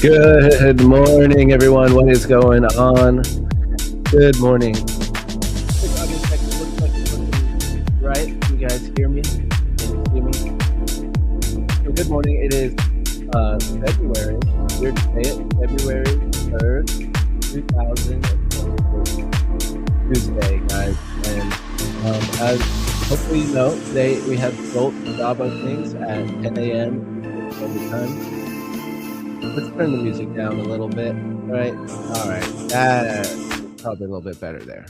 Good morning, everyone. What is going on? Good morning. Quick audio check. It looks like it's looking right. Can you guys hear me? Can you see me? So good morning. It is February. Weird to say it. February 3rd, 2023. Tuesday, guys. And as hopefully you know, today we have both job openings at 10 a.m. Standard Time. Let's turn the music down a little bit, right? All right, that's probably a little bit better there.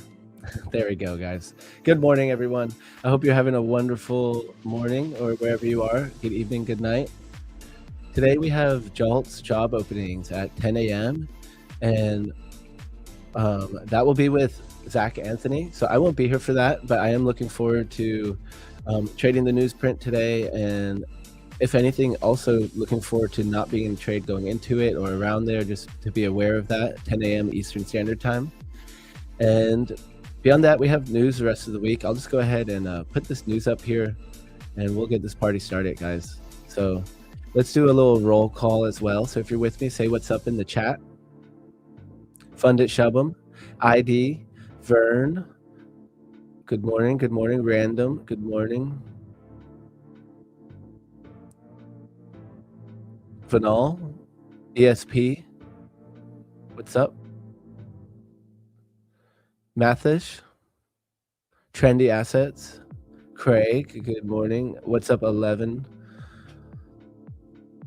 There we go, guys. Good morning, everyone. I hope you're having a wonderful morning or wherever you are. Good evening, good night. Today we have Jolt's job openings at 10 a.m. and that will be with Zach Anthony. So I won't be here for that, but I am looking forward to trading the newsprint today, and if anything, also looking forward to not being in trade going into it or around there, just to be aware of that, 10 a.m. Eastern Standard Time. And beyond that, we have news the rest of the week. I'll just go ahead and put this news up here, and we'll get this party started, guys. So let's do a little roll call as well. So if you're with me, say what's up in the chat. Fund it, Shubham, ID, Vern, good morning, Random, good morning. Vanal, ESP, what's up? Mathish, Trendy Assets, Craig, good morning. What's up, 11?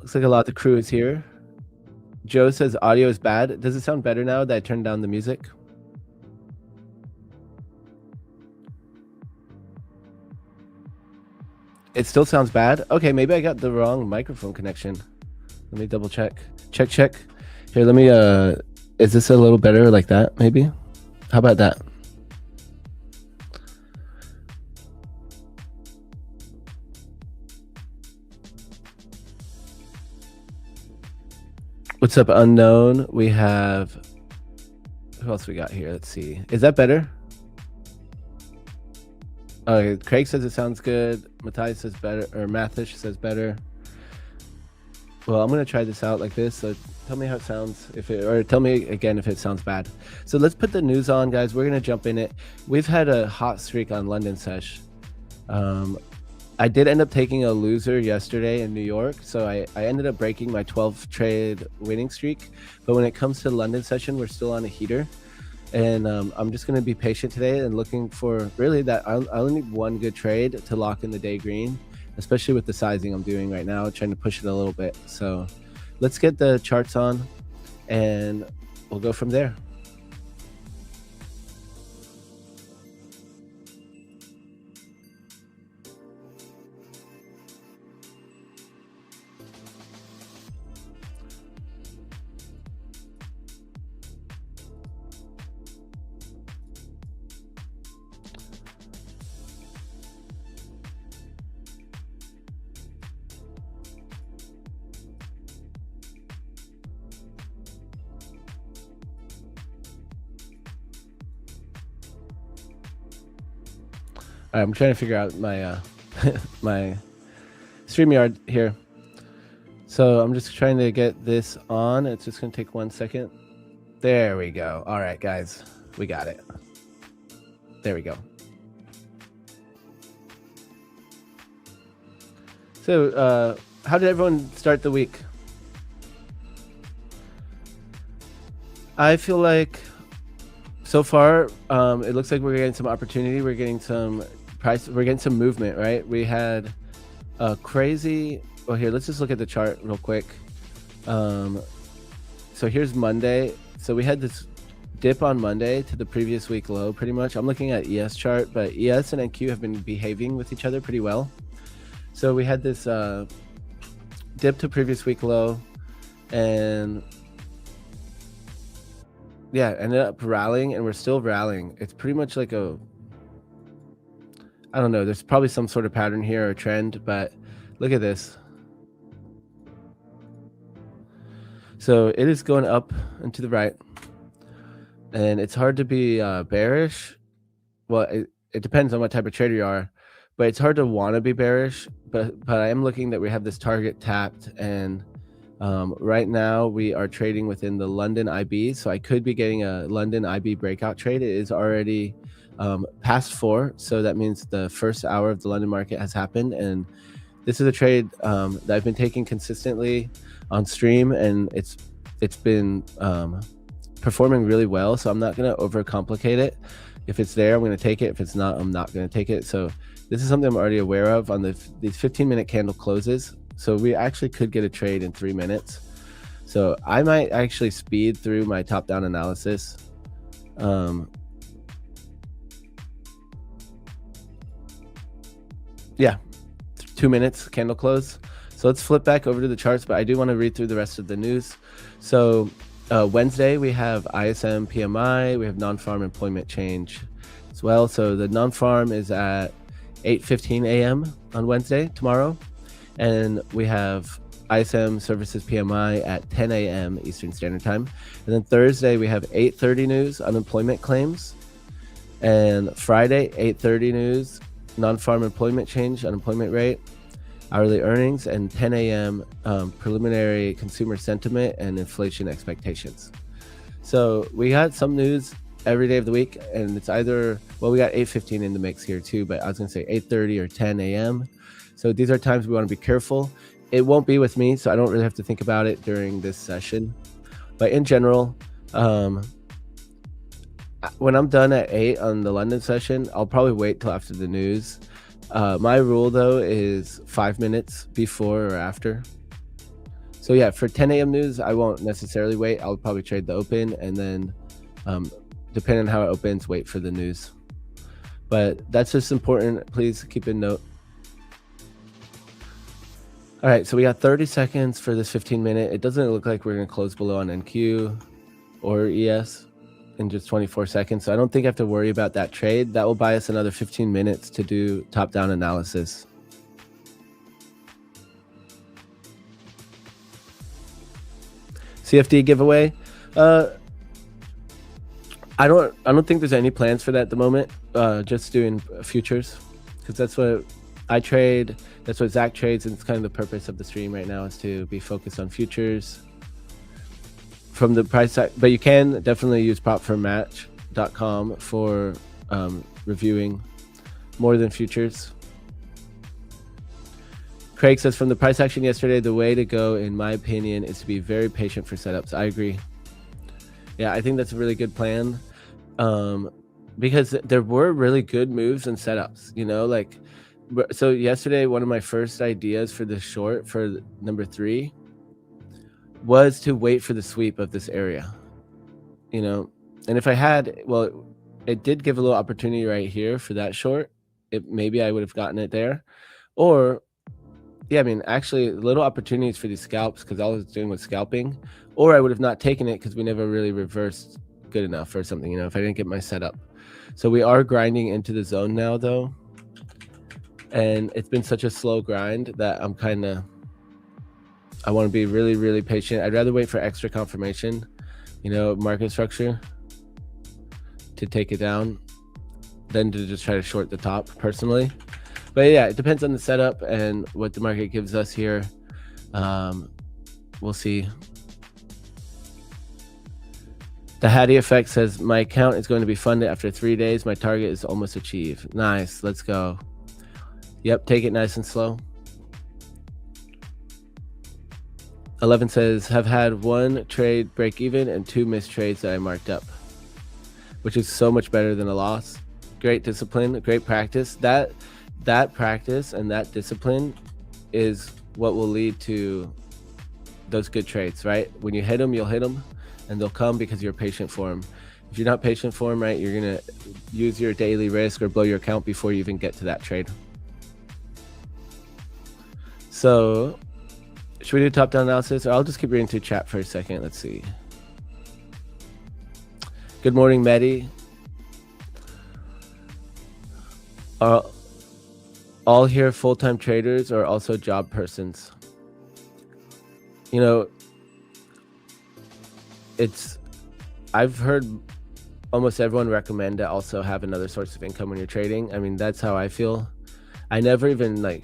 Looks like a lot of the crew is here. Joe says audio is bad. Does it sound better now that I turned down the music? It still sounds bad? Okay, maybe I got the wrong microphone connection. Let me double check. Check. Here, let me, is this a little better like that, maybe? How about that? What's up, Unknown? We have, who else we got here? Let's see. Is that better? Craig says it sounds good. Matthias says better, or Mathish says better. Well, I'm gonna try this out like this. So tell me how it sounds, or tell me again if it sounds bad. So let's put the news on, guys. We're gonna jump in it. We've had a hot streak on London Sesh. I did end up taking a loser yesterday in New York, so I ended up breaking my 12 trade winning streak. But when it comes to London session, we're still on a heater, and I'm just gonna be patient today and looking for really that. I only need one good trade to lock in the day green, especially with the sizing I'm doing right now, trying to push it a little bit. So let's get the charts on and we'll go from there. I'm trying to figure out my my StreamYard here. So I'm just trying to get this on. It's just gonna take 1 second. There we go. All right, guys, we got it. There we go. So how did everyone start the week? I feel like so far it looks like we're getting some opportunity. We're getting some price. We're getting some movement, right? We had a crazy. Oh, here, let's just look at the chart real quick. So here's Monday. So we had this dip on Monday to the previous week low, pretty much. I'm looking at ES chart, but ES and NQ have been behaving with each other pretty well. So we had this dip to previous week low, and yeah, ended up rallying, and we're still rallying. It's pretty much like a, I don't know, there's probably some sort of pattern here or trend, but look at this. So it is going up and to the right, and it's hard to be bearish. Well, it depends on what type of trader you are, but it's hard to want to be bearish. But I am looking that we have this target tapped, and Right now we are trading within the London IB, so I could be getting a London IB breakout trade. It is already past 4, so that means the first hour of the London market has happened, and this is a trade that I've been taking consistently on stream, and it's been performing really well. So I'm not going to overcomplicate it. If it's there, I'm going to take it. If it's not, I'm not going to take it. So this is something I'm already aware of on these 15-minute candle closes. So we actually could get a trade in 3 minutes. So I might actually speed through my top-down analysis. Yeah, 2 minutes candle close. So let's flip back over to the charts, but I do want to read through the rest of the news. So Wednesday, we have ISM PMI, we have non-farm employment change as well. So the non-farm is at 8:15 a.m. on Wednesday, tomorrow. And we have ISM Services PMI at 10 a.m. Eastern Standard Time. And then Thursday, we have 8:30 news, unemployment claims. And Friday, 8:30 news, non-farm employment change, unemployment rate, hourly earnings, and 10 a.m. Preliminary consumer sentiment and inflation expectations. So we got some news every day of the week, and it's either, well, we got 8:15 in the mix here too, but I was going to say 8:30 or 10 a.m. So these are times we want to be careful. It won't be with me, so I don't really have to think about it during this session. But in general, when I'm done at 8 on the London session, I'll probably wait till after the news. My rule, though, is 5 minutes before or after. So yeah, for 10 a.m. news, I won't necessarily wait. I'll probably trade the open, and then depending on how it opens, wait for the news. But that's just important. Please keep in note. All right, so we got 30 seconds for this 15-minute. It doesn't look like we're going to close below on NQ or ES in just 24 seconds. So I don't think I have to worry about that trade. That will buy us another 15 minutes to do top-down analysis. CFD giveaway. I don't think there's any plans for that at the moment. Just doing futures, because that's what I trade. That's what Zach trades, and it's kind of the purpose of the stream right now, is to be focused on futures from the price side. But you can definitely use prop4match.com for reviewing more than futures. Craig says, from the price action yesterday, the way to go, in my opinion, is to be very patient for setups. I agree. Yeah, I think that's a really good plan, because there were really good moves and setups, you know, like, so yesterday, one of my first ideas for the short for number 3 was to wait for the sweep of this area, you know. And if I had, well, it did give a little opportunity right here for that short. Maybe I would have gotten it there. Or, yeah, I mean, actually little opportunities for these scalps, because all I was doing was scalping. Or I would have not taken it because we never really reversed good enough or something, you know, if I didn't get my setup. So we are grinding into the zone now, though. And it's been such a slow grind that I want to be really, really patient. I'd rather wait for extra confirmation, you know, market structure to take it down than to just try to short the top personally. But yeah, it depends on the setup and what the market gives us here. We'll see. The Hattie effect says, my account is going to be funded after 3 days. My target is almost achieved. Nice, let's go. Yep, take it nice and slow. 11 says, have had 1 trade break even and 2 missed trades that I marked up, which is so much better than a loss. Great discipline, great practice. That practice and that discipline is what will lead to those good trades, right? When you hit them, you'll hit them, and they'll come because you're patient for them. If you're not patient for them, right, you're going to use your daily risk or blow your account before you even get to that trade. So should we do top-down analysis, or I'll just keep reading through chat for a second. Let's see. Good morning, Mehdi. Are all here full-time traders or also job persons? You know, I've heard almost everyone recommend to also have another source of income when you're trading. I mean, that's how I feel. I never even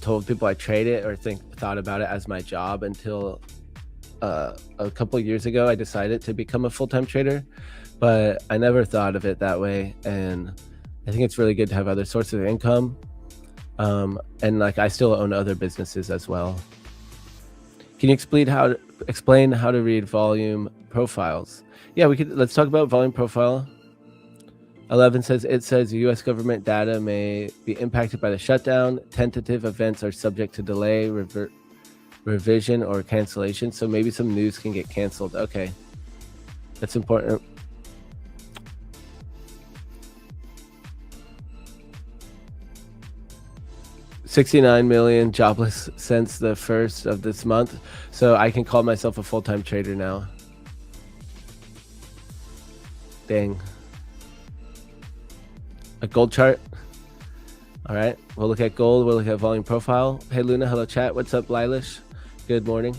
told people I trade it or thought about it as my job until a couple years ago, I decided to become a full-time trader, but I never thought of it that way. And I think it's really good to have other sources of income. And like I still own other businesses as well. Can you explain how to read volume profiles? Yeah, let's talk about volume profile. 11 says, it says U.S. government data may be impacted by the shutdown. Tentative events are subject to delay, revision, or cancellation. So maybe some news can get canceled. Okay, that's important. $69 million jobless since the 1st of this month. So I can call myself a full-time trader now. Dang. A gold chart. All right, we'll look at gold. We'll look at volume profile. Hey, Luna. Hello, chat. What's up, Lilash? Good morning.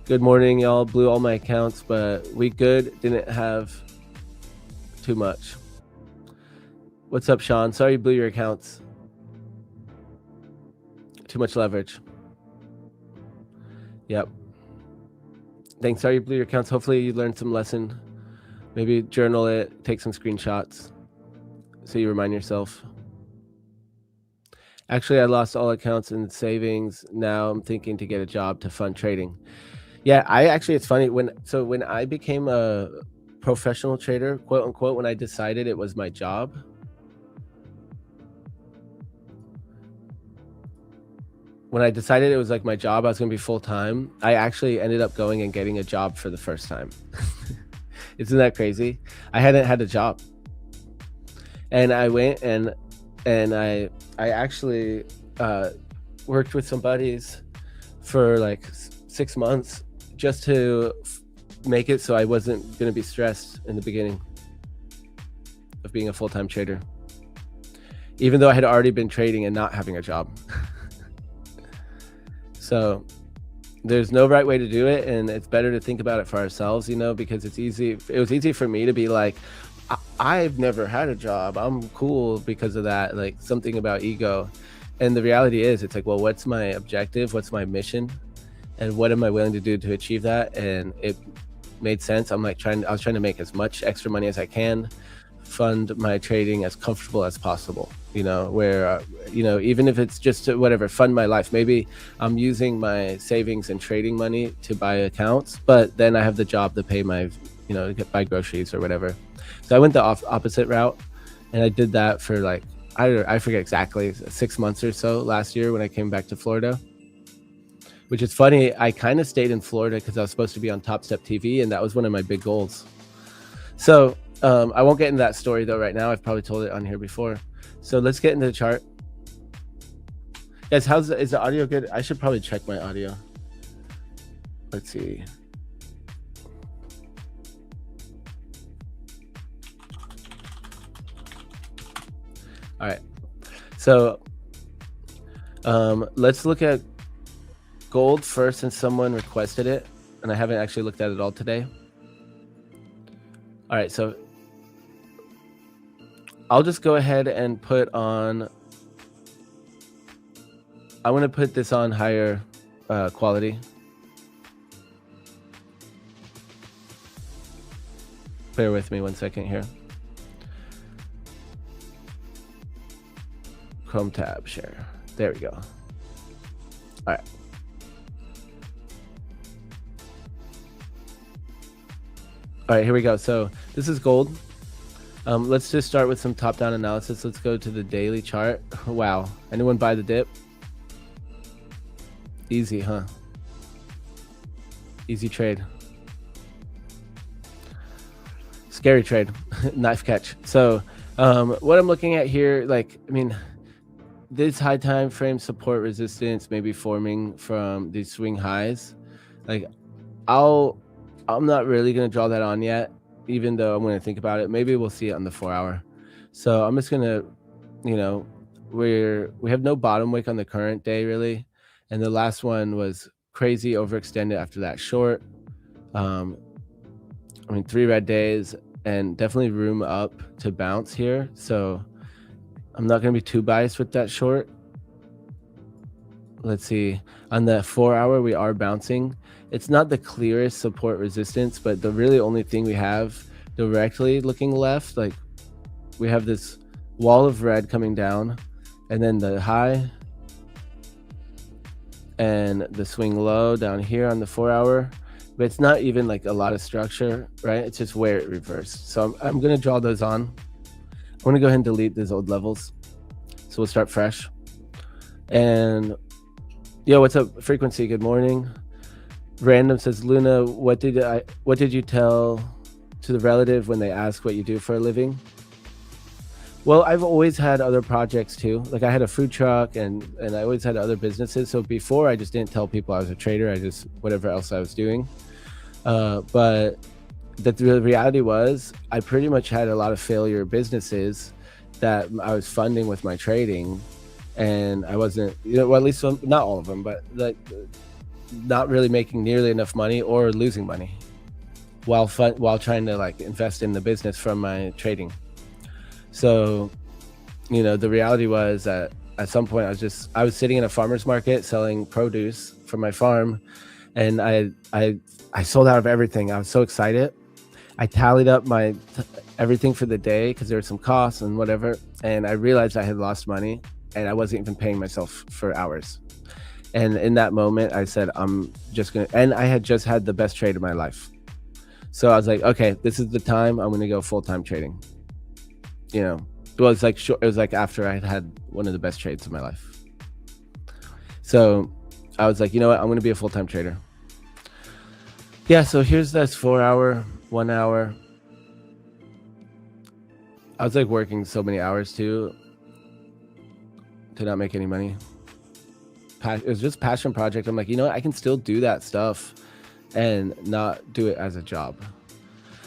Good morning, y'all. Blew all my accounts, but we good. Didn't have too much. What's up, Sean? Sorry you blew your accounts. Too much leverage. Yep. Thanks. Sorry you blew your accounts. Hopefully you learned some lesson. Maybe journal it, take some screenshots so you remind yourself. Actually, I lost all accounts and savings. Now I'm thinking to get a job to fund trading. Yeah, it's funny when I became a professional trader, quote unquote, when I decided it was my job, when I decided it was like my job, I was going to be full time, I actually ended up going and getting a job for the first time. Isn't that crazy? I hadn't had a job. And I went and I actually worked with some buddies for like 6 months just to make it so I wasn't going to be stressed in the beginning of being a full-time trader, even though I had already been trading and not having a job. So there's no right way to do it, and it's better to think about it for ourselves, you know, because it's easy. It was easy for me to be like, I've never had a job, I'm cool because of that, like something about ego. And the reality is, it's like, well, what's my objective? What's my mission? And what am I willing to do to achieve that? And it made sense. I was trying to make as much extra money as I can, fund my trading as comfortable as possible, you know, where, you know, even if it's just to whatever, fund my life. Maybe I'm using my savings and trading money to buy accounts, but then I have the job to pay my, you know, buy groceries or whatever. So I went the opposite route, and I did that for like, I forget exactly, 6 months or so last year when I came back to Florida. Which is funny, I kind of stayed in Florida because I was supposed to be on Top Step TV, and that was one of my big goals. So I won't get into that story though right now. I've probably told it on here before. So let's get into the chart. Guys, is the audio good? I should probably check my audio. Let's see. All right. So let's look at gold first, since someone requested it, and I haven't actually looked at it all today. All right, so I'll just go ahead and put on, I want to put this on higher quality. Bear with me 1 second here. Chrome tab, share. There we go. All right. All right, here we go. So this is gold. Let's just start with some top-down analysis. Let's go to the daily chart. Wow. Anyone buy the dip? Easy, huh? Easy trade. Scary trade. Knife catch. So what I'm looking at here, like, I mean, this high time frame support resistance may be forming from these swing highs. Like, I'm not really going to draw that on yet, even though I'm going to think about it. Maybe we'll see it on the 4 hour. So I'm just going to, you know, we have no bottom wick on the current day really. And the last one was crazy overextended after that short. I mean, 3 red days and definitely room up to bounce here. So I'm not going to be too biased with that short. let's see, on the 4 hour we are bouncing. It's not the clearest support resistance, but the really only thing we have directly looking left, like we have this wall of red coming down, and then the high and the swing low down here on the 4 hour, but it's not even like a lot of structure, right? It's just where it reversed. So I'm gonna draw those on. I'm gonna go ahead and delete these old levels. So we'll start fresh. And yo, what's up, Frequency? Good morning. Random says, Luna, what did you tell to the relative when they ask what you do for a living? Well, I've always had other projects too. Like I had a food truck and I always had other businesses. So before I just didn't tell people I was a trader. I just, whatever else I was doing. But the reality was I pretty much had a lot of failure businesses that I was funding with my trading. And I wasn't, well, at least not all of them, but like not really making nearly enough money or losing money while trying to like invest in the business from my trading. So, the reality was that at some point I was sitting in a farmer's market selling produce from my farm, and I sold out of everything. I was so excited. I tallied up my everything for the day because there were some costs and whatever, and I realized I had lost money and I wasn't even paying myself for hours. And in that moment, I said, I'm just gonna, and I had just had the best trade of my life. So I was like, okay, this is the time I'm gonna go full-time trading. Well, it was like after I had one of the best trades of my life. So I was like, you know what, I'm gonna be a full-time trader. Yeah, so here's this 4 hour, 1 hour. I was like working so many hours too to not make any money. It was just passion project. I'm like, you know what, I can still do that stuff and not do it as a job.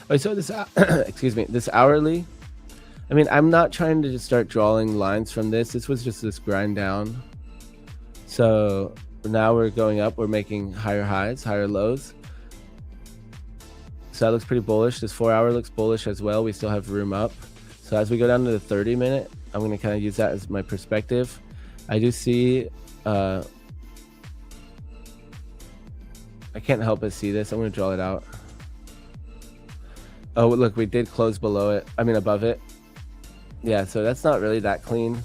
Okay, so this excuse me, this hourly, I mean, I'm not trying to just start drawing lines from this. This was just this grind down. So now we're going up. We're making higher highs, higher lows. So that looks pretty bullish. This 4 hour looks bullish as well. We still have room up. So as we go down to the 30-minute, I'm going to kind of use that as my perspective. I do see, I can't help but see this. I'm going to draw it out. Oh, look, we did close below it. I mean, above it. Yeah, so that's not really that clean.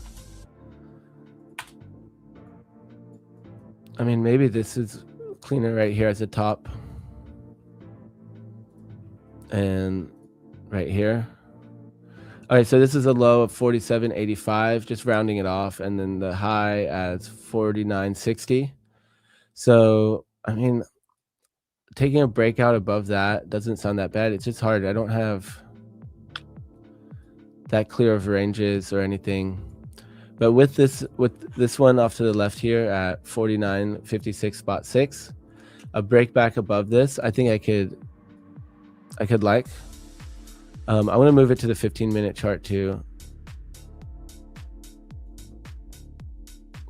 I mean, maybe this is cleaner right here as the top. And right here. All right, so this is a low of 47.85, just rounding it off, and then the high as 49.60. So, I mean, taking a breakout above that doesn't sound that bad. It's just hard. I don't have that clear of ranges or anything. But with this one off to the left here at 49.56.6, a break back above this, I think I could like. I want to move it to the 15-minute chart too.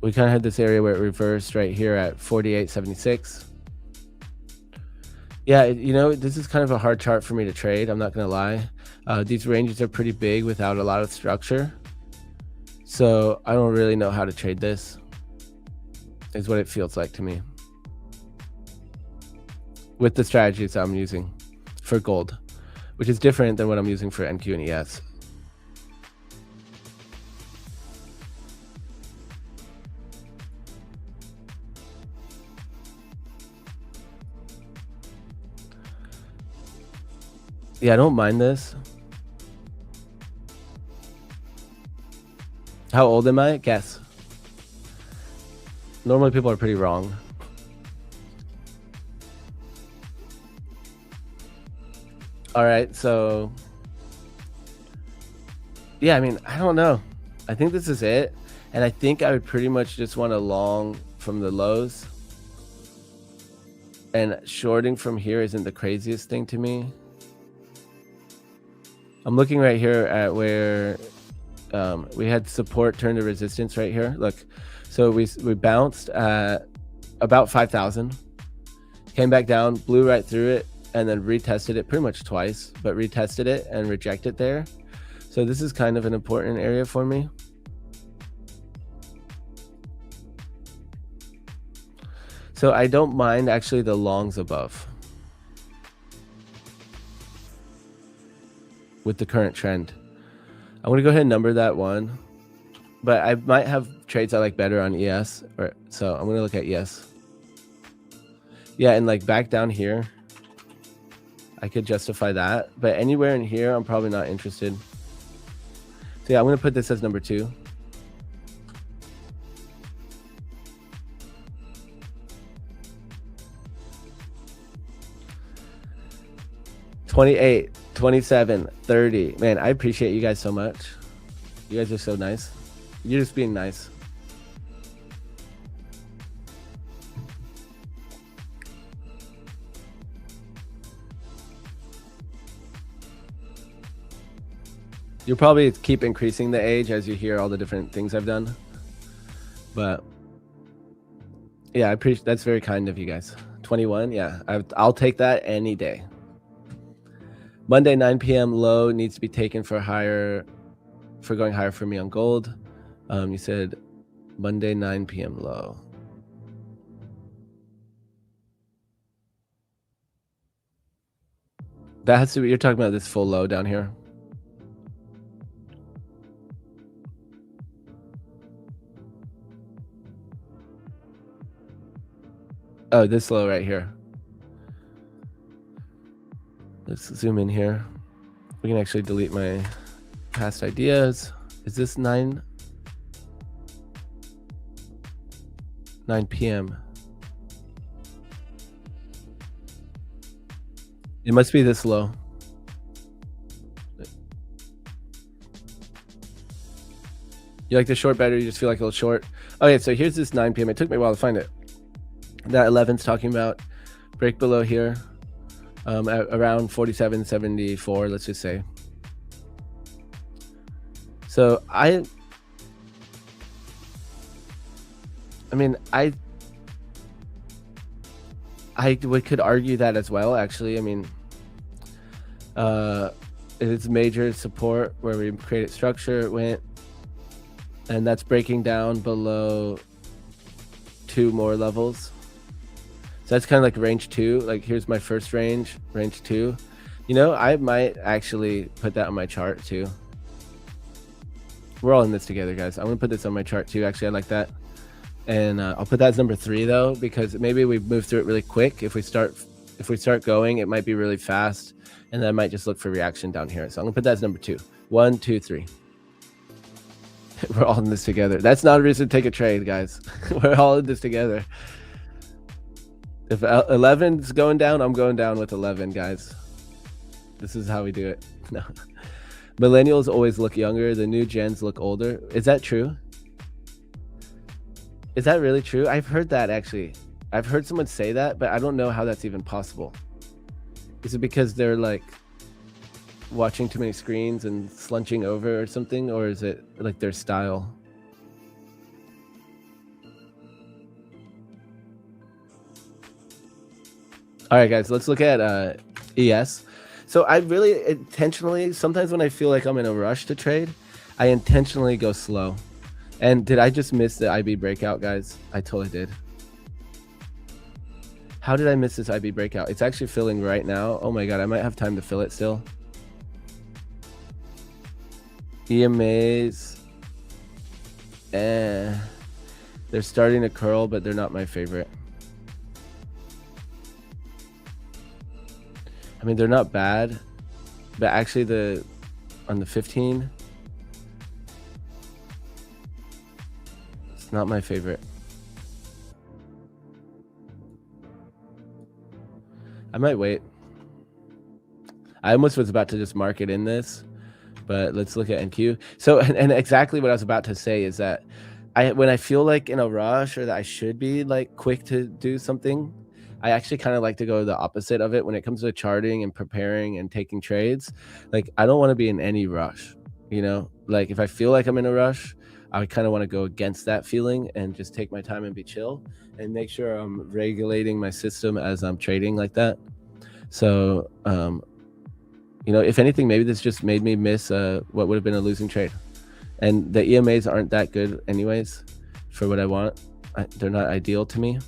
We kind of had this area where it reversed right here at 48.76. Yeah, this is kind of a hard chart for me to trade. I'm not going to lie. These ranges are pretty big without a lot of structure. So I don't really know how to trade this, is what it feels like to me. With the strategies I'm using for gold, which is different than what I'm using for NQ and ES. Yeah, I don't mind this. How old am I? Guess. Normally people are pretty wrong. All right, so yeah, I mean, I don't know. I think this is it. And I think I would pretty much just want to long from the lows. And shorting from here isn't the craziest thing to me. I'm looking right here at where we had support turn to resistance right here. Look, so we bounced at about 5,000, came back down, blew right through it, and then retested it pretty much twice, but retested it and rejected there. So this is kind of an important area for me. So I don't mind actually the longs above with the current trend. I'm gonna go ahead and number that one, but I might have trades I like better on ES, or so I'm gonna look at ES. Yeah, and like back down here, I could justify that, but anywhere in here, I'm probably not interested. So yeah, I'm gonna put this as number 2. $28, $27, $30. Man, I appreciate you guys so much. You guys are so nice. You're just being nice. You'll probably keep increasing the age as you hear all the different things I've done. But yeah, I appreciate, that's very kind of you guys. 21, yeah, I'll take that any day. Monday 9 p.m. low needs to be taken for going higher for me on gold. You said Monday 9 p.m. low. That has to be, you're talking about this full low down here. Oh, this low right here. Let's zoom in here. We can actually delete my past ideas. Is this 9 p.m.? It must be this low. You like the short better? You just feel like a little short? Okay, so here's this 9 p.m. It took me a while to find it. That 11's talking about break below here, at around 47.74, let's just say. So I mean, I could argue that as well, actually. I mean, it's major support where we created structure, it went, and that's breaking down below 2 more levels. So that's kind of like range 2. Like here's my first range 2. You know, I might actually put that on my chart too. We're all in this together, guys. I'm gonna put this on my chart too. Actually, I like that. And I'll put that as number 3 though, because maybe we move through it really quick. If we start going, it might be really fast, and then I might just look for reaction down here. So I'm gonna put that as number 2. 1, 2, 3. We're all in this together. That's not a reason to take a trade, guys. We're all in this together. If 11's going down, I'm going down with 11, guys. This is how we do it. No. Millennials always look younger. The new gens look older. Is that true? Is that really true? I've heard that, actually. I've heard someone say that, but I don't know how that's even possible. Is it because they're like watching too many screens and slunching over or something? Or is it like their style? All right, guys, let's look at ES. So I really intentionally, sometimes when I feel like I'm in a rush to trade, I intentionally go slow. And did I just miss the IB breakout, guys? I totally did. How did I miss this IB breakout? It's actually filling right now. Oh my God, I might have time to fill it still. EMAs, they're starting to curl, but they're not my favorite. I mean, they're not bad, but actually on the 15, it's not my favorite. I might wait. I almost was about to just mark it in this, but let's look at NQ. So, and exactly what I was about to say is that when I feel like in a rush or that I should be like quick to do something, I actually kind of like to go the opposite of it when it comes to charting and preparing and taking trades. Like, I don't want to be in any rush, you know? Like, if I feel like I'm in a rush, I kind of want to go against that feeling and just take my time and be chill and make sure I'm regulating my system as I'm trading like that. So, you know, if anything, maybe this just made me miss what would have been a losing trade. And the EMAs aren't that good anyways for what I want. They're not ideal to me.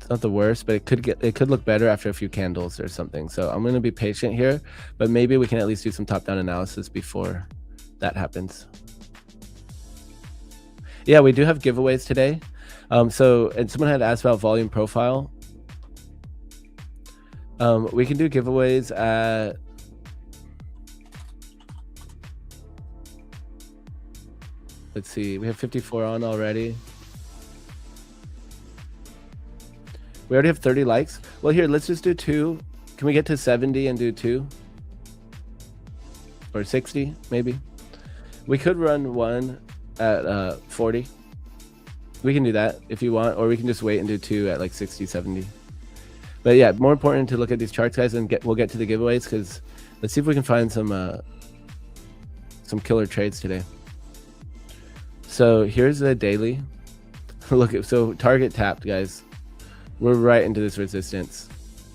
It's not the worst, but it could look better after a few candles or something. So I'm going to be patient here, but maybe we can at least do some top-down analysis before that happens. Yeah, we do have giveaways today. And someone had asked about volume profile. We can do giveaways at, let's see, we have 54 on already. We already have 30 likes. Well, here, let's just do 2. Can we get to 70 and do 2? Or 60, maybe? We could run one at 40. We can do that if you want, or we can just wait and do 2 at like 60, 70. But yeah, more important to look at these charts, guys, and we'll get to the giveaways, because let's see if we can find some killer trades today. So here's the daily. Look at, so target tapped, guys. We're right into this resistance.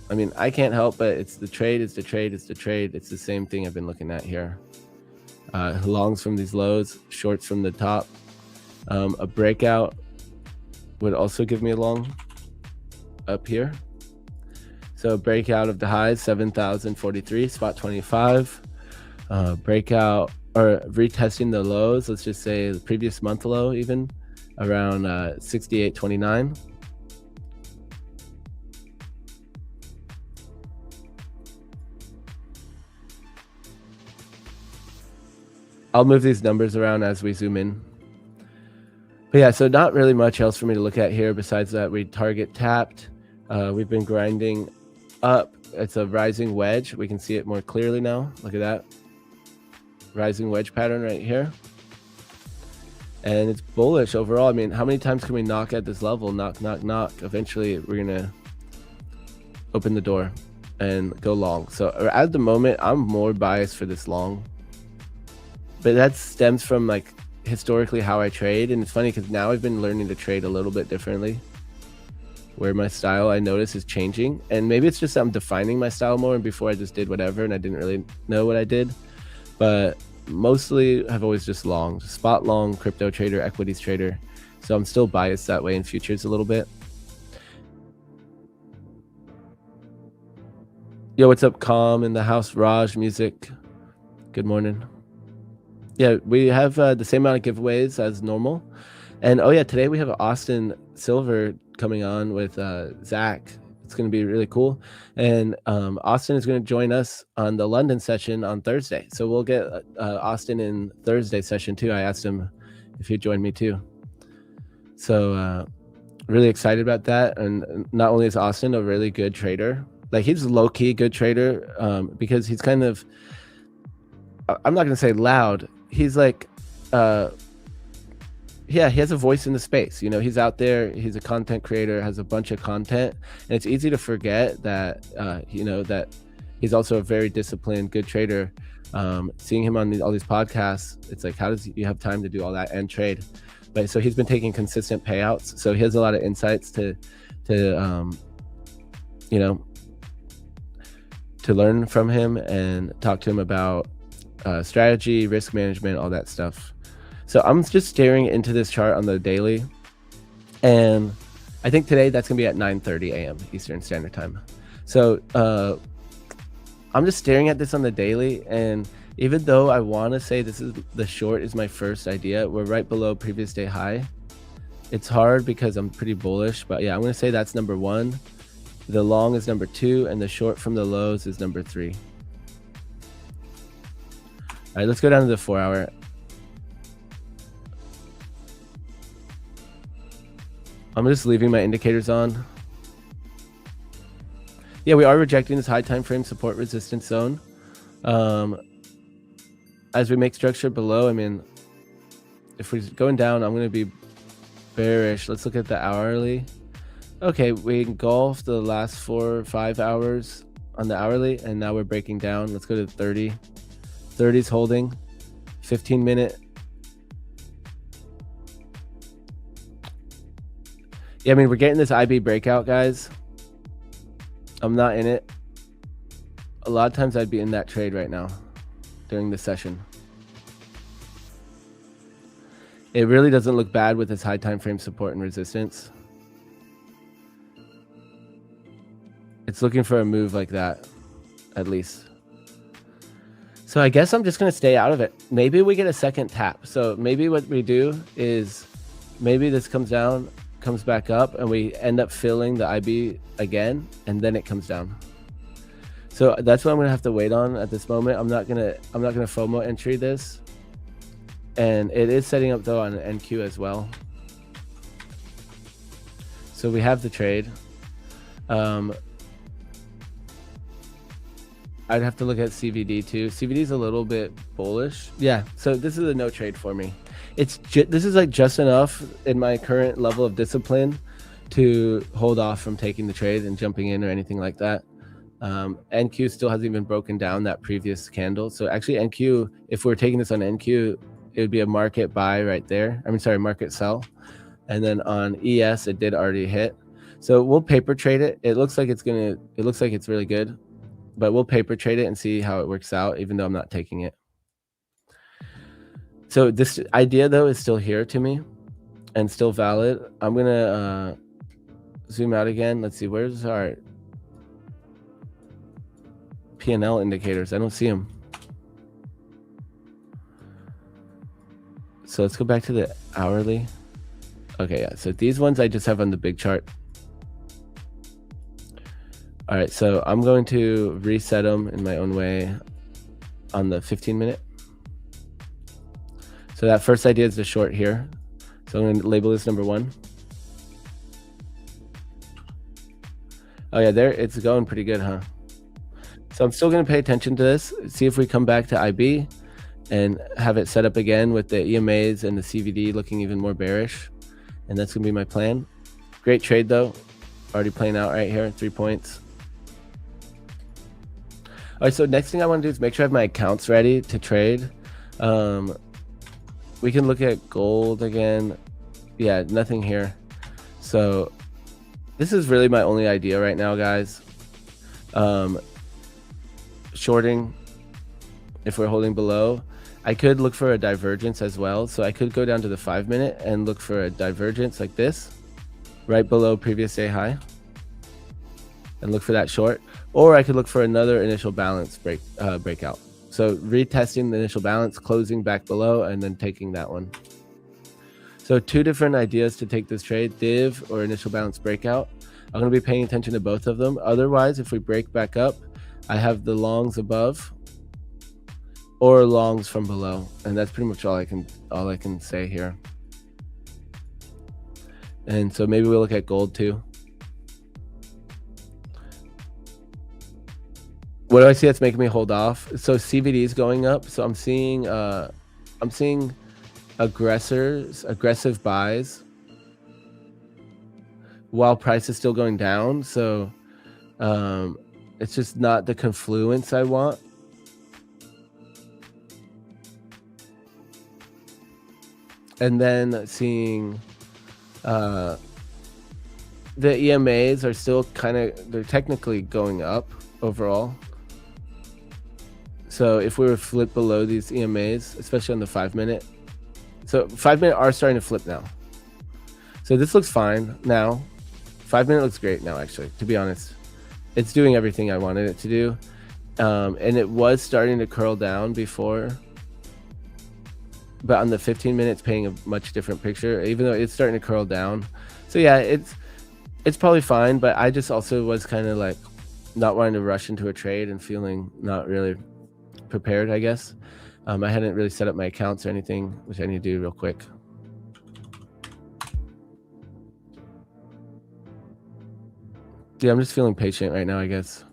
I mean, I can't help, but it's the trade, it's the trade, it's the trade. It's the same thing I've been looking at here. Longs from these lows, shorts from the top. A breakout would also give me a long up here. So breakout of the highs, 7,043, spot 25. Breakout or retesting the lows, let's just say the previous month low, even around 68.29. I'll move these numbers around as we zoom in. But yeah, so not really much else for me to look at here besides that we target tapped. We've been grinding up. It's a rising wedge. We can see it more clearly now. Look at that. Rising wedge pattern right here. And it's bullish overall. I mean, how many times can we knock at this level? Knock, knock, knock. Eventually, we're going to open the door and go long. So at the moment, I'm more biased for this long. But that stems from like historically how I trade. And it's funny because now I've been learning to trade a little bit differently, where my style I notice is changing. And maybe it's just that I'm defining my style more, and before I just did whatever and I didn't really know what I did. But mostly I've always just long, spot long, crypto trader, equities trader. So I'm still biased that way in futures a little bit. Yo, what's up, Calm in the house? Raj Music, good morning. Yeah, we have the same amount of giveaways as normal. And oh yeah, today we have Austin Silver coming on with Zach. It's going to be really cool. And Austin is going to join us on the London session on Thursday. So we'll get Austin in Thursday session too. I asked him if he'd join me too. So really excited about that. And not only is Austin a really good trader, like he's a low-key good trader because he's kind of, I'm not going to say loud. He's like, yeah, he has a voice in the space. You know, he's out there. He's a content creator, has a bunch of content. And it's easy to forget that, you know, that he's also a very disciplined, good trader. Seeing him on all these podcasts, it's like, how does he have time to do all that and trade? But so he's been taking consistent payouts. So he has a lot of insights to you know, to learn from him and talk to him about strategy, risk management, all that stuff. So I'm just staring into this chart on the daily, and I think today that's gonna be at 9:30 a.m. Eastern Standard Time. So I'm just staring at this on the daily, and even though I want to say this is the short is my first idea, we're right below previous day high. It's hard because I'm pretty bullish, but yeah, I'm gonna say that's number 1. The long is number 2, and the short from the lows is number 3. All right, let's go down to the 4-hour. I'm just leaving my indicators on. Yeah, we are rejecting this high time frame support resistance zone. As we make structure below, I mean, if we're going down, I'm going to be bearish. Let's look at the hourly. Okay, we engulfed the last 4 or 5 hours on the hourly, and now we're breaking down. Let's go to 30. 30's holding. 15-minute. Yeah, I mean, we're getting this IB breakout, guys. I'm not in it. A lot of times I'd be in that trade right now during the session. It really doesn't look bad with this high time frame support and resistance. It's looking for a move like that, at least. So I guess I'm just going to stay out of it. Maybe we get a second tap. So maybe what we do is maybe this comes down, comes back up, and we end up filling the IB again, and then it comes down. So that's what I'm gonna have to wait on at this moment. I'm not gonna FOMO entry this, and it is setting up though on an NQ as well. So we have the trade. I'd have to look at CVD too. CVD is a little bit bullish. Yeah, so this is a no trade for me. This is like just enough in my current level of discipline to hold off from taking the trade and jumping in or anything like that. NQ still hasn't even broken down that previous candle. So actually NQ, if we're taking this on NQ, it would be a market buy right there. I mean, sorry, market sell. And then on ES, it did already hit. So we'll paper trade it. It looks like it's really good, but we'll paper trade it and see how it works out, even though I'm not taking it. So this idea though is still here to me and still valid. I'm gonna zoom out again. Let's see, where's our P&L indicators? I don't see them. So let's go back to the hourly. Okay, yeah, so these ones I just have on the big chart. All right, so I'm going to reset them in my own way on the 15-minute. So that first idea is the short here. So I'm going to label this number 1. Oh yeah, there it's going pretty good, huh? So I'm still going to pay attention to this, see if we come back to IB and have it set up again with the EMAs and the CVD looking even more bearish. And that's going to be my plan. Great trade though. Already playing out right here, 3 points. All right, so next thing I want to do is make sure I have my accounts ready to trade. We can look at gold again. Yeah, nothing here. So this is really my only idea right now, guys. Shorting, if we're holding below, I could look for a divergence as well. So I could go down to the 5-minute and look for a divergence like this, right below previous day high, and look for that short. Or I could look for another initial balance breakout. So retesting the initial balance, closing back below, and then taking that one. So 2 different ideas to take this trade, div or initial balance breakout. I'm going to be paying attention to both of them. Otherwise, if we break back up, I have the longs above or longs from below. And that's pretty much all I can say here. And so maybe we'll look at gold too. What do I see that's making me hold off? So CVD is going up. So I'm seeing aggressive buys while price is still going down. So it's just not the confluence I want. And then seeing the EMAs are still they're technically going up overall. So if we were to flip below these EMAs, especially on the 5-minute, so 5-minute are starting to flip now. So this looks fine now. 5-minute looks great now, actually, to be honest. It's doing everything I wanted it to do. And it was starting to curl down before, but on the 15-minute, it's painting a much different picture, even though it's starting to curl down. So yeah, it's probably fine, but I just also was kind of like not wanting to rush into a trade and feeling not really prepared, I guess. I hadn't really set up my accounts or anything, which I need to do real quick. Yeah, I'm just feeling patient right now, I guess.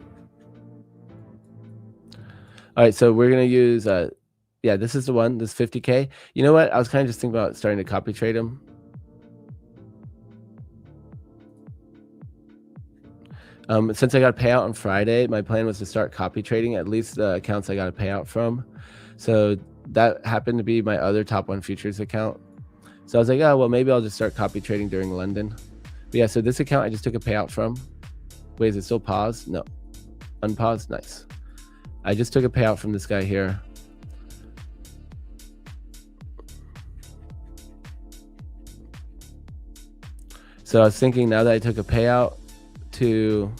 All right, so we're gonna use yeah, this is the one, this 50K. You know what, I was kind of just thinking about starting to copy trade them. Since I got a payout on Friday, my plan was to start copy trading at least the accounts I got a payout from. So that happened to be my other top 1 futures account. So I was like, oh, well, maybe I'll just start copy trading during London. But yeah, so this account I just took a payout from. Wait, is it still paused? No. Unpaused? Nice. I just took a payout from this guy here. So I was thinking now that I took a payout to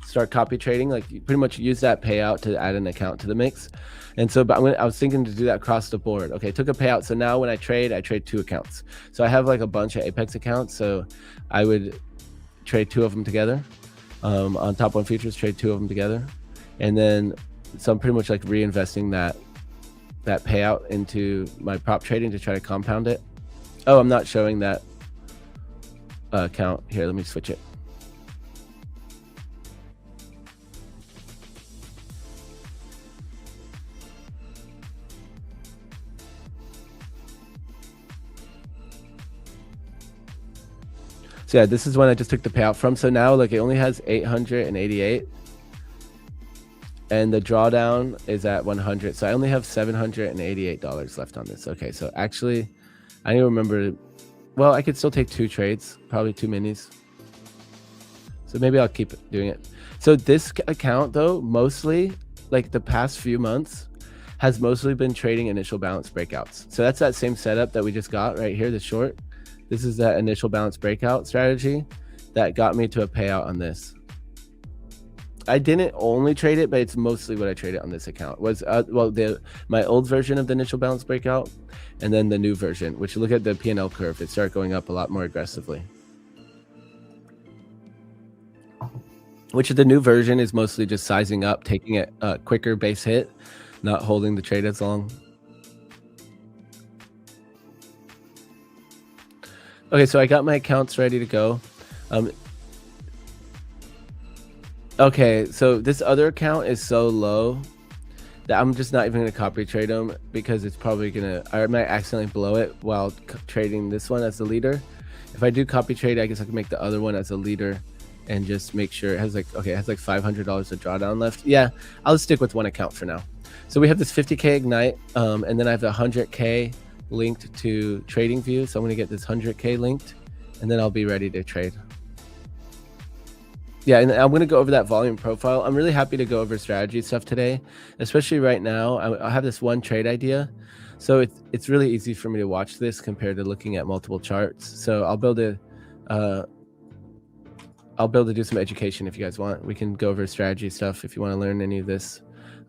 start copy trading, like you pretty much use that payout to add an account to the mix. And so, but I was thinking to do that across the board. Okay, took a payout. So now when I trade 2 accounts. So I have like a bunch of Apex accounts. So I would trade 2 of them together. On top 1 futures, trade 2 of them together. And then, so I'm pretty much like reinvesting that payout into my prop trading to try to compound it. Oh, I'm not showing that account here. Let me switch it. So yeah, this is one I just took the payout from. So now look, it only has 888 and the drawdown is at 100. So I only have $788 left on this. Okay, so actually I need to remember, well, I could still take 2 trades, probably 2 minis. So maybe I'll keep doing it. So this account though, mostly like the past few months has mostly been trading initial balance breakouts. So that's that same setup that we just got right here, the short. This is that initial balance breakout strategy that got me to a payout on this. I didn't only trade it, but it's mostly what I traded on this account was well, my old version of the initial balance breakout, and then the new version, which look at the P&L curve, it started going up a lot more aggressively. Which the new version is mostly just sizing up, taking a quicker base hit, not holding the trade as long. Okay, so I got my accounts ready to go. Okay, so this other account is so low that I'm just not even gonna copy trade them because it's probably I might accidentally blow it while trading this one as the leader. If I do copy trade, I guess I can make the other one as a leader and just make sure it has like, okay, it has like $500 of drawdown left. Yeah, I'll just stick with one account for now. So we have this 50K Ignite, and then I have the 100K linked to TradingView. So I'm gonna get this 100K linked and then I'll be ready to trade. Yeah, and I'm gonna go over that volume profile. I'm really happy to go over strategy stuff today, especially right now. I have this one trade idea. So it's really easy for me to watch this compared to looking at multiple charts. So I'll be able to do some education if you guys want. We can go over strategy stuff if you want to learn any of this.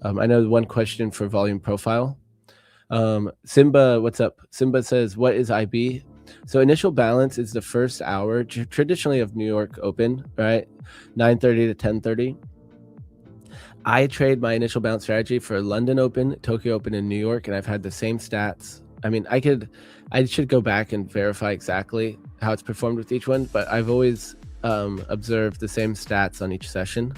I know one question for volume profile. Simba, what's up? Simba says, what is IB? So initial balance is the first hour traditionally of New York Open, right? 9:30 to 10:30. I trade my initial balance strategy for London Open, Tokyo Open, and New York, and I've had the same stats. I mean, I should go back and verify exactly how it's performed with each one, but I've always observed the same stats on each session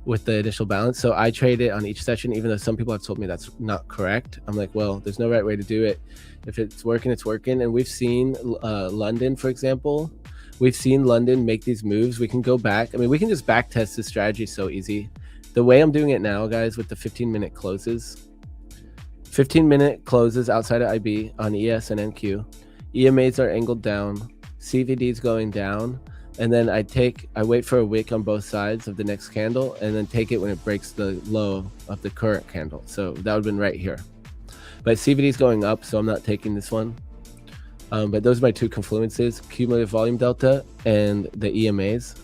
with the initial balance. So I trade it on each session, even though some people have told me that's not correct. I'm like, well, there's no right way to do it. If it's working, it's working. And we've seen London, for example, we've seen London make these moves. We can go back. I mean, we can just back test this strategy so easy. The way I'm doing it now, guys, with the 15-minute closes, 15-minute closes outside of IB on ES and NQ. EMAs are angled down, CVDs going down, and then I wait for a wick on both sides of the next candle and then take it when it breaks the low of the current candle. So that would have been right here. But CVD is going up, so I'm not taking this one. But those are my 2 confluences, cumulative volume delta and the EMAs.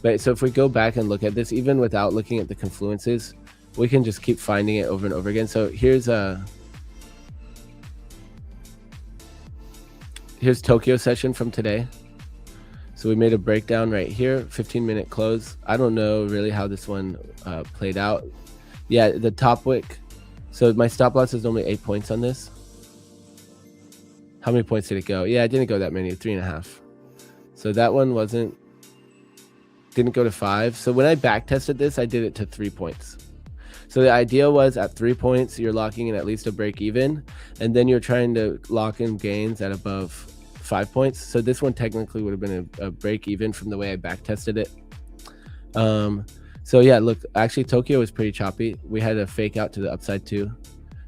But so if we go back and look at this, even without looking at the confluences, we can just keep finding it over and over again. So here's Tokyo session from today. So we made a breakdown right here, 15-minute close. I don't know really how this one played out. Yeah, the top wick. So my stop loss is only 8 points on this. How many points did it go? Yeah, it didn't go that many, 3.5. So that one didn't go to 5. So when I back tested this, I did it to 3 points. So the idea was at 3 points, you're locking in at least a break even, and then you're trying to lock in gains at above 5 points. So this one technically would have been a break even from the way I back tested it. So yeah, look, actually Tokyo was pretty choppy. We had a fake out to the upside too.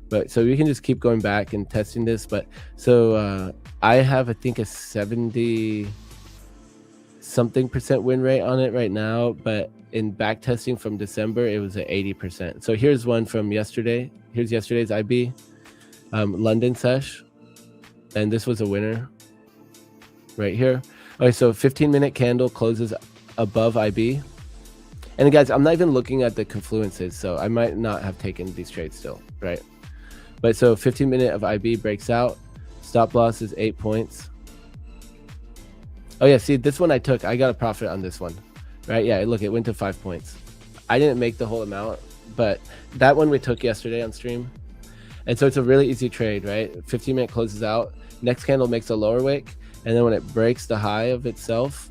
But so we can just keep going back and testing this. But so I have, I think, a 70-something% win rate on it right now. But in back testing from December, it was at 80%. So here's one from yesterday. Here's yesterday's IB, London sesh. And this was a winner right here. Okay, so 15-minute candle closes above IB. And guys, I'm not even looking at the confluences, so I might not have taken these trades still, right? But so 15 minute of IB breaks out. Stop loss is 8 points. Oh yeah, see, this one I took, I got a profit on this one, right? Yeah, look, it went to 5 points. I didn't make the whole amount, but that one we took yesterday on stream. And so it's a really easy trade, right? 15 minute closes out. Next candle makes a lower wick. And then when it breaks the high of itself,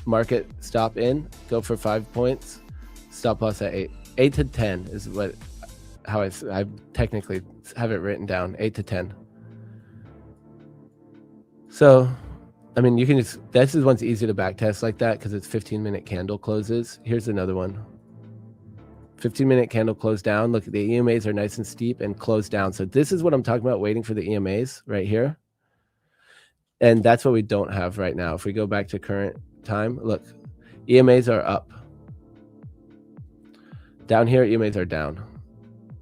market stop in, go for 5 points, stop loss at 8. 8 to 10 is how I technically have it written down, 8 to 10. So, I mean, you can just, this is one's easy to backtest like that because it's 15 minute candle closes. Here's another one. 15 minute candle close down. Look, the EMAs are nice and steep and close down. So this is what I'm talking about, waiting for the EMAs right here. And that's what we don't have right now. If we go back to current time, look, EMAs are up. Down here, EMAs are down.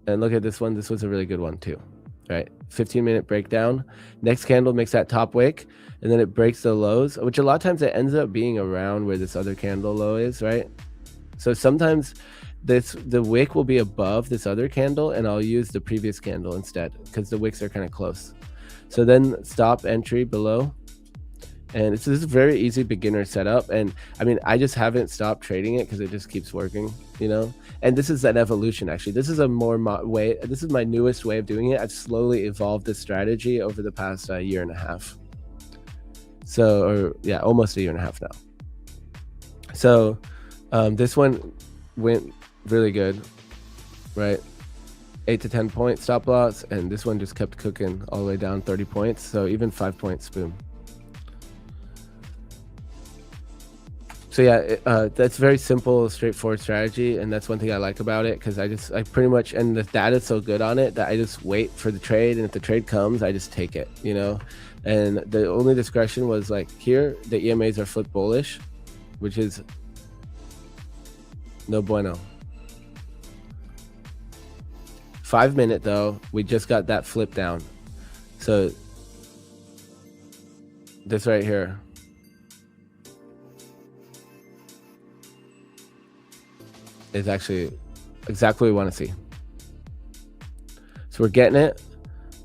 And look at this one. This was a really good one too, right? 15 minute breakdown. Next candle makes that top wick, and then it breaks the lows, which a lot of times it ends up being around where this other candle low is, right? So sometimes the wick will be above this other candle, and I'll use the previous candle instead because the wicks are kind of close. So then stop entry below. And this is a very easy beginner setup. And I mean, I just haven't stopped trading it because it just keeps working, you know? And this is an evolution, actually. This is a more way, this is my newest way of doing it. I've slowly evolved this strategy over the past year and a half. So, or yeah, almost a year and a half now. So this one went really good, right? 8 to 10 point stop loss. And this one just kept cooking all the way down 30 points. So even 5 points, boom. So yeah, that's very simple, straightforward strategy, and that's one thing I like about it because I pretty much, and the data's so good on it that I just wait for the trade, and if the trade comes, I just take it, you know. And the only discretion was like here, the EMAs are flip bullish, which is no bueno. 5 minute though, we just got that flip down. So this right here. Is actually exactly what we want to see. So we're getting it.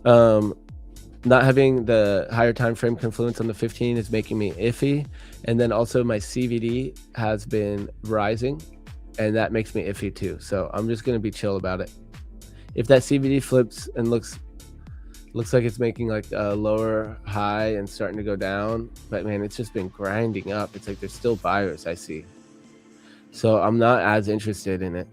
Not having the higher time frame confluence on the 15 is making me iffy. And then also my CVD has been rising, and that makes me iffy too. So I'm just going to be chill about it. If that CVD flips and looks like it's making like a lower high and starting to go down, but man, it's just been grinding up. It's like there's still buyers I see. So I'm not as interested in it.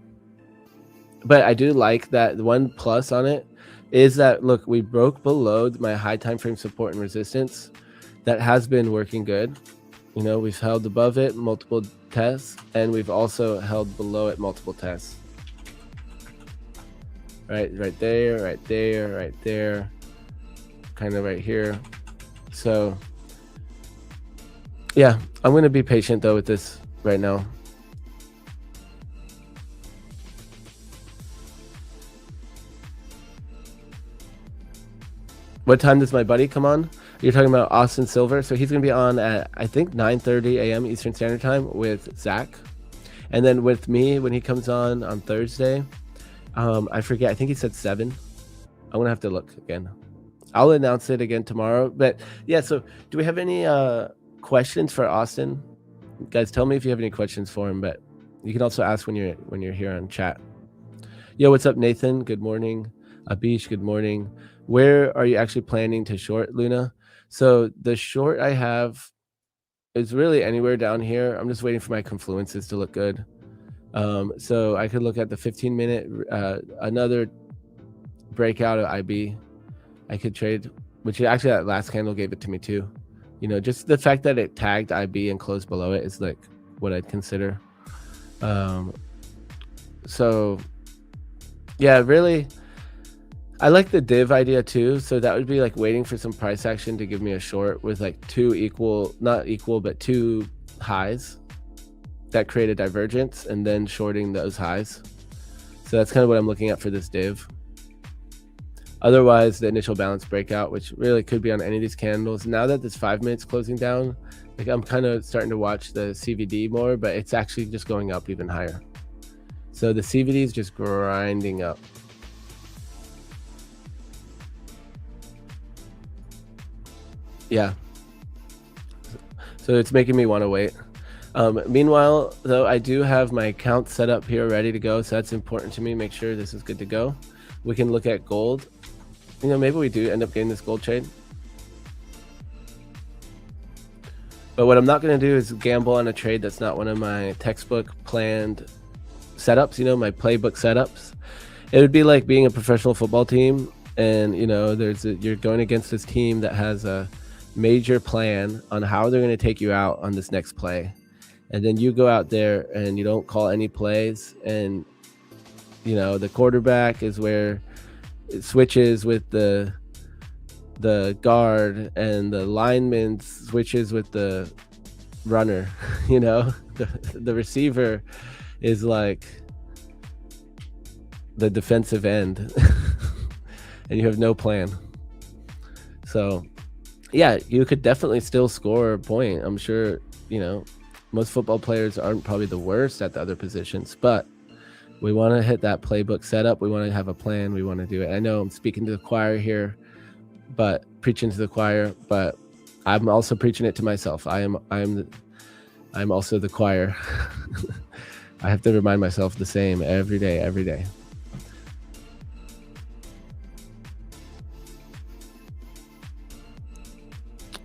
But I do like that one plus on it is that, look, we broke below my high time frame support and resistance. That has been working good. You know, we've held above it multiple tests, and we've also held below it multiple tests. Right there, right there, right there, kind of right here. So yeah, I'm going to be patient though with this right now. What time does my buddy come on? You're talking about Austin Silver. So he's going to be on at, I think, 9:30 a.m. Eastern Standard Time with Zach. And then with me, when he comes on Thursday, I forget. I think he said 7. I'm going to have to look again. I'll announce it again tomorrow. But yeah, so do we have any questions for Austin? Guys, tell me if you have any questions for him. But you can also ask when you're here on chat. Yo, what's up, Nathan? Good morning. Abish, good morning. Where are you actually planning to short, Luna? So the short I have is really anywhere down here. I'm just waiting for my confluences to look good. So I could look at the 15 minute, another breakout of IB. I could trade, which actually that last candle gave it to me too. You know, just the fact that it tagged IB and closed below it is like what I'd consider. So yeah, really, I like the div idea too. So that would be like waiting for some price action to give me a short with like not equal, but 2 highs that create a divergence, and then shorting those highs. So that's kind of what I'm looking at for this div. Otherwise, the initial balance breakout, which really could be on any of these candles. Now that this 5 minutes closing down, Like I'm kind of starting to watch the CVD more, but it's actually just going up even higher. So the CVD is just grinding up. Yeah. So it's making me want to wait. Meanwhile, though, I do have my account set up here ready to go. So that's important to me. Make sure this is good to go. We can look at gold. You know, maybe we do end up getting this gold trade. But what I'm not going to do is gamble on a trade that's not one of my textbook planned setups, you know, my playbook setups. It would be like being a professional football team and, you know, you're going against this team that has a major plan on how they're going to take you out on this next play. And then you go out there and you don't call any plays. And, you know, the quarterback is where it switches with the guard and the lineman switches with the runner. You know, the receiver is like the defensive end and you have no plan. So yeah, you could definitely still score a point. I'm sure, you know, most football players aren't probably the worst at the other positions, but we want to hit that playbook setup. We want to have a plan. We want to do it. I know I'm speaking to the choir here, but preaching to the choir, but I'm also preaching it to myself. I'm also the choir. I have to remind myself the same every day.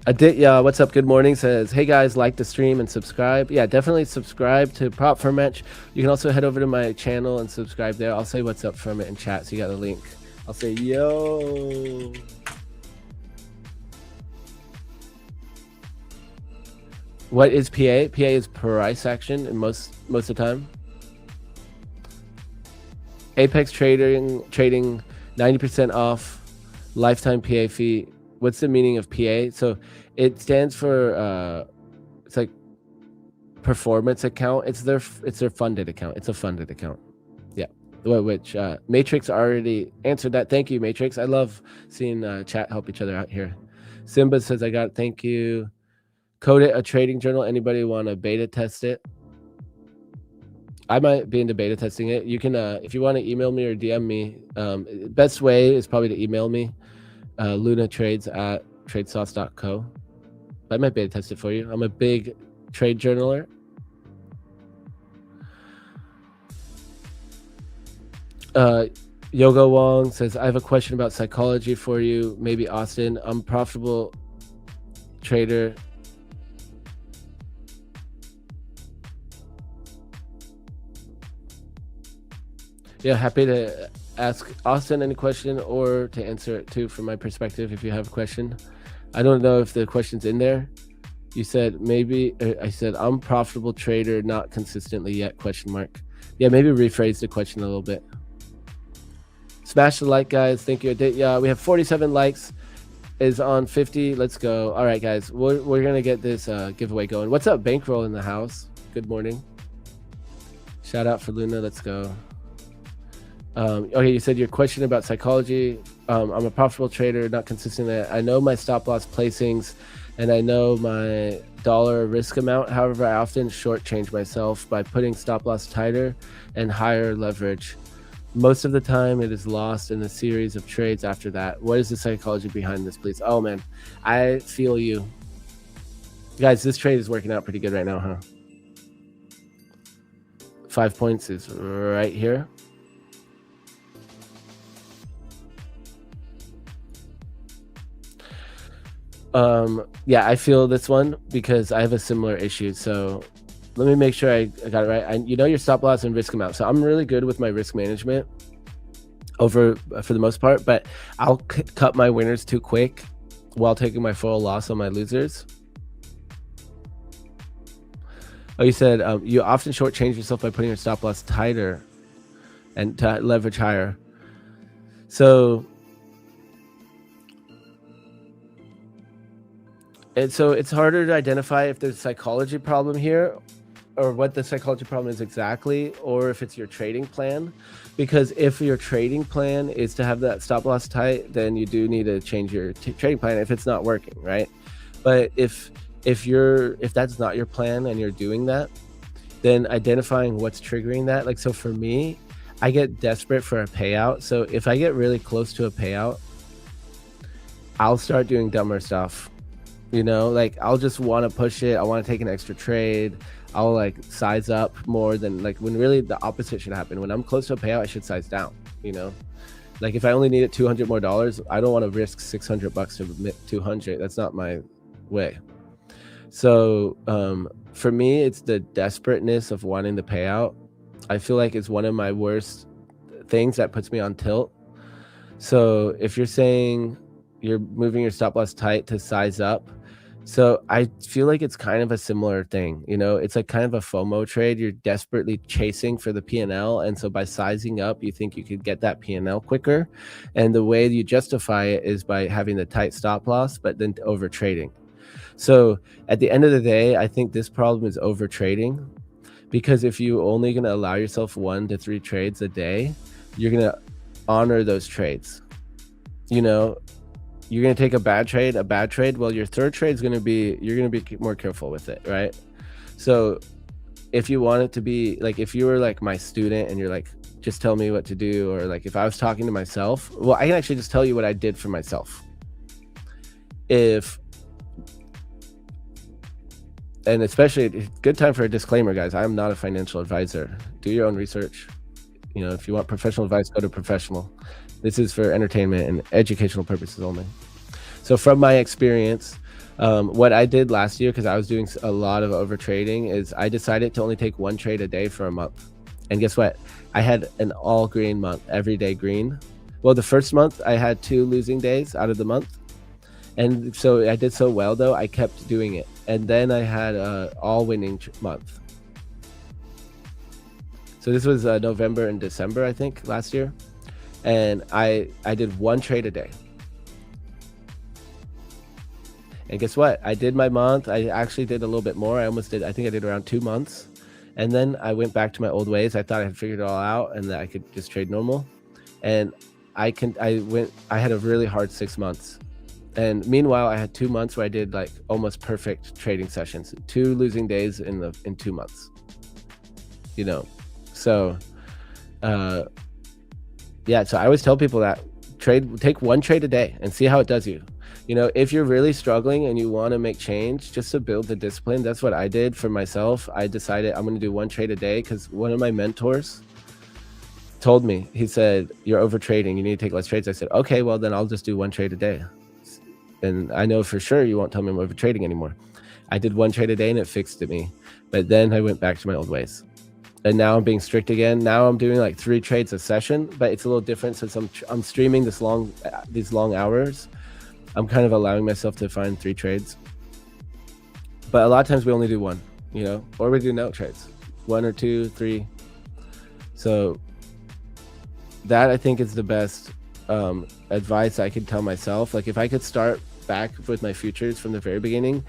Aditya, what's up? Good morning. Says, hey guys, like the stream and subscribe. Yeah, definitely subscribe to Prop for Match. You can also head over to my channel and subscribe there. I'll say what's up from it in chat, so you got the link. I'll say yo. What is PA? PA is price action in most of the time. Apex trading 90% off lifetime PA fee. What's the meaning of PA? So it stands for it's like performance account. It's their funded account. It's a funded account. Yeah. Which Matrix already answered that. Thank you, Matrix. I love seeing chat help each other out here. Simba says, I got it. Thank you. Code it a trading journal. Anybody want to beta test it? I might be into beta testing it. You can, if you want to email me or DM me, best way is probably to email me, lunatrades@tradesauce.co. I might beta test it for you. I'm a big trade journaler. Yoga Wong says, I have a question about psychology for you. Maybe Austin. I'm a profitable trader. Yeah, happy to ask Austin any question or to answer it too from my perspective if you have a question. I don't know if the question's in there. You said maybe, I said, I'm profitable trader, not consistently yet, question mark. Yeah, maybe rephrase the question a little bit. Smash the like, guys. Thank you. Yeah, we have 47 likes. Is on 50. Let's go. All right, guys. We're going to get this giveaway going. What's up, Bankroll in the house? Good morning. Shout out for Luna. Let's go. Okay, you said your question about psychology. I'm a profitable trader, not consistent. I know my stop loss placings and I know my dollar risk amount. However, I often shortchange myself by putting stop loss tighter and higher leverage. Most of the time it is lost in a series of trades after that. What is the psychology behind this, please? Oh man, I feel you. Guys, this trade is working out pretty good right now, huh? 5 points is right here. Yeah, I feel this one because I have a similar issue. So let me make sure I got it right. You know your stop loss and risk amount. So I'm really good with my risk management for the most part, but I'll cut my winners too quick while taking my full loss on my losers. Oh, you said you often shortchange yourself by putting your stop loss tighter and to leverage higher. So it's harder to identify if there's a psychology problem here or what the psychology problem is exactly, or if it's your trading plan. Because if your trading plan is to have that stop loss tight, then you do need to change your trading plan if it's not working, right? But if if that's not your plan and you're doing that, then identifying what's triggering that. Like, so for me, I get desperate for a payout. So if I get really close to a payout, I'll start doing dumber stuff. Like I'll just want to push it. I want to take an extra trade. I'll like size up more than like when really the opposite should happen. When I'm close to a payout, I should size down, Like if I only needed $200 more, I don't want to risk $600 to admit 200. That's not my way. So for me, it's the desperateness of wanting the payout. I feel like it's one of my worst things that puts me on tilt. So if you're saying you're moving your stop loss tight to size up, so I feel like it's kind of a similar thing. It's like kind of a FOMO trade. You're desperately chasing for the P&L. And so by sizing up, you think you could get that P&L quicker. And the way you justify it is by having the tight stop loss, but then over trading. So at the end of the day, I think this problem is over trading, because if you only going to allow yourself 1 to 3 trades a day, you're going to honor those trades. You're going to take a bad trade. Well, your third trade is going to be, you're going to be more careful with it, right? So if you want it to be like, if you were like my student and you're like, just tell me what to do, or like if I was talking to myself, well, I can actually just tell you what I did for myself. And especially, good time for a disclaimer, guys. I'm not a financial advisor. Do your own research. If you want professional advice, go to professional. This is for entertainment and educational purposes only. So from my experience, what I did last year, because I was doing a lot of over trading, is I decided to only take 1 trade a day for a month. And guess what? I had an all green month, every day green. Well, the first month I had 2 losing days out of the month. And so I did so well, though, I kept doing it. And then I had an all winning month. So this was November and December, I think, last year. And I did 1 trade a day. And guess what? I did my month. I actually did a little bit more. I think I did around 2 months. And then I went back to my old ways. I thought I had figured it all out and that I could just trade normal. And I had a really hard 6 months. And meanwhile, I had 2 months where I did like almost perfect trading sessions, 2 losing days in 2 months. So yeah, so I always tell people that take 1 trade a day and see how it does you. If you're really struggling and you want to make change, just to build the discipline, that's what I did for myself. I decided I'm going to do 1 trade a day, because one of my mentors told me, he said, you're over trading, you need to take less trades. I said, okay, well then I'll just do 1 trade a day. And I know for sure you won't tell me I'm over trading anymore. I did 1 trade a day and it fixed me. But then I went back to my old ways. And now I'm being strict again. Now I'm doing like 3 trades a session, but it's a little different since I'm streaming these long hours. I'm kind of allowing myself to find 3 trades. But a lot of times we only do 1, or we do no trades, 1 or 2, 3. So that I think is the best advice I could tell myself. Like if I could start back with my futures from the very beginning,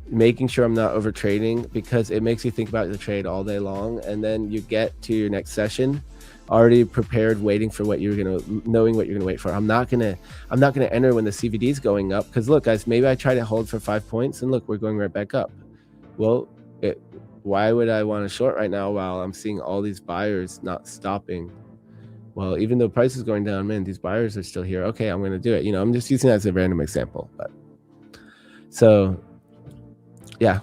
making sure I'm not over trading, because it makes you think about the trade all day long, and then you get to your next session already prepared, waiting for what knowing what you're gonna wait for. I'm not gonna enter when the CVD is going up, because look, guys, maybe I try to hold for 5 points and look, we're going right back up. Well, why would I want to short right now while I'm seeing all these buyers not stopping? Well, even though price is going down, man, these buyers are still here. Okay, I'm gonna do it. I'm just using that as a random example. But so yeah,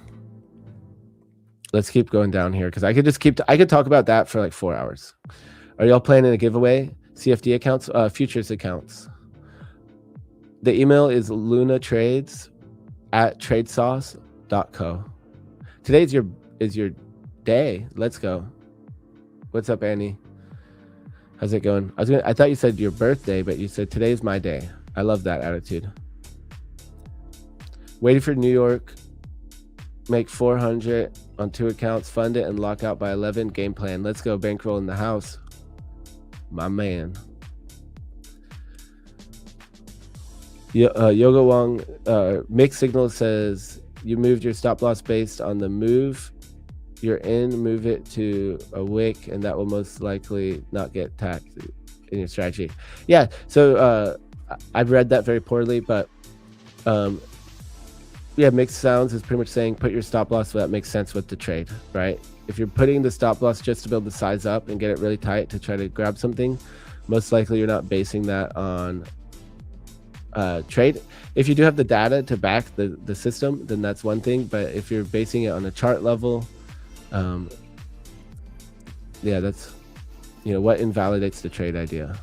let's keep going down here, because I could talk about that for like 4 hours. Are y'all planning a giveaway? CFD accounts, futures accounts. The email is lunatrades@tradesauce.co. Today is your day. Let's go. What's up, Annie? How's it going? I thought you said your birthday, but you said today's my day. I love that attitude. Waiting for New York. Make 400 on 2 accounts, fund it and lock out by 11. Game plan. Let's go. Bankroll in the house. My man. Yoga Wong, mixed signal says you moved your stop loss based on the move you're in, move it to a wick, and that will most likely not get taxed in your strategy. Yeah, so I've read that very poorly, but Yeah, mixed sounds is pretty much saying put your stop loss so that makes sense with the trade, right? If you're putting the stop loss just to build the size up and get it really tight to try to grab something, most likely you're not basing that on trade. If you do have the data to back the system, then that's one thing. But if you're basing it on a chart level, yeah, that's, you know, what invalidates the trade idea.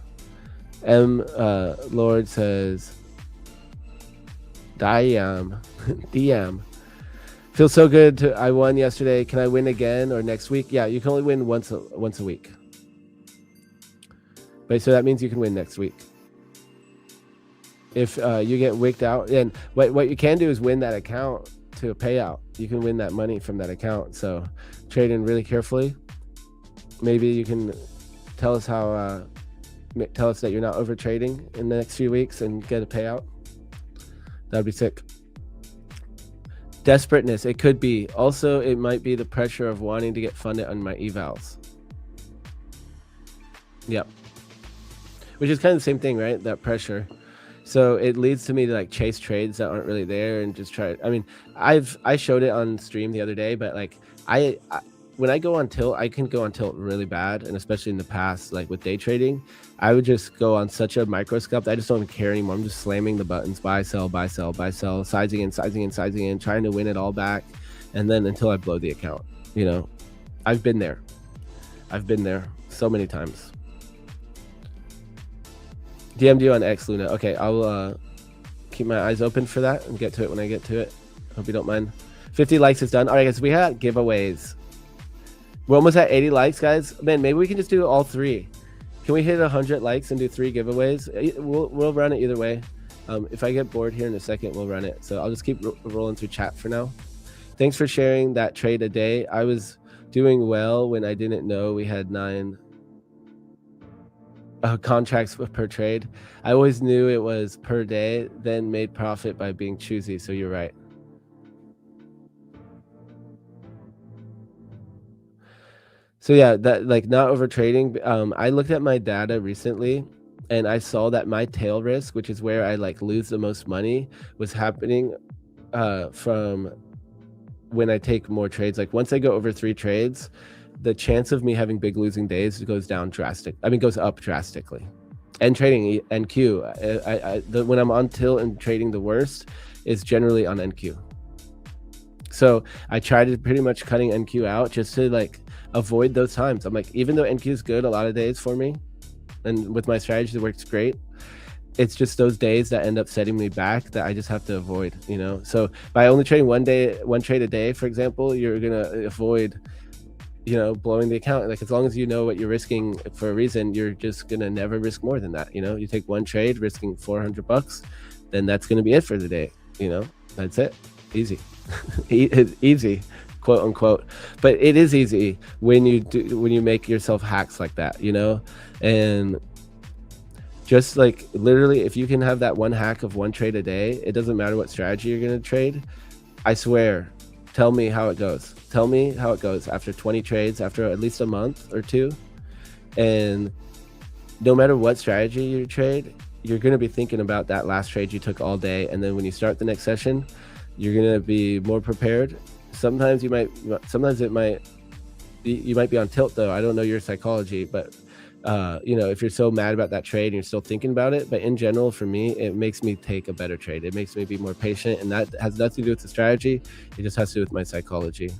Lord says, Diam. Feels so good. I won yesterday. Can I win again or next week? Yeah, you can only win once a week. But so that means you can win next week. If you get wicked out, and what you can do is win that account to a payout. You can win that money from that account. So trade in really carefully. Maybe you can tell us how. Tell us that you're not over trading in the next few weeks and get a payout. That'd be sick. Desperateness, it could be. Also, it might be the pressure of wanting to get funded on my evals. Yep. Which is kind of the same thing, right? That pressure. So it leads to me to like chase trades that aren't really there and just try. I mean, I showed it on stream the other day, but like when I go on tilt, I can go on tilt really bad, and especially in the past, like with day trading, I would just go on such a micro scalp that I just don't care anymore. I'm just slamming the buttons, buy, sell, buy, sell, buy, sell, sizing in, sizing in, sizing in, trying to win it all back, and then until I blow the account. You know, I've been there so many times. DM'd you on X, Luna. Okay, I'll keep my eyes open for that and get to it when I get to it. Hope you don't mind. 50 likes is done. All right, guys, we had giveaways. We're almost at 80 likes, guys. Man, maybe we can just do all 3. Can we hit 100 likes and do 3 giveaways? We'll run it either way. If I get bored here in a second, we'll run it. So I'll just keep rolling through chat for now. Thanks for sharing that trade a day. I was doing well when I didn't know we had 9 contracts per trade. I always knew it was per day, then made profit by being choosy. So you're right. So yeah, that like not over trading. I looked at my data recently and I saw that my tail risk, which is where I like lose the most money, was happening from when I take more trades. Like once I go over 3 trades, the chance of me having big losing days goes down goes up drastically. And trading NQ, when I'm on tilt and trading the worst is generally on NQ. So I try to pretty much cutting NQ out just to like avoid those times. I'm like, even though NQ is good a lot of days for me, and with my strategy it works great, it's just those days that end up setting me back that I just have to avoid, you know. So by only trading one trade a day, for example, you're gonna avoid, you know, blowing the account. Like as long as you know what you're risking for a reason, you're just gonna never risk more than that. You know, you take one trade risking $400, then that's gonna be it for the day. You know, that's it. Easy. Easy, quote unquote. But it is easy when you make yourself hacks like that, you know. And just like literally, if you can have that one hack of one trade a day, it doesn't matter what strategy you're gonna trade. I swear, tell me how it goes. Tell me how it goes after 20 trades, after at least a month or 2. And no matter what strategy you trade, you're going to be thinking about that last trade you took all day. And then when you start the next session, you're going to be more prepared. Sometimes you might be on tilt though. I don't know your psychology, but you know, if you're so mad about that trade and you're still thinking about it, but in general, for me, it makes me take a better trade. It makes me be more patient, and that has nothing to do with the strategy. It just has to do with my psychology.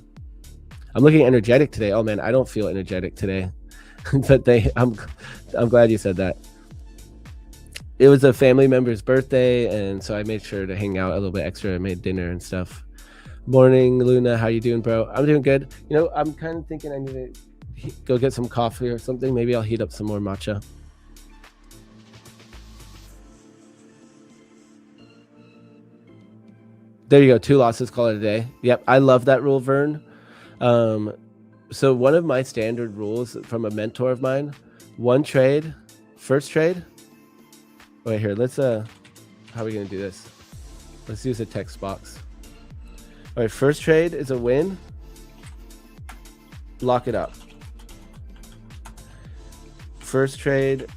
I'm looking energetic today. Oh man, I don't feel energetic today. But I'm glad you said that. It was a family member's birthday, and so I made sure to hang out a little bit extra. I made dinner and stuff. Morning, Luna. How you doing, bro? I'm doing good. You know, I'm kind of thinking I need to go get some coffee or something. Maybe I'll heat up some more matcha. There you go. 2 losses, call it a day. Yep, I love that rule, Vern. So one of my standard rules from a mentor of mine, one trade, first trade. Wait here, let's how are we gonna do this? Let's use a text box. All right, first trade is a win. Lock it up. First trade,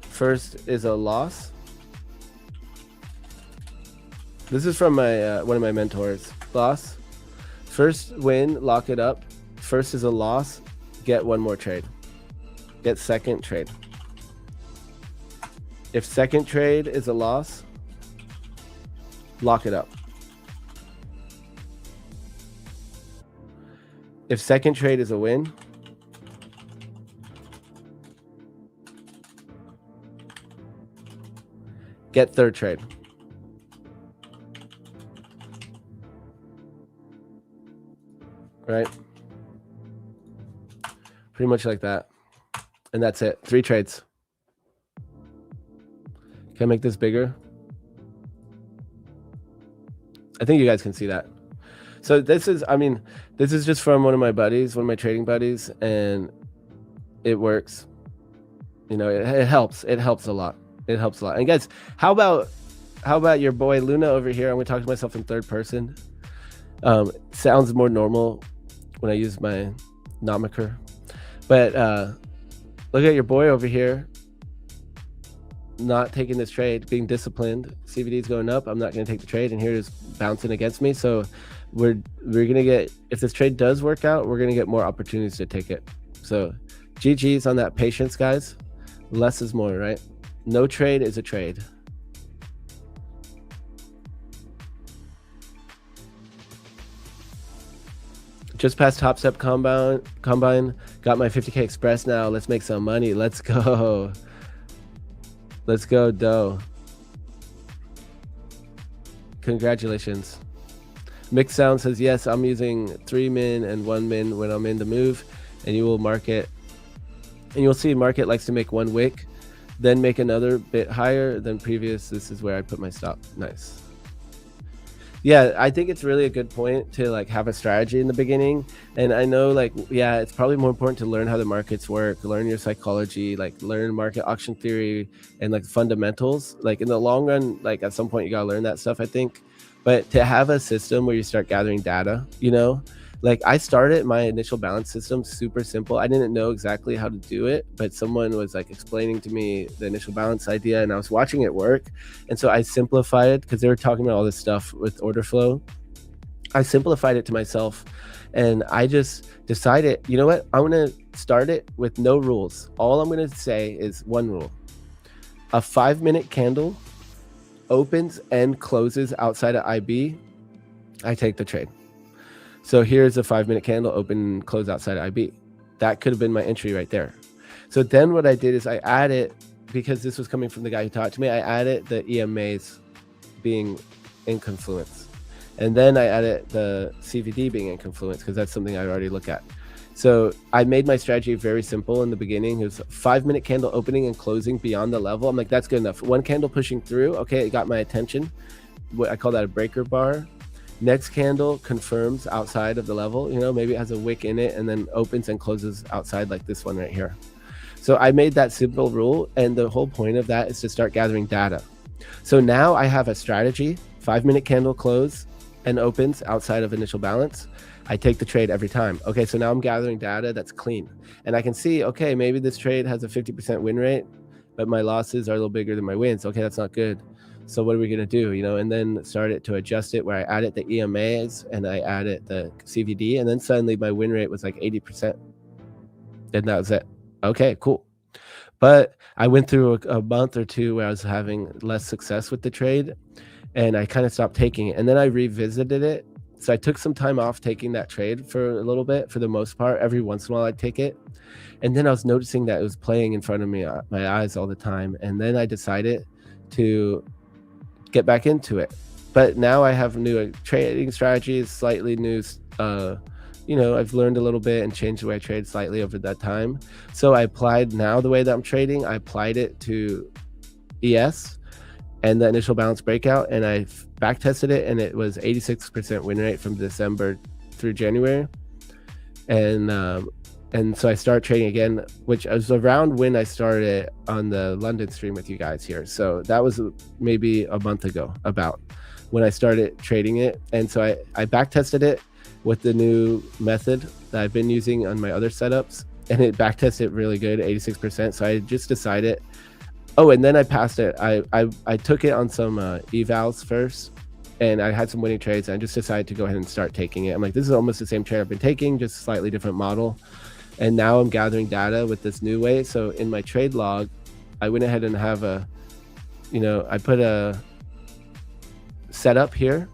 first is a loss. This is from my one of my mentors. Loss. First win, lock it up. First is a loss, get one more trade. Get second trade. If second trade is a loss, lock it up. If second trade is a win, get third trade. Right? Pretty much like that. And that's it. 3 trades. Can I make this bigger? I think you guys can see that. So this is, I mean, this is just from one of my buddies, one of my trading buddies, and it works. You know, it helps. It helps a lot. It helps a lot. And guys, how about your boy Luna over here? I'm gonna talk to myself in third person. Sounds more normal when I use my nomiker. But look at your boy over here, not taking this trade, being disciplined. CVD is going up. I'm not going to take the trade, and here it is bouncing against me. So we're going to get, if this trade does work out, we're going to get more opportunities to take it. So GG's on that patience, guys. Less is more, right? No trade is a trade. Just past Top Step Combine, got my 50K Express now. Let's make some money. Let's go. Let's go, dough. Congratulations. Mixed Sound says, yes, I'm using 3 min and 1 min when I'm in the move, and you will market, and you'll see market likes to make 1 wick, then make another bit higher than previous. This is where I put my stop. Nice. Yeah, I think it's really a good point to like have a strategy in the beginning. And I know like, yeah, it's probably more important to learn how the markets work, learn your psychology, like learn market auction theory and like fundamentals. Like in the long run, like at some point you gotta learn that stuff, I think. But to have a system where you start gathering data, you know, like I started my initial balance system super simple. I didn't know exactly how to do it, but someone was like explaining to me the initial balance idea and I was watching it work. And so I simplified it because they were talking about all this stuff with order flow. I simplified it to myself and I just decided, you know what? I'm going to start it with no rules. All I'm going to say is one rule. A 5-minute candle opens and closes outside of IB, I take the trade. So here's a 5-minute candle, open and close outside IB. That could have been my entry right there. So then what I did is I added, because this was coming from the guy who taught to me, I added the EMAs being in confluence. And then I added the CVD being in confluence because that's something I already look at. So I made my strategy very simple in the beginning. It was a 5-minute candle opening and closing beyond the level. I'm like, that's good enough. 1 candle pushing through. Okay, it got my attention. I call that a breaker bar. Next candle confirms outside of the level, you know, maybe it has a wick in it and then opens and closes outside like this one right here. So I made that simple rule, and the whole point of that is to start gathering data. So now I have a strategy, 5-minute candle close and opens outside of initial balance. I take the trade every time. Okay, so now I'm gathering data that's clean. And I can see, okay, maybe this trade has a 50% win rate, but my losses are a little bigger than my wins. Okay, that's not good. So what are we going to do, you know, and then started to adjust it where I added the EMAs and I added the CVD, and then suddenly my win rate was like 80%. And that was it. Okay, cool. But I went through a month or two where I was having less success with the trade and I kind of stopped taking it. And then I revisited it. So I took some time off taking that trade for a little bit. For the most part, every once in a while I'd take it. And then I was noticing that it was playing in front of me, my eyes all the time. And then I decided to get back into it. But now I have new trading strategies, slightly new, you know, I've learned a little bit and changed the way I trade slightly over that time. So I applied now the way that I'm trading, I applied it to ES and the initial balance breakout, and I back tested it, and it was 86% win rate from December through January. And so I started trading again, which was around when I started on the London stream with you guys here. So that was maybe a month ago about when I started trading it. And so I back tested it with the new method that I've been using on my other setups, and it back tested really good, 86%. So I just decided, oh, and then I passed it. I took it on some evals first, and I had some winning trades, and I just decided to go ahead and start taking it. I'm like, this is almost the same trade I've been taking, just a slightly different model. And now I'm gathering data with this new way. So in my trade log, I went ahead and have a, I put a setup here.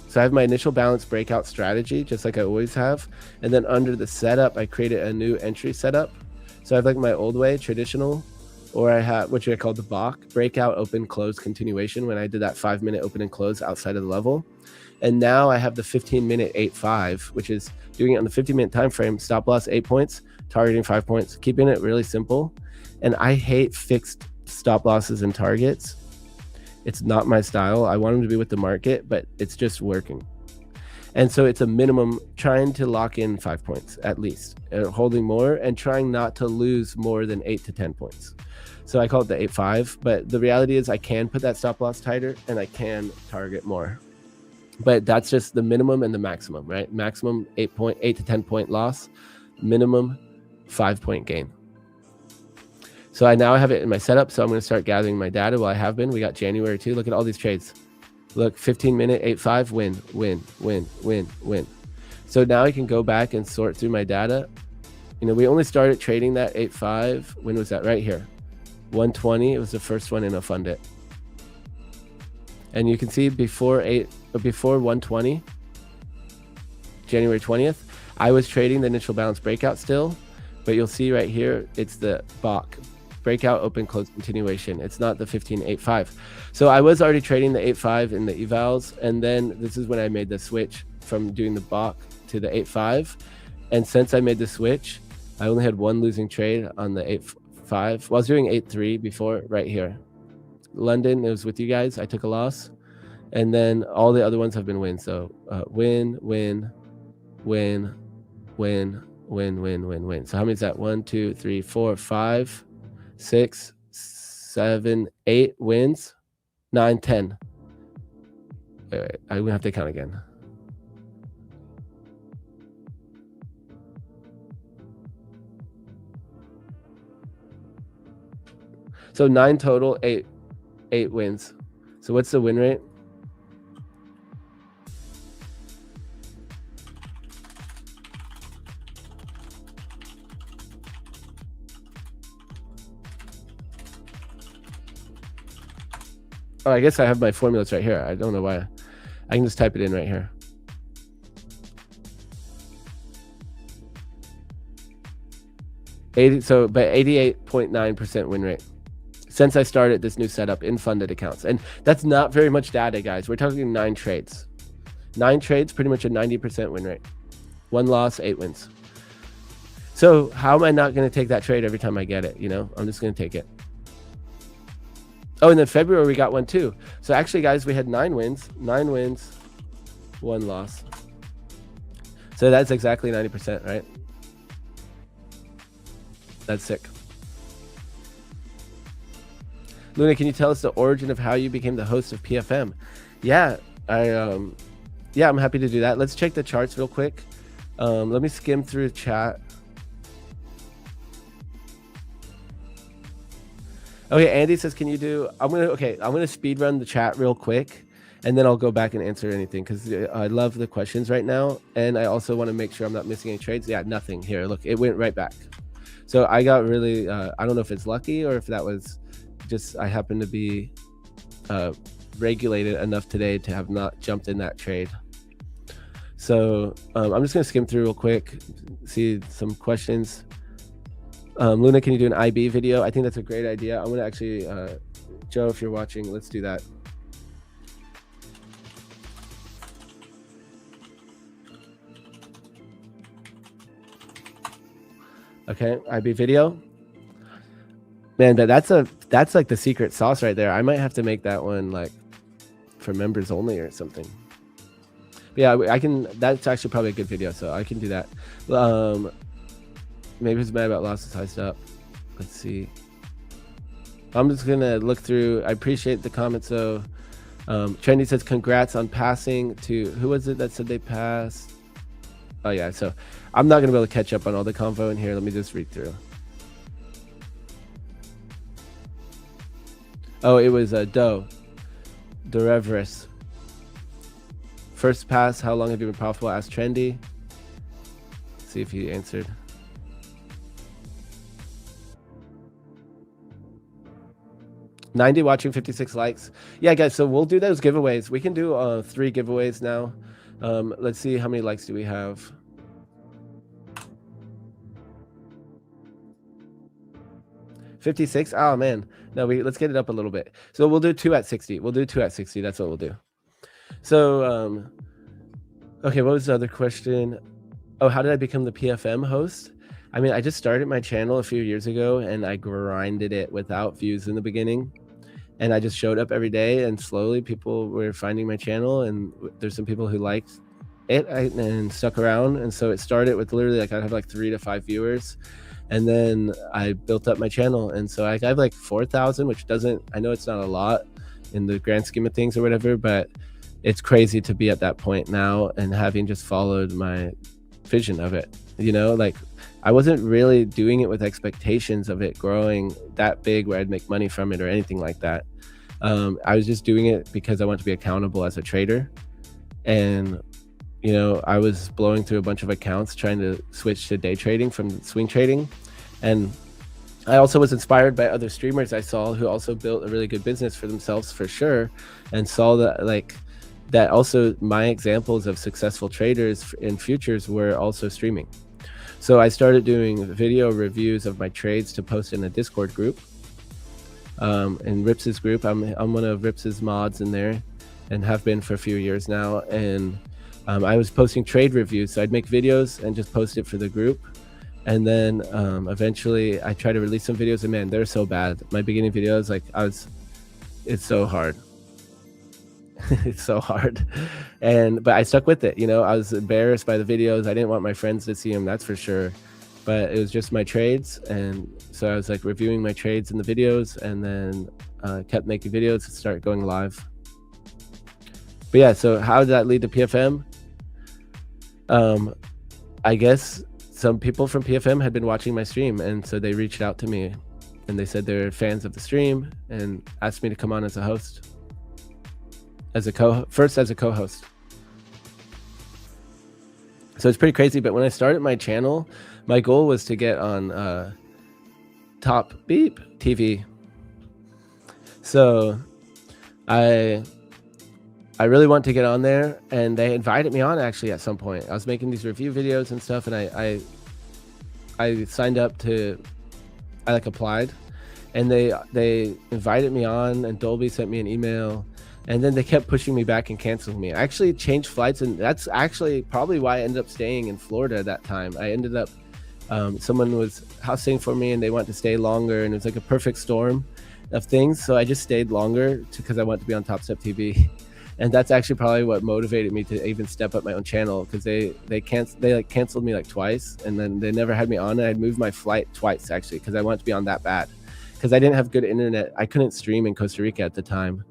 So I have my initial balance breakout strategy, just like I always have. And then under the setup, I created a new entry setup. So I have like my old way, traditional, or I have, which I called the BOC, breakout, open, close, continuation, when I did that 5-minute open and close outside of the level. And now I have the 15-minute 8-5, which is doing it on the 50-minute time frame, stop loss 8 points, targeting 5 points, keeping it really simple. And I hate fixed stop losses and targets. It's not my style. I want them to be with the market, but it's just working. And so it's a minimum, trying to lock in 5 points at least, holding more and trying not to lose more than 8 to 10 points. So I call it the 8-5, but the reality is I can put that stop loss tighter and I can target more. But that's just the minimum and the maximum, right? Maximum 8 to 10 point loss, minimum 5 point gain. So I now have it in my setup. So I'm going to start gathering my data. Well, I have been. We got January 2. Look at all these trades. Look, 15-minute 8-5, win, win, win, win, win. So now I can go back and sort through my data. We only started trading that 8-5. When was that? Right here. 120. It was the first one in a fund it. And you can see before 120, January 20th, I was trading the initial balance breakout still, but you'll see right here, it's the BOC, breakout, open, close, continuation. It's not the 15-8-5. So I was already trading the 8-5 in the evals, and then this is when I made the switch from doing the BOC to the 8-5. And since I made the switch, I only had one losing trade on the 8-5. Well, I was doing 8-3 before, right here. London, it was with you guys. I took a loss, and then all the other ones have been wins. So win, win, win, win, win, win, win, win. So how many is that? 1, 2, 3, 4, 5, 6, 7, 8 wins, 9, 10. Wait, I'm gonna have to count again. So 9 total, 8 wins. So what's the win rate? Oh, I guess I have my formulas right here. I don't know why. I can just type it in right here. But 88.9% win rate since I started this new setup in funded accounts. And that's not very much data, guys. We're talking 9 trades. 9 trades, pretty much a 90% win rate. 1 loss, 8 wins. So how am I not going to take that trade every time I get it? I'm just going to take it. Oh, and then February we got one too. So actually, guys, we had 9 wins, 1 loss. So that's exactly 90%, right? That's sick. Luna, can you tell us the origin of how you became the host of PFM? Yeah, I'm happy to do that. Let's check the charts real quick. Let me skim through the chat. Okay, Andy says, can you do, I'm gonna speed run the chat real quick, and then I'll go back and answer anything, because I love the questions right now, and I also want to make sure I'm not missing any trades. Yeah, nothing here. Look, it went right back. So I got really, I don't know if it's lucky or if that was just, I happened to be regulated enough today to have not jumped in that trade. So I'm just gonna skim through real quick, see some questions. Luna, can you do an IB video? I think that's a great idea. I'm gonna actually, Joe, if you're watching, let's do that. Okay, IB video. Man, but that's like the secret sauce right there. I might have to make that one like for members only or something. But yeah, I can. That's actually probably a good video, so I can do that. Maybe it's mad about losses sized up. Let's see. I'm just gonna look through. I appreciate the comments though. Trendy says congrats on passing to, who was it that said they passed? Oh yeah, so I'm not gonna be able to catch up on all the convo in here. Let me just read through. Oh, it was Doe Reverus. First pass, how long have you been profitable? Ask Trendy. See if he answered. $90 watching, 56 likes. Yeah, guys, so we'll do those giveaways. We can do 3 giveaways now. Let's see, how many likes do we have? $56. Oh man, no, let's get it up a little bit. So we'll do 2 at 60. We'll do 2 at 60. That's what we'll do. So okay, what was the other question? Oh, how did I become the PFM host? I mean, I just started my channel a few years ago and I grinded it without views in the beginning. And I just showed up every day, and slowly people were finding my channel, and there's some people who liked it and stuck around. And so it started with literally like I'd have like 3 to 5 viewers, and then I built up my channel. And so I have like 4,000, which doesn't, I know it's not a lot in the grand scheme of things or whatever, but it's crazy to be at that point now and having just followed my vision of it. You know, like I wasn't really doing it with expectations of it growing that big where I'd make money from it or anything like that. I was just doing it because I want to be accountable as a trader. And, you know, I was blowing through a bunch of accounts trying to switch to day trading from swing trading. And I also was inspired by other streamers I saw who also built a really good business for themselves, for sure, and saw that like that also my examples of successful traders in futures were also streaming. So I started doing video reviews of my trades to post in a Discord group. In Rips's group, I'm one of Rips's mods in there, and have been for a few years now. And I was posting trade reviews, so I'd make videos and just post it for the group. And then eventually I tried to release some videos, and man, they're so bad. My beginning videos, like it's so hard. It's so hard. But I stuck with it. You know, I was embarrassed by the videos. I didn't want my friends to see them, that's for sure. But it was just my trades. And so I was like reviewing my trades in the videos, and then kept making videos to start going live. But yeah, so how did that lead to PFM? I guess some people from PFM had been watching my stream, and so they reached out to me and they said they're fans of the stream and asked me to come on as a host. First as a co-host. So it's pretty crazy, but when I started my channel, my goal was to get on Top Beep TV. So I really want to get on there, and they invited me on actually at some point. I was making these review videos and stuff, and I signed up to, I like applied, and they invited me on, and Dolby sent me an email. And then they kept pushing me back and canceling me. I actually changed flights, and that's actually probably why I ended up staying in Florida that time. I ended up, someone was house sitting for me and they wanted to stay longer, and it was like a perfect storm of things. So I just stayed longer because I wanted to be on Top Step TV. And that's actually probably what motivated me to even step up my own channel, because they like canceled me like twice, and then they never had me on. And I'd moved my flight twice actually because I wanted to be on that bad, because I didn't have good internet. I couldn't stream in Costa Rica at the time.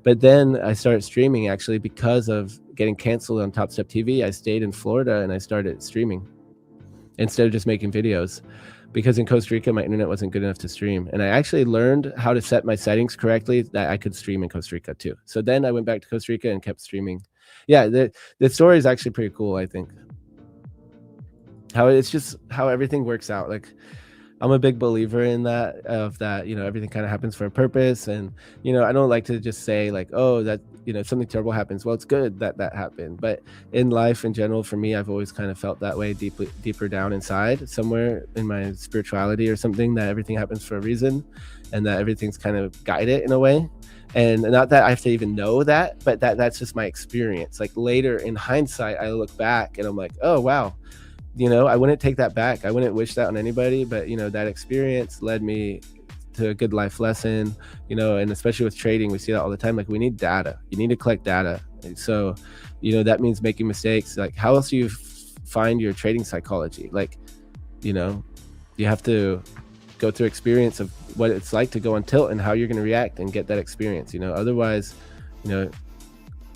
But then I started streaming actually because of getting canceled on Top Step TV. I stayed in Florida and I started streaming instead of just making videos, because in Costa Rica, my internet wasn't good enough to stream. And I actually learned how to set my settings correctly that I could stream in Costa Rica too. So then I went back to Costa Rica and kept streaming. Yeah, the story is actually pretty cool, I think. It's just how everything works out. Like, I'm a big believer in that, you know, everything kind of happens for a purpose. And, you know, I don't like to just say like, oh, that, you know, if something terrible happens, well, it's good that that happened. But in life in general, for me, I've always kind of felt that way deeper down inside, somewhere in my spirituality or something, that everything happens for a reason, and that everything's kind of guided in a way. And not that I have to even know that, but that's just my experience. Like later in hindsight, I look back and I'm like, oh, wow. You know, I wouldn't take that back. I wouldn't wish that on anybody, but, you know, that experience led me to a good life lesson, you know, and especially with trading, we see that all the time. Like, we need data. You need to collect data. And so, you know, that means making mistakes. Like, how else do you find your trading psychology? Like, you know, you have to go through experience of what it's like to go on tilt and how you're going to react and get that experience, you know, otherwise, you know,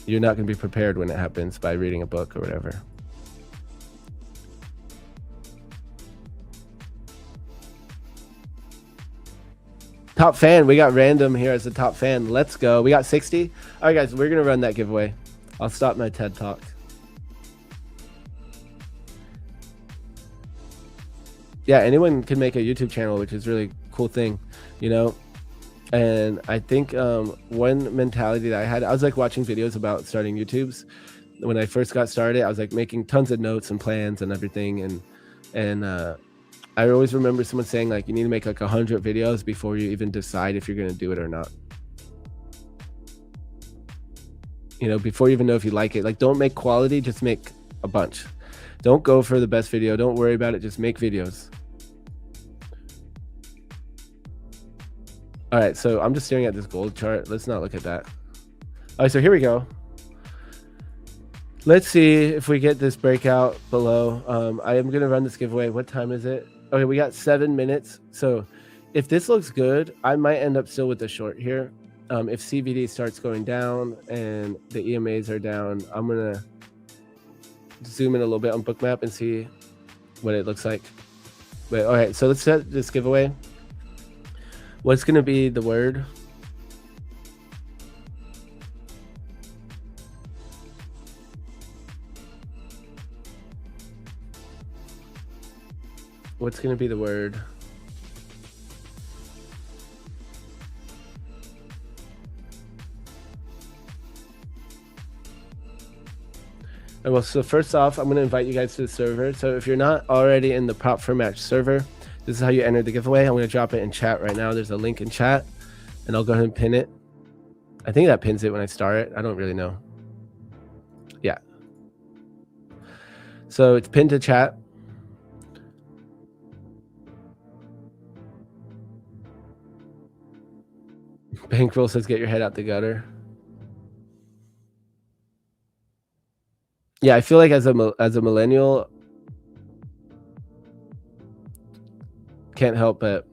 you're not going to be prepared when it happens by reading a book or whatever. Top fan, we got random here as a top fan. Let's go. We got 60. All right, guys, we're gonna run that giveaway. I'll stop my TED talk. Yeah, anyone can make a YouTube channel, which is really cool thing, you know. And I think one mentality that I had, I was like watching videos about starting YouTubes. When I first got started, I was like making tons of notes and plans and everything, and I always remember someone saying like you need to make like 100 videos before you even decide if you're going to do it or not. You know, before you even know if you like it. Like, don't make quality, just make a bunch. Don't go for the best video. Don't worry about it. Just make videos. All right, so I'm just staring at this gold chart. Let's not look at that. All right, so here we go. Let's see if we get this breakout below. I am going to run this giveaway. What time is it? Okay, we got 7 minutes. So if this looks good, I might end up still with the short here. If CVD starts going down and the EMAs are down, I'm going to zoom in a little bit on Bookmap and see what it looks like. But all right, so let's set this giveaway. What's going to be the word? What's going to be the word? Well, so first off, I'm going to invite you guys to the server. So if you're not already in the Prop for Match server, this is how you enter the giveaway. I'm going to drop it in chat right now. There's a link in chat, and I'll go ahead and pin it. I think that pins it when I start it. I don't really know. Yeah. So it's pinned to chat. Bankroll says, get your head out the gutter. Yeah, I feel like as a millennial, can't help but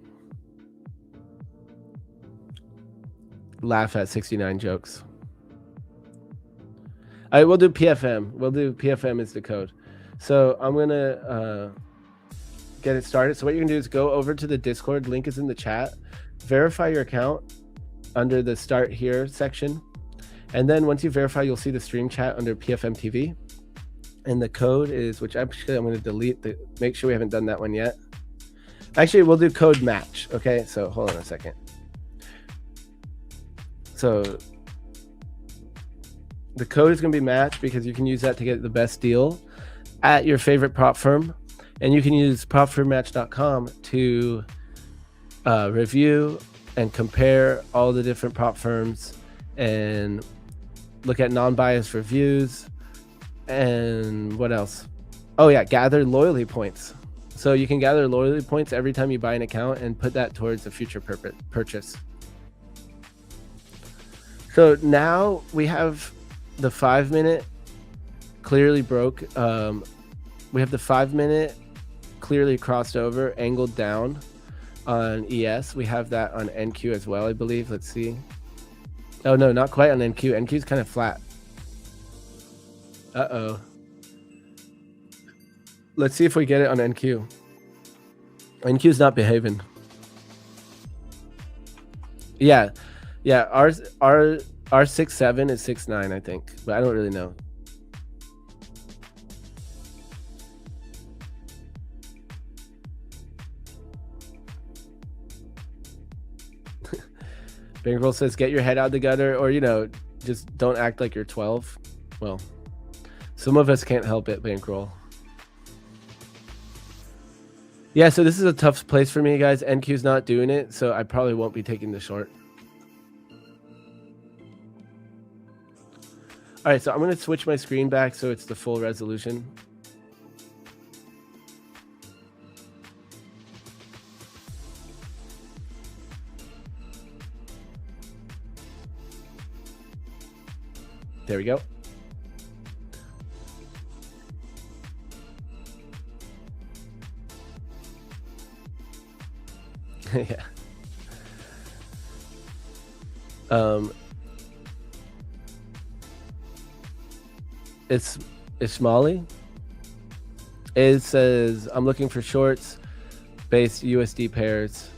laugh at 69 jokes. All right, we'll do PFM. We'll do PFM is the code. So I'm going to get it started. So what you're going to do is go over to the Discord. Link is in the chat. Verify your account under the Start Here section. And then once you verify, you'll see the stream chat under PFM TV. And the code is, which actually I'm going to delete, make sure we haven't done that one yet. Actually, we'll do code match. Okay, so hold on a second. So the code is going to be match because you can use that to get the best deal at your favorite prop firm. And you can use propfirmmatch.com to review and compare all the different prop firms and look at non-biased reviews. And what else? Oh yeah, gather loyalty points. So you can gather loyalty points every time you buy an account and put that towards a future purchase. So now we have the 5 minute clearly broke. We have the 5 minute clearly crossed over, angled down on ES. We have that on NQ as well, I believe. Let's see. Oh no, not quite on NQ. NQ is kind of flat. Uh-oh. Let's see if we get it on NQ. NQ's not behaving. Yeah. Yeah, our 6.7 is 6.9, I think. But I don't really know. Bankroll says, get your head out of the gutter, or, you know, just don't act like you're 12. Well, some of us can't help it, Bankroll. Yeah, so this is a tough place for me, guys. NQ's not doing it, so I probably won't be taking the short. All right, so I'm going to switch my screen back so it's the full resolution. There we go. Yeah. It's Molly. It says, I'm looking for shorts based USD pairs.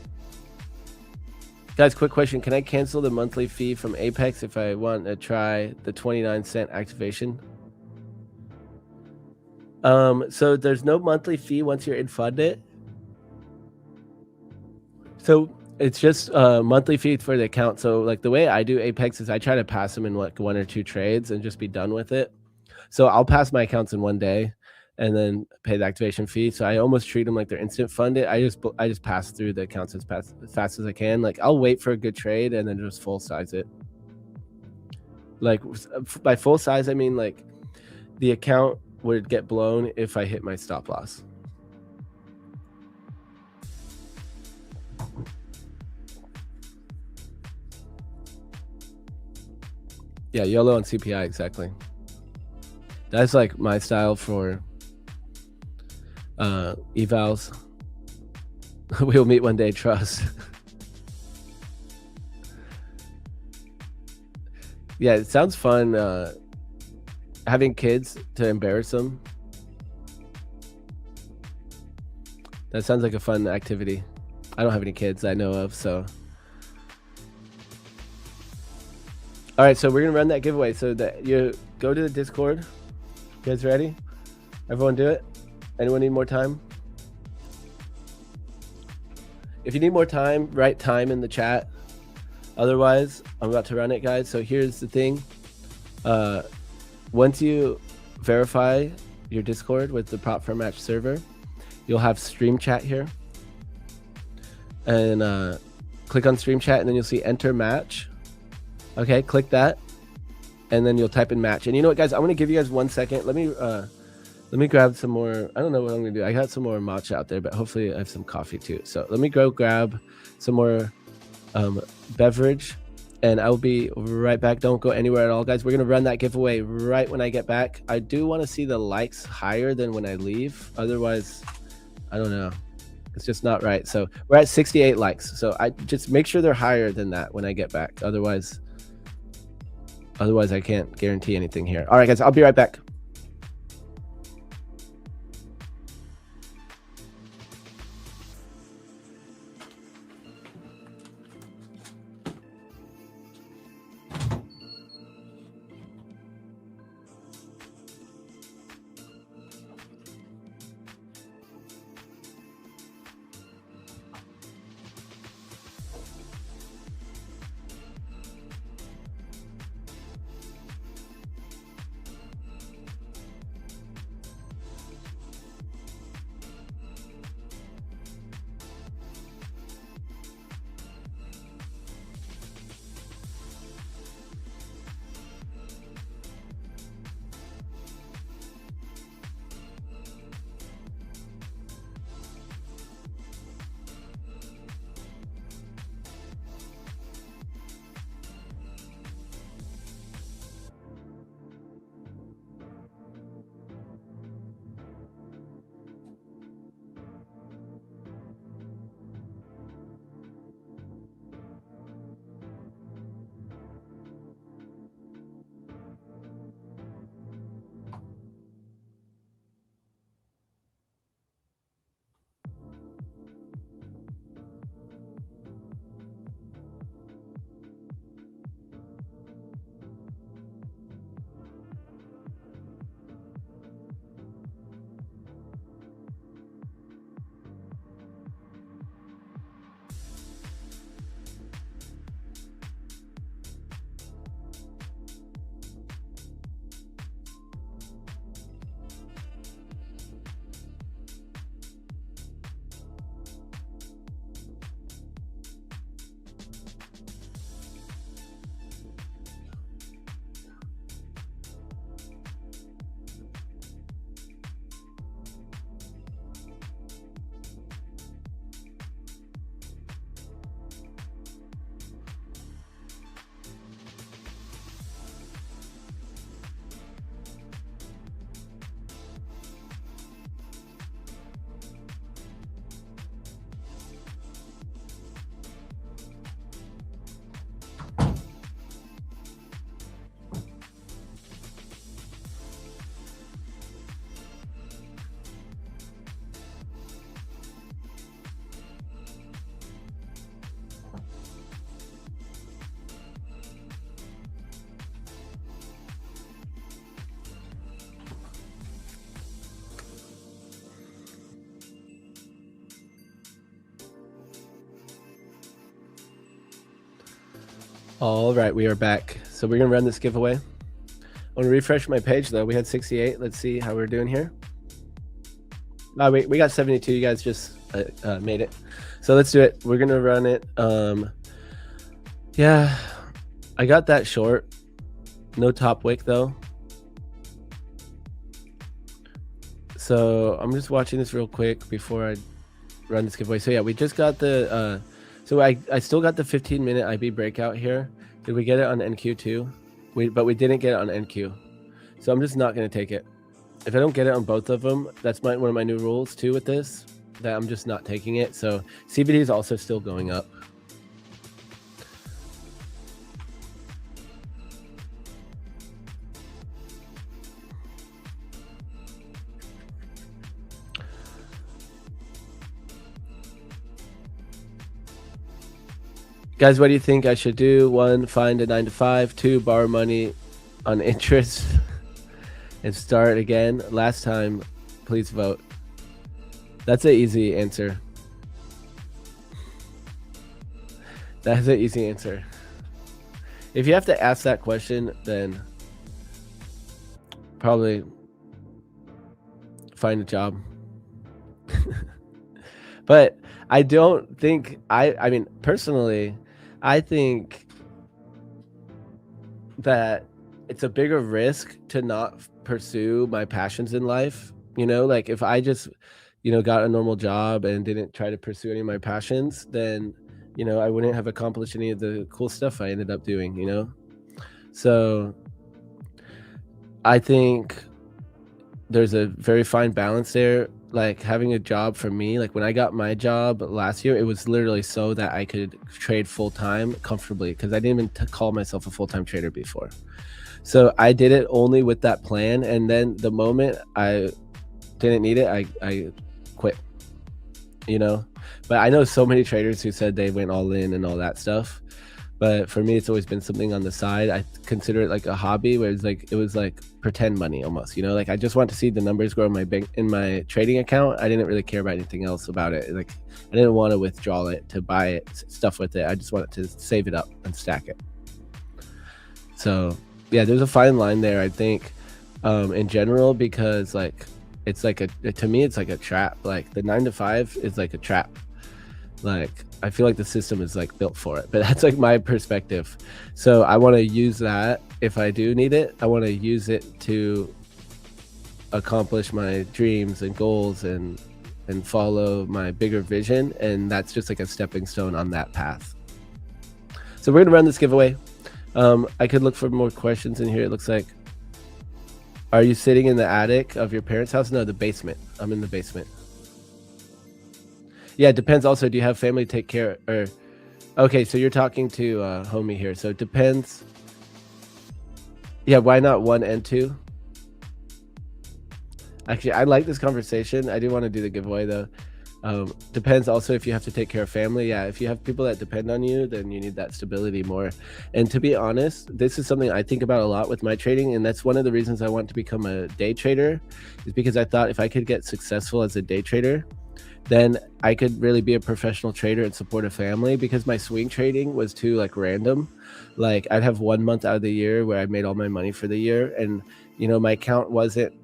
Guys, quick question. Can I cancel the monthly fee from Apex if I want to try the 29-cent activation? So there's no monthly fee once you're in Fundit. So it's just a monthly fee for the account. So like the way I do Apex is I try to pass them in like 1 or 2 trades and just be done with it. So I'll pass my accounts in 1 day and then pay the activation fee. So I almost treat them like they're instant funded. I just pass through the accounts as fast as I can. Like I'll wait for a good trade and then just full size it. Like by full size, I mean like the account would get blown if I hit my stop loss. Yeah, YOLO on CPI, exactly. That's like my style for evals. We'll meet one day, trust. Yeah, it sounds fun having kids to embarrass them. That sounds like a fun activity. I don't have any kids I know of, so. All right, so we're gonna run that giveaway. So that you go to the Discord. You guys ready? Everyone do it? Anyone need more time? If you need more time, write time in the chat. Otherwise, I'm about to run it, guys. So here's the thing. Once you verify your Discord with the prop for match server, you'll have stream chat here. And click on stream chat, and then you'll see enter match. Okay, click that. And then you'll type in match. And you know what, guys? I'm going to give you guys 1 second. Let me grab some more. I don't know what I'm going to do. I got some more matcha out there, but hopefully I have some coffee too. So let me go grab some more beverage, and I'll be right back. Don't go anywhere at all, guys. We're going to run that giveaway right when I get back. I do want to see the likes higher than when I leave. Otherwise, I don't know. It's just not right. So we're at 68 likes. So I just make sure they're higher than that when I get back. Otherwise I can't guarantee anything here. All right, guys, I'll be right back. All right, we are back. So we're gonna run this giveaway. I want to refresh my page though. We had 68. Let's see how we're doing here. Oh, we got 72. You guys just made it. So let's do it. We're gonna run it. Yeah, I got that short. No top wick though. So I'm just watching this real quick before I run this giveaway. So yeah, we just got the so I still got the 15-minute IB breakout here. Did we get it on NQ too? But we didn't get it on NQ. So I'm just not gonna take it. If I don't get it on both of them, that's one of my new rules too with this, that I'm just not taking it. So CBD is also still going up. Guys, what do you think I should do? 1, find a 9 to 5. 2, borrow money on interest and start again. Last time, please vote. That's an easy answer. That's an easy answer. If you have to ask that question, then probably find a job. But I don't think I mean, personally, I think that it's a bigger risk to not pursue my passions in life. You know, like if I just, got a normal job and didn't try to pursue any of my passions, then, I wouldn't have accomplished any of the cool stuff I ended up doing. So I think there's a very fine balance there. Like having a job for me, like when I got my job last year, it was literally so that I could trade full time comfortably, because I didn't even call myself a full-time trader before. So I did it only with that plan, and then the moment I didn't need it, I quit. But I know so many traders who said they went all in and all that stuff. But for me, it's always been something on the side. I consider it like a hobby, where it was like pretend money almost. Like I just want to see the numbers grow in my trading account. I didn't really care about anything else about it. Like I didn't want to withdraw it to buy stuff with it. I just wanted to save it up and stack it. So yeah, there's a fine line there, I think, in general, because like it's like to me it's like a trap. Like the 9 to 5 is like a trap. Like I feel like the system is like built for it, but that's like my perspective. So I want to use that if I do need it. I want to use it to accomplish my dreams and goals and follow my bigger vision, and that's just like a stepping stone on that path. So we're gonna run this giveaway. I could look for more questions in here. It looks like, are you sitting in the attic of your parents' house? No, the basement. I'm in the basement. Yeah, it depends. Also, do you have family to take care? Or okay, so you're talking to homie here. So it depends. Yeah, why not 1 and 2? Actually, I like this conversation. I do want to do the giveaway though. Depends also if you have to take care of family. Yeah, if you have people that depend on you, then you need that stability more. And to be honest, this is something I think about a lot with my trading, and that's one of the reasons I want to become a day trader, is because I thought if I could get successful as a day trader, then I could really be a professional trader and support a family, because my swing trading was too like random. Like I'd have 1 month out of the year where I made all my money for the year, and my account wasn't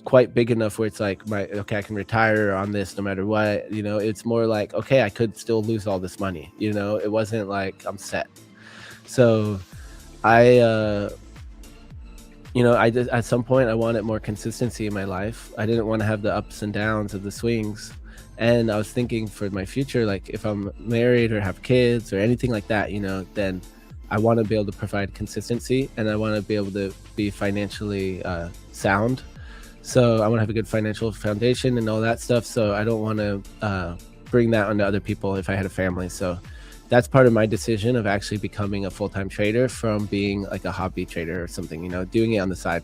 quite big enough where it's like okay, I can retire on this no matter what. It's more like, okay, I could still lose all this money. It wasn't like I'm set. So I I just, at some point I wanted more consistency in my life. I didn't want to have the ups and downs of the swings. And I was thinking for my future, like if I'm married or have kids or anything like that, then I want to be able to provide consistency, and I want to be able to be financially sound. So I want to have a good financial foundation and all that stuff. So I don't want to bring that onto other people if I had a family. So that's part of my decision of actually becoming a full-time trader, from being like a hobby trader or something, doing it on the side.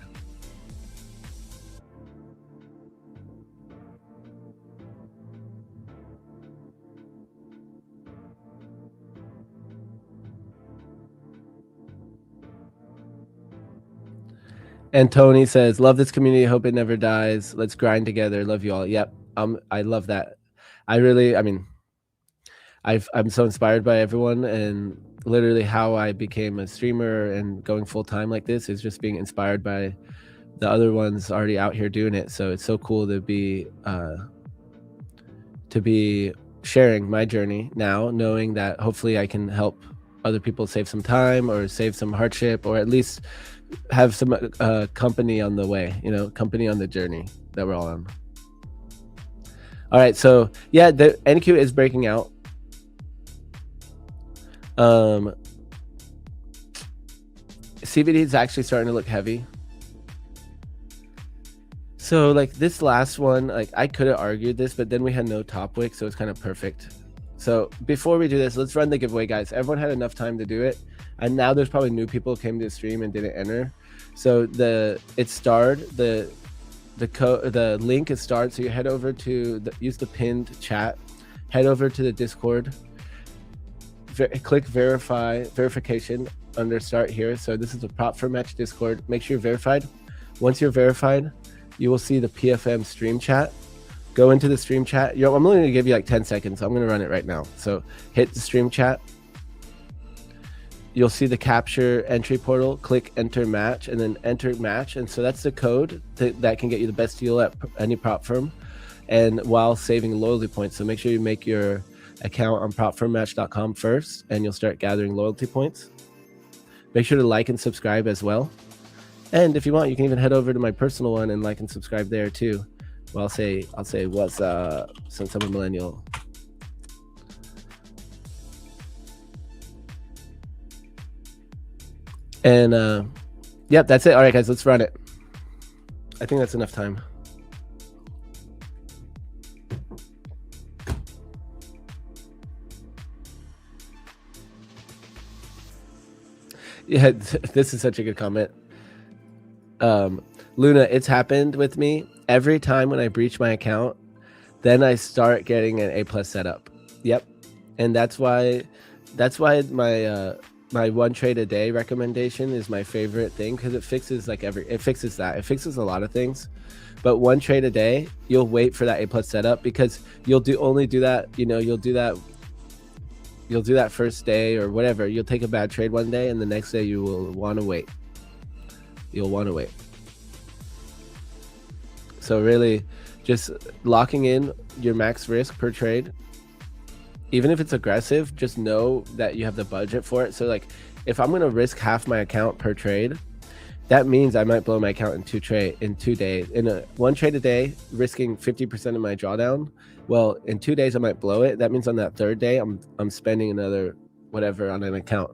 And Tony says, love this community. Hope it never dies. Let's grind together. Love you all. Yep. I love that. I mean, I'm so inspired by everyone, and literally how I became a streamer and going full-time like this is just being inspired by the other ones already out here doing it. So it's so cool to be sharing my journey now, knowing that hopefully I can help other people save some time or save some hardship, or at least have some company on the way, you know, company on the journey that we're all on. All right, so yeah, the NQ is breaking out. CBD is actually starting to look heavy. So like this last one, like I could have argued this, but then we had no top wick, so it's kind of perfect. So before we do this, let's run the giveaway, guys. Everyone had enough time to do it, and now there's probably new people who came to the stream and didn't enter. So it starred, the link is starred. So you head over to use the pinned chat, head over to the Discord, click verification under start here. So this is a prop for match Discord. Make sure you're verified. Once you're verified, you will see the PFM stream chat. Go into the stream chat. I'm only going to give you like 10 seconds. So I'm going to run it right now. So hit the stream chat. You'll see the capture entry portal. Click enter match and then enter match. And so that's the code that can get you the best deal at any prop firm, and while saving loyalty points. So make sure you make your account on propfirmmatch.com first, and you'll start gathering loyalty points. Make sure to like and subscribe as well. And if you want, you can even head over to my personal one and like and subscribe there too. Well, I'll say what's up, since I'm a millennial. And yep, that's it. All right, guys, let's run it. I think that's enough time. Yeah, this is such a good comment. Luna, it's happened with me every time when I breach my account, then I start getting an A+ setup. Yep. And that's why my one trade a day recommendation is my favorite thing, because it fixes it fixes a lot of things. But one trade a day, you'll wait for that A+ setup, because you'll only do that, you know, you'll do that first day or whatever. You'll take a bad trade one day, and the next day you will want to wait. You'll want to wait. So really just locking in your max risk per trade, even if it's aggressive, just know that you have the budget for it. So like if I'm going to risk half my account per trade, that means I might blow my account in 2 days. In one trade a day, risking 50% of my drawdown. Well, in 2 days I might blow it. That means on that third day I'm spending another whatever on an account.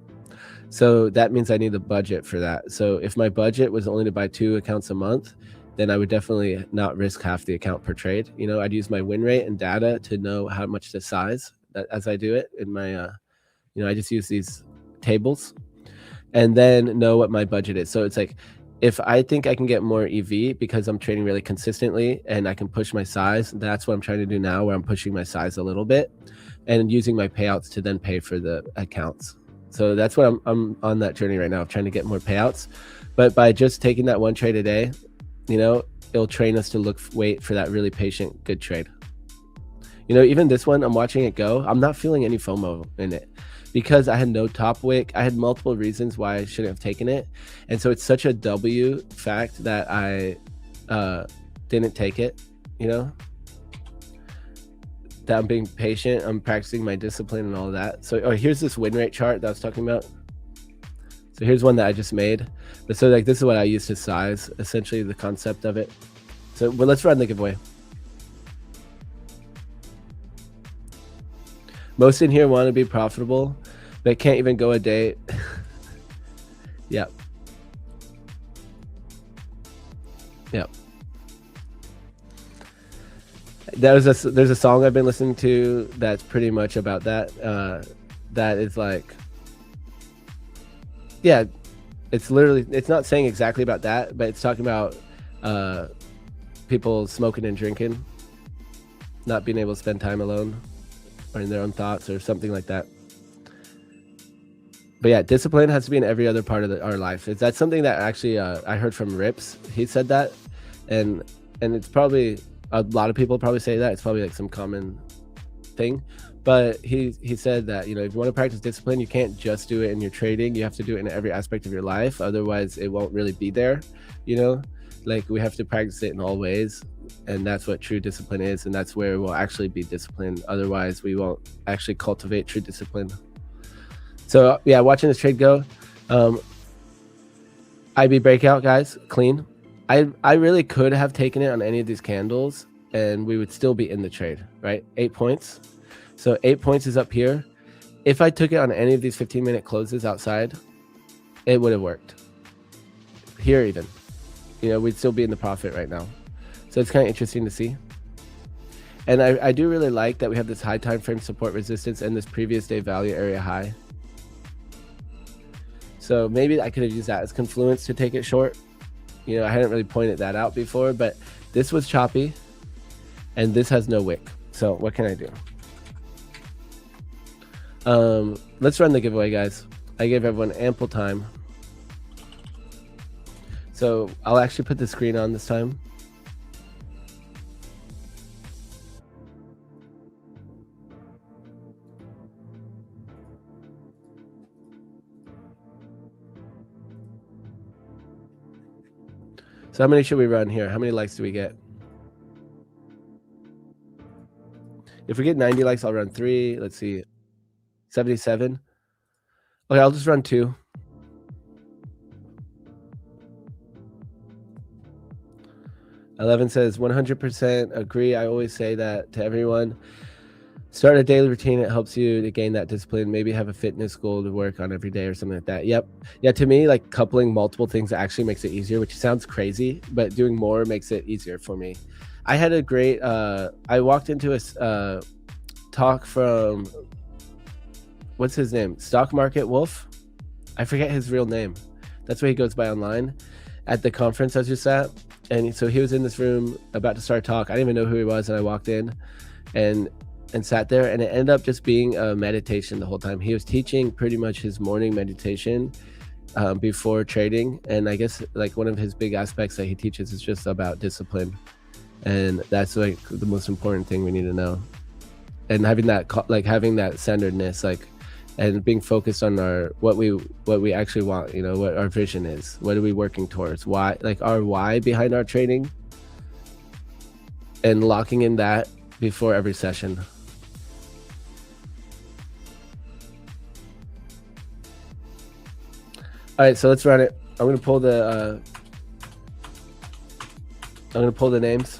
So that means I need the budget for that. So if my budget was only to buy 2 accounts a month, then I would definitely not risk half the account per trade. You know, I'd use my win rate and data to know how much to size as I do it in my, you know, I just use these tables and then know what my budget is. So it's like, if I think I can get more EV because I'm trading really consistently and I can push my size, that's what I'm trying to do now, where I'm pushing my size a little bit and using my payouts to then pay for the accounts. So that's what I'm on that journey right now, trying to get more payouts. But by just taking that one trade a day, you know, it'll train us to wait for that really patient, good trade. You know, even this one, I'm watching it go. I'm not feeling any FOMO in it because I had no top wick. I had multiple reasons why I shouldn't have taken it. And so it's such a W fact that I didn't take it, you know, that I'm being patient. I'm practicing my discipline and all of that. So here's this win rate chart that I was talking about. So here's one that I just made. But so like this is what I use to size, essentially the concept of it. So well, let's run the giveaway. Most in here want to be profitable, but can't even go a day. Yep. Yep. There's a song I've been listening to that's pretty much about that. That is like, yeah, it's literally, it's not saying exactly about that, but it's talking about people smoking and drinking, not being able to spend time alone or in their own thoughts or something like that. But yeah, discipline has to be in every other part of our life. That's something that actually I heard from Rips. He said that, and it's probably a lot of people probably say that. It's probably like some common thing. But he said that, you know, if you want to practice discipline, you can't just do it in your trading. You have to do it in every aspect of your life. Otherwise, it won't really be there, you know? Like, we have to practice it in all ways. And that's what true discipline is. And that's where we'll actually be disciplined. Otherwise, we won't actually cultivate true discipline. So, yeah, watching this trade go. IB breakout, guys, clean. I really could have taken it on any of these candles, and we would still be in the trade, right? 8 points. So 8 points is up here. If I took it on any of these 15-minute closes outside, it would have worked. Here even, you know, we'd still be in the profit right now. So it's kind of interesting to see. And I do really like that we have this high time frame support resistance and this previous day value area high. So maybe I could have used that as confluence to take it short. You know, I hadn't really pointed that out before, but this was choppy and this has no wick. So what can I do? Let's run the giveaway, guys. I gave everyone ample time. So I'll actually put the screen on this time. So how many should we run here? How many likes do we get? If we get 90 likes, I'll run 3. Let's see. 77. Okay, I'll just run 2. Eleven says 100% agree. I always say that to everyone. Start a daily routine. It helps you to gain that discipline. Maybe have a fitness goal to work on every day or something like that. Yep. Yeah, to me, like coupling multiple things actually makes it easier, which sounds crazy, but doing more makes it easier for me. I had a great, I walked into a talk from, what's his name? Stock Market Wolf? I forget his real name. That's what he goes by online at the conference I was just at. And so he was in this room about to start a talk. I didn't even know who he was. And I walked in and sat there, and it ended up just being a meditation the whole time. He was teaching pretty much his morning meditation before trading. And I guess like one of his big aspects that he teaches is just about discipline. And that's like the most important thing we need to know. And having that, like having that centeredness, like, and being focused on what we actually want, you know, what our vision is, what are we working towards, why, like our why behind our trading, and locking in that before every session. All right, so let's run it. I'm gonna pull the names.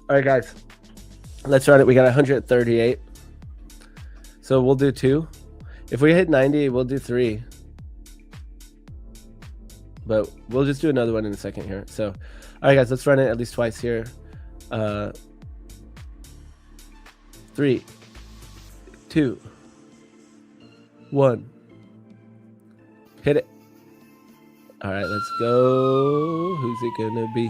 All right, guys, let's run it. We got 138. So we'll do 2. If we hit 90, we'll do 3. But we'll just do another one in a second here. So, all right, guys, let's run it at least twice here. 3, 2, 1. Hit it. All right, let's go. Who's it gonna be?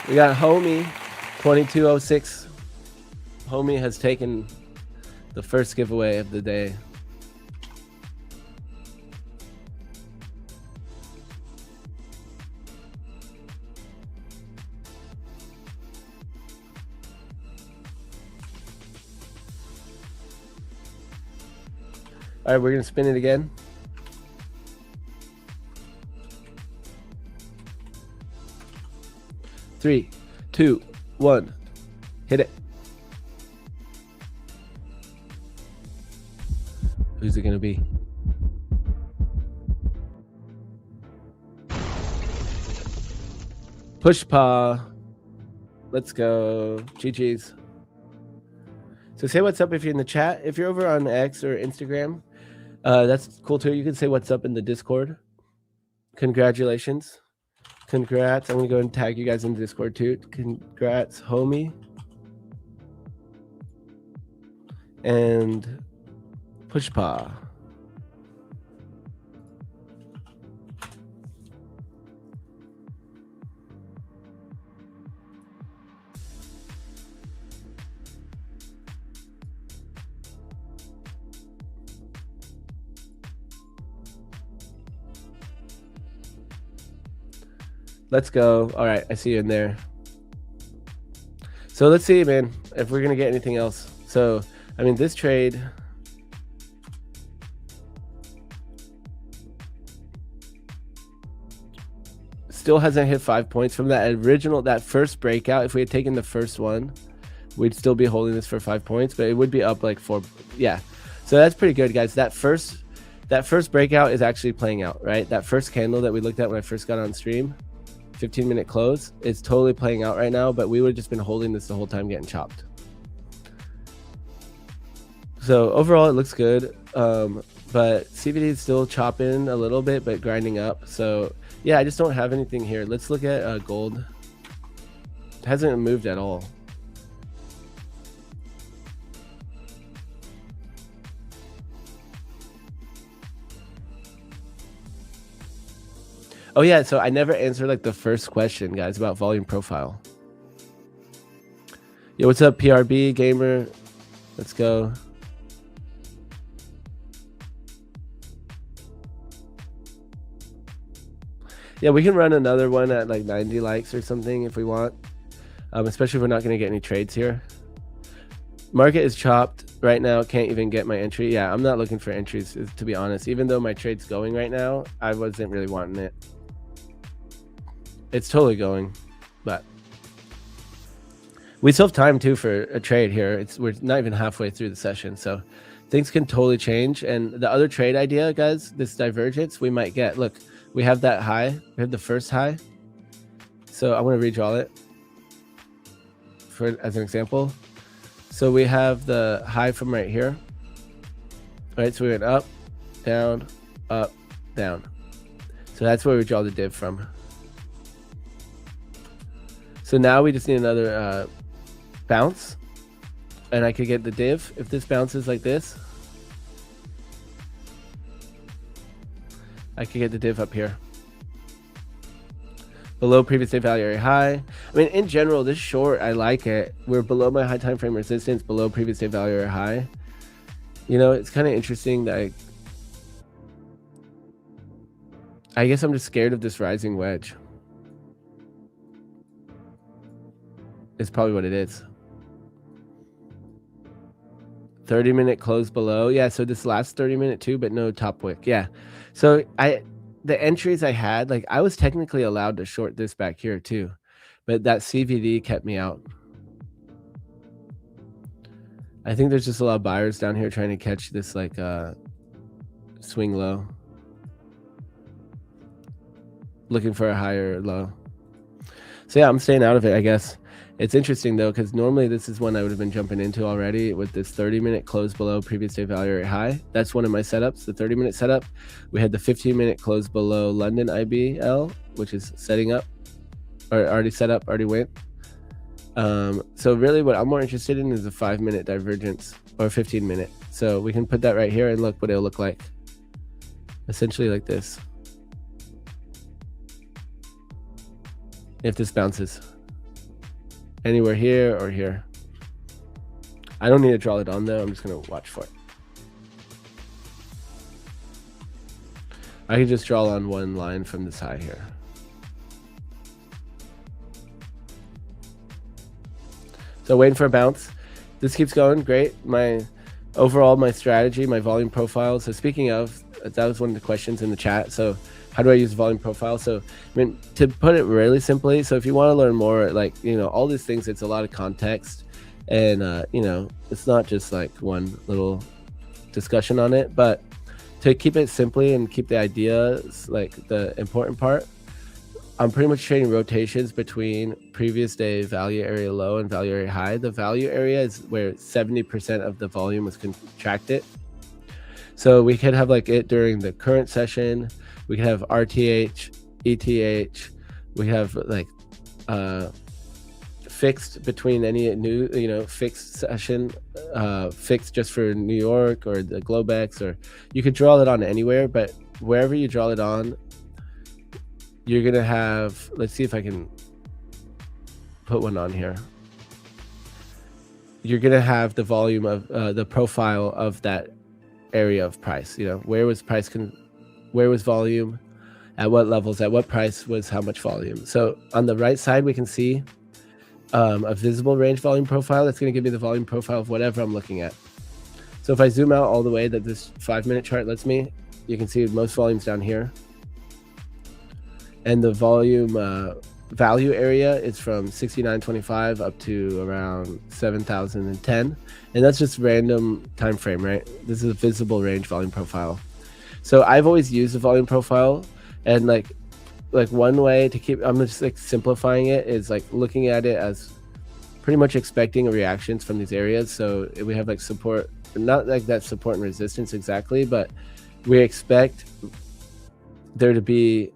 We got Homie 2206. Homie has taken the first giveaway of the day. All right, we're gonna spin it again. Three, 2, 1, hit it. Who's it gonna be? Push paw. Let's go. GG's. So say what's up if you're in the chat. If you're over on X or Instagram, that's cool too. You can say what's up in the Discord. Congratulations. Congrats. I'm going to go and tag you guys in the Discord too. Congrats, Homie. And Push paw. Let's go. All right, I see you in there. So let's see, man, if we're gonna get anything else. So, I mean, this trade, still hasn't hit 5 points from that first breakout. If we had taken the first one, we'd still be holding this for 5 points, but it would be up like 4. Yeah, so that's pretty good, guys. That first breakout is actually playing out, right? That first candle that we looked at when I first got on stream, 15-minute close, is totally playing out right now, but we would have just been holding this the whole time getting chopped. So overall it looks good, but CVD is still chopping a little bit but grinding up. So yeah, I just don't have anything here. Let's look at gold. It hasn't moved at all. Oh yeah, so I never answered like the first question, guys, about volume profile. Yo, what's up, PRB gamer? Let's go. Yeah, we can run another one at like 90 likes or something if we want, especially if we're not going to get any trades here. Market is chopped right now. Can't even get my entry. Yeah, I'm not looking for entries, to be honest. Even though my trade's going right now, I wasn't really wanting it. It's totally going, but we still have time too for a trade here. We're not even halfway through the session, so things can totally change. And the other trade idea, guys, this divergence we might get. Look, we have that high. We have the first high. So I want to redraw it as an example. So we have the high from right here. All right, so we went up, down, down. So that's where we draw the div from. So now we just need another bounce, and I could get the div. If this bounces like this, I could get the div up here. Below previous day value area high. I mean, in general, this short, I like it. We're below my high time frame resistance, below previous day value area high. You know, it's kind of interesting that I guess I'm just scared of this rising wedge. It's probably what it is. 30-minute close below. Yeah, so this last 30-minute too, but no top wick. Yeah. So the entries I had, like I was technically allowed to short this back here too, but that CVD kept me out. I think there's just a lot of buyers down here trying to catch this like swing low. Looking for a higher low. So yeah, I'm staying out of it, I guess. It's interesting though, because normally this is one I would have been jumping into already with this 30-minute close below previous day value area high. That's one of my setups, the 30-minute setup. We had the 15-minute close below London IBL, which is setting up, or already set up, already went. So really what I'm more interested in is a 5-minute divergence or 15-minute. So we can put that right here and look what it'll look like. Essentially like this. If this bounces. Anywhere here or here. I don't need to draw it on though. I'm just going to watch for it. I can just draw on one line from this high here. So waiting for a bounce. This keeps going. Great. My strategy, my volume profile. So speaking of, that was one of the questions in the chat. So how do I use volume profile? So, I mean, to put it really simply, so if you want to learn more, like, you know, all these things, it's a lot of context, and, you know, it's not just like one little discussion on it, but to keep it simply and keep the ideas, like the important part, I'm pretty much trading rotations between previous day value area low and value area high. The value area is where 70% of the volume was contracted. So we could have like it during the current session. We could have RTH, ETH. We have like fixed between any new, fixed session, fixed just for New York or the Globex, or you could draw it on anywhere, but wherever you draw it on, you're gonna have, let's see if I can put one on here. You're gonna have the volume of the profile of that area of price. Where was price, where was volume, at what levels, at what price was how much volume. So on the right side, we can see a visible range volume profile. That's going to give me the volume profile of whatever I'm looking at. So if I zoom out all the way that this 5-minute chart lets me, you can see most volumes down here. And the volume value area is from 69.25 up to around 7,010. And that's just random time frame, right? This is a visible range volume profile. So I've always used the volume profile, and like one way to keep, I'm just like simplifying it, is like looking at it as pretty much expecting reactions from these areas. So we have like support, not like that support and resistance exactly, but we expect there to be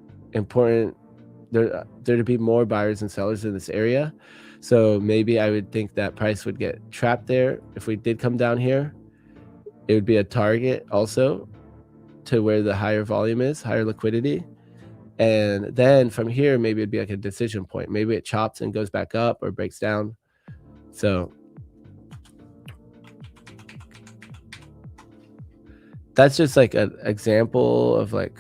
there to be more buyers and sellers in this area. So maybe I would think that price would get trapped there. If we did come down here, it would be a target also to where the higher volume is, higher liquidity. And then from here, maybe it'd be like a decision point. Maybe it chops and goes back up or breaks down. So that's just like an example of like,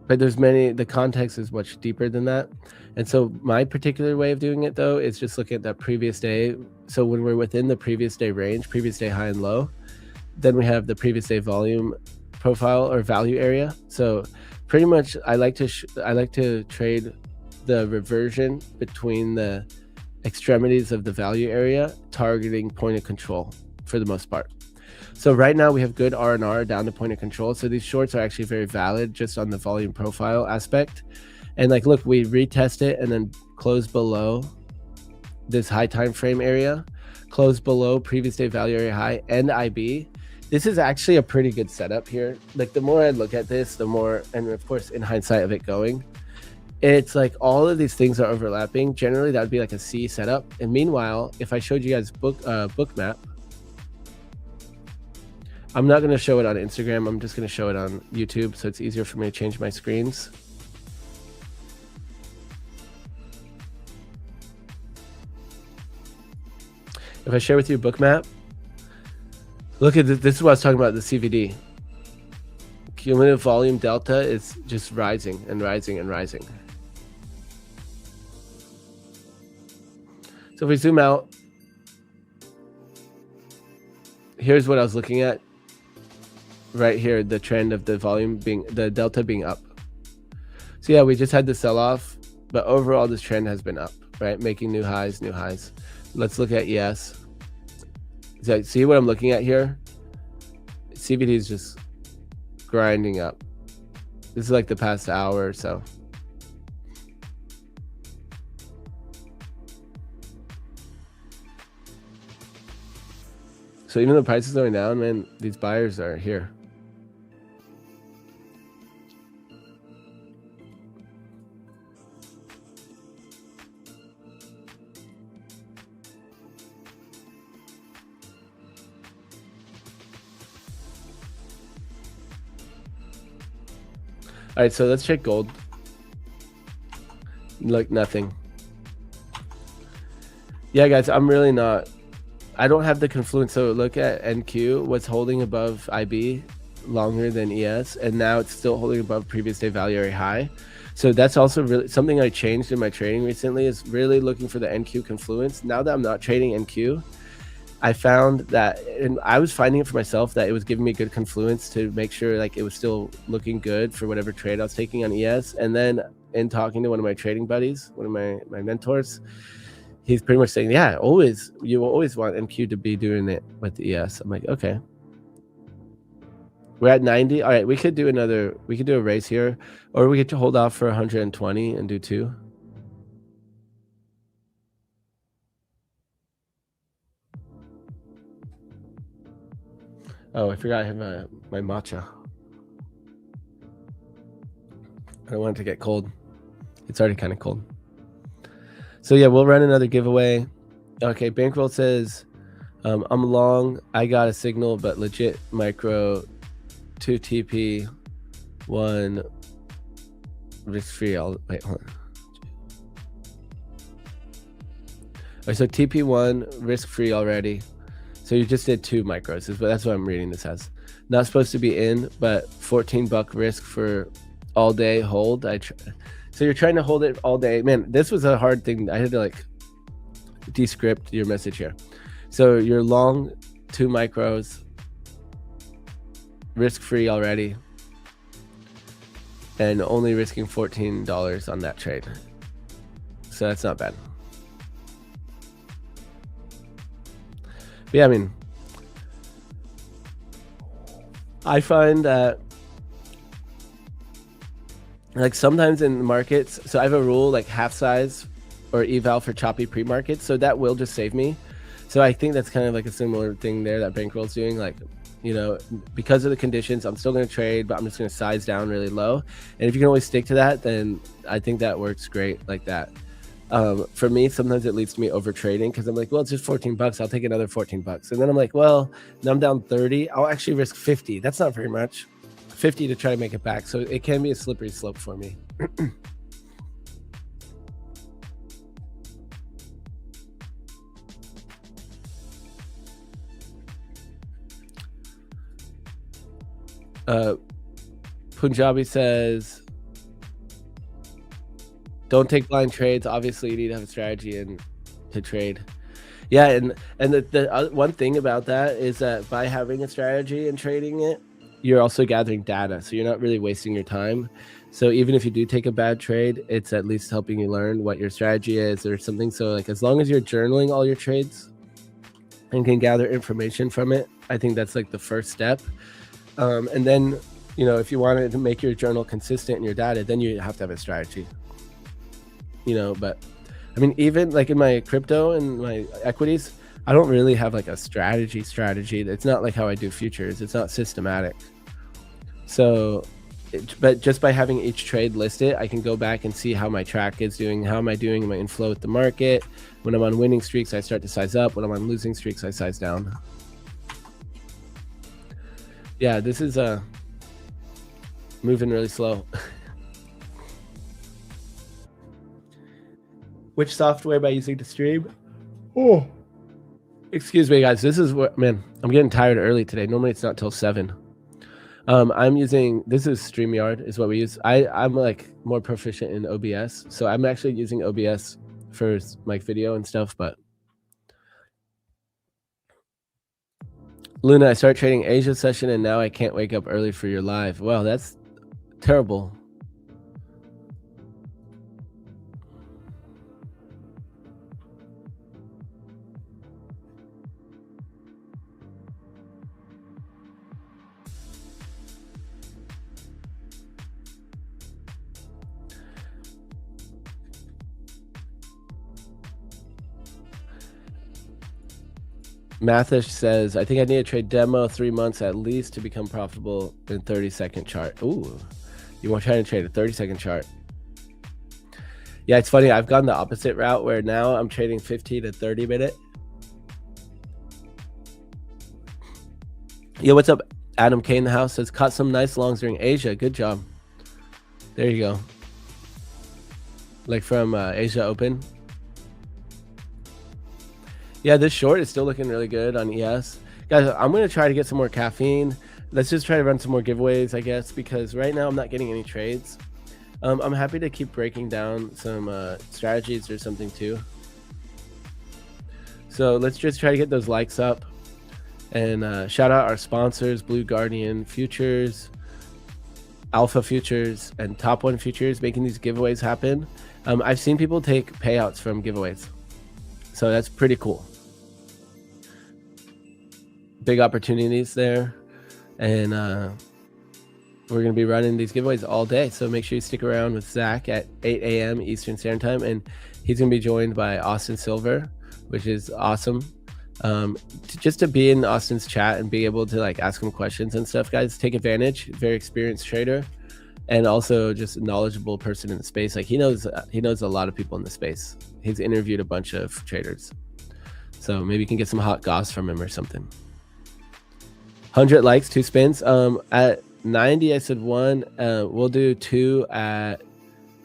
but there's many, the context is much deeper than that. And so my particular way of doing it though, is just looking at that previous day. So when we're within the previous day range, previous day high and low, then we have the previous day volume profile or value area. So pretty much I like to trade the reversion between the extremities of the value area, targeting point of control for the most part. So right now we have good R&R down to point of control. So these shorts are actually very valid just on the volume profile aspect. And like, look, we retest it and then close below this high time frame area, close below previous day value area high and IB. This is actually a pretty good setup here. Like the more I look at this, the more, and of course in hindsight of it going, it's like all of these things are overlapping. Generally that would be like a C setup. And meanwhile, if I showed you guys book map, I'm not gonna show it on Instagram. I'm just gonna show it on YouTube. So it's easier for me to change my screens. If I share with you book map, look at this. This is what I was talking about, the CVD. Cumulative volume delta is just rising and rising and rising. So if we zoom out, here's what I was looking at right here, the trend of the volume being, the delta being up. So yeah, we just had the sell-off, but overall this trend has been up, right? Making new highs, new highs. Let's look at ES. So see what I'm looking at here? CVD is just grinding up. This is like the past hour or so. So even though the price is going down, man, these buyers are here. All right, so let's check gold. Like nothing. Yeah, guys, I'm really not, I don't have the confluence. So look at NQ, what's holding above IB longer than ES, and now it's still holding above previous day value area high. So that's also really something I changed in my trading recently, is really looking for the NQ confluence. Now that I'm not trading NQ, I found that, and I was finding it for myself, that it was giving me good confluence to make sure like it was still looking good for whatever trade I was taking on ES. And then in talking to one of my trading buddies, one of my mentors, he's pretty much saying, yeah, you will always want NQ to be doing it with the ES. I'm like, okay. We're at 90. All right, we could do a race here, or we could hold off for 120 and do 2. Oh, I forgot I have my matcha. I don't want it to get cold. It's already kind of cold. So yeah, we'll run another giveaway. Okay, Bankroll says, I'm long. I got a signal, but legit micro 2 TP 1 risk free. Wait, hold on. Okay, so TP1 risk free already. So you just did 2 micros. That's what I'm reading this as. Not supposed to be in, but $14 risk for all day hold. So you're trying to hold it all day. Man, this was a hard thing. I had to like descript your message here. So you're long 2 micros, risk free already, and only risking $14 on that trade. So that's not bad. But yeah, I mean, I find that like sometimes in the markets, so I have a rule like half size or eval for choppy pre-markets, so that will just save me. So I think that's kind of like a similar thing there that Bankroll's doing. Like, you know, because of the conditions, I'm still going to trade, but I'm just going to size down really low. And if you can always stick to that, then I think that works great like that. For me, sometimes it leads to me over trading because I'm like, well, it's just $14. I'll take another $14. And then I'm like, well, now I'm down 30. I'll actually risk 50. That's not very much. 50 to try to make it back. So it can be a slippery slope for me. Punjabi says, don't take blind trades. Obviously, you need to have a strategy and to trade. Yeah, and the one thing about that is that by having a strategy and trading it, you're also gathering data, so you're not really wasting your time. So even if you do take a bad trade, it's at least helping you learn what your strategy is or something. So like as long as you're journaling all your trades and can gather information from it, I think that's like the first step. And then, you know, if you wanted to make your journal consistent in your data, then you have to have a strategy. You know, but I mean, even like in my crypto and my equities, I don't really have like a strategy. It's not like how I do futures. It's not systematic. So, but just by having each trade listed, I can go back and see how my track is doing. How am I doing in my inflow with the market? When I'm on winning streaks, I start to size up. When I'm on losing streaks, I size down. Yeah, this is moving really slow. Which software am I using to stream? Oh, excuse me, guys. This is what, man, I'm getting tired early today. Normally it's not till 7. I'm using, this is StreamYard is what we use. I'm like more proficient in OBS. So I'm actually using OBS for like video and stuff, but Luna, I started trading Asia session and now I can't wake up early for your live. Wow, that's terrible. Mathish says, I think I need to trade demo 3 months at least to become profitable in 30-second chart. Ooh, you want to try to trade a 30-second chart? Yeah, it's funny. I've gone the opposite route where now I'm trading 50 to 30 minute. Yo, what's up? Adam K in the house says, caught some nice longs during Asia. Good job. There you go. Like from Asia Open. Yeah, this short is still looking really good on ES. Guys, I'm going to try to get some more caffeine. Let's just try to run some more giveaways, I guess, because right now I'm not getting any trades. I'm happy to keep breaking down some strategies or something too. So let's just try to get those likes up. And shout out our sponsors, Blue Guardian Futures, Alpha Futures, and Top One Futures, making these giveaways happen. I've seen people take payouts from giveaways. So that's pretty cool. Big opportunities there. And we're going to be running these giveaways all day. So make sure you stick around with Zach at 8 a.m. Eastern Standard Time. And he's going to be joined by Austin Silver, which is awesome. Just to be in Austin's chat and be able to like ask him questions and stuff, guys, take advantage. Very experienced trader. and also just a knowledgeable person in the space. Like he knows a lot of people in the space. He's interviewed a bunch of traders, so maybe you can get some hot goss from him or something. 100 likes, 2 spins. At 90, I said 1. We'll do 2 at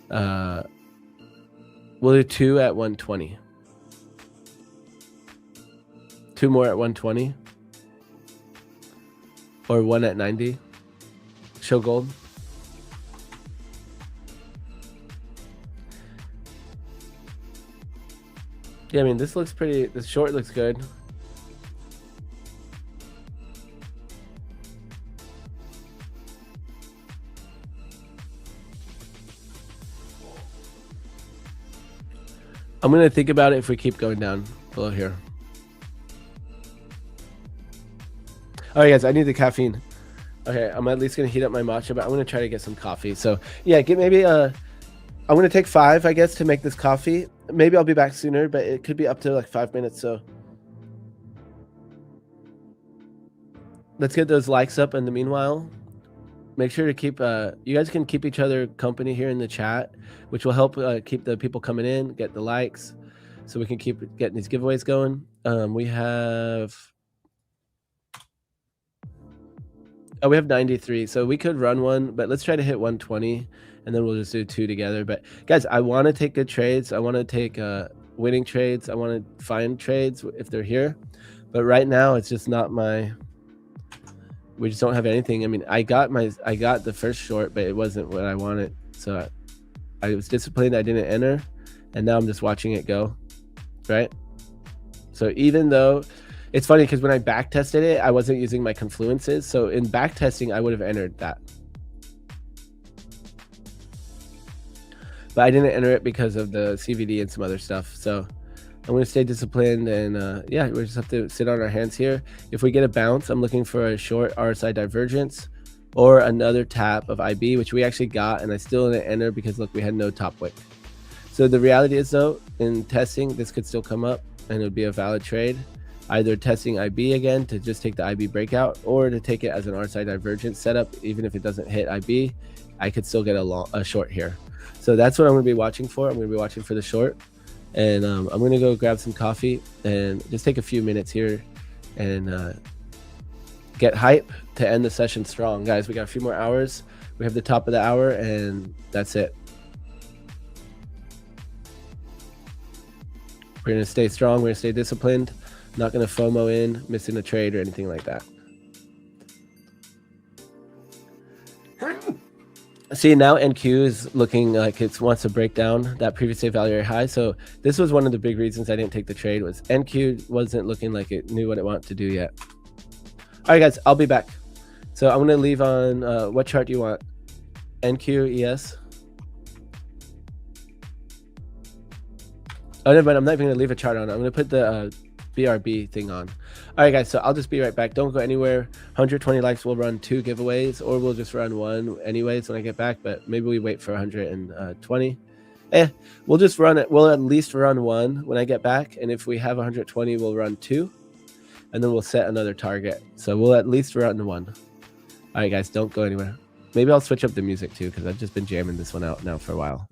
120. 2 more at 120, or 1 at 90. Show gold. Yeah, I mean, this looks pretty. This short looks good. I'm gonna think about it if we keep going down below here. All right, guys, I need the caffeine. Okay, I'm at least gonna heat up my matcha, but I'm gonna try to get some coffee. So yeah, get maybe I'm gonna take 5, I guess, to make this coffee. Maybe I'll be back sooner, but it could be up to like 5 minutes. So let's get those likes up in the meanwhile. Make sure to keep you guys can keep each other company here in the chat, which will help keep the people coming in, get the likes, so we can keep getting these giveaways going. We have 93, so we could run one, but let's try to hit 120, and then we'll just do 2 together. But guys, I want to take good trades. I want to take winning trades. I want to find trades if they're here, but right now it's just not my. We just don't have anything. I mean, I got the first short, but it wasn't what I wanted. So I was disciplined. I didn't enter, and now I'm just watching it go, right? So even though it's funny because when I back tested it, I wasn't using my confluences. So in back testing, I would have entered that, but I didn't enter it because of the CVD and some other stuff. So I'm going to stay disciplined, and yeah, we just have to sit on our hands here. If we get a bounce, I'm looking for a short RSI divergence or another tap of IB, which we actually got, and I still didn't enter because look, we had no top wick. So the reality is though, in testing, this could still come up and it would be a valid trade, either testing IB again to just take the IB breakout, or to take it as an RSI divergence setup. Even if it doesn't hit IB, I could still get a short here. So that's what I'm going to be watching for. I'm going to be watching for the short. And I'm going to go grab some coffee and just take a few minutes here and get hype to end the session strong. Guys, we got a few more hours. We have the top of the hour, and that's it. We're going to stay strong. We're going to stay disciplined. Not going to FOMO in, missing a trade or anything like that. See, now NQ is looking like it wants to break down that previous day value high. So this was one of the big reasons I didn't take the trade, was NQ wasn't looking like it knew what it wanted to do yet. All right, guys, I'll be back. So I'm going to leave on what chart do you want? NQ, ES? Oh, never mind. I'm not even going to leave a chart on. I'm going to put the BRB thing on. All right, guys, so I'll just be right back. Don't go anywhere. 120 likes, we'll run 2 giveaways, or we'll just run 1 anyways when I get back, but maybe we wait for 120. We'll just run it. We'll at least run 1 when I get back, and if we have 120, we'll run 2, and then we'll set another target. So we'll at least run 1. All right, guys, don't go anywhere. Maybe I'll switch up the music too, because I've just been jamming this one out now for a while.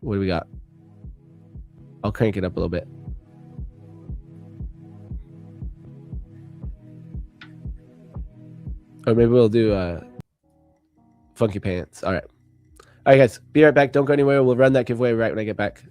What do we got? I'll crank it up a little bit. Or maybe we'll do Funky Pants. All right. All right, guys. Be right back. Don't go anywhere. We'll run that giveaway right when I get back.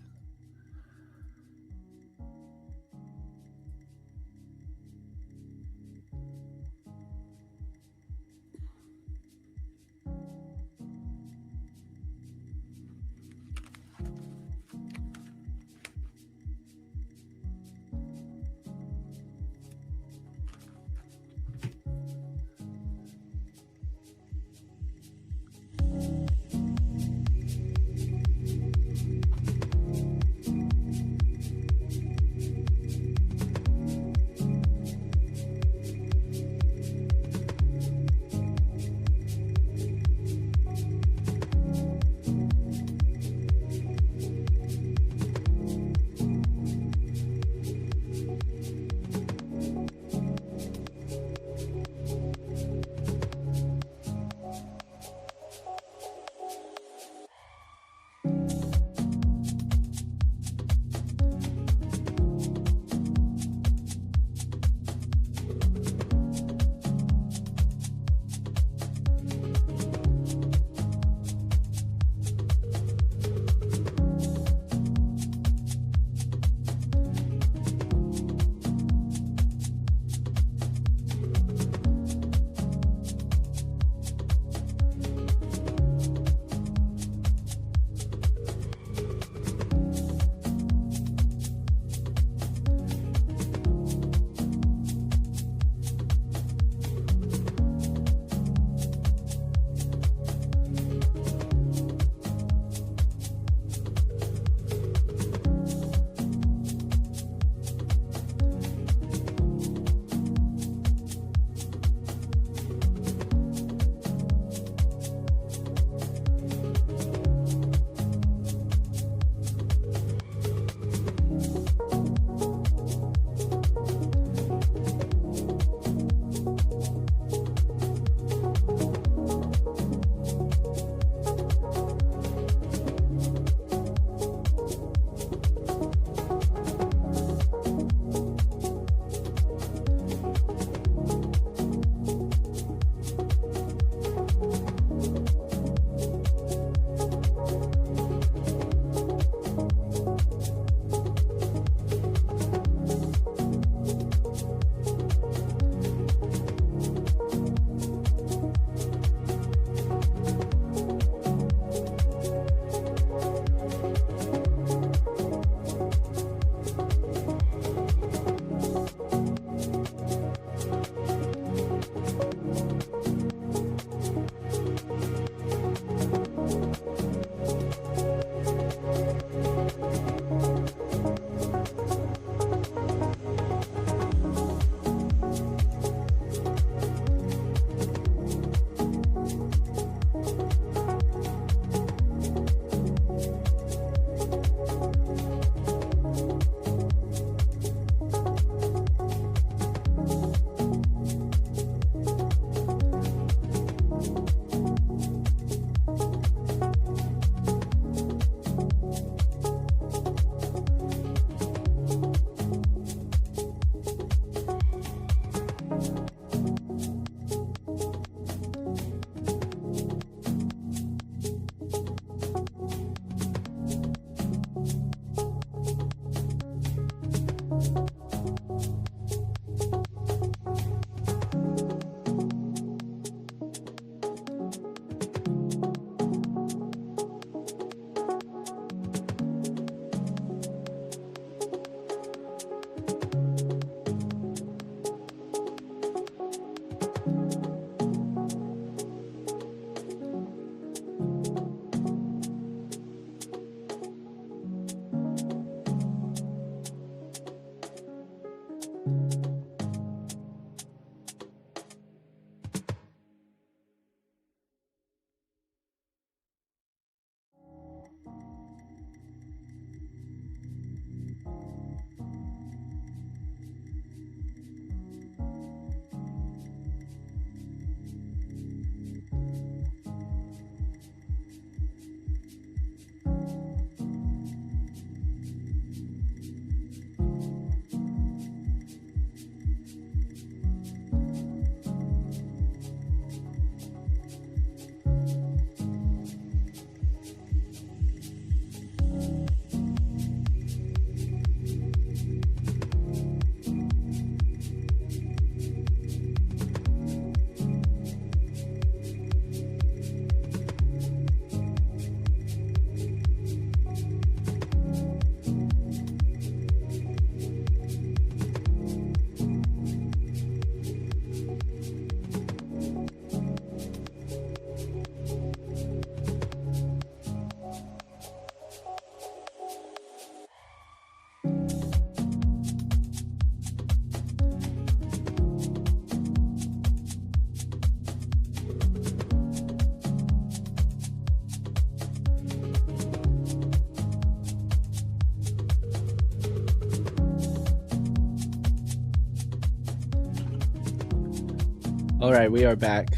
All right, we are back.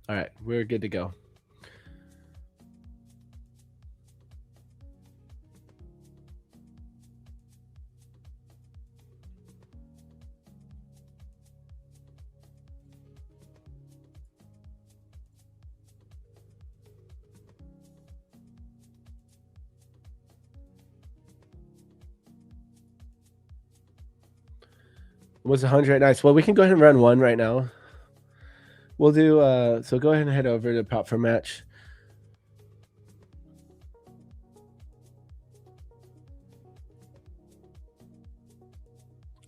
All right, we're good to go. Was 100 nice? Well, we can go ahead and run one right now. We'll do so go ahead and head over to prop for match.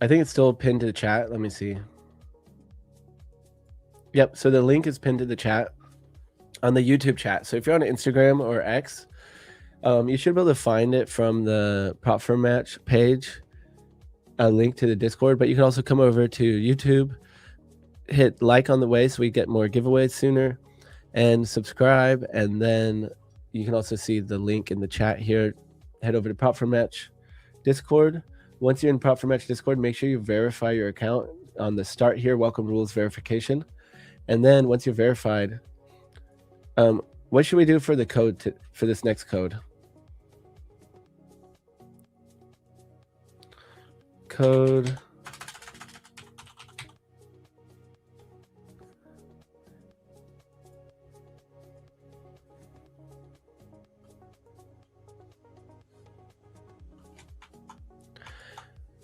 I think it's still pinned to the chat. Let me see. Yep, so the link is pinned to the chat on the YouTube chat. So if you're on Instagram or X, you should be able to find it from the prop for match page, a link to the Discord, but you can also come over to YouTube, hit like on the way so we get more giveaways sooner, and subscribe. And then you can also see the link in the chat here. Head over to prop for match Discord. Once you're in prop for match Discord, make sure you verify your account on the start here, welcome rules verification. And then once you're verified, what should we do for the code for this next code? Code.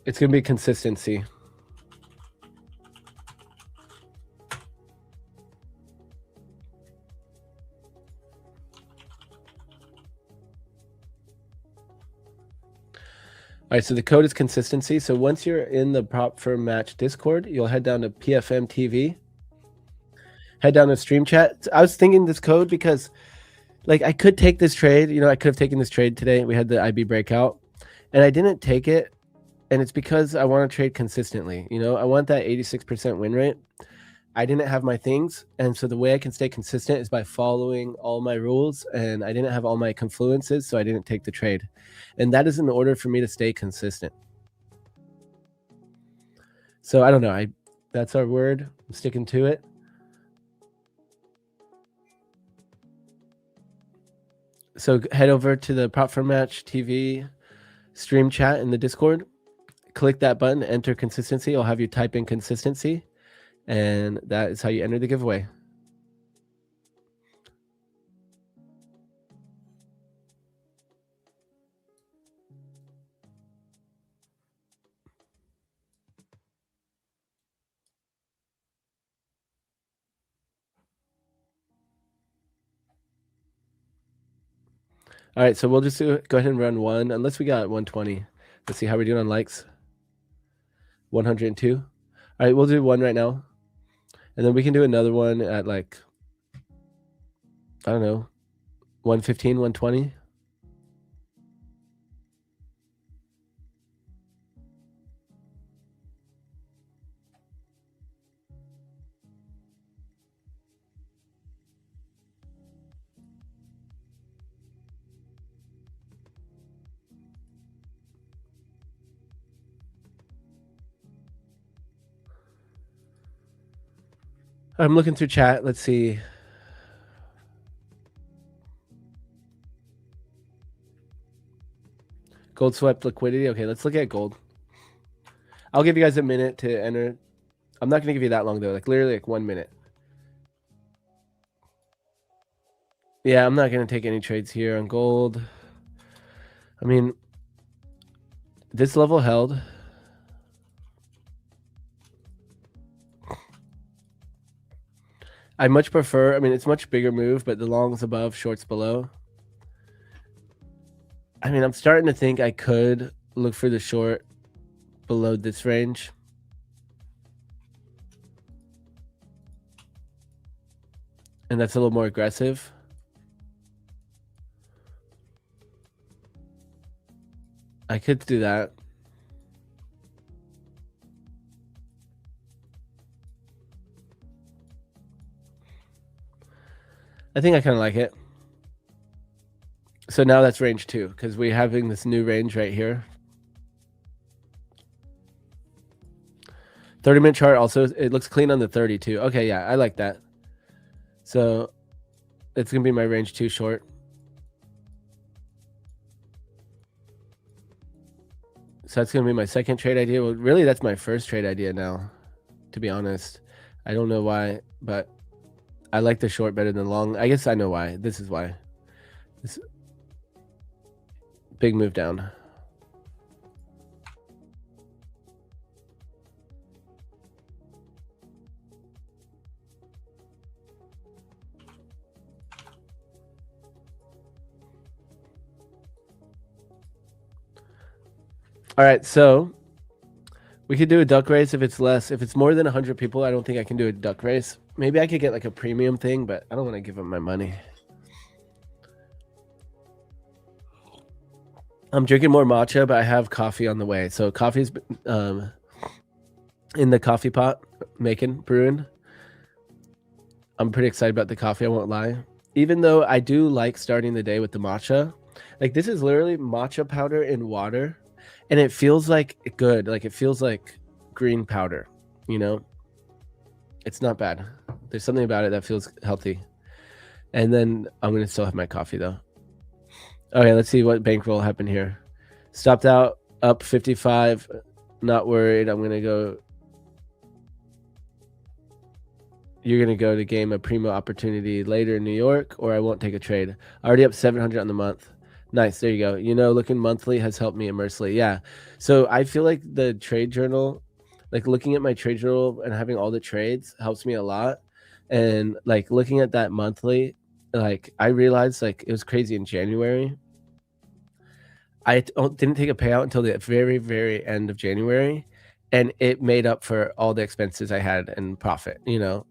It's going to be consistency. All right, so the code is consistency. So once you're in the prop for match Discord, you'll head down to PFM TV. Head down to stream chat. I was thinking this code because, like, I could take this trade. You know, I could have taken this trade today. We had the IB breakout, and I didn't take it. And it's because I want to trade consistently. You know, I want that 86% win rate. I didn't have my things. And so the way I can stay consistent is by following all my rules. And I didn't have all my confluences, so I didn't take the trade. And that is in order for me to stay consistent. So I don't know. That's our word. I'm sticking to it. So head over to the Prop for Match TV stream chat in the Discord. Click that button, enter consistency. I'll have you type in consistency, and that is how you enter the giveaway. All right, so we'll just go ahead and run one, unless we got 120. Let's see how we're doing on likes. 102. All right, we'll do one right now. And then we can do another one at, like, I don't know, 115, 120. I'm looking through chat. Let's see. Gold swept liquidity. Okay, let's look at gold. I'll give you guys a minute to enter. I'm not going to give you that long, though. Like, literally, like 1 minute. Yeah, I'm not going to take any trades here on gold. I mean, this level held. I much prefer, I mean, it's much bigger move, but the longs above, shorts below. I mean, I'm starting to think I could look for the short below this range. And that's a little more aggressive. I could do that. I think I kind of like it. So now that's range 2 because we're having this new range right here. 30-minute chart also, it looks clean on the 30 too. Okay, yeah, I like that. So it's going to be my range 2 short. So that's going to be my second trade idea. Well, really, that's my first trade idea now, to be honest. I don't know why, but I like the short better than long. I guess I know why. This is why. This big move down. All right, so we could do a duck race if it's less. If it's more than 100 people, I don't think I can do a duck race. Maybe I could get like a premium thing, but I don't want to give them my money. I'm drinking more matcha, but I have coffee on the way. So coffee's in the coffee pot, brewing. I'm pretty excited about the coffee, I won't lie. Even though I do like starting the day with the matcha. Like this is literally matcha powder in water. And it feels like good. Like it feels like green powder, you know? It's not bad. There's something about it that feels healthy. And then I'm going to still have my coffee though. Okay, let's see what bankroll happened here. Stopped out, up 55. Not worried. I'm going to go. You're going to go to game a primo opportunity later in New York, or I won't take a trade. Already up 700 on the month. Nice. There you go. You know, looking monthly has helped me immensely. Yeah. So I feel like the trade journal, like looking at my trade journal and having all the trades helps me a lot. And like looking at that monthly, like I realized like it was crazy in January. I didn't take a payout until the very, very end of January. And it made up for all the expenses I had and profit, you know,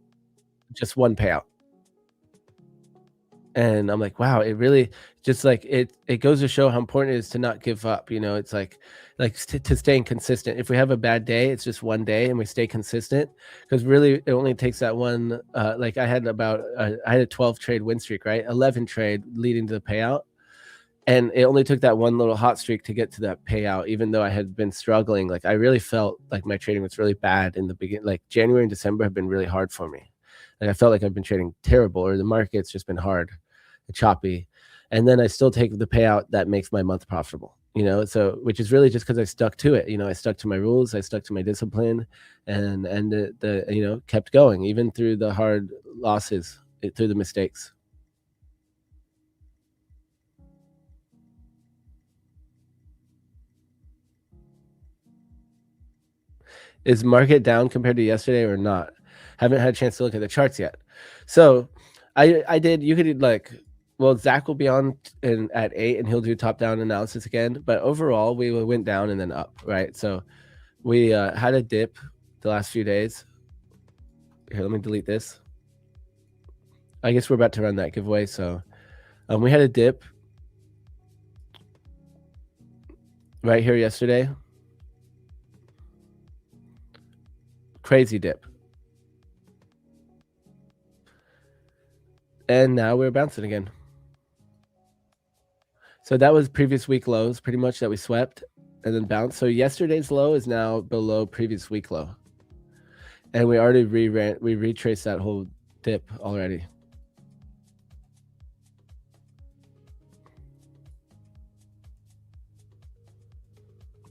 just one payout. And I'm like, wow, it really just like it goes to show how important it is to not give up. You know, it's like to staying consistent. If we have a bad day, it's just one day and we stay consistent, because really it only takes that one. Like I had a 12 trade win streak, right? 11 trade leading to the payout. And it only took that one little hot streak to get to that payout, even though I had been struggling. Like I really felt like my trading was really bad in the beginning. Like January and December have been really hard for me. Like I felt like I've been trading terrible, or the market's just been hard, choppy. And then I still take the payout that makes my month profitable, you know? So, which is really just because I stuck to it. You know, I stuck to my rules, I stuck to my discipline, and the you know, kept going even through the hard losses, through the mistakes. Is market down compared to yesterday or not? Haven't had a chance to look at the charts yet. So I did, you could like, well, Zach will be on at 8 and he'll do top down analysis again. But overall, we went down and then up, right? So we had a dip the last few days. Here, let me delete this. I guess we're about to run that giveaway. So we had a dip right here yesterday. Crazy dip. And now we're bouncing again. So that was previous week lows pretty much that we swept and then bounced. So yesterday's low is now below previous week low. And we already retraced that whole dip already.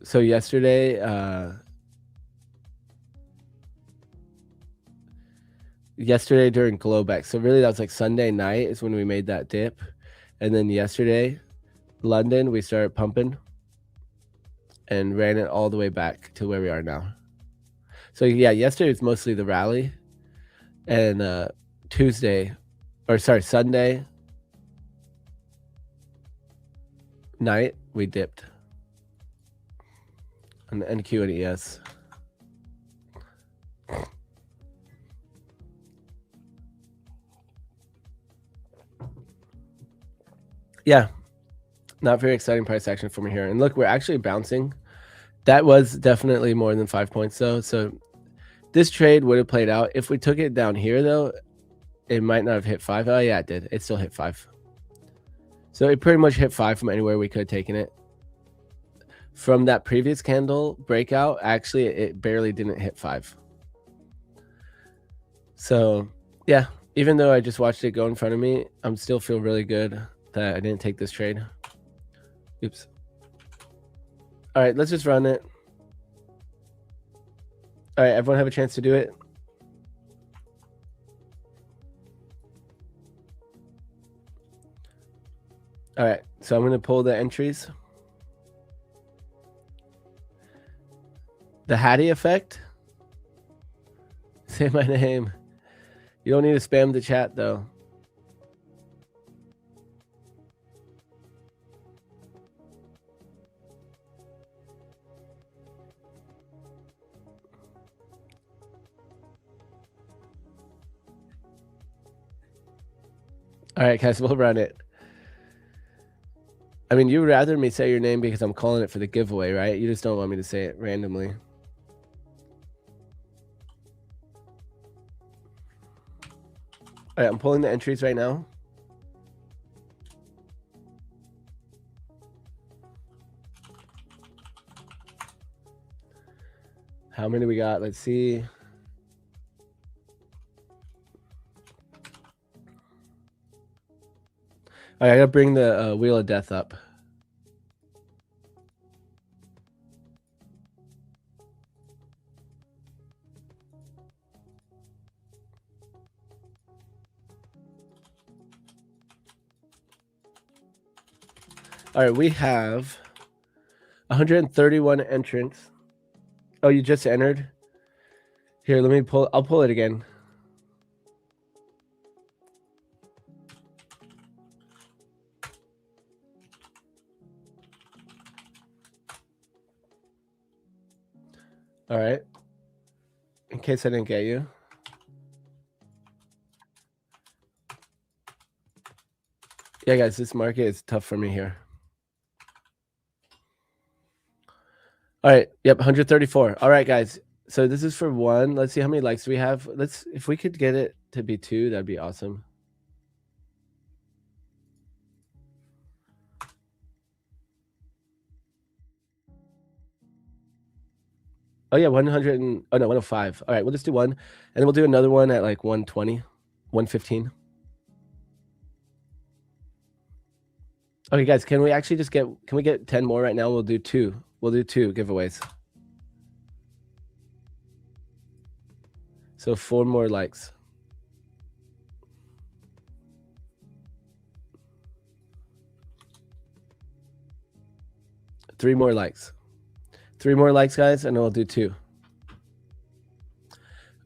So yesterday during Glowback. So really that was like Sunday night is when we made that dip. And then yesterday, London, we started pumping and ran it all the way back to where we are now. So yeah, yesterday was mostly the rally. And Sunday night, we dipped on the NQ and ES. Yeah, not very exciting price action from here. And look, we're actually bouncing. That was definitely more than 5 points though. So this trade would have played out. If we took it down here though, it might not have hit 5. Oh yeah, it did. It still hit 5. So it pretty much hit 5 from anywhere we could have taken it. From that previous candle breakout, actually, it barely didn't hit 5. So, yeah, even though I just watched it go in front of me, I'm still feel really good that I didn't take this trade. Oops. All right, let's just run it. All right, everyone have a chance to do it. All right, so I'm going to pull the entries. The Hattie effect. Say my name. You don't need to spam the chat, though. All right, guys, we'll run it. I mean, you would rather me say your name because I'm calling it for the giveaway, right? You just don't want me to say it randomly. All right, I'm pulling the entries right now. How many we got? Let's see. All right, I gotta bring the Wheel of Death up. All right, we have 131 entrants. Oh, you just entered? Here, let me pull. I'll pull it again. All right. In case I didn't get you. Yeah, guys, this market is tough for me here. All right. Yep, 134. All right, guys. So this is for 1. Let's see how many likes we have. If we could get it to be 2, that'd be awesome. Oh yeah, 100 and oh no, 105. All right, we'll just do 1, and then we'll do another one at like 120, 115. Okay, guys, can we actually just can we get 10 more right now? We'll do 2. We'll do 2 giveaways. So 4 more likes. Three more likes. 3 more likes, guys, and then we'll do 2.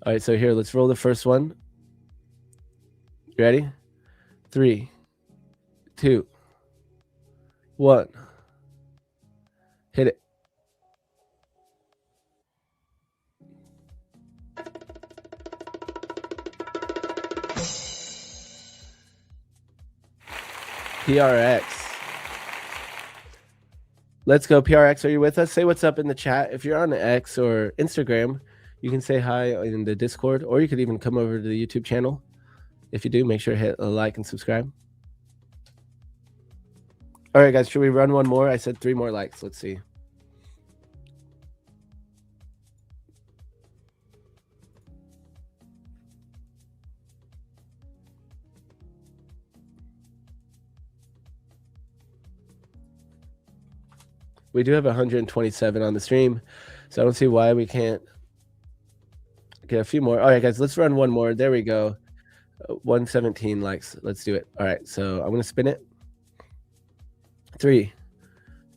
All right, so here, let's roll the first one. You ready? 3, 2, 1. Hit it. PRX. Let's go, PRX. Are you with us? Say what's up in the chat. If you're on X or Instagram, you can say hi in the Discord, or you could even come over to the YouTube channel. If you do, make sure to hit a like and subscribe. All right, guys, should we run one more? I said 3 more likes. Let's see. We do have 127 on the stream, so I don't see why we can't get a few more. All right, guys, let's run one more. There we go. 117 likes. Let's do it. All right, so I'm going to spin it. 3,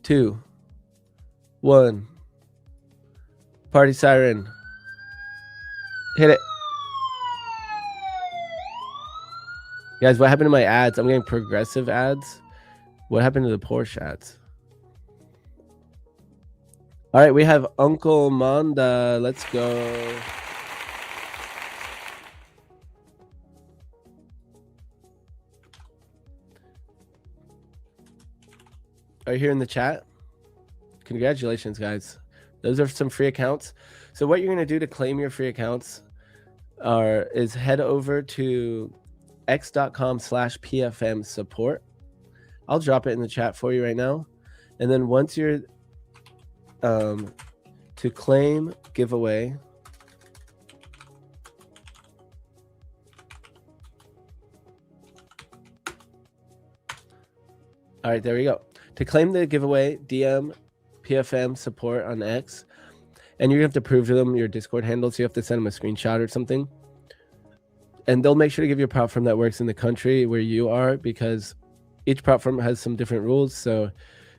2, 1. Party siren. Hit it. Guys, what happened to my ads? I'm getting progressive ads. What happened to the Porsche ads? All right, we have Uncle Manda. Let's go. Are you here in the chat? Congratulations, guys. Those are some free accounts. So what you're going to do to claim your free accounts is head over to x.com/PFM support. I'll drop it in the chat for you right now. And then once you're to claim giveaway, all right, there we go. To claim the giveaway, DM PFM support on X, and you're gonna have to prove to them your Discord handle, so you have to send them a screenshot or something. And they'll make sure to give you a platform that works in the country where you are, because each platform has some different rules. So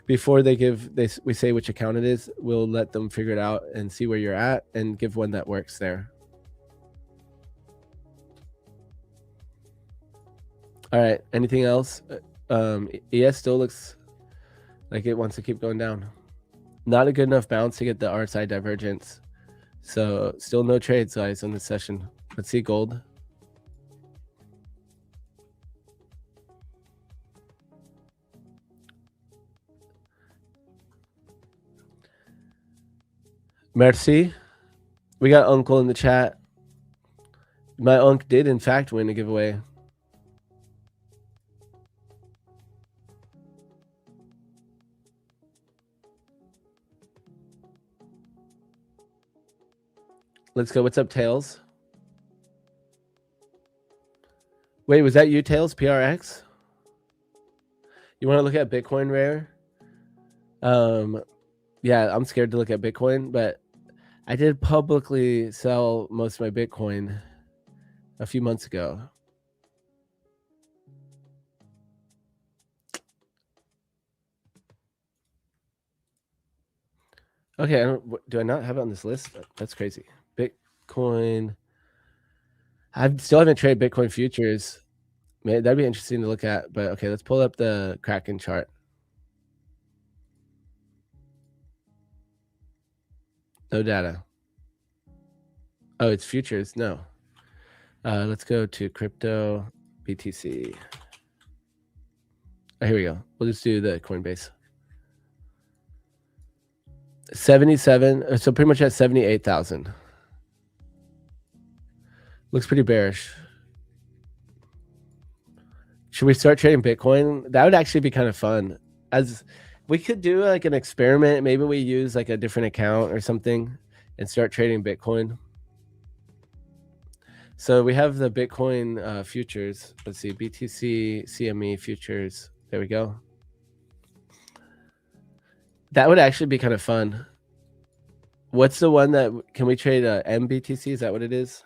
before we say which account it is, we'll let them figure it out and see where you're at and give one that works there. All right, anything else? ES still looks like it wants to keep going down. Not a good enough bounce to get the RSI divergence. So still no trades, guys, on this session. Let's see gold. Merci. We got Uncle in the chat. My Unc did, in fact, win a giveaway. Let's go. What's up, Tails? Wait, was that you, Tails? PRX? You want to look at Bitcoin Rare? Yeah, I'm scared to look at Bitcoin, but I did publicly sell most of my Bitcoin a few months ago. Okay, do I not have it on this list? That's crazy. Bitcoin. I still haven't traded Bitcoin futures. Man, that'd be interesting to look at. But okay, let's pull up the Kraken chart. No data. Oh, it's futures. No. Let's go to crypto BTC. Oh, here we go. We'll just do the Coinbase. 77. So pretty much at 78,000. Looks pretty bearish. Should we start trading Bitcoin? That would actually be kind of fun. As we could do like an experiment. Maybe we use like a different account or something and start trading Bitcoin. So we have the Bitcoin futures. Let's see, BTC, CME futures. There we go. That would actually be kind of fun. What's the one that can we trade MBTC? Is that what it is?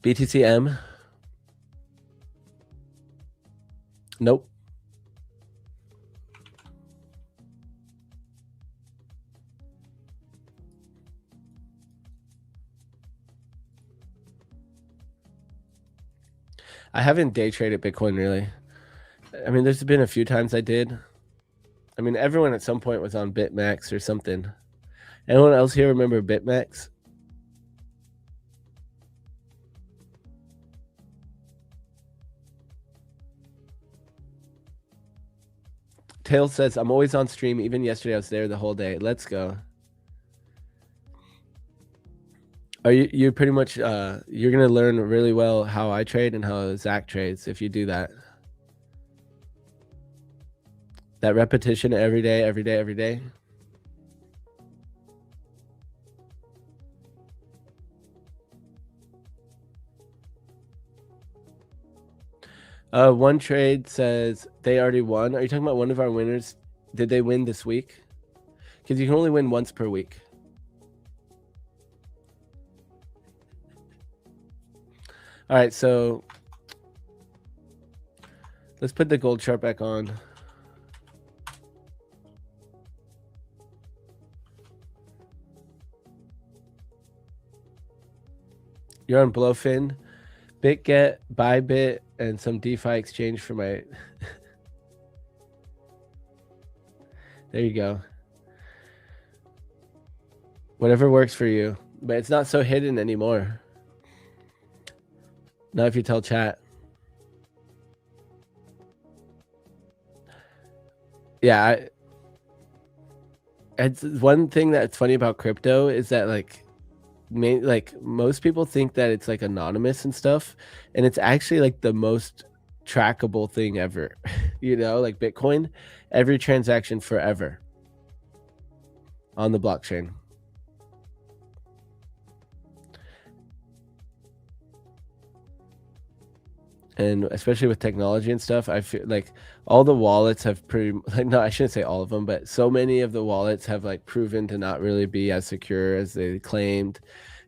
BTCM? Nope. I haven't day traded Bitcoin really. I mean, there's been a few times I did. I mean, everyone at some point was on BitMEX or something. Anyone else here remember BitMEX? Tail says, I'm always on stream. Even yesterday, I was there the whole day. Let's go. Are you pretty much, you're going to learn really well how I trade and how Zach trades if you do that. That repetition every day, every day, every day. One trade says they already won. Are you talking about one of our winners? Did they win this week? Because you can only win once per week. All right, so let's put the gold chart back on. You're on Blowfin. BitGet, Bybit, and some DeFi exchange for my... There you go. Whatever works for you. But it's not so hidden anymore. Not if you tell chat. Yeah, It's one thing that's funny about crypto is that like most people think that it's like anonymous and stuff, and it's actually like the most trackable thing ever. You know, like Bitcoin, every transaction forever on the blockchain. And especially with technology and stuff, I feel like all the wallets have pretty like, no, I shouldn't say all of them, but so many of the wallets have like proven to not really be as secure as they claimed.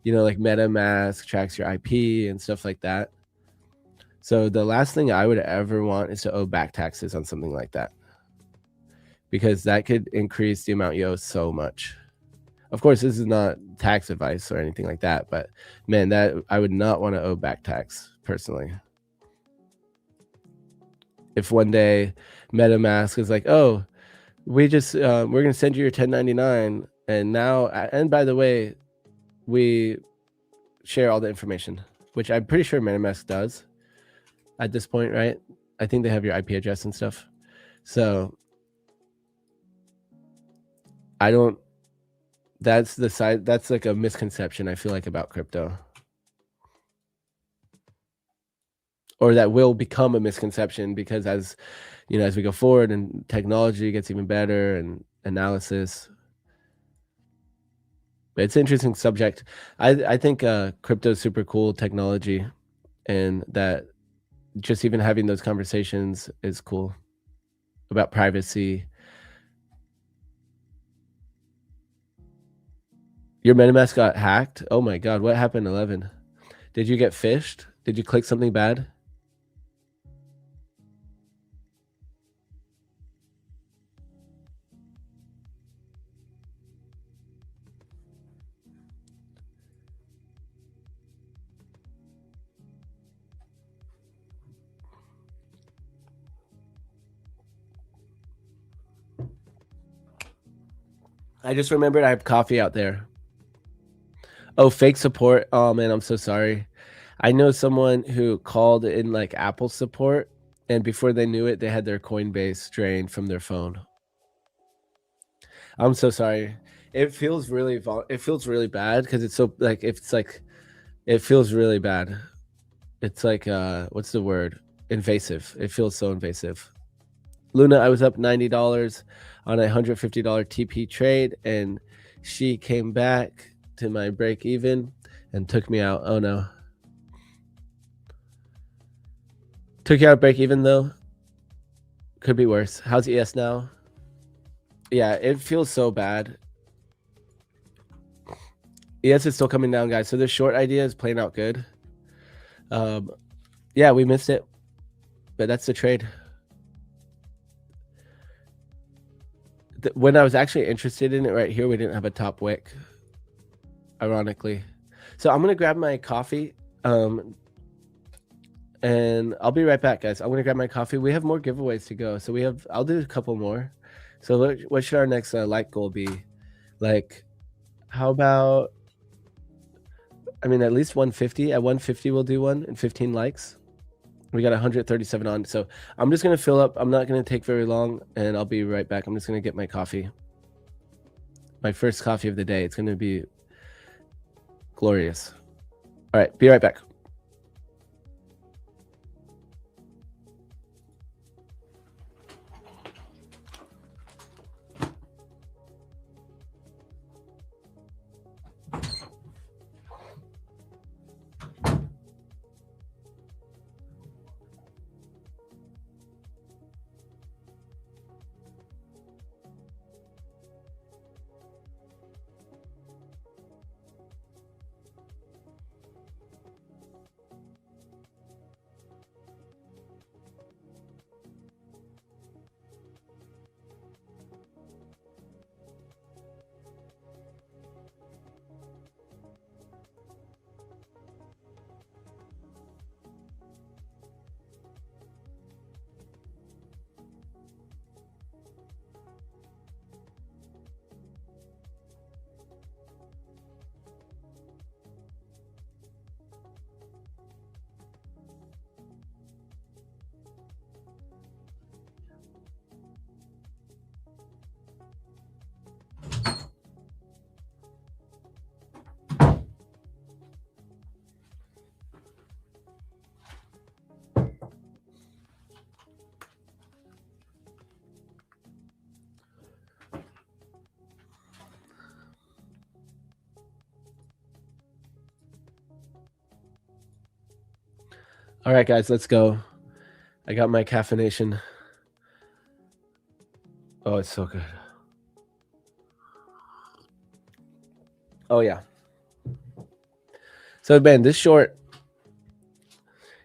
You know, like MetaMask tracks your IP and stuff like that. So the last thing I would ever want is to owe back taxes on something like that, because that could increase the amount you owe so much. Of course, this is not tax advice or anything like that, but man, that I would not want to owe back tax personally. If one day MetaMask is like, oh, we're gonna send you your 1099, and now, and by the way, we share all the information, which I'm pretty sure MetaMask does at this point, right? I think they have your IP address and stuff. So I don't. That's the side. That's like a misconception I feel like about crypto, or that will become a misconception, because as you know, as we go forward and technology gets even better and analysis. But it's an interesting subject. I think crypto is super cool technology, and that just even having those conversations is cool about privacy. Your MetaMask got hacked? Oh my god, what happened 11? Did you get phished? Did you click something bad? I just remembered I have coffee out there. Oh, fake support. Oh man, I'm so sorry. I know someone who called in like Apple support, and before they knew it, they had their Coinbase drained from their phone. I'm so sorry. It feels really bad, because it's so like it feels really bad. It's like what's the word? Invasive. It feels so invasive. Luna, I was up $90 on a $150 TP trade, and she came back to my break even and took me out. Oh no. Took you out break even though. Could be worse. How's ES now? Yeah, it feels so bad. ES is still coming down, guys. So the short idea is playing out good. Yeah, we missed it, but that's the trade. When I was actually interested in it right here, we didn't have a top wick, ironically. So I'm gonna grab my coffee, and I'll be right back, guys. I'm gonna grab my coffee. We have more giveaways to go, so I'll do a couple more. So what should our next like goal be? Like, how about, I mean, at least 150. At 150, we'll do one and 15 likes. We got 137 on. So I'm just going to fill up. I'm not going to take very long, and I'll be right back. I'm just going to get my coffee. My first coffee of the day. It's going to be glorious. All right. Be right back. All right, guys, let's go. I got my caffeination. Oh, it's so good. Oh, yeah. So, Ben, this short,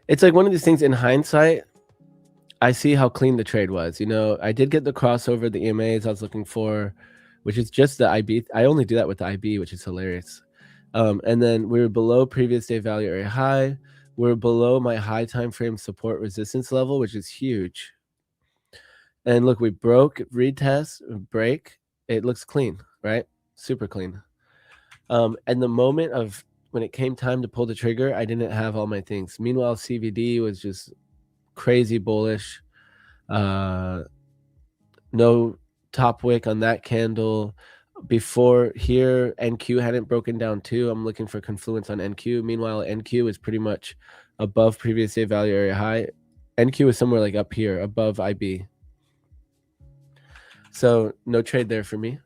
it's like one of these things in hindsight. I see how clean the trade was. I did get the crossover, the EMAs I was looking for, which is just the IB. I only do that with the IB, which is hilarious. And then we were below previous day value area high. We're below my high time frame support resistance level, which is huge. And look, we broke, retest, break. It looks clean, right? Super clean. And the moment of when it came time to pull the trigger, I didn't have all my things. Meanwhile, CVD was just crazy bullish. No top wick on that candle. Before here, NQ hadn't broken down too. I'm looking for confluence on NQ. Meanwhile, NQ is pretty much above previous day value area high. NQ is somewhere like up here, above IB. So no trade there for me.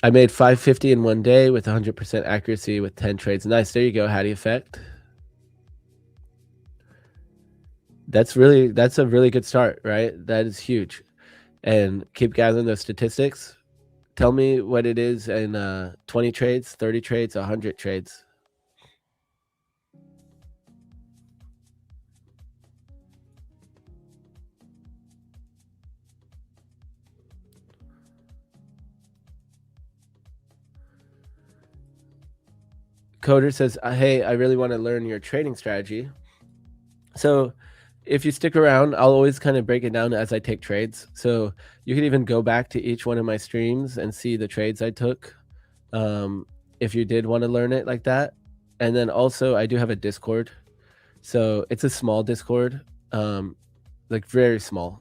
I made 550 in one day with 100% accuracy with 10 trades. Nice. There you go. Hattie effect. That's a really good start, right? That is huge. And keep gathering those statistics. Tell me what it is in 20 trades, 30 trades, 100 trades. Coder says, hey, I really want to learn your trading strategy. So if you stick around, I'll always kind of break it down as I take trades. So you can even go back to each one of my streams and see the trades I took if you did want to learn it like that. And then also I do have a Discord. So it's a small Discord, like very small.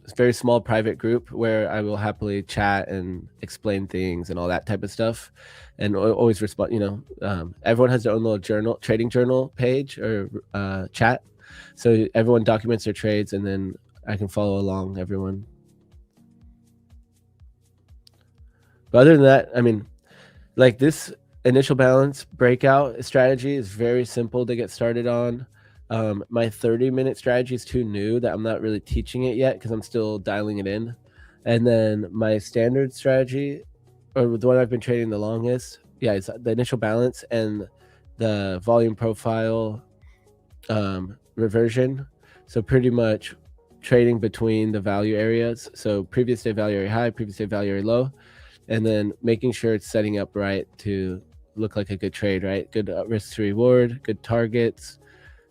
It's a very small private group where I will happily chat and explain things and all that type of stuff, and always respond. Everyone has their own little trading journal page or chat, so everyone documents their trades, and then I can follow along everyone. But other than that, I mean, like this initial balance breakout strategy is very simple to get started on. My 30-minute strategy is too new that I'm not really teaching it yet because I'm still dialing it in. And then my standard strategy, or the one I've been trading the longest, it's the initial balance and the volume profile reversion. So pretty much trading between the value areas. So previous day value area high, previous day value area low, and then making sure it's setting up right to look like a good trade, right? Good risk to reward, good targets.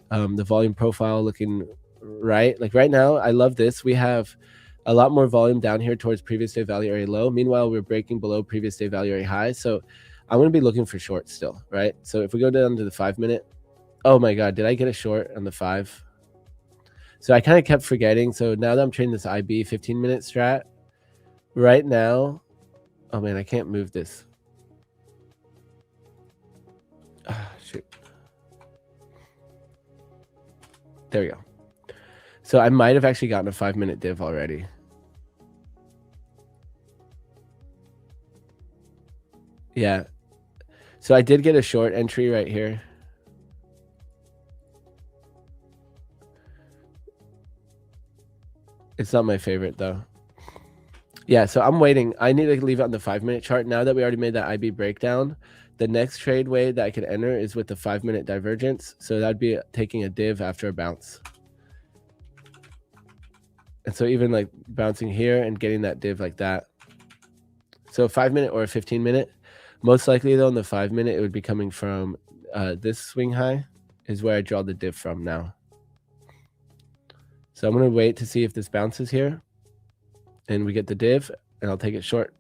The volume profile looking right. Like right now, I love this. We have a lot more volume down here towards previous day value area low. Meanwhile, we're breaking below previous day value area high. So I'm going to be looking for shorts still, right? So if we go down to the 5-minute, oh my God, did I get a short on the 5? So I kind of kept forgetting. So now that I'm trading this IB 15-minute strat, right now, oh man, I can't move this. Shoot. There we go. So I might have actually gotten a 5-minute div already. Yeah. So I did get a short entry right here. It's not my favorite though. Yeah, so I'm waiting. I need to leave it on the 5-minute chart. Now that we already made that IB breakdown, the next trade way that I could enter is with the 5-minute divergence. So that'd be taking a div after a bounce. And so even like bouncing here and getting that div like that. So a 5-minute or a 15-minute. Most likely though, in the 5-minute, it would be coming from this swing high is where I draw the div from now. So I'm going to wait to see if this bounces here and we get the div, and I'll take it short.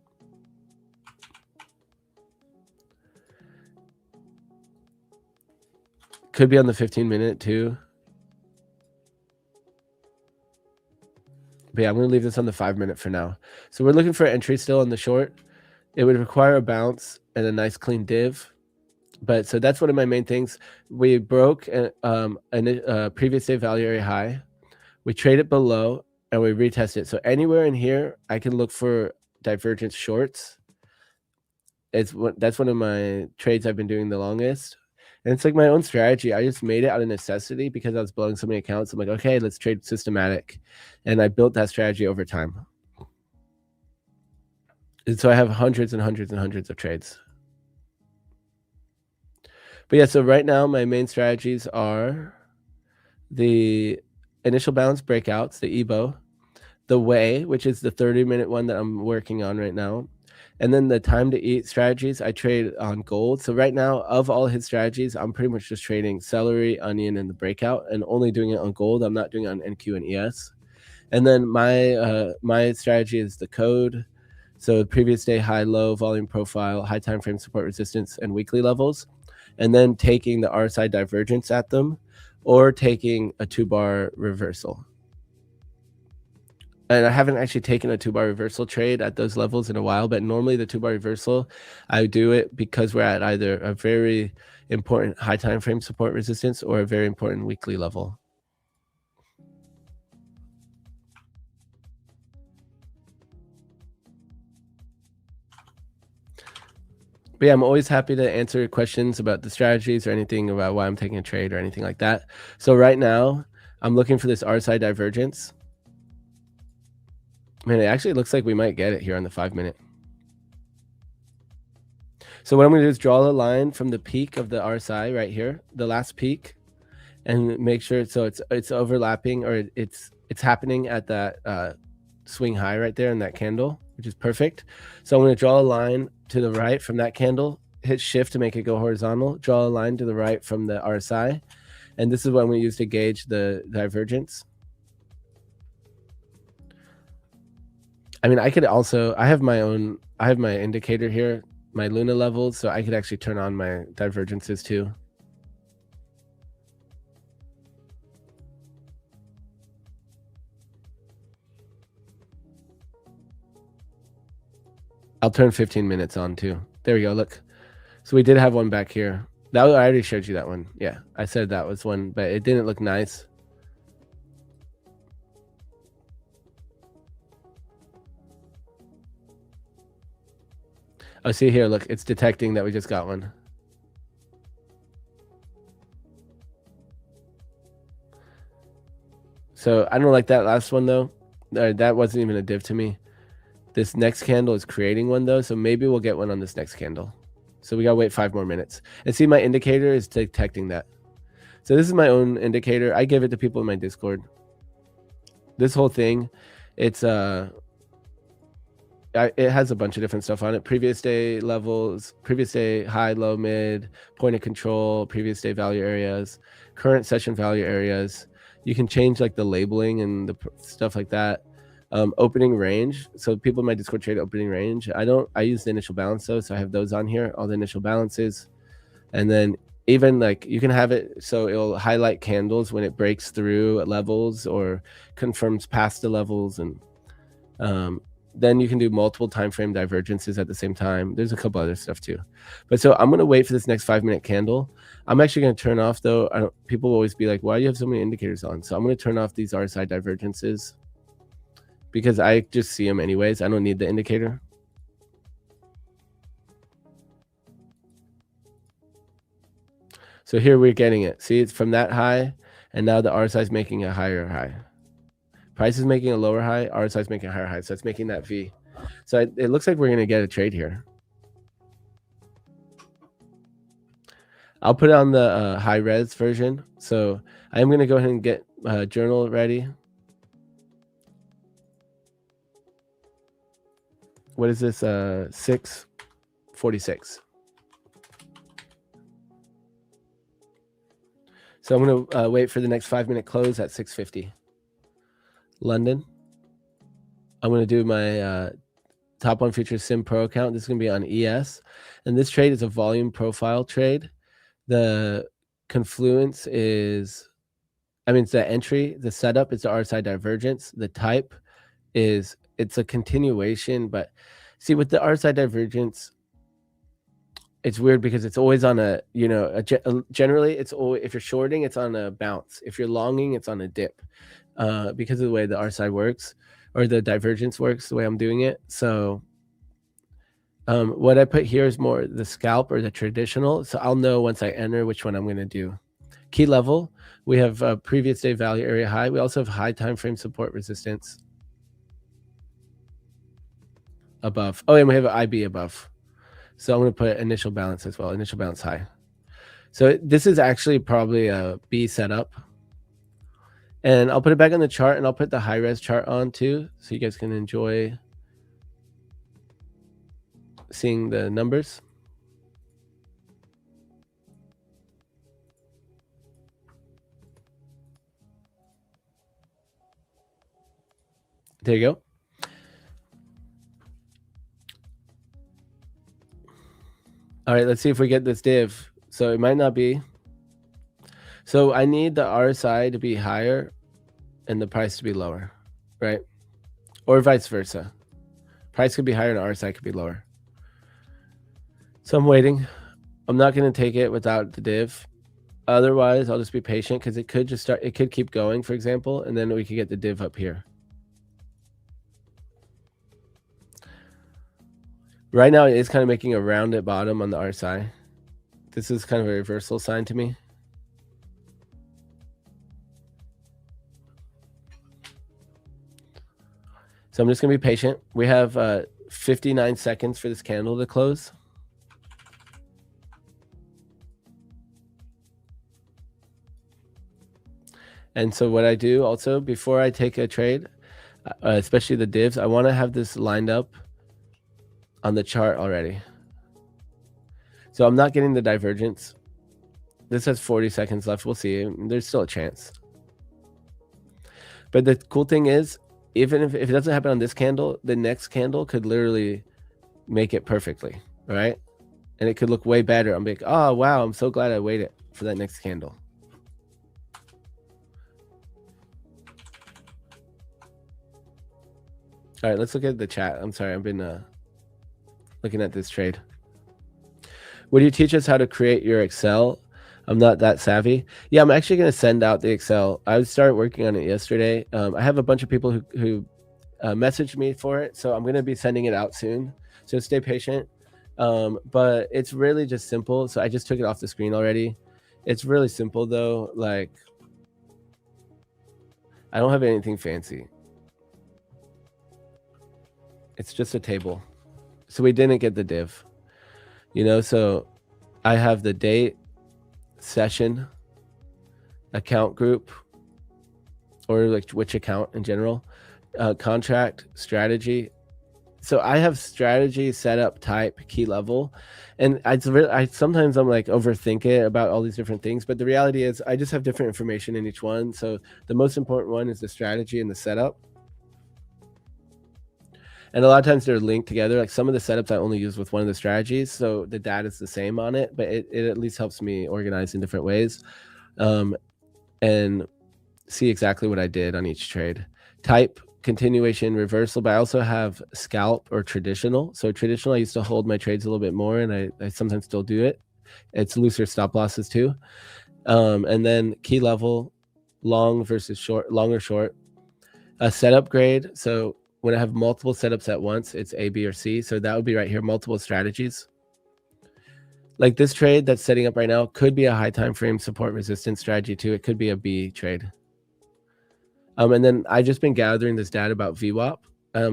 Could be on the 15-minute too. But yeah, I'm going to leave this on the 5-minute for now. So we're looking for entry still on the short. It would require a bounce and a nice clean div. But so that's one of my main things. We broke a previous day value area high. we trade it below, and we retest it. So anywhere in here, I can look for divergence shorts. That's one of my trades I've been doing the longest. And it's like my own strategy. I just made it out of necessity because I was blowing so many accounts. I'm like, okay, let's trade systematic. And I built that strategy over time. And so I have hundreds and hundreds and hundreds of trades. But yeah, so right now my main strategies are the initial balance breakouts, the EBO, the way, which is the 30-minute one that I'm working on right now. And then the time to eat strategies, I trade on gold. So right now, of all his strategies, I'm pretty much just trading celery, onion, and the breakout, and only doing it on gold. I'm not doing it on NQ and ES. And then my strategy is the code. So previous day high, low, volume profile, high time frame support resistance, and weekly levels. And then taking the RSI divergence at them, or taking a 2-bar reversal. And I haven't actually taken a 2-bar reversal trade at those levels in a while, but normally the 2-bar reversal, I do it because we're at either a very important high time frame support resistance or a very important weekly level. But yeah, I'm always happy to answer questions about the strategies or anything about why I'm taking a trade or anything like that. So right now, I'm looking for this RSI divergence. Man, it actually looks like we might get it here on the 5-minute. So what I'm going to do is draw a line from the peak of the RSI right here, the last peak, and make sure so it's overlapping, or it's happening at that swing high right there in that candle, which is perfect. So I'm going to draw a line to the right from that candle, hit shift to make it go horizontal, draw a line to the right from the RSI, and this is what I'm going to use to gauge the divergence. I mean, I could also, I have my indicator here, my Luna levels, so I could actually turn on my divergences too. I'll turn 15 minutes on too. There we go, look. So we did have one back here. I already showed you that one. Yeah, I said that was one, but it didn't look nice. Oh, see here, look, it's detecting that we just got one. So I don't like that last one though. That wasn't even a div to me. This next candle is creating one though, so maybe we'll get one on this next candle. So we gotta wait 5 more minutes. And see, my indicator is detecting that. So this is my own indicator. I give it to people in my Discord. This whole thing, it's it has a bunch of different stuff on it. Previous day levels, previous day high, low, mid, point of control, previous day value areas, current session value areas. You can change like the labeling and the stuff like that. Opening range. So people in my Discord trade opening range. I use the initial balance though, so I have those on here, all the initial balances. And then even like you can have it so it'll highlight candles when it breaks through levels or confirms past the levels, and then you can do multiple time frame divergences at the same time. There's a couple other stuff too. But so I'm going to wait for this next 5-minute candle. I'm actually going to turn off though. People will always be like, why do you have so many indicators on? So I'm going to turn off these RSI divergences because I just see them anyways. I don't need the indicator. So here we're getting it. See, it's from that high, and now the RSI is making a higher high. Price is making a lower high, RSI is making a higher high. So it's making that V. So it looks like we're going to get a trade here. I'll put it on the high res version. So I am going to go ahead and get journal ready. What is this? 6:46. So I'm going to wait for the next 5-minute close at 6:50. London. I'm going to do my top one future sim pro account. This is going to be on ES. And this trade is a volume profile trade. The confluence is, it's the entry, the setup is the RSI divergence. The type is, it's a continuation, but see with the RSI divergence, it's weird because it's always on a, generally it's always, if you're shorting, it's on a bounce. If you're longing, it's on a dip. because of the way the RSI works, or the divergence works, the way I'm doing it. So what I put here is more the scalp or the traditional. So I'll know once I enter which one I'm going to do. Key level, we have previous day value area high. We also have high time frame support resistance above. Oh, and we have an IB above. So I'm going to put initial balance as well, initial balance high. So this is actually probably a B setup. And I'll put it back on the chart, and I'll put the high res chart on too, so you guys can enjoy seeing the numbers. There you go. All right, let's see if we get this div. So it might not be. So I need the RSI to be higher and the price to be lower, right? Or vice versa. Price could be higher and RSI could be lower. So I'm waiting. I'm not going to take it without the div. Otherwise, I'll just be patient because it could just start. It could keep going, for example, and then we could get the div up here. Right now, it is kind of making a rounded bottom on the RSI. This is kind of a reversal sign to me. So I'm just going to be patient. We have 59 seconds for this candle to close. And so what I do also before I take a trade, especially the divs, I want to have this lined up on the chart already. So I'm not getting the divergence. This has 40 seconds left. We'll see. There's still a chance. But the cool thing is, even if it doesn't happen on this candle, the next candle could literally make it perfectly, right? And it could look way better. I'm like, oh, wow, I'm so glad I waited for that next candle. All right, let's look at the chat. I'm sorry, I've been looking at this trade. Would you teach us how to create your Excel? I'm not that savvy. Yeah, I'm actually going to send out the Excel. I started working on it yesterday. I have a bunch of people who messaged me for it, so I'm going to be sending it out soon. So stay patient. But it's really just simple. So I just took it off the screen already. It's really simple though. Like, I don't have anything fancy. It's just a table. So we didn't get the div, you know, so I have the date, session, account group, or like which account in general, contract, strategy. So I have strategy, setup, type, key level, and I sometimes I'm like overthink it about all these different things, but the reality is I just have different information in each one. So the most important one is the strategy and the setup. And a lot of times they're linked together. Like some of the setups I only use with one of the strategies, so the data is the same on it, but it at least helps me organize in different ways and see exactly what I did on each trade. Type, continuation, reversal, but I also have scalp or traditional. So traditional, I used to hold my trades a little bit more, and I sometimes still do it. It's looser stop losses too. And then key level, long versus short, long or short. A setup grade, so when I have multiple setups at once, it's A, B, or C. So that would be right here, multiple strategies. Like this trade that's setting up right now could be a high time frame support resistance strategy too. It could be a B trade. And then I've just been gathering this data about VWAP.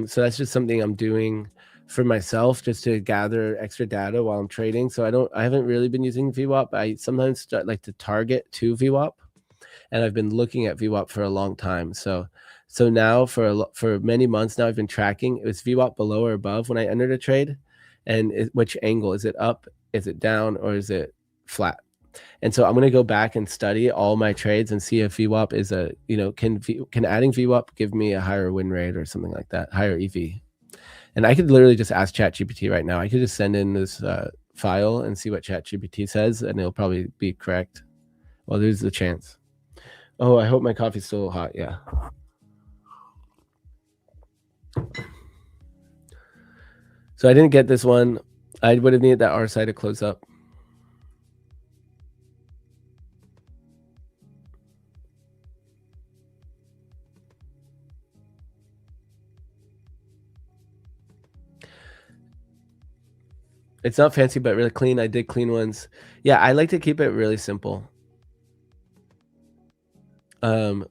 So that's just something I'm doing for myself, just to gather extra data while I'm trading. So I haven't really been using VWAP. I sometimes like to target to VWAP, and I've been looking at VWAP for a long time. So now for many months now, I've been tracking. It was VWAP below or above when I entered a trade, and which angle is it up? Is it down, or is it flat? And so I'm going to go back and study all my trades and see if VWAP is can adding VWAP give me a higher win rate or something like that, higher EV. And I could literally just ask ChatGPT right now. I could just send in this file and see what ChatGPT says, and it'll probably be correct. Well, there's the chance. Oh, I hope my coffee's still hot. Yeah. So I didn't get this one. I would have needed that RSI to close up. It's not fancy, but really clean. I did clean ones. Yeah, I like to keep it really simple. Um,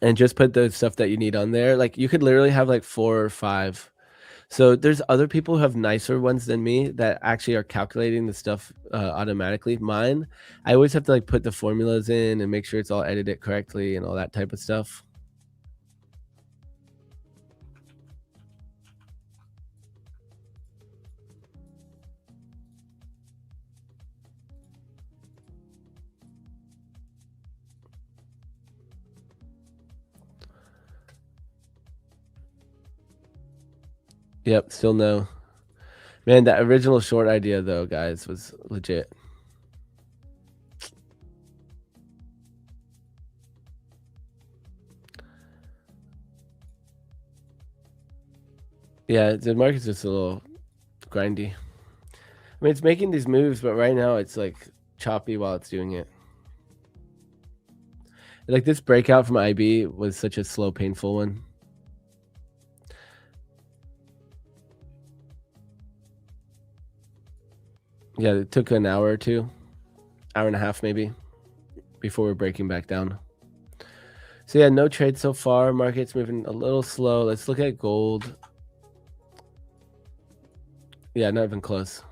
and just put the stuff that you need on there. Like you could literally have like 4 or 5. So there's other people who have nicer ones than me that actually are calculating the stuff automatically. Mine, I always have to like put the formulas in and make sure it's all edited correctly and all that type of stuff. Yep, still no. Man, that original short idea though, guys, was legit. Yeah, the market's just a little grindy. I mean, it's making these moves, but right now it's like choppy while it's doing it. Like this breakout from IB was such a slow, painful one. Yeah, it took an hour or two, hour and a half maybe, before we're breaking back down. So yeah, no trade so far. Market's moving a little slow. Let's look at gold. Yeah, not even close.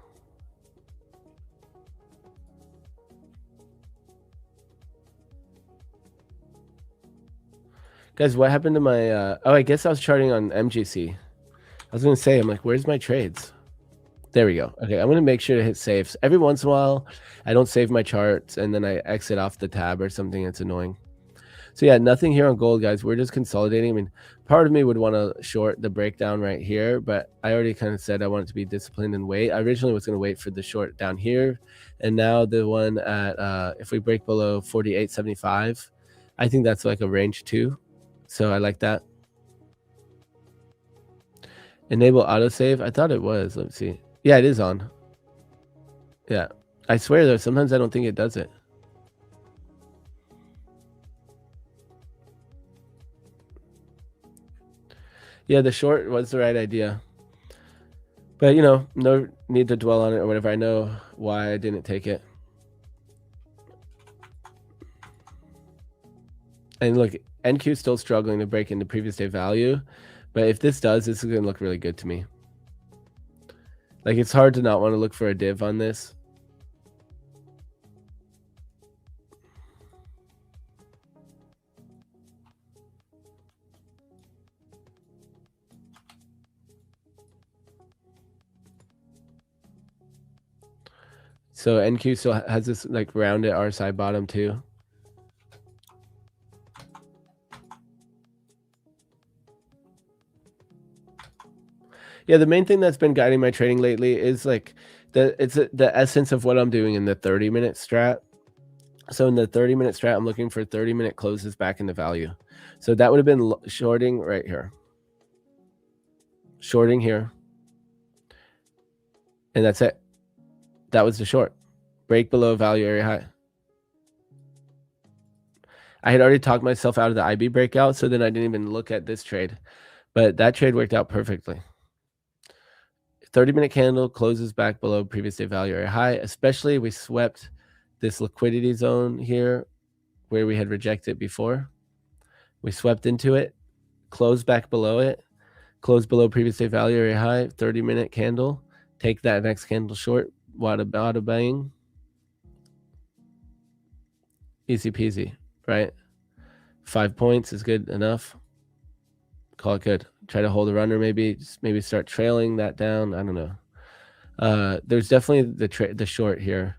Guys, what happened to my oh, I guess I was charting on MGC. I was gonna say, I'm like, where's my trades? There we go. Okay, I'm gonna make sure to hit save. Every once in a while, I don't save my charts and then I exit off the tab or something. It's annoying. So yeah, nothing here on gold, guys. We're just consolidating. I mean, part of me would want to short the breakdown right here, but I already kind of said I want it to be disciplined and wait. I originally was going to wait for the short down here, and now the one at if we break below 48.75, I think that's like a range 2. So I like that. Enable autosave. I thought it was. Let's see. Yeah, it is on. Yeah. I swear though, sometimes I don't think it does it. Yeah, the short was the right idea. But, you know, no need to dwell on it or whatever. I know why I didn't take it. And look, NQ is still struggling to break into previous day value. But if this does, this is going to look really good to me. Like, it's hard to not want to look for a div on this. So NQ still has this like rounded RSI bottom too. Yeah, the main thing that's been guiding my trading lately is like the essence of what I'm doing in the 30-minute strat. So in the 30-minute strat, I'm looking for 30-minute closes back into value. So that would have been shorting right here. Shorting here. And that's it. That was the short. Break below value area high. I had already talked myself out of the IB breakout, so then I didn't even look at this trade. But that trade worked out perfectly. 30-minute candle closes back below previous day value area high, especially we swept this liquidity zone here where we had rejected before. We swept into it, closed back below it, closed below previous day value area high, 30-minute candle, take that next candle short, wada bang. Easy peasy, right? 5 points is good enough. Call it good. Try to hold a runner, maybe start trailing that down. I don't know. There's definitely the short here.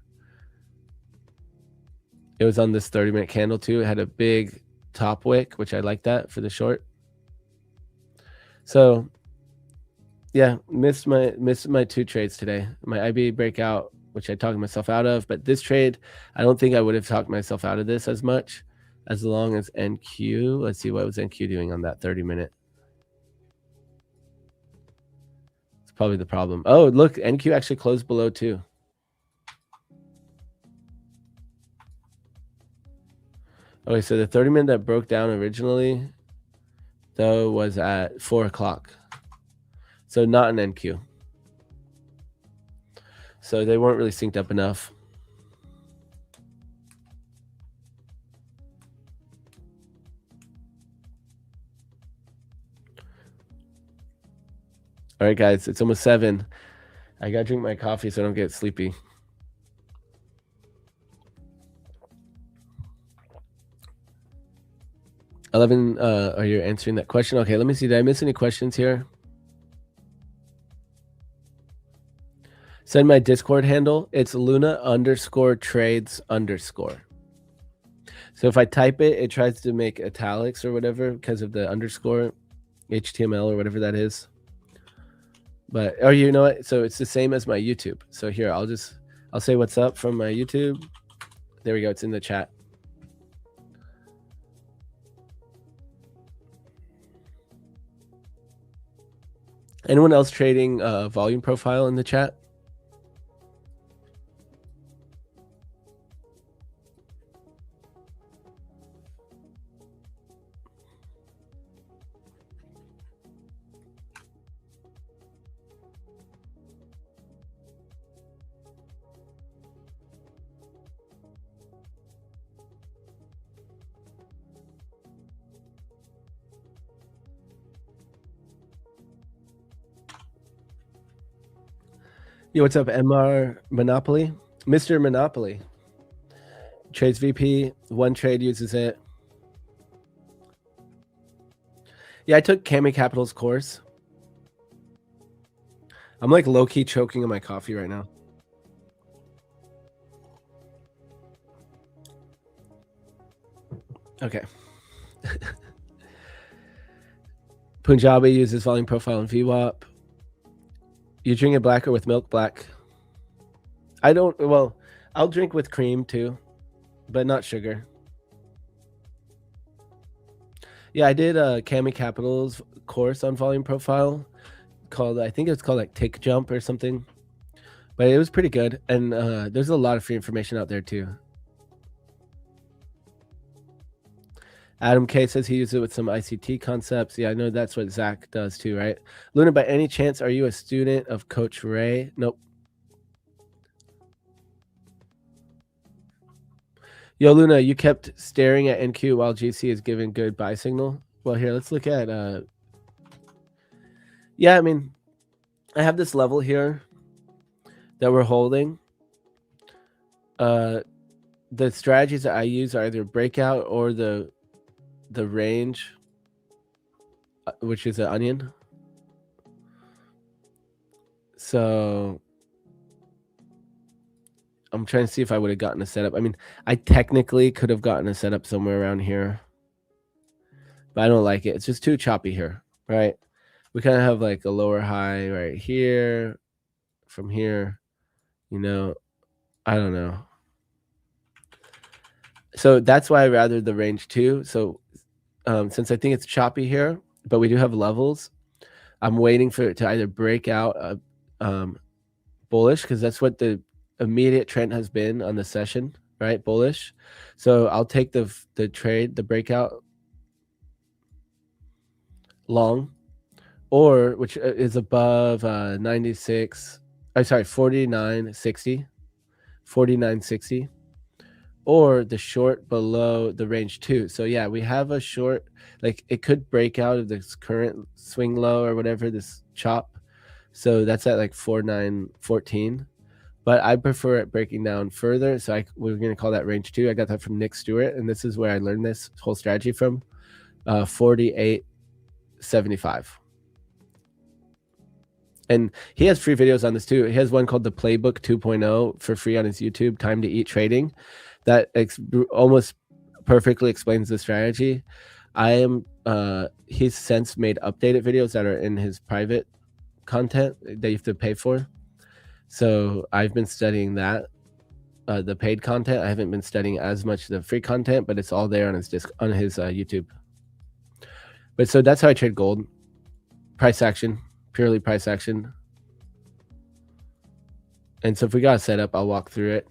It was on this 30-minute candle too. It had a big top wick, which I like that for the short. So yeah, missed my 2 trades today. My IB breakout, which I talked myself out of, but this trade, I don't think I would have talked myself out of this as much as long as NQ. Let's see, what was NQ doing on that 30-minute? It's probably the problem. Oh, look, NQ actually closed below too. Okay, so the 30-minute that broke down originally, though, was at 4 o'clock. So not an NQ. So they weren't really synced up enough. All right, guys, it's almost 7. I gotta drink my coffee so I don't get sleepy. $11, are you answering that question? Okay, let me see. Did I miss any questions here? Send my Discord handle. It's Luna_trades_. So if I type it, it tries to make italics or whatever because of the underscore HTML or whatever that is. But, or you know what? So it's the same as my YouTube. So here, I'll say what's up from my YouTube. There we go. It's in the chat. Anyone else trading volume profile in the chat? Yo, what's up, MR Monopoly? Mr. Monopoly. Trades VP, one trade uses it. Yeah, I took Cami Capital's course. I'm like low-key choking on my coffee right now. Okay. Punjabi uses volume profile and VWAP. You drink it black or with milk? Black. I don't, well, I'll drink with cream too, but not sugar. Yeah, I did Cami Capital's course on volume profile called, I think it's called like Tick Jump or something, but it was pretty good. And there's a lot of free information out there too. Adam K says he used it with some ICT concepts. Yeah, I know that's what Zach does too, right? Luna, by any chance, are you a student of Coach Ray? Nope. Yo, Luna, you kept staring at NQ while GC is giving good buy signal. Well, here, let's look at... yeah, I mean, I have this level here that we're holding. The strategies that I use are either breakout or the range, which is an onion. So I'm trying to see if I would have gotten a setup. I mean, I technically could have gotten a setup somewhere around here, but I don't like it. It's just too choppy here, right? We kind of have like a lower high right here, from here, you know, I don't know. So that's why I rather the range too. So since I think it's choppy here, but we do have levels, I'm waiting for it to either break out bullish, because that's what the immediate trend has been on the session, right? Bullish. So I'll take the trade, the breakout long, or which is above 96. I'm sorry, 49.60, 49.60, or the short below the range too. So yeah, we have a short, like it could break out of this current swing low or whatever, this chop. So that's at like 49.14. But I prefer it breaking down further. So we're going to call that range 2. I got that from Nick Stewart, and this is where I learned this whole strategy from. 48.75. And he has free videos on this too. He has one called the Playbook 2.0 for free on his YouTube, Time to Eat Trading, that almost perfectly explains the strategy. He's since made updated videos that are in his private content that you have to pay for. So I've been studying that, the paid content. I haven't been studying as much the free content, but it's all there on his YouTube. But so that's how I trade gold. Price action, purely price action. And so if we got a setup, I'll walk through it.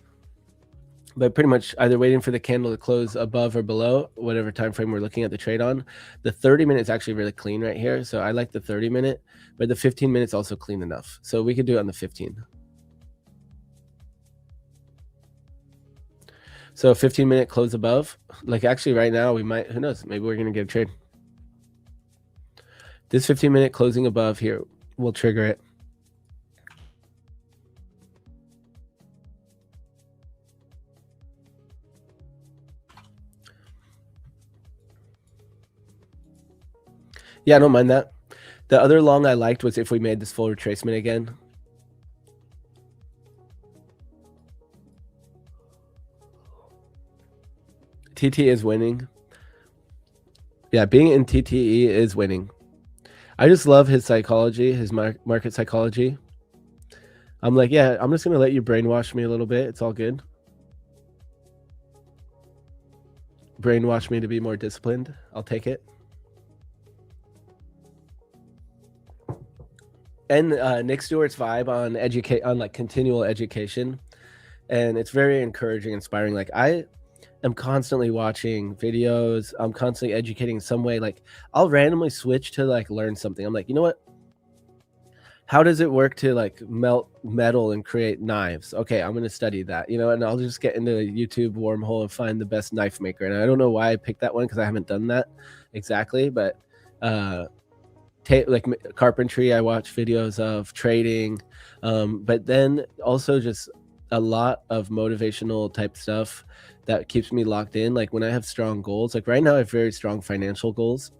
But pretty much either waiting for the candle to close above or below, whatever time frame we're looking at the trade on. The 30-minute is actually really clean right here. So I like the 30-minute, but the 15 minutes also clean enough. So we could do it on the 15. So 15-minute close above. Like actually right now we might, who knows, maybe we're going to get a trade. This 15-minute closing above here will trigger it. Yeah, I don't mind that. The other long I liked was if we made this full retracement again. TT is winning. Yeah, being in TTE is winning. I just love his psychology, his market psychology. I'm like, yeah, I'm just going to let you brainwash me a little bit. It's all good. Brainwash me to be more disciplined. I'll take it. And Nick Stewart's vibe on like continual education, and it's very encouraging, inspiring. Like I am constantly watching videos. I'm constantly educating in some way. Like I'll randomly switch to like learn something. I'm like, you know what? How does it work to like melt metal and create knives? Okay, I'm gonna study that, you know, and I'll just get into a YouTube wormhole and find the best knife maker. And I don't know why I picked that one because I haven't done that exactly, but like carpentry, I watch videos of trading, but then also just a lot of motivational type stuff that keeps me locked in. Like when I have strong goals, like right now I have very strong financial goals,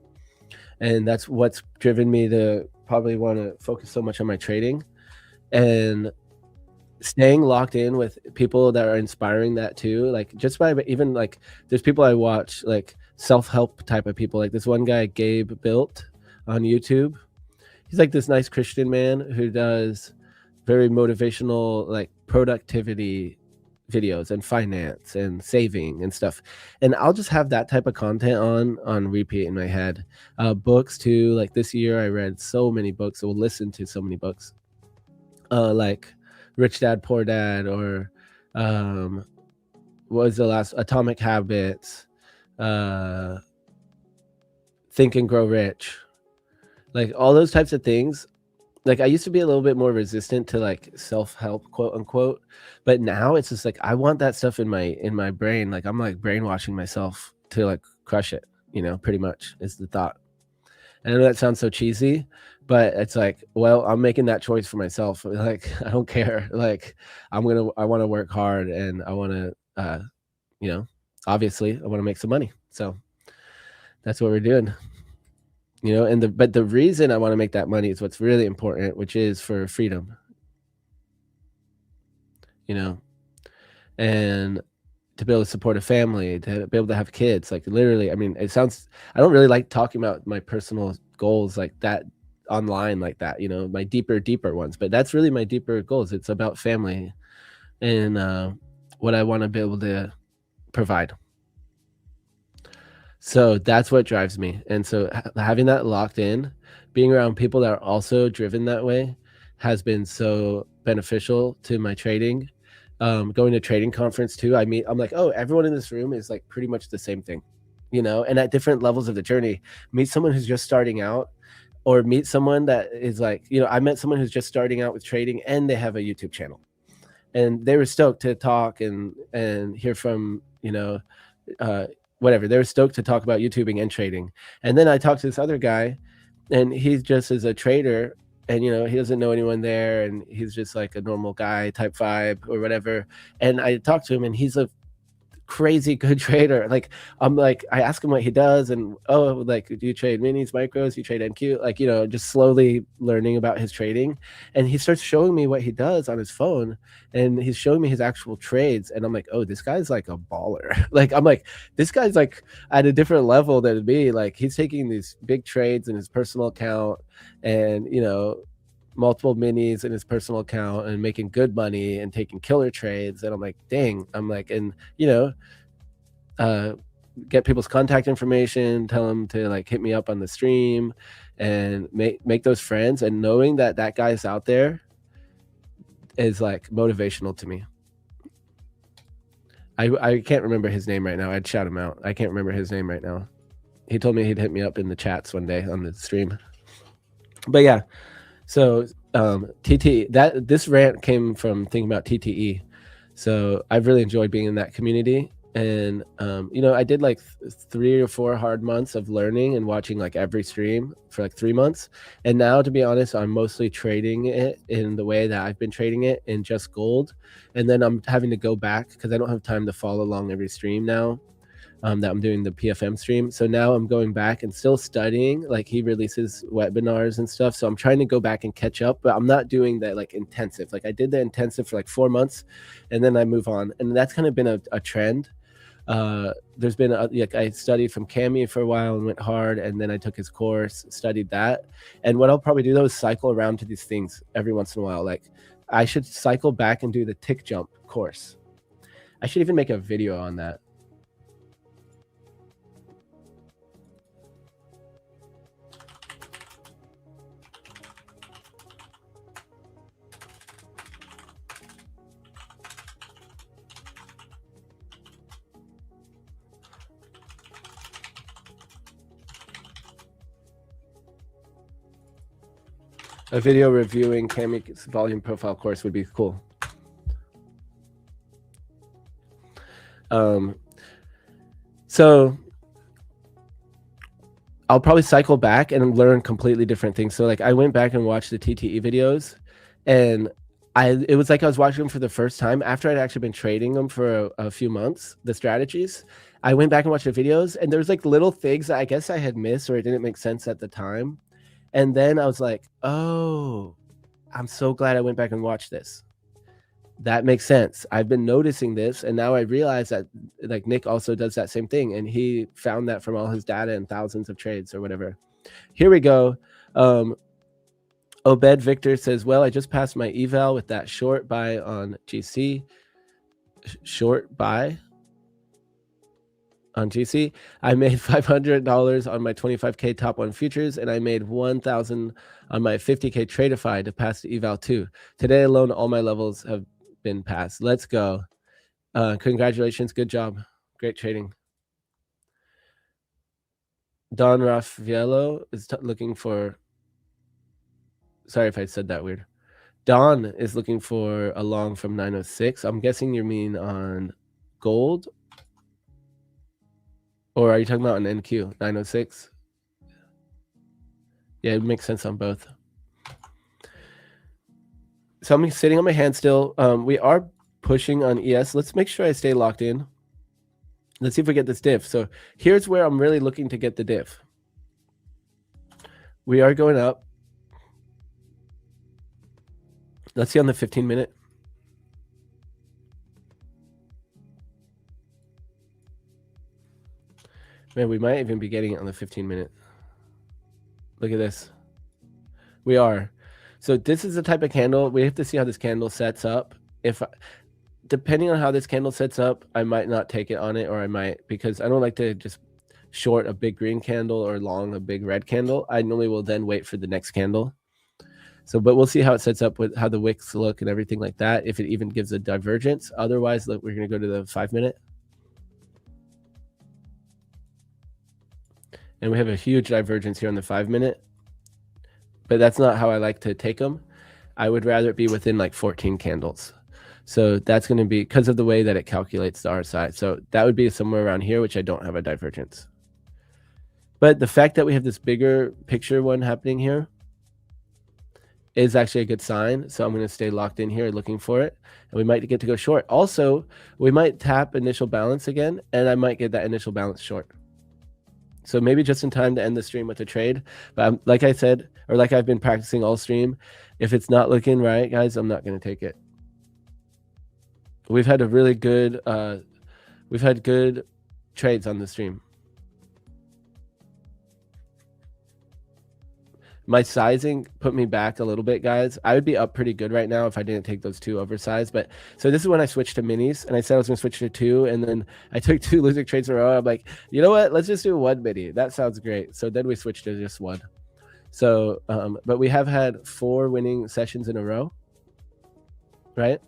and that's what's driven me to probably want to focus so much on my trading and staying locked in with people that are inspiring that too. Like just by even like there's people I watch, like self-help type of people, like this one guy Gabe Built on YouTube. He's like this nice Christian man who does very motivational like productivity videos and finance and saving and stuff, and I'll just have that type of content on repeat in my head. Books too, like this year I read so many books, or listened to so many books, like Rich Dad Poor Dad, or what was the last, Atomic Habits, Think and Grow Rich, like all those types of things. Like I used to be a little bit more resistant to like self-help, quote unquote, but now it's just like I want that stuff in my brain. Like I'm like brainwashing myself to like crush it, you know, pretty much is the thought. I know that sounds so cheesy, but it's like, well, I'm making that choice for myself. Like I don't care. Like I want to work hard, and I want to you know, obviously I want to make some money. So that's what we're doing. You know, and but the reason I want to make that money is what's really important, which is for freedom, you know, and to be able to support a family, to be able to have kids. Like literally, I mean, it sounds, I don't really like talking about my personal goals like that online like that, you know, my deeper ones, but that's really my deeper goals. It's about family and what I want to be able to provide. So that's what drives me. And so having that locked in, being around people that are also driven that way has been so beneficial to my trading. Going to trading conference too, I'm like, oh, everyone in this room is like pretty much the same thing, you know, and at different levels of the journey. Meet someone who's just starting out, or meet someone that is like, you know, I met someone who's just starting out with trading and they have a YouTube channel, and they were stoked to talk and hear from, you know, whatever. They were stoked to talk about YouTubing and trading. And then I talked to this other guy, and he just is a trader, and you know, he doesn't know anyone there, and he's just like a normal guy type vibe or whatever. And I talked to him, and he's a crazy good trader. Like I'm like, I ask him what he does, and oh, like, do you trade minis, micros, you trade NQ, like, you know, just slowly learning about his trading. And he starts showing me what he does on his phone, and he's showing me his actual trades, and I'm like, oh, this guy's like a baller. Like I'm like, this guy's like at a different level than me. Like he's taking these big trades in his personal account, and you know, multiple minis in his personal account, and making good money and taking killer trades. And I'm like, dang. I'm like, and you know, get people's contact information, tell them to like hit me up on the stream, and make those friends. And knowing that that guy's out there is like motivational to me. I can't remember his name right now. I'd shout him out. I can't remember his name right now. He told me he'd hit me up in the chats one day on the stream. But yeah, so this rant came from thinking about TTE. So I've really enjoyed being in that community, And you know, I did like 3 or 4 hard months of learning and watching like every stream for like 3 months. And now, to be honest, I'm mostly trading it in the way that I've been trading it in just gold. And then I'm having to go back because I don't have time to follow along every stream now. That I'm doing the PFM stream. So now I'm going back and still studying. Like, he releases webinars and stuff. So I'm trying to go back and catch up, but I'm not doing that like intensive. Like, I did the intensive for like 4 months and then I move on. And that's kind of been a trend. There's been like, I studied from Cami for a while and went hard, and then I took his course, studied that. And what I'll probably do though is cycle around to these things every once in a while. Like, I should cycle back and do the tick jump course. I should even make a video on that. A video reviewing Cami's volume profile course would be cool. So I'll probably cycle back and learn completely different things. So like, I went back and watched the TTE videos, and it was like I was watching them for the first time after I'd actually been trading them for a few months, the strategies. I went back and watched the videos, and there's like little things that I guess I had missed or it didn't make sense at the time. And then I was like, oh, I'm so glad I went back and watched this. That makes sense. I've been noticing this, and now I realize that like Nick also does that same thing, and he found that from all his data and thousands of trades or whatever. Here we go. Obed Victor says, well, I just passed my eval with that short buy on GC. Short buy on GC. I made $500 on my 25K top one futures, and I made 1,000 on my 50K Tradeify to pass the eval 2. Today alone, all my levels have been passed. Let's go. Congratulations. Good job. Great trading. Don Raffaello is looking for, sorry if I said that weird. Don is looking for a long from 906. I'm guessing you mean on gold, or are you talking about an NQ 906? Yeah, it makes sense on both. So I'm sitting on my hand still. We are pushing on ES. Let's make sure I stay locked in. Let's see if we get this diff. So here's where I'm really looking to get the diff. We are going up. Let's see on the 15-minute. Man, we might even be getting it on the 15-minute. Look at this. We are. So this is the type of candle. We have to see how this candle sets up. Depending on how this candle sets up, I might not take it on it, or I might, because I don't like to just short a big green candle or long a big red candle. I normally will then wait for the next candle. So, but we'll see how it sets up with how the wicks look and everything like that, if it even gives a divergence. Otherwise, look, we're going to go to the 5-minute. And we have a huge divergence here on the 5-minute. But that's not how I like to take them. I would rather it be within like 14 candles. So that's going to be because of the way that it calculates the RSI. So that would be somewhere around here, which I don't have a divergence. But the fact that we have this bigger picture one happening here is actually a good sign. So I'm going to stay locked in here looking for it. And we might get to go short. Also, we might tap initial balance again, and I might get that initial balance short. So maybe just in time to end the stream with a trade. But like I said, or like I've been practicing all stream, if it's not looking right, guys, I'm not going to take it. We've had a really good, we've had good trades on the stream. My sizing put me back a little bit, guys. I would be up pretty good right now if I didn't take those 2 oversized. But so this is when I switched to minis, and I said I was going to switch to 2, and then I took 2 losing trades in a row. I'm like, you know what? Let's just do 1 mini. That sounds great. So then we switched to just 1. So, but we have had 4 winning sessions in a row, right?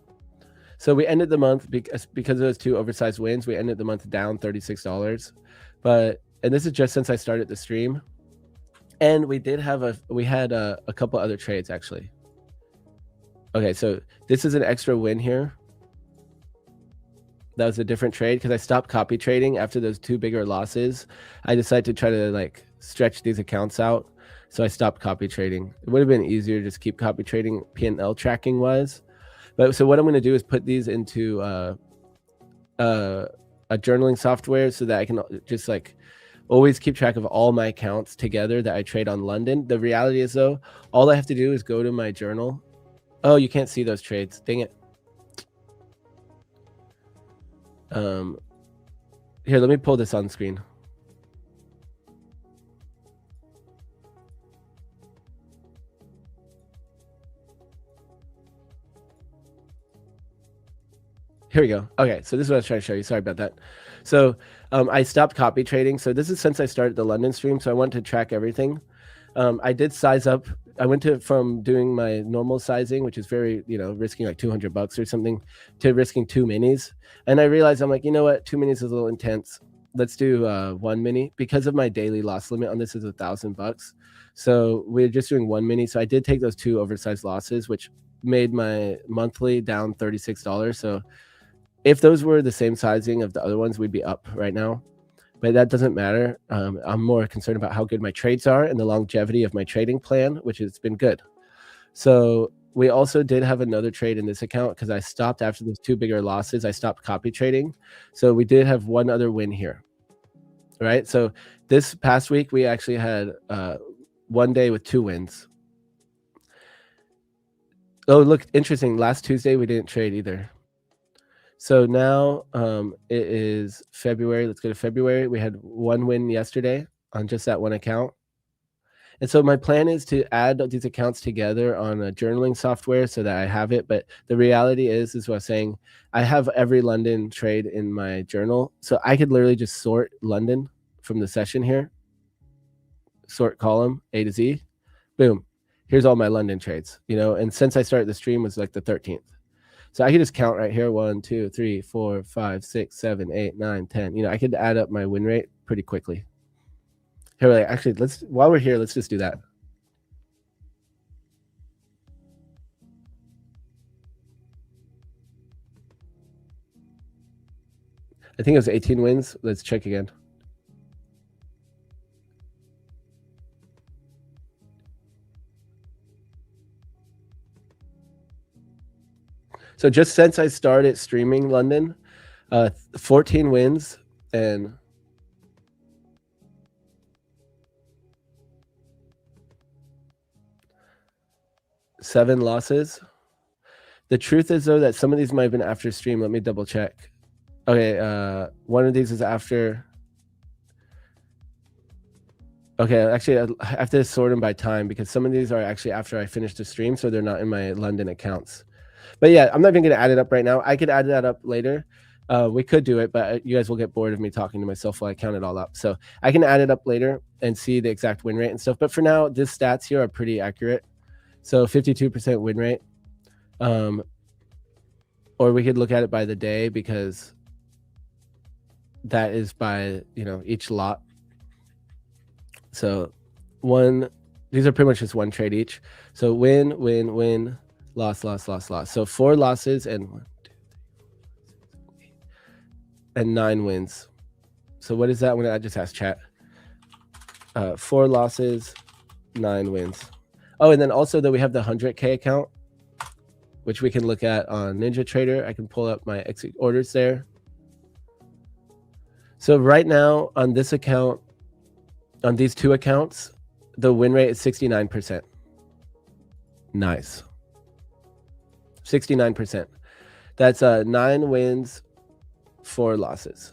So we ended the month because of those 2 oversized wins. We ended the month down $36. And this is just since I started the stream. And we did have we had a couple other trades actually. Okay, so this is an extra win here That was a different trade because I stopped copy trading after those 2 bigger losses. I decided to try to like stretch these accounts out. So I stopped copy trading. It would have been easier to just keep copy trading P&L tracking wise. But so what I'm going to do is put these into a journaling software so that I can just like always keep track of all my accounts together that I trade on London. The reality is though, all I have to do is go to my journal. Oh, you can't see those trades. Dang it. Here, let me pull this on screen. Here we go. Okay, so this is what I was trying to show you. Sorry about that. So I stopped copy trading. So this is since I started the London stream. So I wanted to track everything. I did size up. I went from doing my normal sizing, which is very, risking like $200 or something, to risking 2 minis. And I realized I'm like, you know what? 2 minis is a little intense. Let's do 1 mini because of my daily loss limit on this is $1,000. So we're just doing 1 mini. So I did take those 2 oversized losses, which made my monthly down $36. So if those were the same sizing of the other ones, we'd be up right now. But that doesn't matter. I'm more concerned about how good my trades are and the longevity of my trading plan, which has been good. So we also did have another trade in this account because I stopped after those 2 bigger losses. I stopped copy trading. So we did have one other win here, right? So this past week, we actually had 1 day with 2 wins. Oh, look, interesting. Last Tuesday, we didn't trade either. So now it is February. Let's go to February. We had 1 win yesterday on just that one account. And so my plan is to add these accounts together on a journaling software so that I have it. But the reality is what I was saying, I have every London trade in my journal. So I could literally just sort London from the session here. Sort column A to Z. Boom. Here's all my London trades, and since I started the stream was like the 13th. So I could just count right here 1, 2, 3, 4, 5, 6, 7, 8, 9, 10. I could add up my win rate pretty quickly. Here, actually, while we're here, let's just do that. I think it was 18 wins. Let's check again. So just since I started streaming London, 14 wins and 7 losses. The truth is, though, that some of these might have been after stream. Let me double check. Okay, one of these is after. Okay, actually, I have to sort them by time because some of these are actually after I finished the stream, so they're not in my London accounts. But yeah, I'm not even going to add it up right now. I could add that up later. We could do it, but you guys will get bored of me talking to myself while I count it all up. So I can add it up later and see the exact win rate and stuff. But for now, these stats here are pretty accurate. So 52% win rate. Or we could look at it by the day because that is by, each lot. So these are pretty much just 1 trade each. So win, win, win, loss, loss, loss, loss. So 4 losses and 1, 2, 3, 4, 5, 6, 7, 8, and 9 wins. So what is that when I just asked chat? 4 losses, 9 wins. Oh, and then also that we have the 100K account, which we can look at on NinjaTrader. I can pull up my exit orders there. So right now on this account, on these 2 accounts, the win rate is 69%. Nice. 69%. That's 9 wins, 4 losses.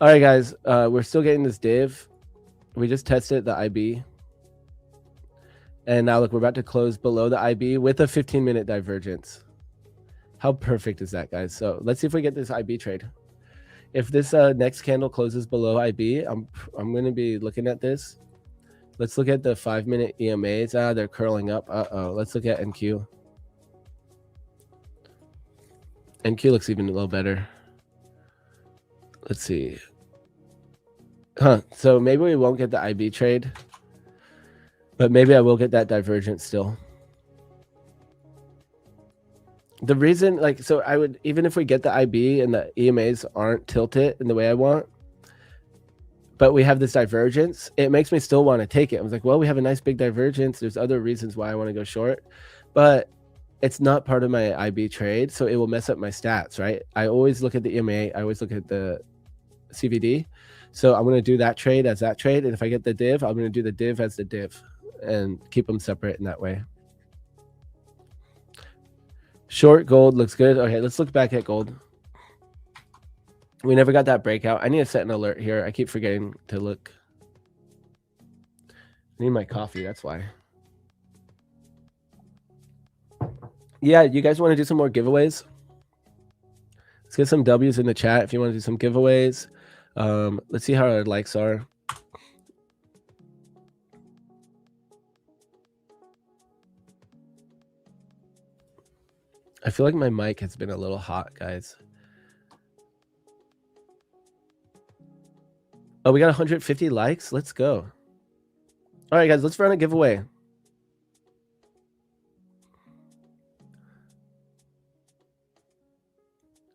All right, guys, we're still getting this div. We just tested the IB. And now look, we're about to close below the IB with a 15-minute divergence. How perfect is that, guys? So let's see if we get this IB trade. If this next candle closes below IB, I'm going to be looking at this. Let's look at the 5-minute EMAs. They're curling up. Let's look at NQ. NQ looks even a little better. Let's see. So maybe we won't get the IB trade, but maybe I will get that divergence still. The reason, like, so I would, even if we get the IB and the EMAs aren't tilted in the way I want, but we have this divergence, it makes me still want to take it. I was like, well, we have a nice big divergence. There's other reasons why I want to go short, but it's not part of my IB trade, so it will mess up my stats, right? I always look at the EMA. I always look at the CVD. So I'm going to do that trade as that trade. And if I get the div, I'm going to do the div as the div and keep them separate in that way. Short gold looks good. Okay, let's look back at gold. We never got that breakout. I need to set an alert here. I keep forgetting to look. I need my coffee, that's why. Yeah, you guys want to do some more giveaways? Let's get some W's in the chat if you want to do some giveaways. Let's see how our likes are. I feel like my mic has been a little hot, guys. Oh, we got 150 likes. Let's go. All right, guys, let's run a giveaway.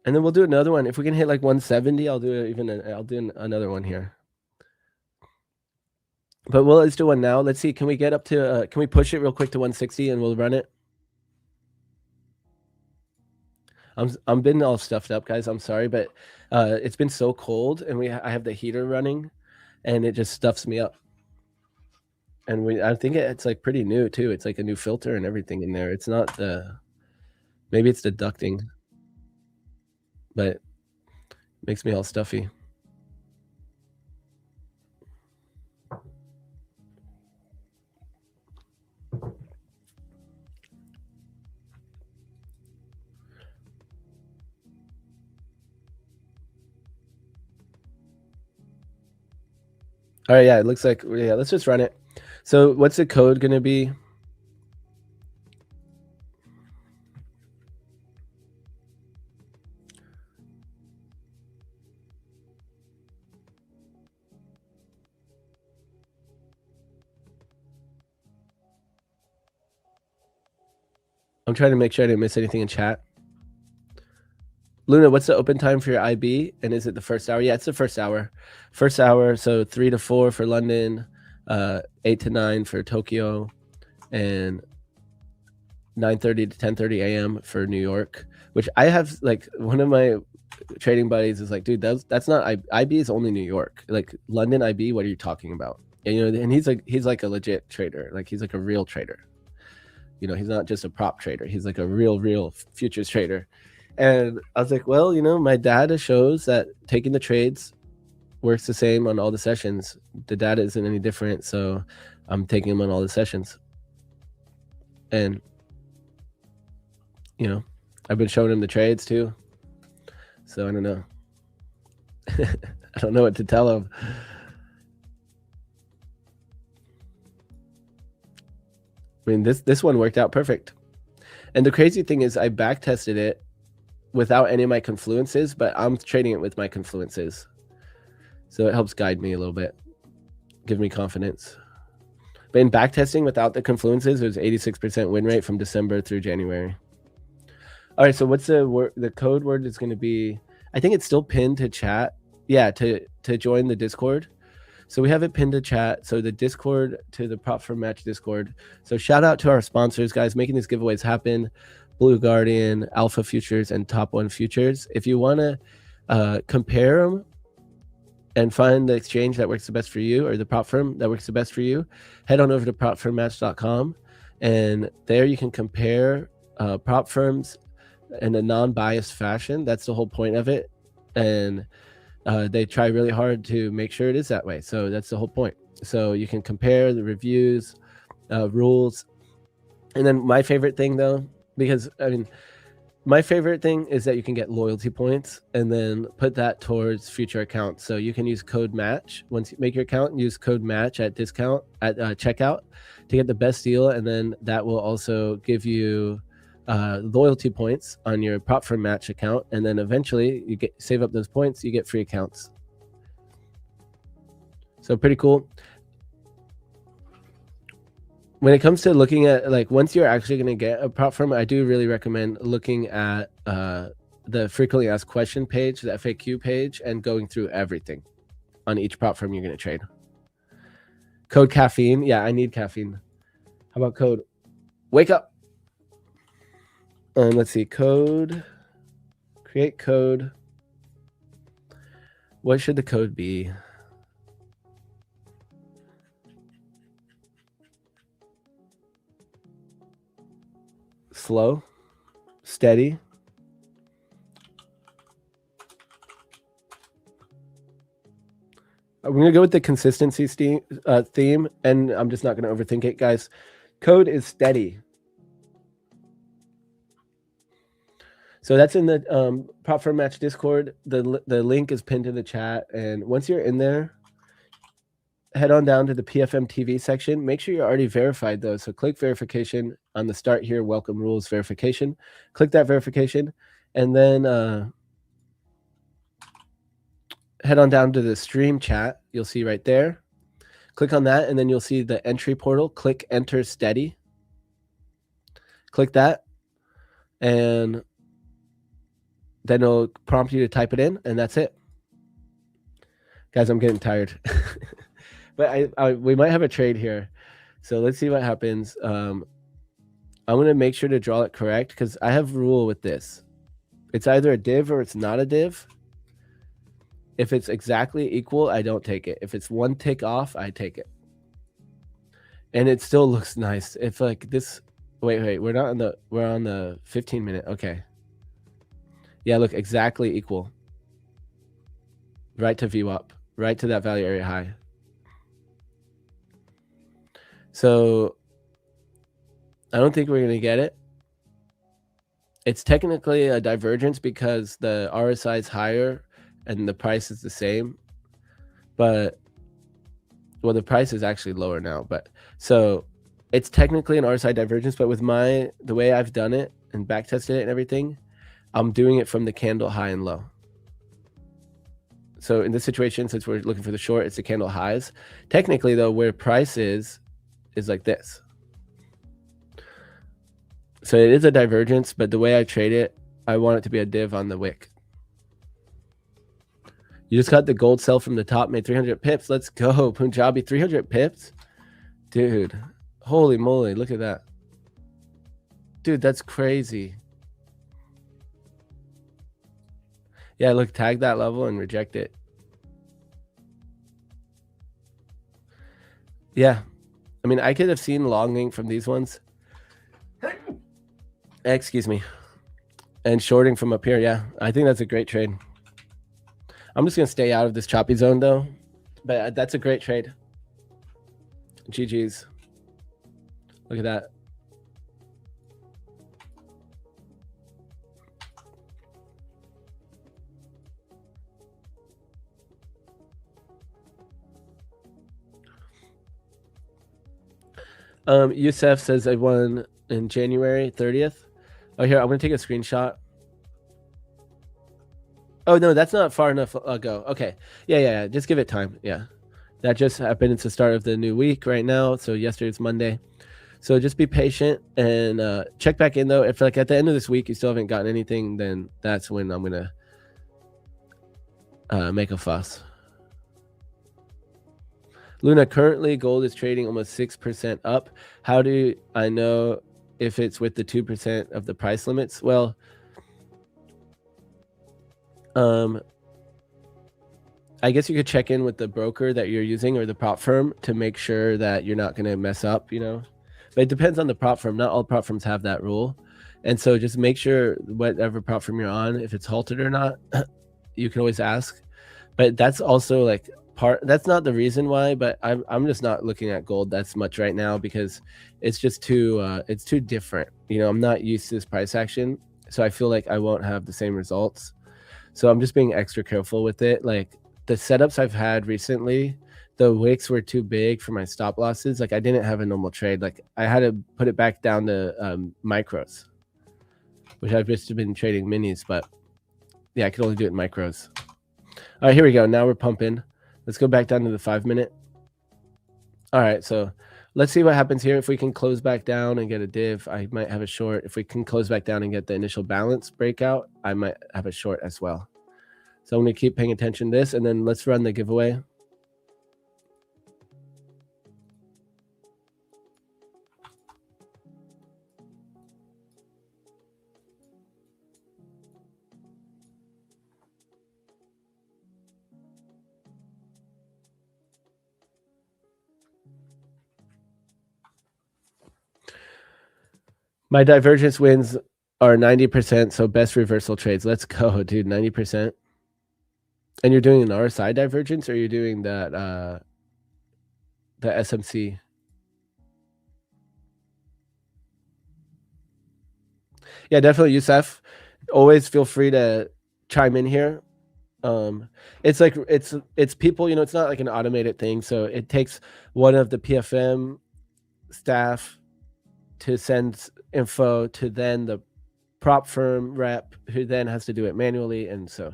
And then we'll do another one. If we can hit like 170, I'll do another one here. But let's do one now. Let's see. Can we get up to? Can we push it real quick to 160 and we'll run it? I'm been all stuffed up, guys. I'm sorry, but it's been so cold, and I have the heater running, and it just stuffs me up. And I think it's like pretty new too. It's like a new filter and everything in there. It's not maybe it's the ducting, but it makes me all stuffy. All right, yeah, it looks like, yeah, let's just run it. So what's the code going to be? I'm trying to make sure I didn't miss anything in chat. Luna, what's the open time for your IB? And is it the first hour? Yeah, it's the first hour. First hour, so 3 to 4 for London, 8 to 9 for Tokyo, and 9:30 to 10:30 a.m. for New York, which I have, like, one of my trading buddies is like, dude, that's not IB is only New York. Like, London IB, what are you talking about? And, you know, and he's like a legit trader. Like, he's like a real trader. You know, he's not just a prop trader. He's like a real futures trader. And I was like, well, you know, my data shows that taking the trades works the same on all the sessions. The data isn't any different, so I'm taking them on all the sessions. And, you know, I've been showing him the trades too. So I don't know. I don't know what to tell him. I mean, this one worked out perfect. And the crazy thing is I back tested it without any of my confluences, but I'm trading it with my confluences. So it helps guide me a little bit, give me confidence. But in back testing without the confluences, it was 86% win rate from December through January. All right, so what's the code word is going to be? I think it's still pinned to chat. Yeah, to join the Discord. So we have it pinned to chat. So the Discord to the Prop Firm Match Discord. So shout out to our sponsors, guys, making these giveaways happen. Blue Guardian, Alpha Futures, and Top One Futures. If you want to compare them and find the exchange that works the best for you, or the prop firm that works the best for you, head on over to propfirmmatch.com, and there you can compare prop firms in a non-biased fashion. That's the whole point of it, and they try really hard to make sure it is that way. So that's the whole point. So you can compare the reviews, rules, and then my favorite thing, though, because I mean, my favorite thing is that you can get loyalty points and then put that towards future accounts. So you can use code match once you make your account, and use code match at discount at checkout to get the best deal, and then that will also give you loyalty points on your prop firm match account, and then eventually you save up those points, you get free accounts. So pretty cool. when it comes to looking at, like, once you're actually going to get a prop firm, I do really recommend looking at the frequently asked question page, the FAQ page, and going through everything on each prop firm you're going to trade. Code caffeine. Yeah, I need caffeine. How about code wake up? And let's see, code, create code. What should the code be? Slow, steady. We're going to go with the consistency theme, and I'm just not going to overthink it, guys. Code is steady. So that's in the Prop Firm Match Discord. The link is pinned in the chat. And once you're in there, head on down to the PFM TV section. Make sure you're already verified, though. So click verification on the start here, welcome rules verification. Click that verification. And then head on down to the stream chat. You'll see right there. Click on that, and then you'll see the entry portal. Click enter steady. Click that. And then it'll prompt you to type it in, and that's it. Guys, I'm getting tired. But we might have a trade here. So let's see what happens. I'm going to make sure to draw it correct because I have a rule with this. It's either a div or it's not a div. If it's exactly equal, I don't take it. If it's one tick off, I take it. And it still looks nice. If like this, wait, we're not on the, we're on the 15 minute. Okay. Yeah, look, exactly equal. Right to VWAP, right to that value area high. So I don't think we're going to get it. It's technically a divergence because the RSI is higher and the price is the same. But, well, the price is actually lower now. But so it's technically an RSI divergence. But with the way I've done it and backtested it and everything, I'm doing it from the candle high and low. So in this situation, since we're looking for the short, it's the candle highs. Technically, though, where price is like this. So it is a divergence, but the way I trade it, I want it to be a div on the wick. You just got the gold sell from the top, made 300 pips. Let's go, Punjabi. 300 pips? Dude, holy moly, look at that. Dude, that's crazy. Yeah, look, tag that level and reject it. Yeah. I mean, I could have seen longing from these ones. Excuse me. And shorting from up here. Yeah, I think that's a great trade. I'm just going to stay out of this choppy zone, though. But that's a great trade. GG's. Look at that. Youssef says I won in January 30th. Oh, here, I'm going to take a screenshot. Oh, no, that's not far enough ago. Okay. Yeah. Just give it time. Yeah. That just happened. It's the start of the new week right now. So yesterday's Monday. So just be patient and check back in, though. If like at the end of this week you still haven't gotten anything, then that's when I'm going to make a fuss. Luna, currently gold is trading almost 6% up. How do I know if it's with the 2% of the price limits? Well, I guess you could check in with the broker that you're using or the prop firm to make sure that you're not going to mess up, you know. But it depends on the prop firm. Not all prop firms have that rule. And so just make sure whatever prop firm you're on, if it's halted or not, you can always ask. But that's also like that's not the reason why, but I'm just not looking at gold that's much right now because it's just too different. You know, I'm not used to this price action, so I feel like I won't have the same results. So I'm just being extra careful with it. Like the setups I've had recently, the wicks were too big for my stop losses. Like I didn't have a normal trade. Like I had to put it back down to micros, which I've just been trading minis, but yeah, I could only do it in micros. All right, here we go. Now we're pumping. Let's go back down to the 5 minute. All right, so Let's see what happens here. If we can close back down and get a div, I might have a short. If we can close back down and get the initial balance breakout, I might have a short as well. So I'm going to keep paying attention to this, and then let's run the giveaway. My divergence wins are 90%, so best reversal trades. Let's go, dude, 90%. And you're doing an RSI divergence, or you're doing that the SMC? Yeah, definitely, Youssef. Always feel free to chime in here. It's like it's people, you know, it's not like an automated thing, so it takes one of the PFM staff to send info to then the prop firm rep, who then has to do it manually, and so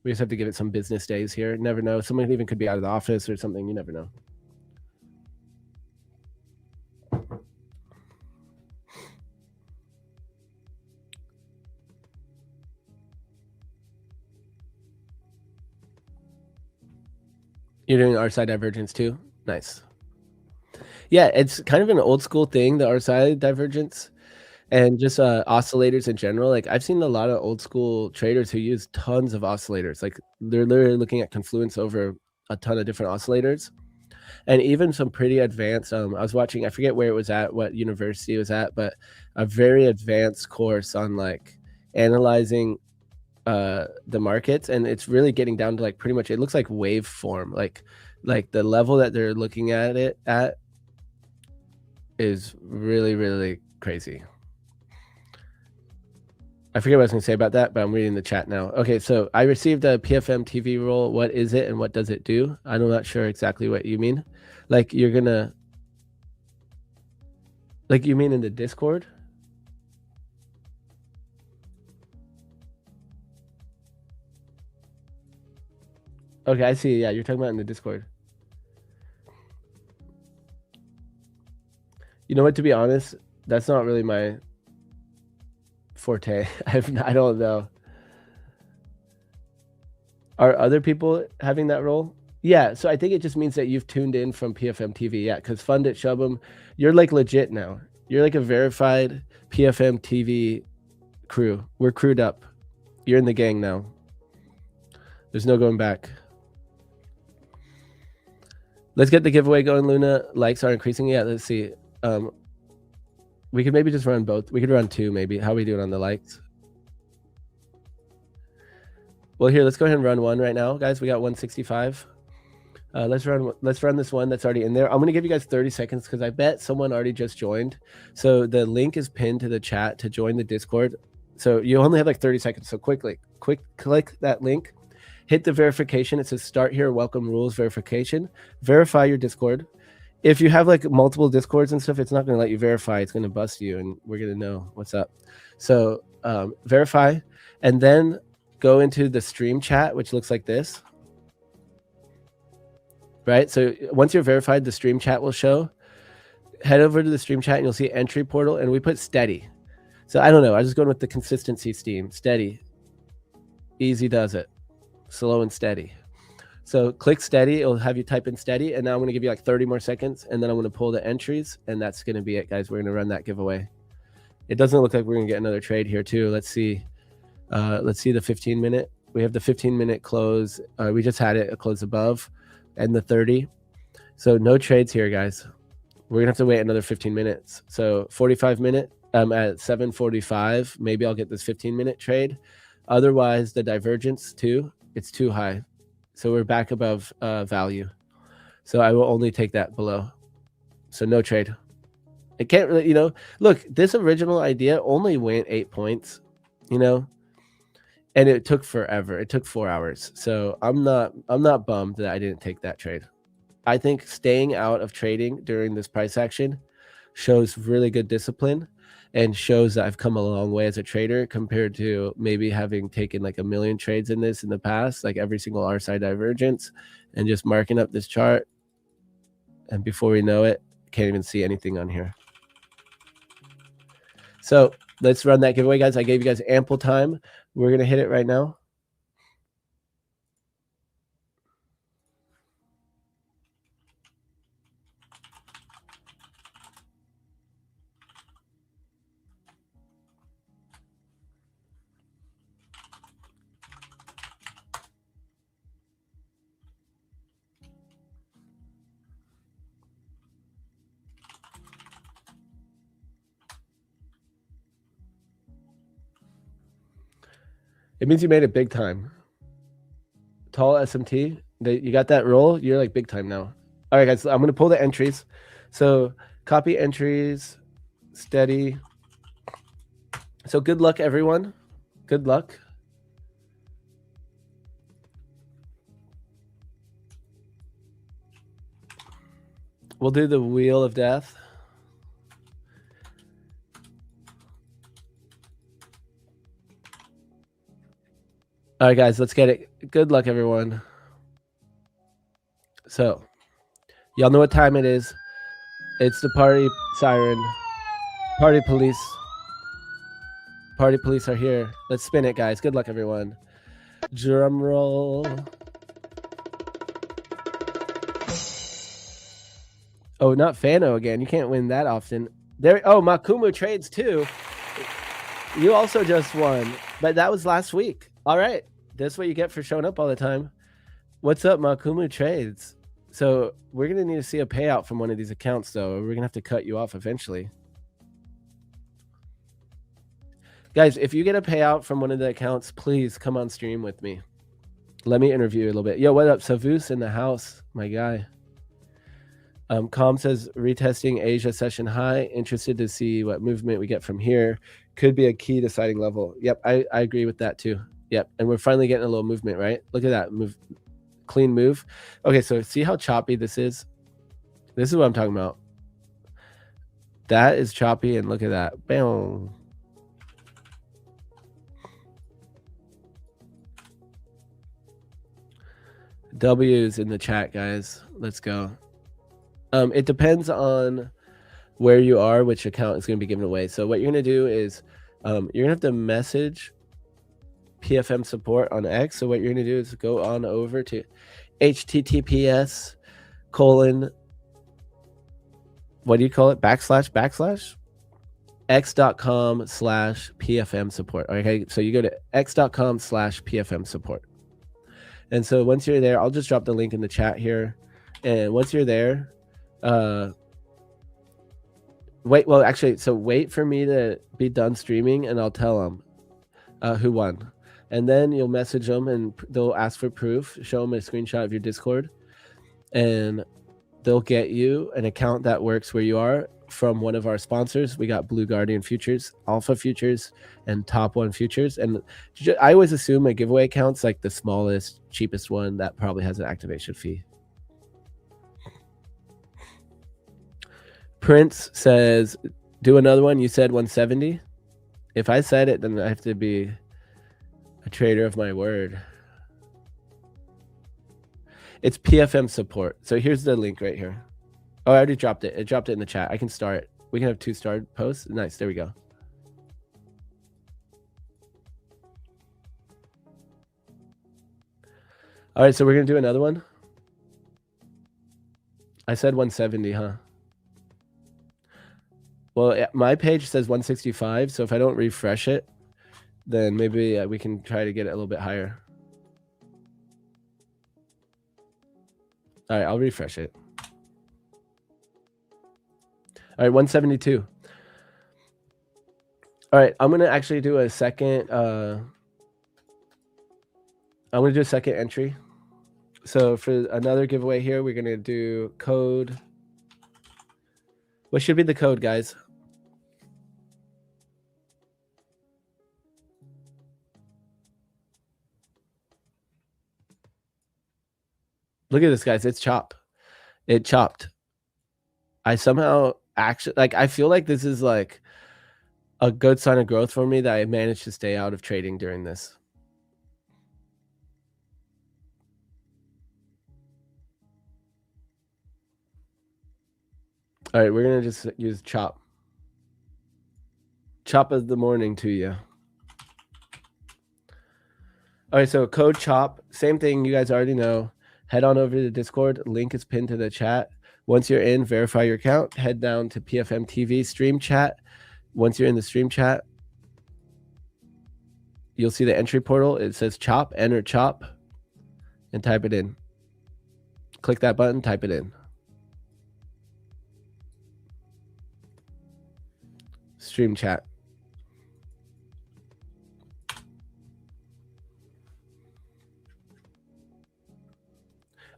we just have to give it some business days here. Never know, someone even could be out of the office or something. You never know. You're doing RSI divergence too? Nice. Yeah, it's kind of an old school thing, the RSI divergence, and just oscillators in general. Like, I've seen a lot of old school traders who use tons of oscillators. Like, they're literally looking at confluence over a ton of different oscillators, and even some pretty advanced. I was watching, I forget where it was at, what university it was at, but a very advanced course on like analyzing the markets, and it's really getting down to like pretty much, it looks like waveform, like the level that they're looking at it at is really, really crazy. I forget what I was going to say about that, but I'm reading the chat now. Okay, so I received a PFM TV role. What is it and what does it do? I'm not sure exactly what you mean. Like, you're going to... Like, you mean in the Discord? Okay, I see. Yeah, you're talking about in the Discord. You know what, to be honest, that's not really my forte. I don't know. Are other people having that role? Yeah, so I think it just means that you've tuned in from PFM TV. Yeah, because Fund It, Shubham, you're like legit now. You're like a verified PFM TV crew. We're crewed up. You're in the gang now. There's no going back. Let's get the giveaway going, Luna. Likes are increasing. Yeah, let's see. We could maybe just run both. We could run two, maybe. How are we doing on the likes? Well, here, let's go ahead and run one right now, guys. We got 165. Let's run this one that's already in there. I'm going to give you guys 30 seconds because I bet someone already just joined. So the link is pinned to the chat to join the Discord. So you only have like 30 seconds. So quick click that link. Hit the verification. It says start here, welcome rules verification. Verify your Discord. If you have like multiple Discords and stuff, it's not going to let you verify. It's going to bust you, and we're going to know what's up. So verify, and then go into the stream chat, which looks like this. Right? So once you're verified, the stream chat will show. Head over to the stream chat, and you'll see entry portal, and we put steady. So I don't know. I was just going with the consistency steam. Steady. Easy does it. Slow and steady. So click steady. It'll have you type in steady. And now I'm going to give you like 30 more seconds. And then I'm going to pull the entries. And that's going to be it, guys. We're going to run that giveaway. It doesn't look like we're going to get another trade here, too. Let's see. Let's see the 15-minute. We have the 15-minute close. We just had it a close above. And the 30. So no trades here, guys. We're going to have to wait another 15 minutes. So 45-minute at 7:45. Maybe I'll get this 15-minute trade. Otherwise, the divergence, too, it's too high. So we're back above value. So I will only take that below. So no trade. It can't really, you know, look, this original idea only went 8 points, you know, and it took forever. It took 4 hours. So I'm not bummed that I didn't take that trade. I think staying out of trading during this price action shows really good discipline and shows that I've come a long way as a trader compared to maybe having taken like a million trades in this in the past, like every single RSI divergence, and just marking up this chart. And before we know it, can't even see anything on here. So let's run that giveaway, guys. I gave you guys ample time. We're going to hit it right now. It means you made it big time. Tall SMT. You got that roll? You're like big time now. All right, guys. I'm going to pull the entries. So copy entries, steady. So good luck, everyone. Good luck. We'll do the wheel of death. All right, guys, let's get it. Good luck, everyone. So, y'all know what time it is. It's the party siren. Party police. Party police are here. Let's spin it, guys. Good luck, everyone. Drum roll. Oh, not Fano again. You can't win that often. There. Oh, Makumu trades too. You also just won, but that was last week. All right. That's what you get for showing up all the time. What's up, Makumu trades? So we're going to need to see a payout from one of these accounts, though. We're going to have to cut you off eventually. Guys, if you get a payout from one of the accounts, please come on stream with me. Let me interview you a little bit. Yo, what up? Savus in the house, my guy. Com says, retesting Asia session high. Interested to see what movement we get from here. Could be a key deciding level. Yep, I agree with that too. Yep, and we're finally getting a little movement, right? Look at that move. Clean move. Okay, so see how choppy this is? This is what I'm talking about. That is choppy, and look at that. Bam. W's in the chat, guys. Let's go. It depends on where you are, which account is going to be given away. So what you're going to do is you're going to have to message PFM support on X. So what you're going to do is go on over to https:// what do you call it? // x.com/PFM support. Okay, so you go to x.com/PFM support. And so once you're there, I'll just drop the link in the chat here. And once you're there, wait for me to be done streaming, and I'll tell them who won. And then you'll message them, and they'll ask for proof. Show them a screenshot of your Discord, and they'll get you an account that works where you are from one of our sponsors. We got Blue Guardian Futures, Alpha Futures, and Top One Futures. And I always assume a giveaway account's like the smallest, cheapest one that probably has an activation fee. Prince says, do another one. You said 170. If I said it, then I have to be a trader of my word. It's PFM support. So here's the link right here. Oh, I already dropped it. It dropped it in the chat. I can start. We can have 2 starred posts. Nice. There we go. All right. So we're going to do another one. I said 170, huh? Well, my page says 165. So if I don't refresh it, then maybe we can try to get it a little bit higher. All right. I'll refresh it. All right, 172. All right, I'm gonna actually do a second. I'm gonna do a second entry. So for another giveaway here, we're gonna do code. What should be the code, guys? Look at this, guys. It's chop. It chopped. I somehow actually I feel like this is like a good sign of growth for me that I managed to stay out of trading during this. All right, we're gonna just use chop. Chop of the morning to you. All right, so code chop, same thing you guys already know. Head on over to the Discord. Link is pinned to the chat. Once you're in, verify your account. Head down to PFM TV stream chat. Once you're in the stream chat, you'll see the entry portal. It says chop, enter chop, and type it in. Click that button, type it in. Stream chat.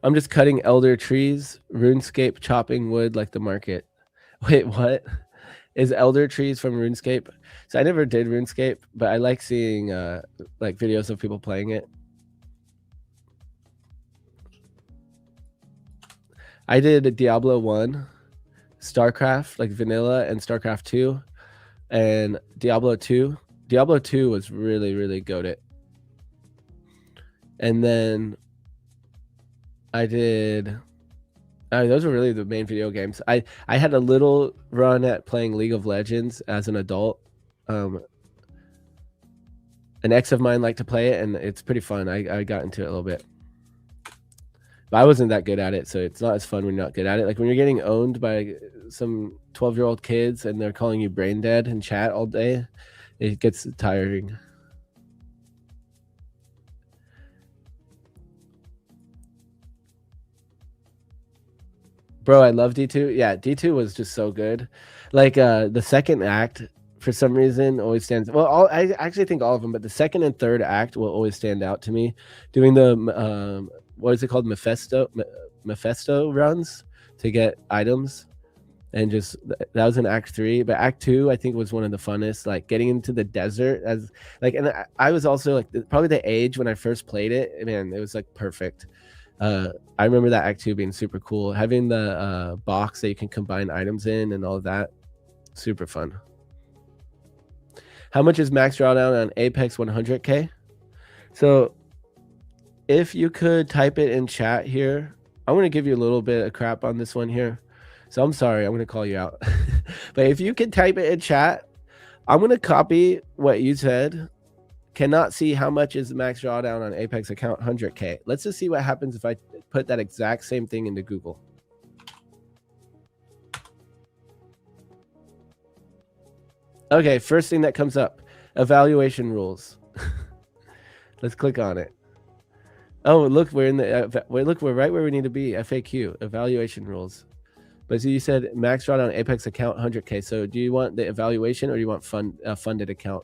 I'm just cutting elder trees, RuneScape chopping wood like the market. Wait, what? Is elder trees from RuneScape? So I never did RuneScape, but I like seeing like videos of people playing it. I did Diablo 1, StarCraft, like vanilla, and StarCraft 2, and Diablo 2. Diablo 2 was really, really goated. And then I did... those were really the main video games. I had a little run at playing League of Legends as an adult. An ex of mine liked to play it, and it's pretty fun. I got into it a little bit. But I wasn't that good at it, so it's not as fun when you're not good at it. Like when you're getting owned by some 12-year-old kids and they're calling you brain dead in chat all day, it gets tiring. Bro, I love D2. Yeah, D2 was just so good. Like the second act, for some reason, always stands. Well, I actually think all of them, but the second and third act will always stand out to me. Doing the what is it called, Mephisto runs to get items, and just that was in Act 3. But Act 2, I think, was one of the funnest. Like getting into the desert as like, and I was also like probably the age when I first played it. Man, it was like perfect. I remember that Act 2 being super cool. Having the box that you can combine items in and all of that, super fun. How much is max drawdown on Apex 100K? So if you could type it in chat here, I'm going to give you a little bit of crap on this one here. So I'm sorry, I'm going to call you out. But if you can type it in chat, I'm going to copy what you said. Cannot see how much is the max drawdown on Apex account 100K. Let's just see what happens if I put that exact same thing into Google. Okay, first thing that comes up, evaluation rules. Let's click on it. Oh, look, we're in the look, we're right where we need to be. FAQ, evaluation rules. But so you said max drawdown Apex account 100K. So do you want the evaluation or do you want funded account?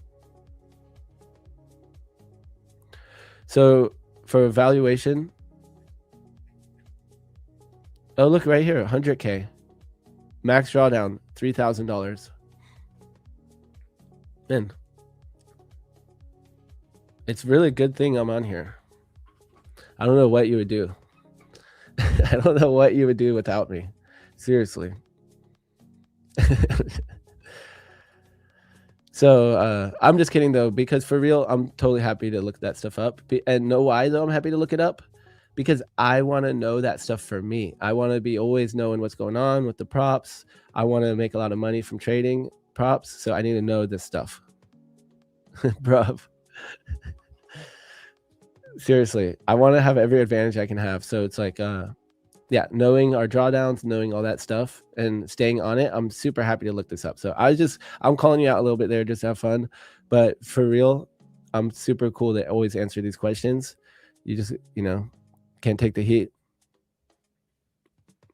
So for evaluation, oh, look right here, 100K. Max drawdown, $3,000. Man, it's really a good thing I'm on here. I don't know what you would do. I don't know what you would do without me. Seriously. So I'm just kidding though, because for real, I'm totally happy to look that stuff up. And know why though I'm happy to look it up? Because I want to know that stuff for me. I want to be always knowing what's going on with the props. I want to make a lot of money from trading props, so I need to know this stuff. Bruv. Seriously, I want to have every advantage I can have. So it's like, yeah, knowing our drawdowns, knowing all that stuff, and staying on it. I'm super happy to look this up. So I'm calling you out a little bit there just to have fun. But for real, I'm super cool to always answer these questions. You just, can't take the heat.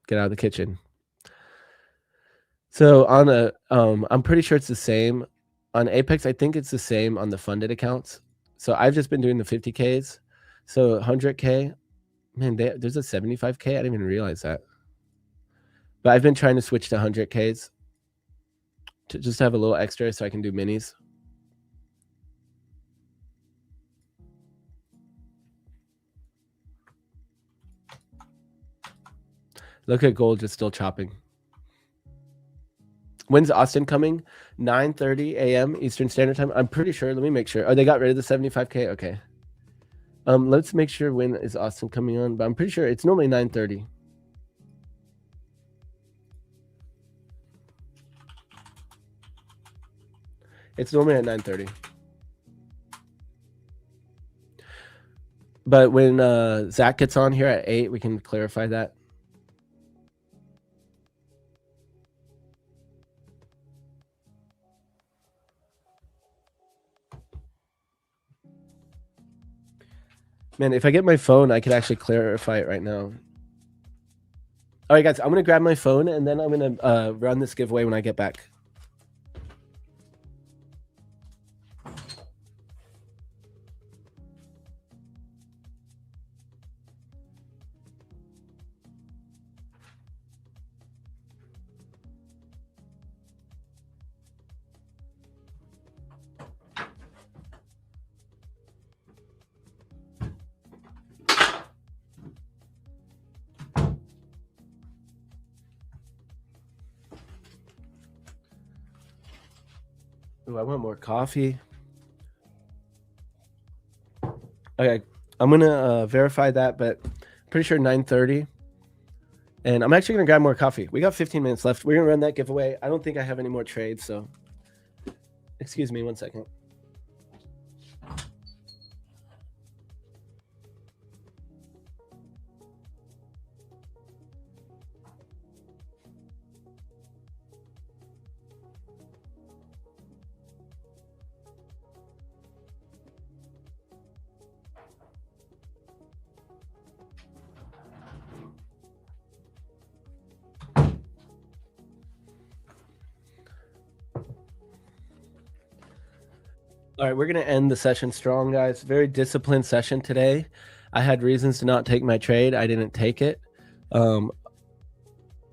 Get out of the kitchen. So on I'm pretty sure it's the same. On Apex, I think it's the same on the funded accounts. So I've just been doing the 50Ks. So 100K, man, there's a 75K. I didn't even realize that. But I've been trying to switch to 100Ks to just have a little extra so I can do minis. Look at gold just still chopping. When's Austin coming? 9:30 a.m. Eastern Standard Time. I'm pretty sure. Let me make sure. Oh, they got rid of the 75K? Okay. Let's make sure when is Austin coming on, but I'm pretty sure it's normally 9:30. It's normally at 9:30. But when Zach gets on here at 8, we can clarify that. Man, if I get my phone, I could actually clarify it right now. All right, guys, I'm going to grab my phone, and then I'm going to run this giveaway when I get back. Ooh, I want more coffee. Okay, I'm going to verify that, but I'm pretty sure 9:30. And I'm actually going to grab more coffee. We got 15 minutes left. We're going to run that giveaway. I don't think I have any more trades, so excuse me 1 second. All right, we're going to end the session strong, guys. Very disciplined session today. I had reasons to not take my trade. I didn't take it.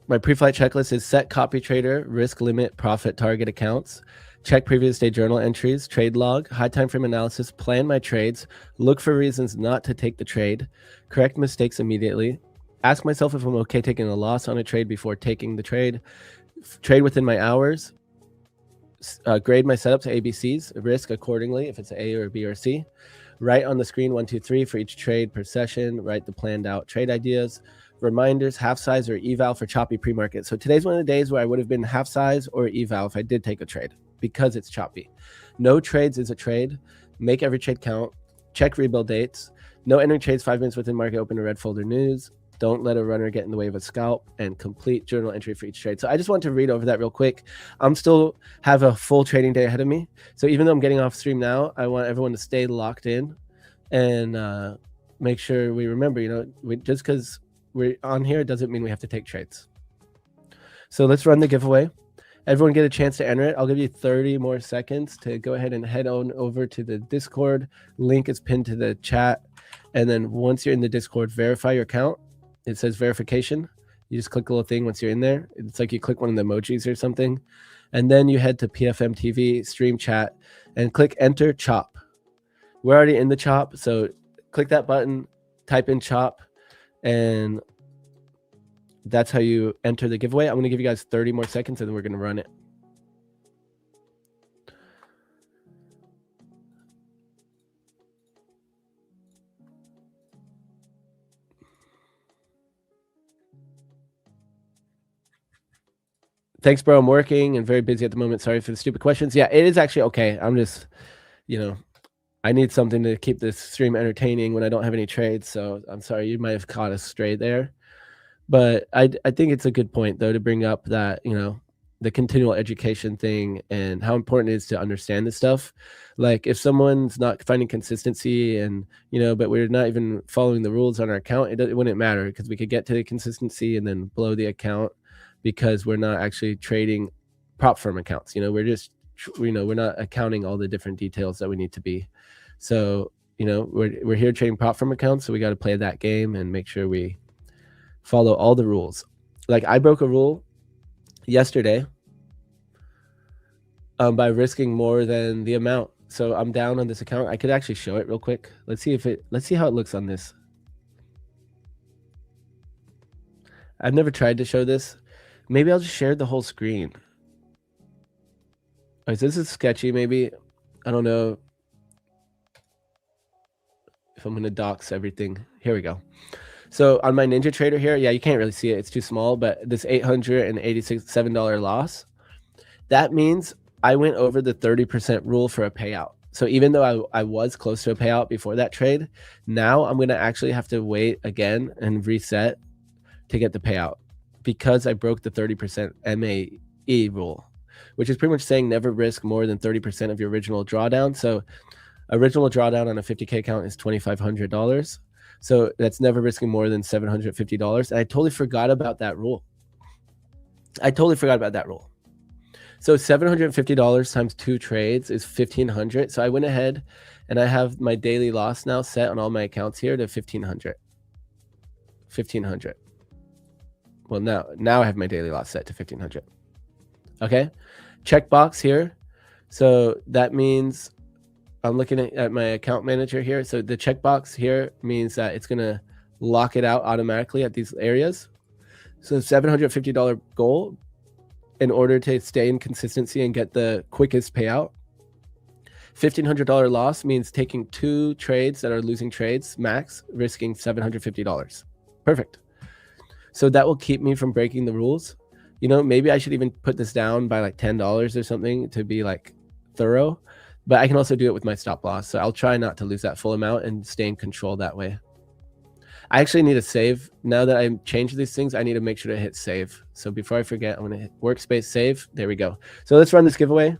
My pre-flight checklist is set copy trader, risk limit, profit target accounts, check previous day journal entries, trade log, high time frame analysis, plan my trades, look for reasons not to take the trade, correct mistakes immediately, ask myself if I'm okay taking a loss on a trade before taking the trade, trade within my hours, grade my setups ABCs, risk accordingly if it's A or B or C. Write on the screen 1, 2, 3 for each trade per session. Write the planned out trade ideas, reminders, half size or eval for choppy pre-market. So today's one of the days where I would have been half size or eval if I did take a trade because it's choppy. No trades is a trade. Make every trade count. Check rebuild dates. No entering trades 5 minutes within market open to red folder news. Don't let a runner get in the way of a scalp, and complete journal entry for each trade. So I just want to read over that real quick. I'm still have a full trading day ahead of me. So even though I'm getting off stream now, I want everyone to stay locked in and make sure we remember, just because we're on here doesn't mean we have to take trades. So let's run the giveaway. Everyone get a chance to enter it. I'll give you 30 more seconds to go ahead and head on over to the Discord. Link is pinned to the chat. And then once you're in the Discord, verify your account. It says verification. You just click a little thing once you're in there. It's like you click one of the emojis or something. And then you head to PFM TV, stream chat, and click enter chop. We're already in the chop, so click that button, type in chop, and that's how you enter the giveaway. I'm going to give you guys 30 more seconds, and then we're going to run it. Thanks, bro. I'm working and very busy at the moment. Sorry for the stupid questions. Yeah, it is actually okay. I'm just, I need something to keep this stream entertaining when I don't have any trades. So I'm sorry, you might have caught us stray there. But I think it's a good point, though, to bring up that, the continual education thing and how important it is to understand this stuff. Like if someone's not finding consistency and, but we're not even following the rules on our account, it wouldn't matter because we could get to the consistency and then blow the account because we're not actually trading prop firm accounts. We're just, we're not accounting all the different details that we need to be. So, we're here trading prop firm accounts. So we got to play that game and make sure we follow all the rules. Like I broke a rule yesterday by risking more than the amount. So I'm down on this account. I could actually show it real quick. Let's see how it looks on this. I've never tried to show this. Maybe I'll just share the whole screen. All right, so this is sketchy maybe. I don't know if I'm going to dox everything. Here we go. So on my Ninja Trader here, yeah, you can't really see it. It's too small, but this $887 loss, that means I went over the 30% rule for a payout. So even though I was close to a payout before that trade, now I'm going to actually have to wait again and reset to get the payout because I broke the 30% MAE rule, which is pretty much saying never risk more than 30% of your original drawdown. So original drawdown on a 50K account is $2,500. So that's never risking more than $750. And I totally forgot about that rule. So $750 times 2 trades is $1,500. So I went ahead and I have my daily loss now set on all my accounts here to $1,500. Well, now I have my daily loss set to $1,500. Okay, checkbox here. So that means I'm looking at my account manager here. So the checkbox here means that it's gonna lock it out automatically at these areas. So $750 goal in order to stay in consistency and get the quickest payout. $1,500 loss means taking 2 trades that are losing trades max, risking $750. Perfect. So that will keep me from breaking the rules. You know, maybe I should even put this down by like $10 or something to be like thorough, but I can also do it with my stop loss. So I'll try not to lose that full amount and stay in control that way. I actually need to save. Now that I'm changing these things, I need to make sure to hit save. So before I forget, I'm going to hit workspace save. There we go. So let's run this giveaway.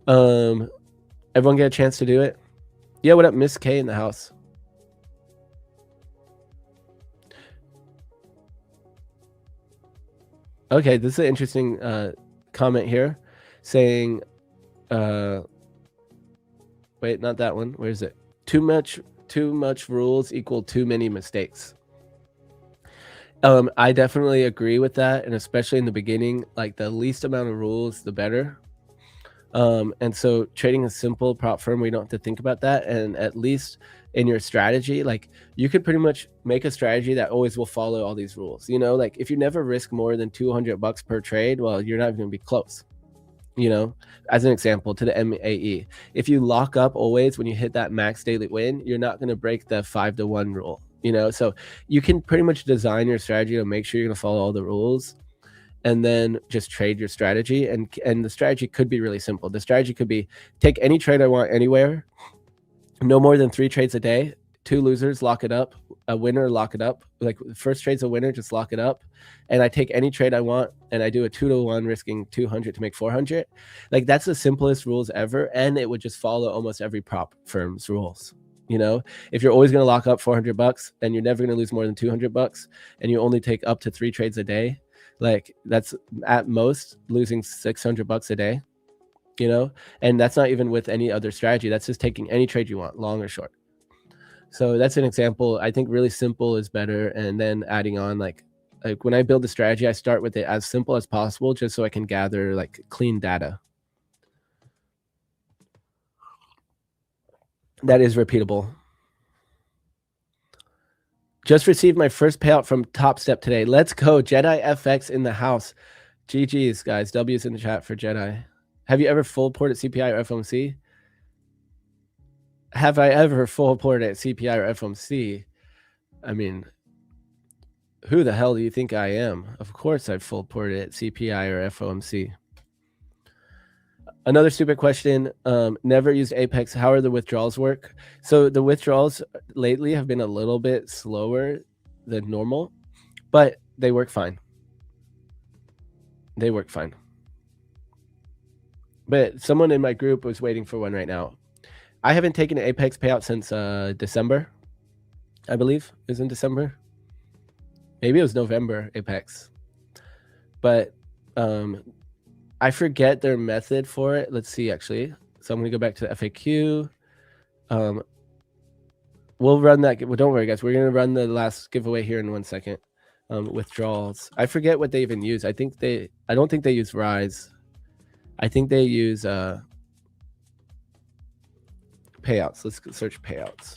Everyone get a chance to do it? Yeah, what up, Miss K in the house? Okay, this is an interesting comment here saying, wait, not that one. Where is it? Too much rules equal too many mistakes. I definitely agree with that, and especially in the beginning, like the least amount of rules, the better. And so trading a simple prop firm, we don't have to think about that. And at least in your strategy, like you could pretty much make a strategy that always will follow all these rules. You know, like if you never risk more than $200 per trade, well, you're not even gonna be close. You know, as an example to the MAE, if you lock up always when you hit that max daily win, you're not going to break the 5-to-1 rule, you know. So you can pretty much design your strategy to make sure you're going to follow all the rules and then just trade your strategy. And the strategy could be really simple. The strategy could be take any trade I want anywhere, no more than 3 trades a day, 2 losers, lock it up, a winner, lock it up. Like first trade's a winner, just lock it up. And I take any trade I want and I do a 2-to-1 risking 200 to make 400. Like that's the simplest rules ever. And it would just follow almost every prop firm's rules. You know, if you're always going to lock up $400 and you're never going to lose more than $200 and you only take up to 3 trades a day, like that's at most losing $600 a day, you know, and that's not even with any other strategy. That's just taking any trade you want, long or short. So that's an example. I think really simple is better. And then adding on like when I build a strategy, I start with it as simple as possible, just so I can gather like clean data that is repeatable. Just received my first payout from Top Step today. Let's go. Jedi FX in the house. GG's, guys. W's in the chat for Jedi. Have you ever full ported CPI or FOMC? Have I ever full ported at CPI or FOMC? I mean, who the hell do you think I am? Of course I've full ported at CPI or FOMC. Another stupid question. Never used Apex. How are the withdrawals work? So the withdrawals lately have been a little bit slower than normal, but they work fine. They work fine. But someone in my group was waiting for one right now. I haven't taken an Apex payout since December, I believe. It was in December. Maybe it was November Apex. But I forget their method for it. Let's see, actually. So I'm going to go back to the FAQ. We'll run that. Well, don't worry, guys. We're going to run the last giveaway here in 1 second. Withdrawals. I forget what they even use. I don't think they use Rise. I think they use payouts. Let's search payouts.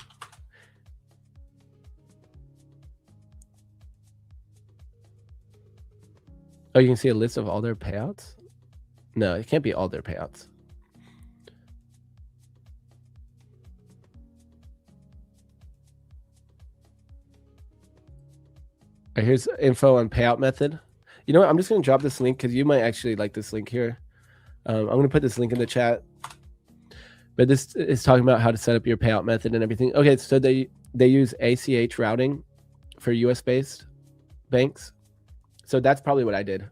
Oh, you can see a list of all their payouts? No, it can't be all their payouts. Right, here's info on payout method. You know what? I'm just going to drop this link because you might actually like this link here. I'm going to put this link in the chat. But this is talking about how to set up your payout method and everything. Okay, so they use ACH routing for US-based banks. So that's probably what I did.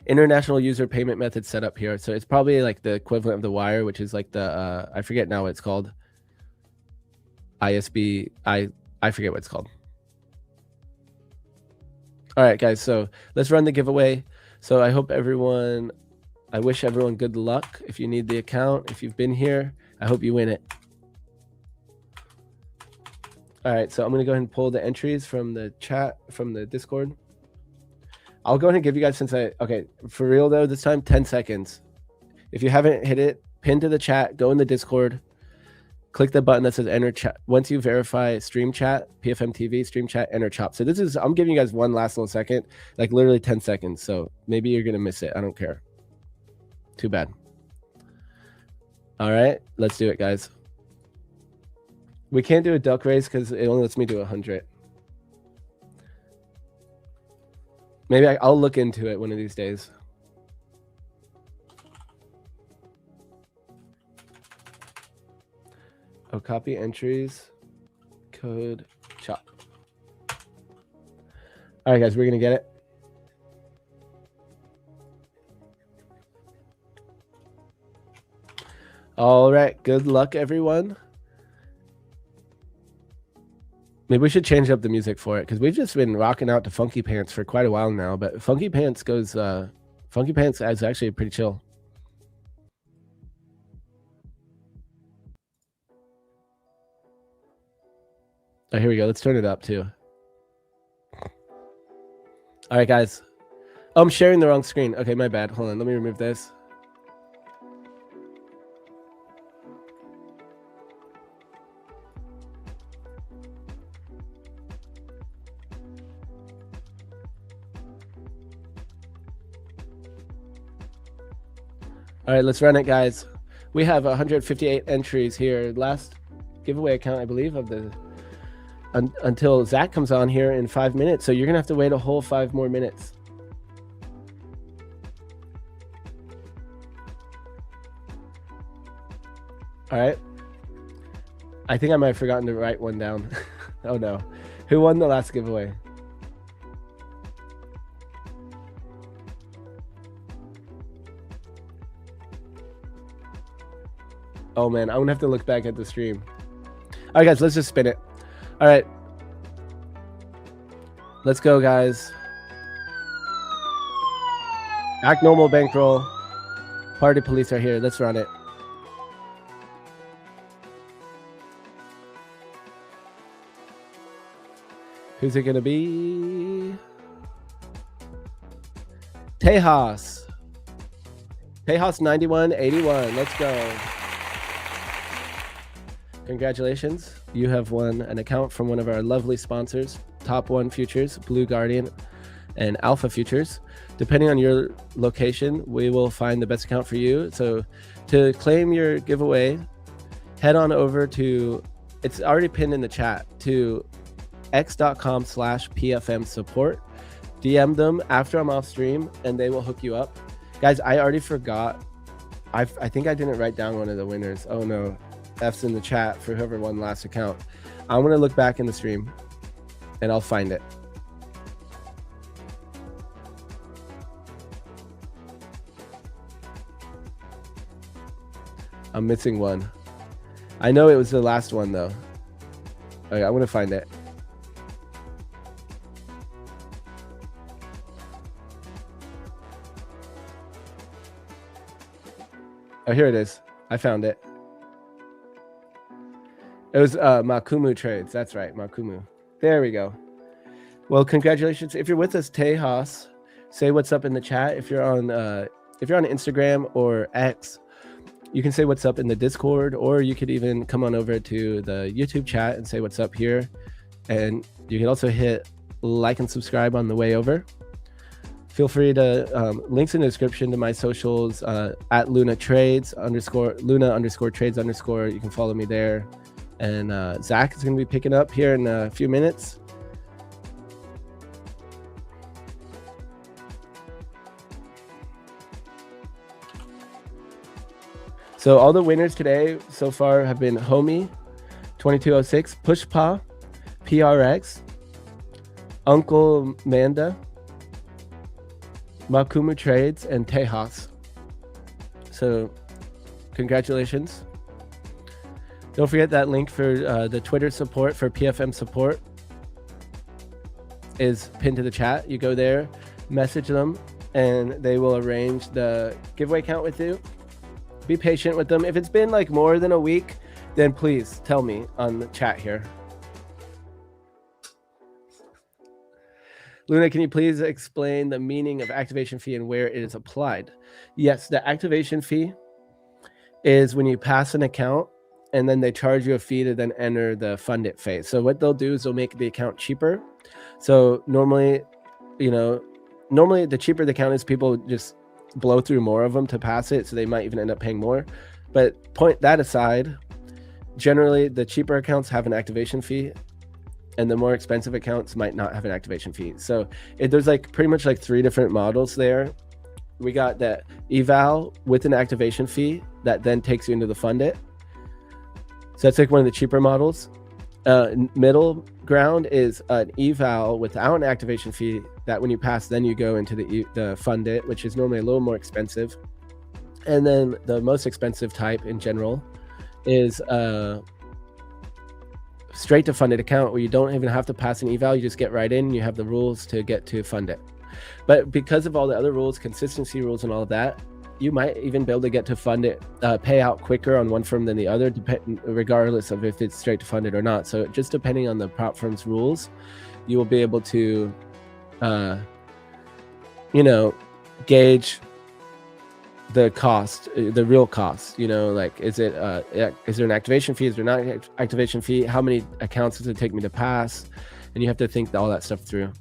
International user payment method set up here. So it's probably like the equivalent of the wire, which is like the, I forget now what it's called. ISB, I forget what it's called. All right, guys, so let's run the giveaway. So I hope everyone, I wish everyone good luck. If you need the account, if you've been here, I hope you win it. All right, so I'm going to go ahead and pull the entries from the chat, from the Discord. I'll go ahead and give you guys, okay, for real though, this time, 10 seconds. If you haven't hit it, pin to the chat, go in the Discord, click the button that says enter chat. Once you verify stream chat, PFM TV, stream chat, enter chop. So this is, I'm giving you guys one last little second, like literally 10 seconds. So maybe you're going to miss it. I don't care. Too bad. All right, let's do it, guys. We can't do a duck race because it only lets me do 100. Maybe I'll look into it one of these days. Oh, copy entries, code, chop. All right, guys, we're going to get it. All right, good luck, everyone. Maybe we should change up the music for it because we've just been rocking out to Funky Pants for quite a while now. But Funky Pants goes, Funky Pants is actually pretty chill. Oh, here we go. Let's turn it up too. All right, guys. Oh, I'm sharing the wrong screen. Okay, my bad. Hold on. Let me remove this. All right, let's run it, guys. We have 158 entries here. Last giveaway account, I believe, of the until Zach comes on here in 5 minutes. So you're gonna have to wait a whole 5 more minutes. All right. I think I might have forgotten to write one down. Oh no. Who won the last giveaway? Oh man, I'm gonna have to look back at the stream. All right, guys, let's just spin it. All right. Let's go, guys. Act normal bankroll. Party police are here. Let's run it. Who's it gonna be? Tejas. Tejas 9181. Let's go. Congratulations. You have won an account from one of our lovely sponsors, Top One Futures, Blue Guardian, and Alpha Futures. Depending on your location, we will find the best account for you. So to claim your giveaway, head on over to, it's already pinned in the chat, to x.com/PFM support. DM them after I'm off stream and they will hook you up. Guys, I already forgot. I think I didn't write down one of the winners. Oh no. F's in the chat for whoever won last account. I'm going to look back in the stream and I'll find it. I'm missing one. I know it was the last one though. Okay, I'm going to find it. Oh, here it is. I found it. It was Makumu Trades. That's right, Makumu. There we go. Well, congratulations. If you're with us, Tejas, say what's up in the chat. If you're on Instagram or X, you can say what's up in the Discord, or you could even come on over to the YouTube chat and say what's up here. And you can also hit like and subscribe on the way over. Feel free to links in the description to my socials at Luna Trades _Luna_Trades_. You can follow me there. And Zach is going to be picking up here in a few minutes. So all the winners today so far have been Homie 2206, Pushpa, PRX, Uncle Manda, Makumu Trades, and Tejas. So congratulations. Don't forget that link for the Twitter support for PFM support is pinned to the chat. You go there, message them, and they will arrange the giveaway count with you. Be patient with them. If it's been like more than a week, then please tell me on the chat here. Luna, can you please explain the meaning of activation fee and where it is applied? Yes, the activation fee is when you pass an account and then they charge you a fee to then enter the fund it phase. So what they'll do is they'll make the account cheaper. So normally, the cheaper the account is, people just blow through more of them to pass it. So they might even end up paying more. But point that aside, generally the cheaper accounts have an activation fee and the more expensive accounts might not have an activation fee. So there's like pretty much like 3 different models there. We got that eval with an activation fee that then takes you into the fund it. So that's like one of the cheaper models. Middle ground is an eval without an activation fee that when you pass, then you go into the fund it, which is normally a little more expensive. And then the most expensive type in general is straight to funded account, where you don't even have to pass an eval. You just get right in. You have the rules to get to fund it. But because of all the other rules, consistency rules and all of that, you might even be able to get to fund it, pay out quicker on one firm than the other, regardless of if it's straight to funded or not. So just depending on the prop firm's rules, you will be able to, gauge the cost, the real cost. Like, is there an activation fee? Is there not an activation fee? How many accounts does it take me to pass? And you have to think all that stuff through.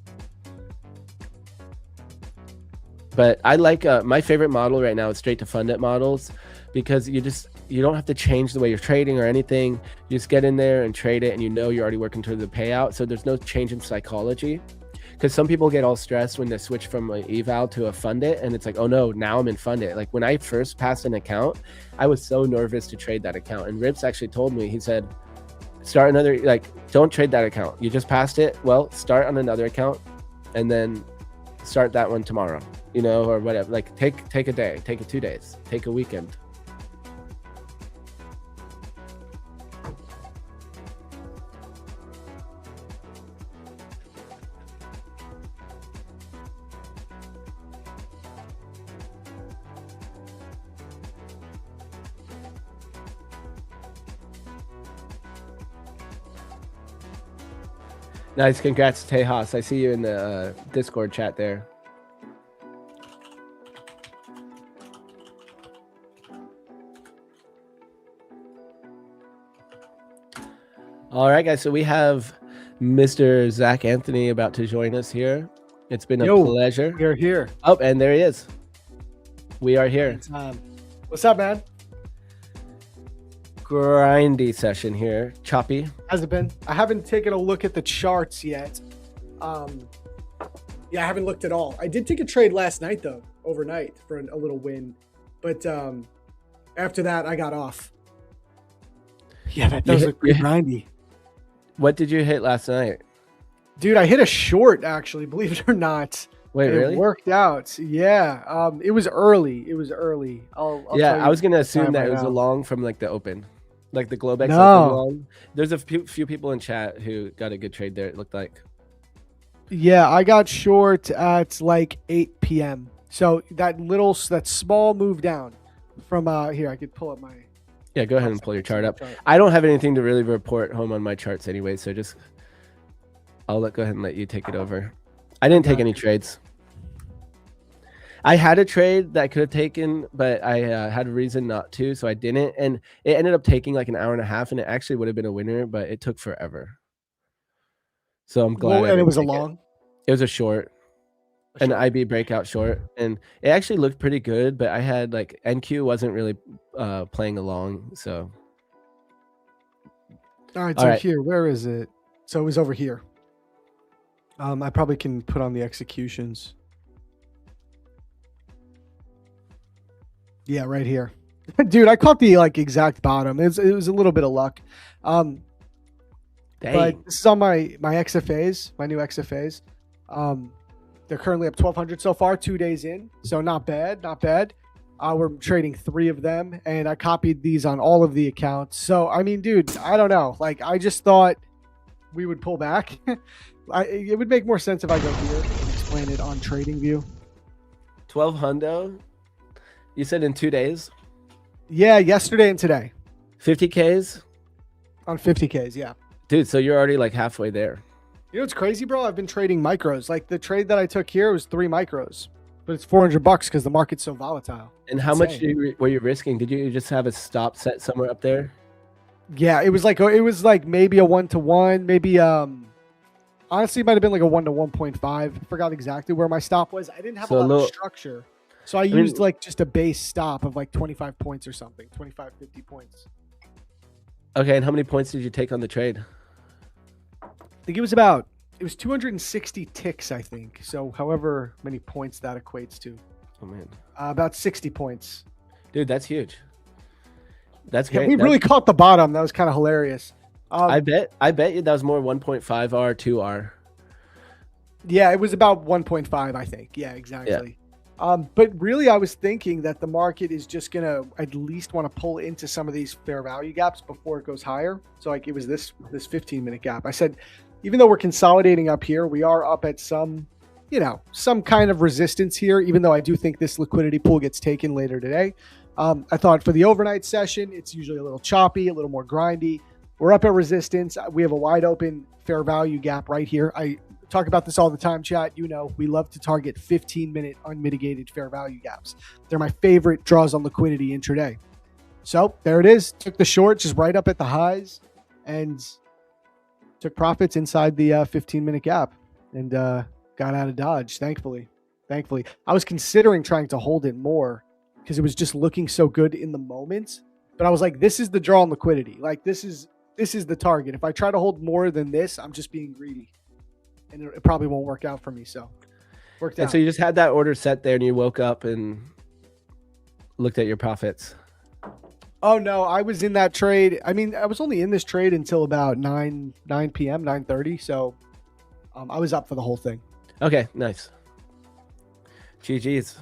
But I like my favorite model right now is straight to fund it models, because you don't have to change the way you're trading or anything. You just get in there and trade it, and you're already working toward the payout. So there's no change in psychology, because some people get all stressed when they switch from an eval to a fund it, and it's like, oh no, now I'm in fund it. Like when I first passed an account, I was so nervous to trade that account. And Rips actually told me, he said, start another, like, don't trade that account. You just passed it. Well, start on another account and then start that one tomorrow. Or whatever. Like take a day, take 2 days, take a weekend. Nice, congrats to Tejas. I see you in the Discord chat there. All right, guys. So we have Mr. Zach Anthony about to join us here. It's been a pleasure. We're here. Oh, and there he is. We are here. What's up, man? Grindy session here. Choppy. Has it been? I haven't taken a look at the charts yet. I haven't looked at all. I did take a trade last night, though, overnight for a little win. But after that, I got off. Yeah, that does look pretty grindy. What did you hit last night? Dude, I hit a short, actually, believe it or not. Wait, really? It worked out. Yeah. It was early. I'll I was going to assume that it was a long from like the open. Like the Globex open long. There's a few people in chat who got a good trade there, it looked like. Yeah, I got short at like 8 p.m. So that small move down from here, I could pull up my... Yeah, go ahead and pull your chart up. I don't have anything to really report home on my charts anyway, so I'll go ahead and let you take it over. I didn't take any trades. I had a trade that I could have taken, but I had a reason not to, so I didn't. And it ended up taking like an hour and a half, and it actually would have been a winner, but it took forever. So I'm glad. And it was a long? It was a short. An IB breakout short, and it actually looked pretty good, but I had like NQ wasn't really playing along, so. All right, here, where is it? So it was over here. I probably can put on the executions. Yeah, right here. Dude, I caught the like exact bottom. It was a little bit of luck. Um, but Dang. this is on my XFAs, my new XFAs. Um, they're currently up 1,200 so far, 2 days in. So not bad, not bad. We're trading 3 of them, and I copied these on all of the accounts. So I mean, dude, I don't know. Like, I just thought we would pull back. It would make more sense if I go here and explain it on TradingView. 12 hundo. You said in 2 days? Yeah, yesterday and today 50Ks? on 50Ks. Yeah. Dude, so you're already like halfway there. You know what's crazy, bro? I've been trading micros. Like the trade that I took here was 3 micros, but it's $400 because the market's so volatile. And how much were you risking? Did you just have a stop set somewhere up there? Yeah, it was like maybe a 1-to-1, maybe honestly it might have been like a 1-to-1.5. I forgot exactly where my stop was. I didn't have a lot of structure. So I used like just a base stop of like 25 points or something, 25, 50 points. Okay, and how many points did you take on the trade? I think it was 260 ticks, I think. So however many points that equates to. Oh man. About 60 points. Dude, that's huge. That's great. We really caught the bottom. That was kind of hilarious. I bet you that was more 1.5R, 2R. Yeah, it was about 1.5, I think. Yeah, exactly. Yeah. But really, I was thinking that the market is just going to at least want to pull into some of these fair value gaps before it goes higher. So like it was this 15-minute gap. I said, even though we're consolidating up here, we are up at some kind of resistance here, even though I do think this liquidity pool gets taken later today. I thought for the overnight session, it's usually a little choppy, a little more grindy. We're up at resistance. We have a wide open fair value gap right here. I talk about this all the time, chat. You know, we love to target 15-minute unmitigated fair value gaps. They're my favorite draws on liquidity intraday. So there it is. Took the short just right up at the highs and took profits inside the 15-minute gap and got out of Dodge, thankfully. I was considering trying to hold it more because it was just looking so good in the moment. But I was like, this is the draw on liquidity. Like, this is the target. If I try to hold more than this, I'm just being greedy. And it probably won't work out for me. So worked out. And so you just had that order set there and you woke up and looked at your profits. Oh, no, I was in that trade. I mean, I was only in this trade until about 9 p.m., 9:30. So I was up for the whole thing. Okay, nice. GG's.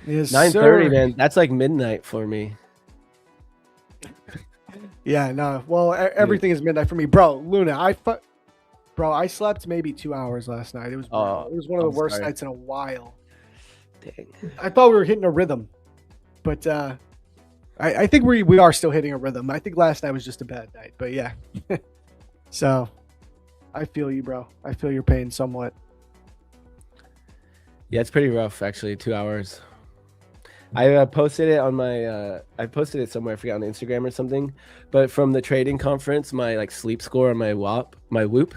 Yes, 9:30, man. That's like midnight for me. Yeah, no. Well, everything is midnight for me. Bro, Luna, I slept maybe 2 hours last night. It was one of the worst nights in a while. Dang. I thought we were hitting a rhythm, but I think we are still hitting a rhythm. I think last night was just a bad night, but yeah. So I feel you, bro. I feel your pain somewhat. Yeah, it's pretty rough, actually. 2 hours. I posted it on my I posted it somewhere, I forgot, on Instagram or something. But from the trading conference, my like sleep score on my Whoop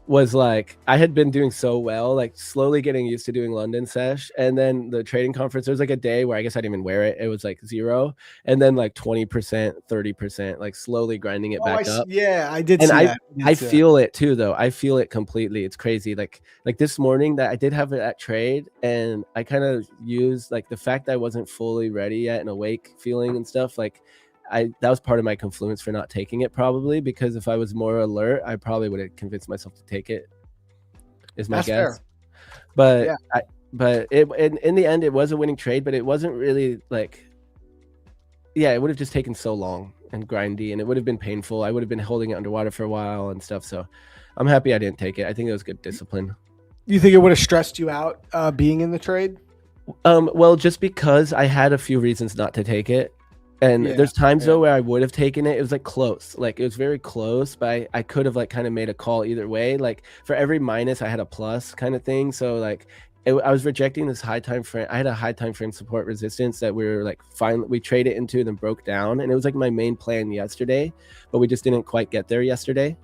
was like, I had been doing so well, like slowly getting used to doing London sesh. And then the trading conference, there was like a day where I guess I didn't even wear it. It was like 0. And then like 20%, 30%, like slowly grinding it back up. Yeah, I did. And see that. I feel it too, though. I feel it completely. It's crazy. Like this morning that I did have that trade, and I kind of used like the fact that I wasn't fully ready yet and awake feeling and stuff. Like that was part of my confluence for not taking it, probably, because if I was more alert, I probably would have convinced myself to take it. Is my guess. Fair. But yeah. But in the end, it was a winning trade, but it wasn't really like. Yeah, it would have just taken so long and grindy, and it would have been painful. I would have been holding it underwater for a while and stuff. So I'm happy I didn't take it. I think it was good discipline. You think it would have stressed you out being in the trade? Well, just because I had a few reasons not to take it. And there's times though where I would have taken it. It was like close, like it was very close, but I could have like kind of made a call either way. Like for every minus, I had a plus kind of thing. So like I was rejecting this high time frame. I had a high time frame support resistance that we were like finally we traded into and then broke down, and it was like my main plan yesterday, but we just didn't quite get there yesterday.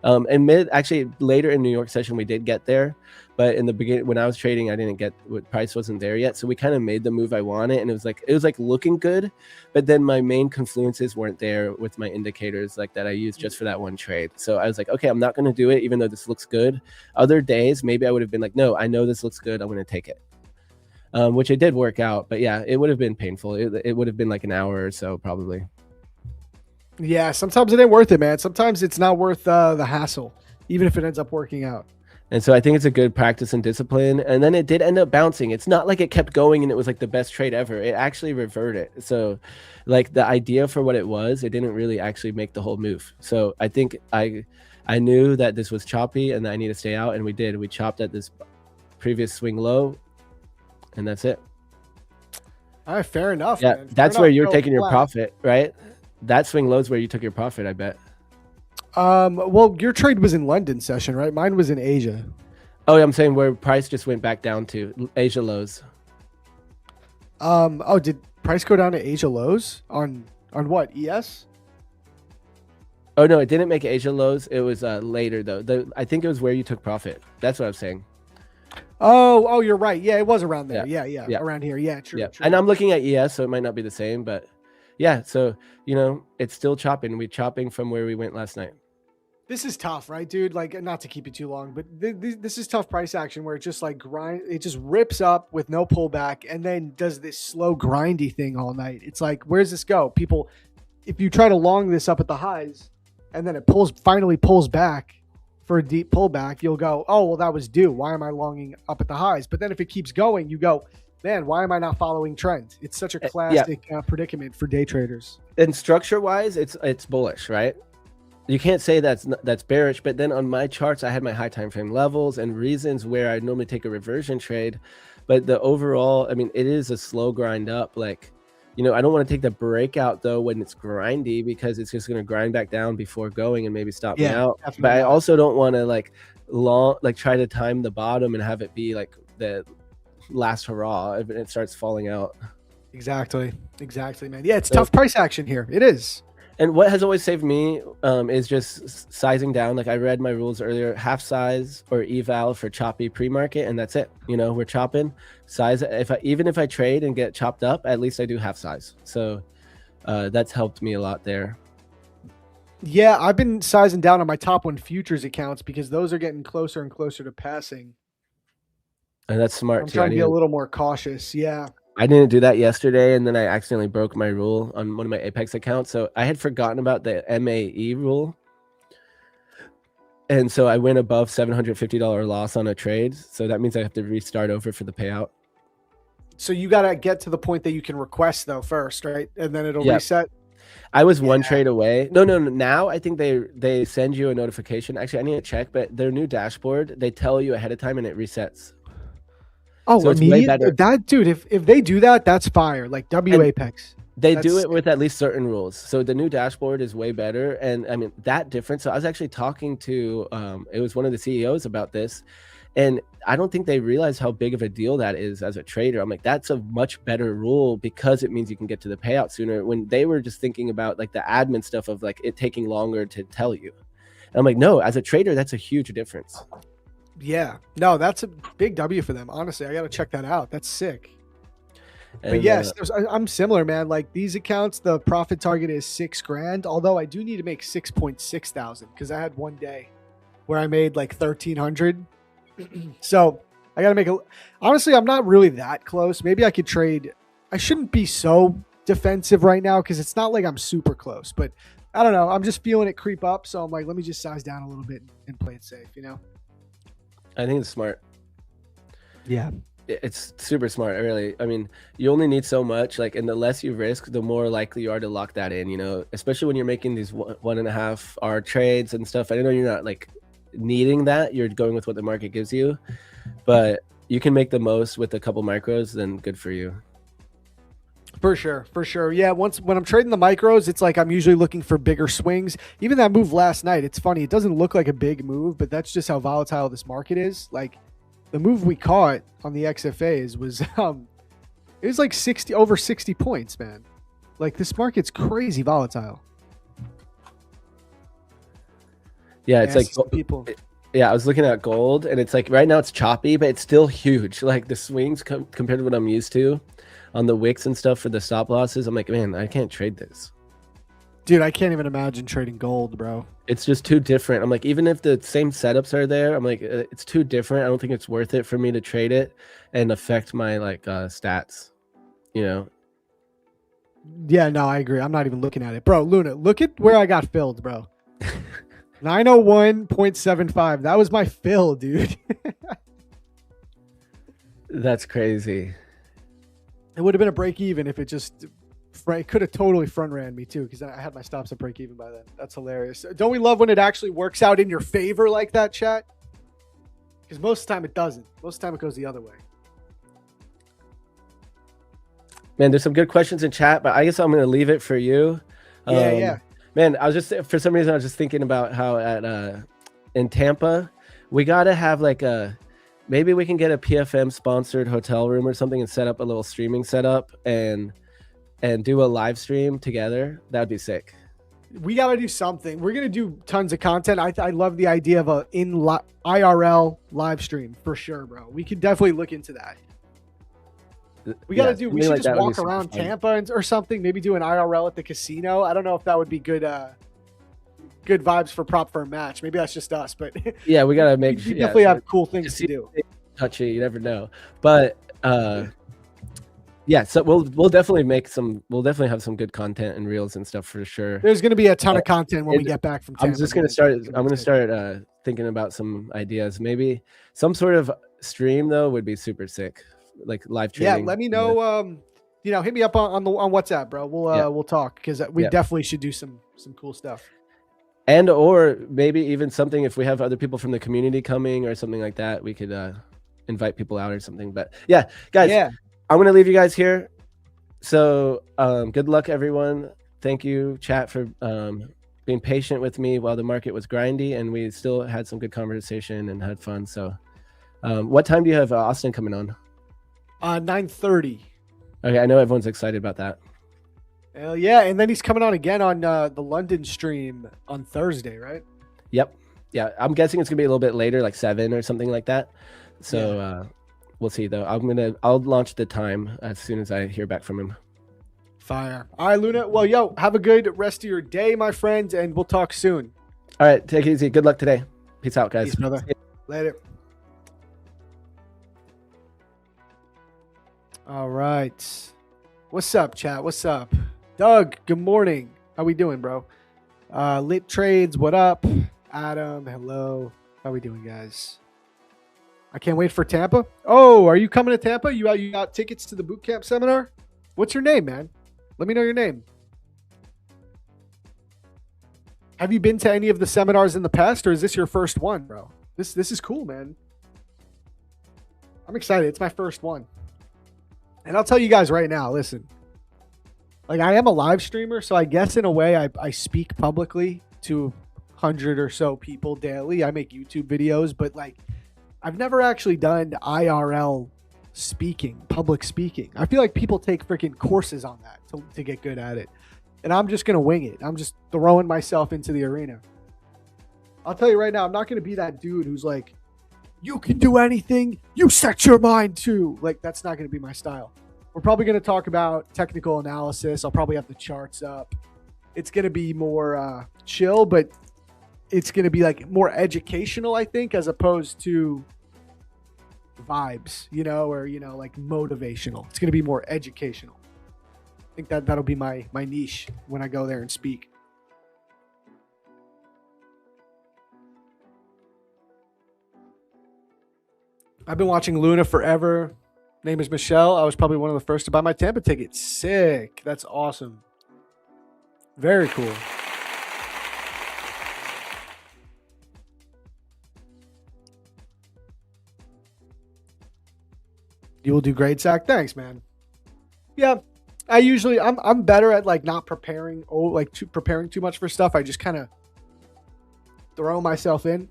And actually later in New York session we did get there, but in the beginning when I was trading, I didn't get price wasn't there yet. So we kind of made the move I wanted, and it was like looking good, but then my main confluences weren't there with my indicators like that I used just for that one trade. So I was like, okay, I'm not going to do it even though this looks good. Other days maybe I would have been like, no, I know this looks good, I'm going to take it. which it did work out. But yeah, it would have been painful. It would have been like an hour or so probably. Yeah, sometimes it ain't worth it, man. Sometimes it's not worth the hassle, even if it ends up working out. And so I think it's a good practice and discipline. And then it did end up bouncing. It's not like it kept going and it was like the best trade ever. It actually reverted. So like the idea for what it was, it didn't really actually make the whole move. So I think I knew that this was choppy and that I need to stay out. And we did. We chopped at this previous swing low. And that's it. All right, fair enough. Yeah, Man. that's Fair where enough. you're Go taking your flat. profit, right? That swing low is where you took your profit, I bet. Well, your trade was in London session, right? Mine was in Asia. Oh, I'm saying where price just went back down to Asia lows. Oh, did price go down to Asia lows on what? ES? Oh no, it didn't make Asia lows. It was later though. I think it was where you took profit. That's what I'm saying. Oh, you're right. Yeah, it was around there. Yeah. Yeah, Yeah. around here. Yeah, true. Yeah, True. and I'm looking at ES, so it might not be the same, but yeah. So it's still chopping. We're chopping from where we went last night. This is tough, right, dude? Like, not to keep it too long, but this is tough price action where it just like it just rips up with no pullback and then does this slow grindy thing all night. It's like, where's this go? People, if you try to long this up at the highs and then it finally pulls back for a deep pullback, you'll go, oh, well, that was due. Why am I longing up at the highs? But then if it keeps going, you go, man, why am I not following trend? It's such a classic predicament for day traders. And structure wise, it's bullish, right? You can't say that's bearish, but then on my charts, I had my high time frame levels and reasons where I normally take a reversion trade. But the overall, I mean, it is a slow grind up. Like, I don't want to take the breakout though when it's grindy because it's just going to grind back down before going and maybe stop me out. But I also don't want to try to time the bottom and have it be like the last hurrah if it starts falling out. Exactly, man. Yeah, it's tough price action here. It is. And what has always saved me is just sizing down. Like I read my rules earlier, half size or eval for choppy pre-market, and that's it. We're chopping size. Even if I trade and get chopped up, at least I do half size. So that's helped me a lot there. Yeah, I've been sizing down on my top 1 futures accounts because those are getting closer and closer to passing. And that's smart. I'm trying to be a little more cautious. Yeah. I didn't do that yesterday, and then I accidentally broke my rule on one of my Apex accounts. So I had forgotten about the MAE rule. And so I went above $750 loss on a trade. So that means I have to restart over for the payout. So you got to get to the point that you can request though first, right? And then it'll reset. I was one trade away. No. Now I think they send you a notification. Actually, I need to check, but their new dashboard, they tell you ahead of time and it resets. Oh, so it's way better. That dude, if they do that, that's fire. Like Apex. They do it with at least certain rules. So the new dashboard is way better. And I mean, that difference. So I was actually talking to, it was one of the CEOs about this. And I don't think they realize how big of a deal that is as a trader. I'm like, that's a much better rule because it means you can get to the payout sooner, when they were just thinking about like the admin stuff of like it taking longer to tell you. And I'm like, no, as a trader, that's a huge difference. Yeah, no, that's a big W for them. Honestly, I got to check that out. That's sick. And, but yes, I'm similar, man. Like these accounts, the profit target is $6,000. Although I do need to make 6.6 thousand because I had one day where I made like 1,300. So I got to make honestly, I'm not really that close. Maybe I could trade. I shouldn't be so defensive right now because it's not like I'm super close, but I don't know. I'm just feeling it creep up. So I'm like, let me just size down a little bit and play it safe, I think it's smart. Yeah. It's super smart, really. I mean, you only need so much, and the less you risk, the more likely you are to lock that in, especially when you're making these 1.5 hour trades and stuff. I know you're not needing that. You're going with what the market gives you, but you can make the most with a couple micros, then good for you. For sure. Yeah, when I'm trading the micros, it's like I'm usually looking for bigger swings. Even that move last night, it's funny. It doesn't look like a big move, but that's just how volatile this market is. Like the move we caught on the XFAs was it was like over 60 points, man. Like this market's crazy volatile. Yeah, it's like people. Yeah, I was looking at gold, and it's like right now it's choppy, but it's still huge. Like the swings compared to what I'm used to on the wicks and stuff for the stop losses, I'm like, man, I can't trade this. Dude, I can't even imagine trading gold, bro. It's just too different. I'm like, even if the same setups are there, I'm like, it's too different. I don't think it's worth it for me to trade it and affect my like stats. You know. Yeah, no, I agree. I'm not even looking at it. Bro, Luna, look at where I got filled, bro. 901.75. That was my fill, dude. That's crazy. It would have been a break even if it just could have totally front ran me too, because I had my stops at break even by then. That's hilarious. Don't we love when it actually works out in your favor like that, chat? Because most of the time it doesn't. Most of the time it goes the other way. Man, there's some good questions in chat, but I guess I'm going to leave it for you. Yeah. Man, I was just, for some reason, I was just thinking about how at in Tampa, we got to have like maybe we can get a PFM sponsored hotel room or something and set up a little streaming setup and do a live stream together. That'd be sick. We got to do something. We're going to do tons of content. I love the idea of a IRL live stream for sure, bro. We could definitely look into that. We got to do, we should just walk around Tampa or something, maybe do an IRL at the casino. I don't know if that would be good vibes for prop firm match. Maybe that's just us, but yeah, we got to make we definitely have cool things to do. Touchy, you never know. But yeah, so we'll definitely have some good content and reels and stuff for sure. There's going to be a ton of content when we get back from Tampa. I'm going to start thinking about some ideas. Maybe some sort of stream though would be super sick. Like live trading. Yeah, let me know. Hit me up on WhatsApp, bro. We'll talk, because we definitely should do some cool stuff. And or maybe even something if we have other people from the community coming or something like that, we could invite people out or something. But yeah, guys, I'm gonna leave you guys here. So good luck, everyone. Thank you, chat, for being patient with me while the market was grindy, and we still had some good conversation and had fun. So what time do you have Austin coming on? 9:30. Okay, I know everyone's excited about that. Hell yeah, and then he's coming on again on the London stream on Thursday, right? Yep. Yeah, I'm guessing it's gonna be a little bit later, like 7 or something like that. So we'll see though. I'll launch the time as soon as I hear back from him. Fire. All right, Luna. Well, yo, have a good rest of your day, my friend, and we'll talk soon. All right, take it easy. Good luck today. Peace out, guys. Peace, brother. Later. All right. What's up, chat? What's up? Doug, good morning. How we doing, bro? Lit Trades, what up? Adam, hello. How we doing, guys? I can't wait for Tampa. Oh, are you coming to Tampa? You got tickets to the boot camp seminar? What's your name, man? Let me know your name. Have you been to any of the seminars in the past, or is this your first one, bro? This is cool, man. I'm excited. It's my first one. And I'll tell you guys right now, listen, like I am a live streamer, so I guess in a way I speak publicly to 100 or so people daily. I make YouTube videos, but like I've never actually done IRL speaking, public speaking. I feel like people take freaking courses on that to get good at it. And I'm just going to wing it. I'm just throwing myself into the arena. I'll tell you right now, I'm not going to be that dude who's like, you can do anything you set your mind to. Like, that's not going to be my style. We're probably going to talk about technical analysis. I'll probably have the charts up. It's going to be more chill, but it's going to be like more educational, I think, as opposed to vibes, or, like motivational. It's going to be more educational. I think that'll be my niche when I go there and speak. I've been watching Luna forever. Name is Michelle. I was probably one of the first to buy my Tampa ticket. Sick. That's awesome. Very cool. You will do great, Zach. Thanks, man. Yeah, I'm better at like not preparing. Preparing too much for stuff. I just kind of throw myself in.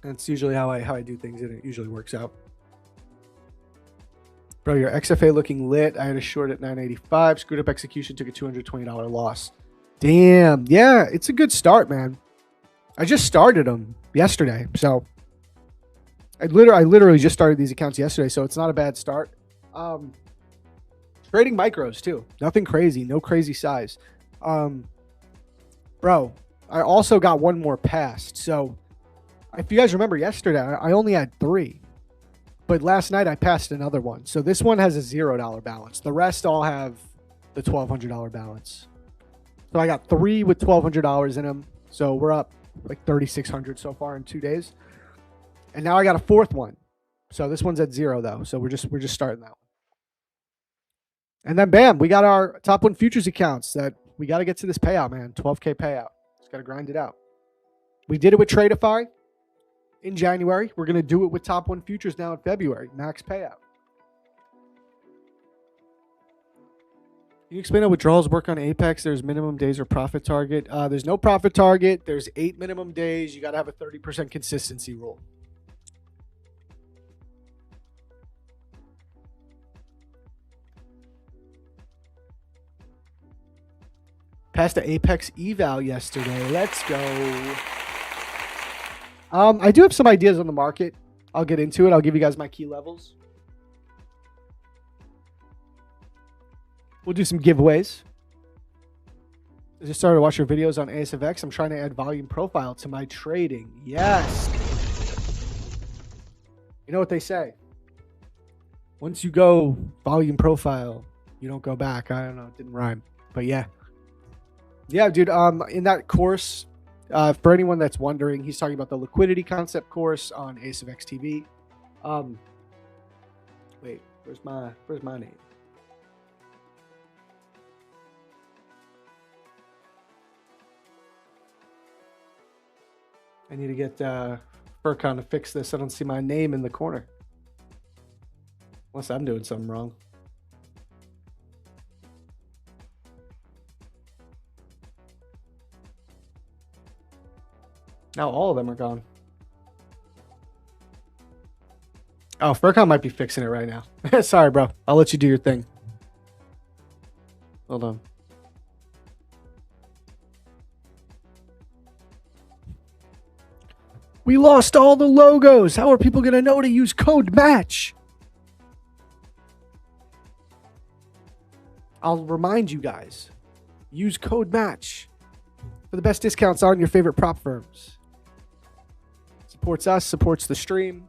That's usually how I do things, and it usually works out. Bro, your XFA looking lit. I had a short at 985. Screwed up execution. Took a $220 loss. Damn. Yeah, it's a good start, man. I just started them yesterday, so I literally just started these accounts yesterday, so it's not a bad start. Trading micros too. Nothing crazy. No crazy size. Bro, I also got one more passed. So if you guys remember yesterday, I only had 3. But last night I passed another one. So this one has a $0 balance. The rest all have the $1,200 balance. So I got 3 with $1,200 in them. So we're up like 3,600 so far in 2 days. And now I got a 4th one. So this one's at 0 though. So we're just starting that one. And then bam, we got our top 1 futures accounts that we got to get to this payout, man. 12K payout. Just got to grind it out. We did it with Tradeify in January. We're going to do it with top 1 futures now in February. Max payout. Can you explain how withdrawals work on Apex? There's minimum days or profit target. There's no profit target. There's 8 minimum days. You got to have a 30% consistency rule. Passed the Apex eval yesterday. Let's go. I do have some ideas on the market. I'll get into it. I'll give you guys my key levels. We'll do some giveaways. I just started to watch your videos on ASFX. I'm trying to add volume profile to my trading. Yes. You know what they say? Once you go volume profile, you don't go back. I don't know. It didn't rhyme. But yeah. Yeah, dude. In that course, for anyone that's wondering, he's talking about the liquidity concept course on ASFX TV. Wait, where's my name? I need to get Furcon to fix this. I don't see my name in the corner. Unless I'm doing something wrong. Now all of them are gone. Oh, Furcon might be fixing it right now. Sorry, bro. I'll let you do your thing. Hold on. We lost all the logos. How are people going to know to use code MATCH? I'll remind you guys. Use code MATCH for the best discounts on your favorite prop firms. Supports us, supports the stream.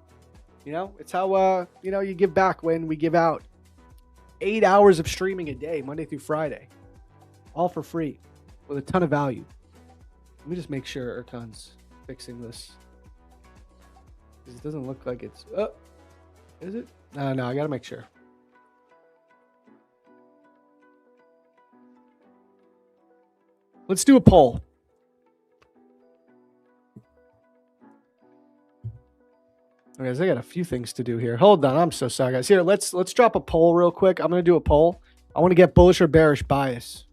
You know, it's how, you give back when we give out 8 hours of streaming a day, Monday through Friday. All for free with a ton of value. Let me just make sure Ercon's fixing this. It doesn't look like it's... Oh, is it? No, I got to make sure. Let's do a poll. Okay, guys, I got a few things to do here. Hold on, I'm so sorry, guys. Here, let's drop a poll real quick. I'm going to do a poll. I want to get bullish or bearish bias.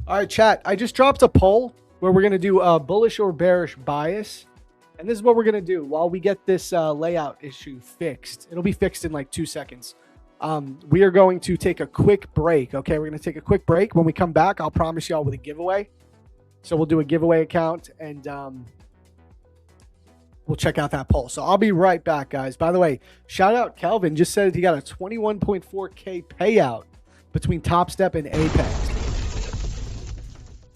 All right, chat. I just dropped a poll where we're going to do bullish or bearish bias. And this is what we're going to do while we get this layout issue fixed. It'll be fixed in like 2 seconds. We are going to take a quick break. Okay, we're going to take a quick break. When we come back, I'll promise y'all with a giveaway. So we'll do a giveaway account and we'll check out that poll. So I'll be right back, guys. By the way, shout out Kelvin. Just said he got a 21.4K payout between Top Step and Apex.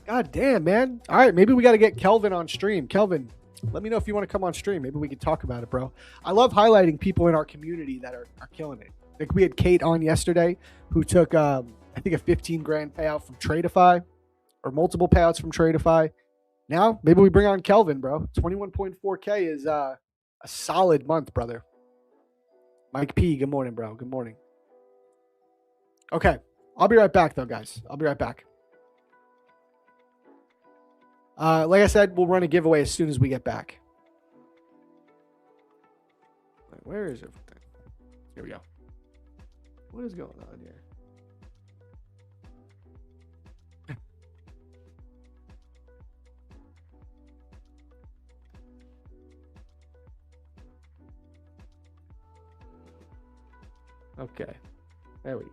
God damn, man. All right, maybe we got to get Kelvin on stream. Kelvin, let me know if you want to come on stream. Maybe we could talk about it, bro. I love highlighting people in our community that are killing it. Like we had Kate on yesterday who took, I think, a 15 grand payout from Tradeify or multiple payouts from Tradeify. Now, maybe we bring on Kelvin, bro. 21.4K is a solid month, brother. Mike P, good morning, bro. Good morning. Okay, I'll be right back, though, guys. I'll be right back. Like I said, we'll run a giveaway as soon as we get back. Where is everything? Here we go. What is going on here? Okay. There we go.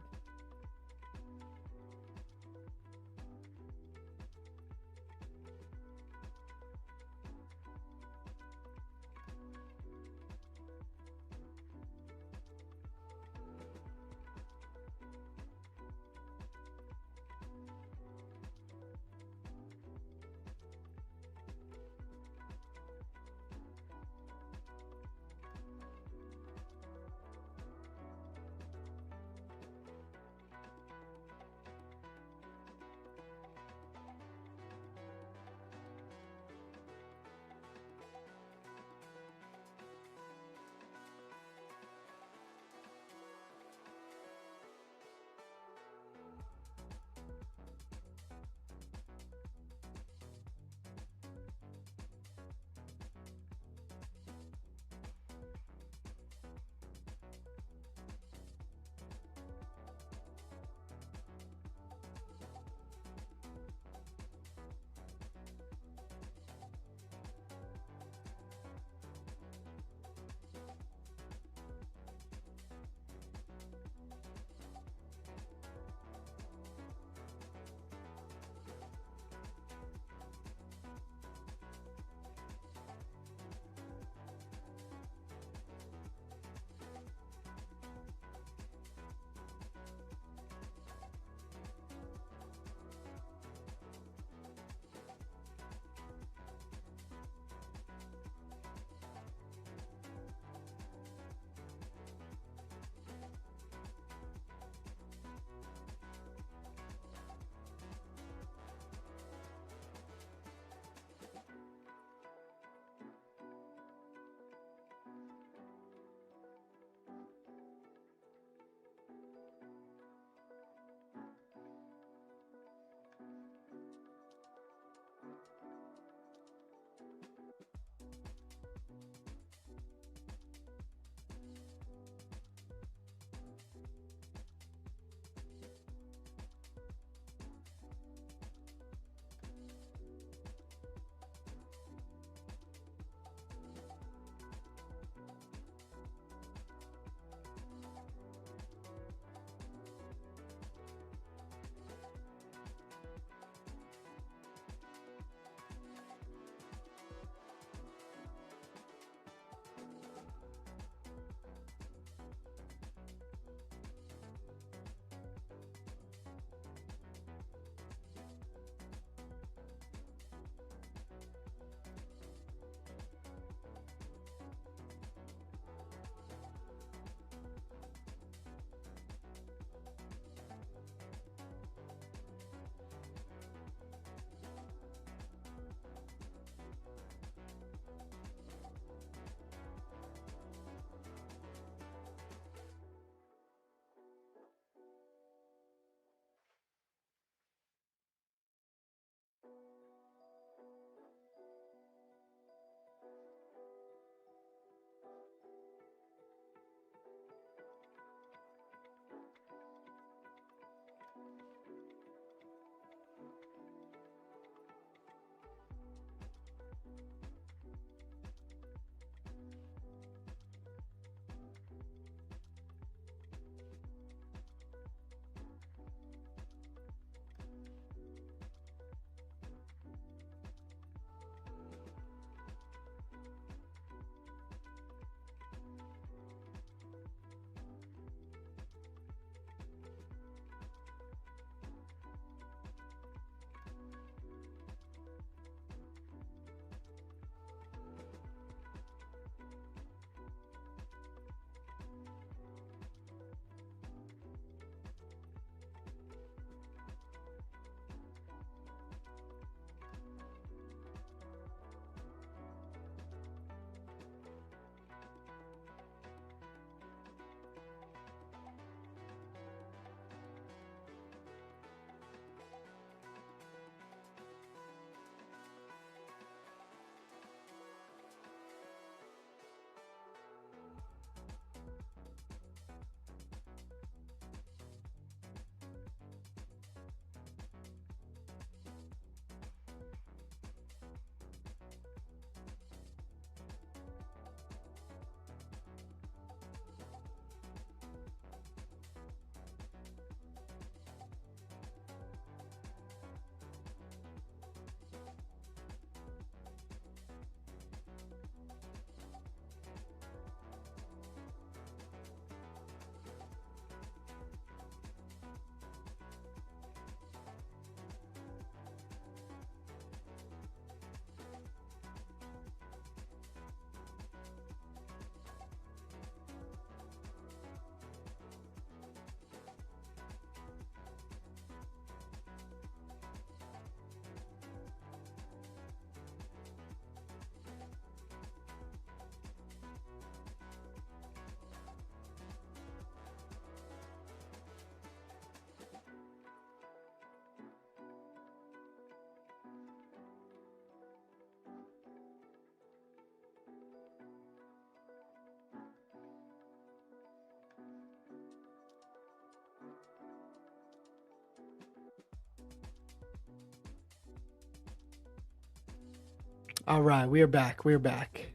All right, we are back. We're back.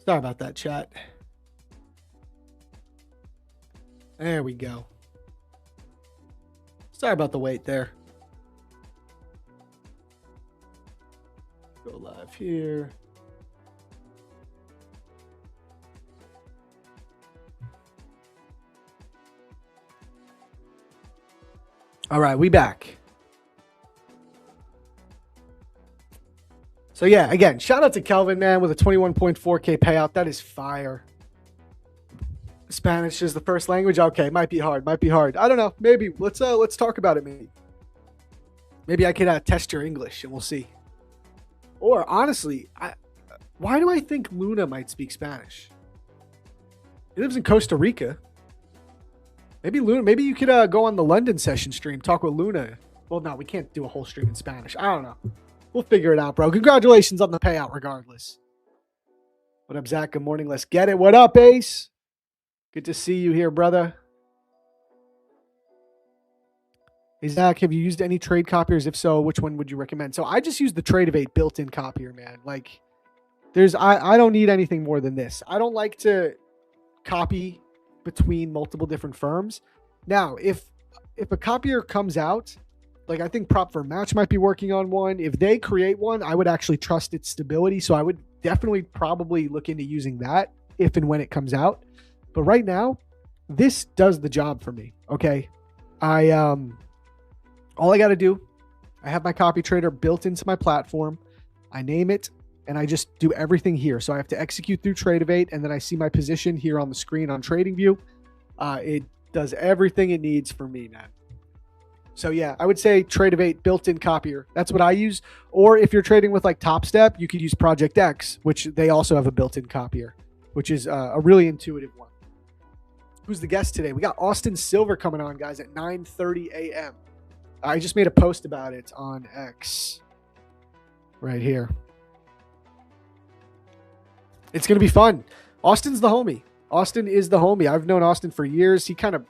Sorry about that, chat. There we go. Sorry about the wait there. Go live here. All right, we back. So yeah, again, shout out to Kelvin, man, with a 21.4K payout. That is fire. Spanish is the first language. Okay, might be hard. Might be hard. I don't know. Maybe let's talk about it. Maybe I could test your English and we'll see. Or honestly, why do I think Luna might speak Spanish? He lives in Costa Rica. Maybe Luna. Maybe you could go on the London session stream, talk with Luna. Well, no, we can't do a whole stream in Spanish. I don't know. We'll figure it out, bro. Congratulations on the payout, regardless. What up, Zach? Good morning. Let's get it. What up, Ace? Good to see you here, brother. Hey, Zach, have you used any trade copiers? If so, which one would you recommend? So I just use the Trade-Evade built-in copier, man. Like, I don't need anything more than this. I don't like to copy between multiple different firms. Now, if a copier comes out, like I think Prop for Match might be working on one. If they create one, I would actually trust its stability. So I would definitely probably look into using that if and when it comes out. But right now, this does the job for me. Okay. All I got to do, I have my copy trader built into my platform. I name it and I just do everything here. So I have to execute through Trade-Evade and then I see my position here on the screen on TradingView. It does everything it needs for me, man. So yeah, I would say Trade-Evade built-in copier. That's what I use. Or if you're trading with like Top Step, you could use Project X, which they also have a built-in copier, which is a really intuitive one. Who's the guest today? We got Austin Silver coming on, guys, at 9:30 a.m. I just made a post about it on X right here. It's going to be fun. Austin's the homie. Austin is the homie. I've known Austin for years. He kind of,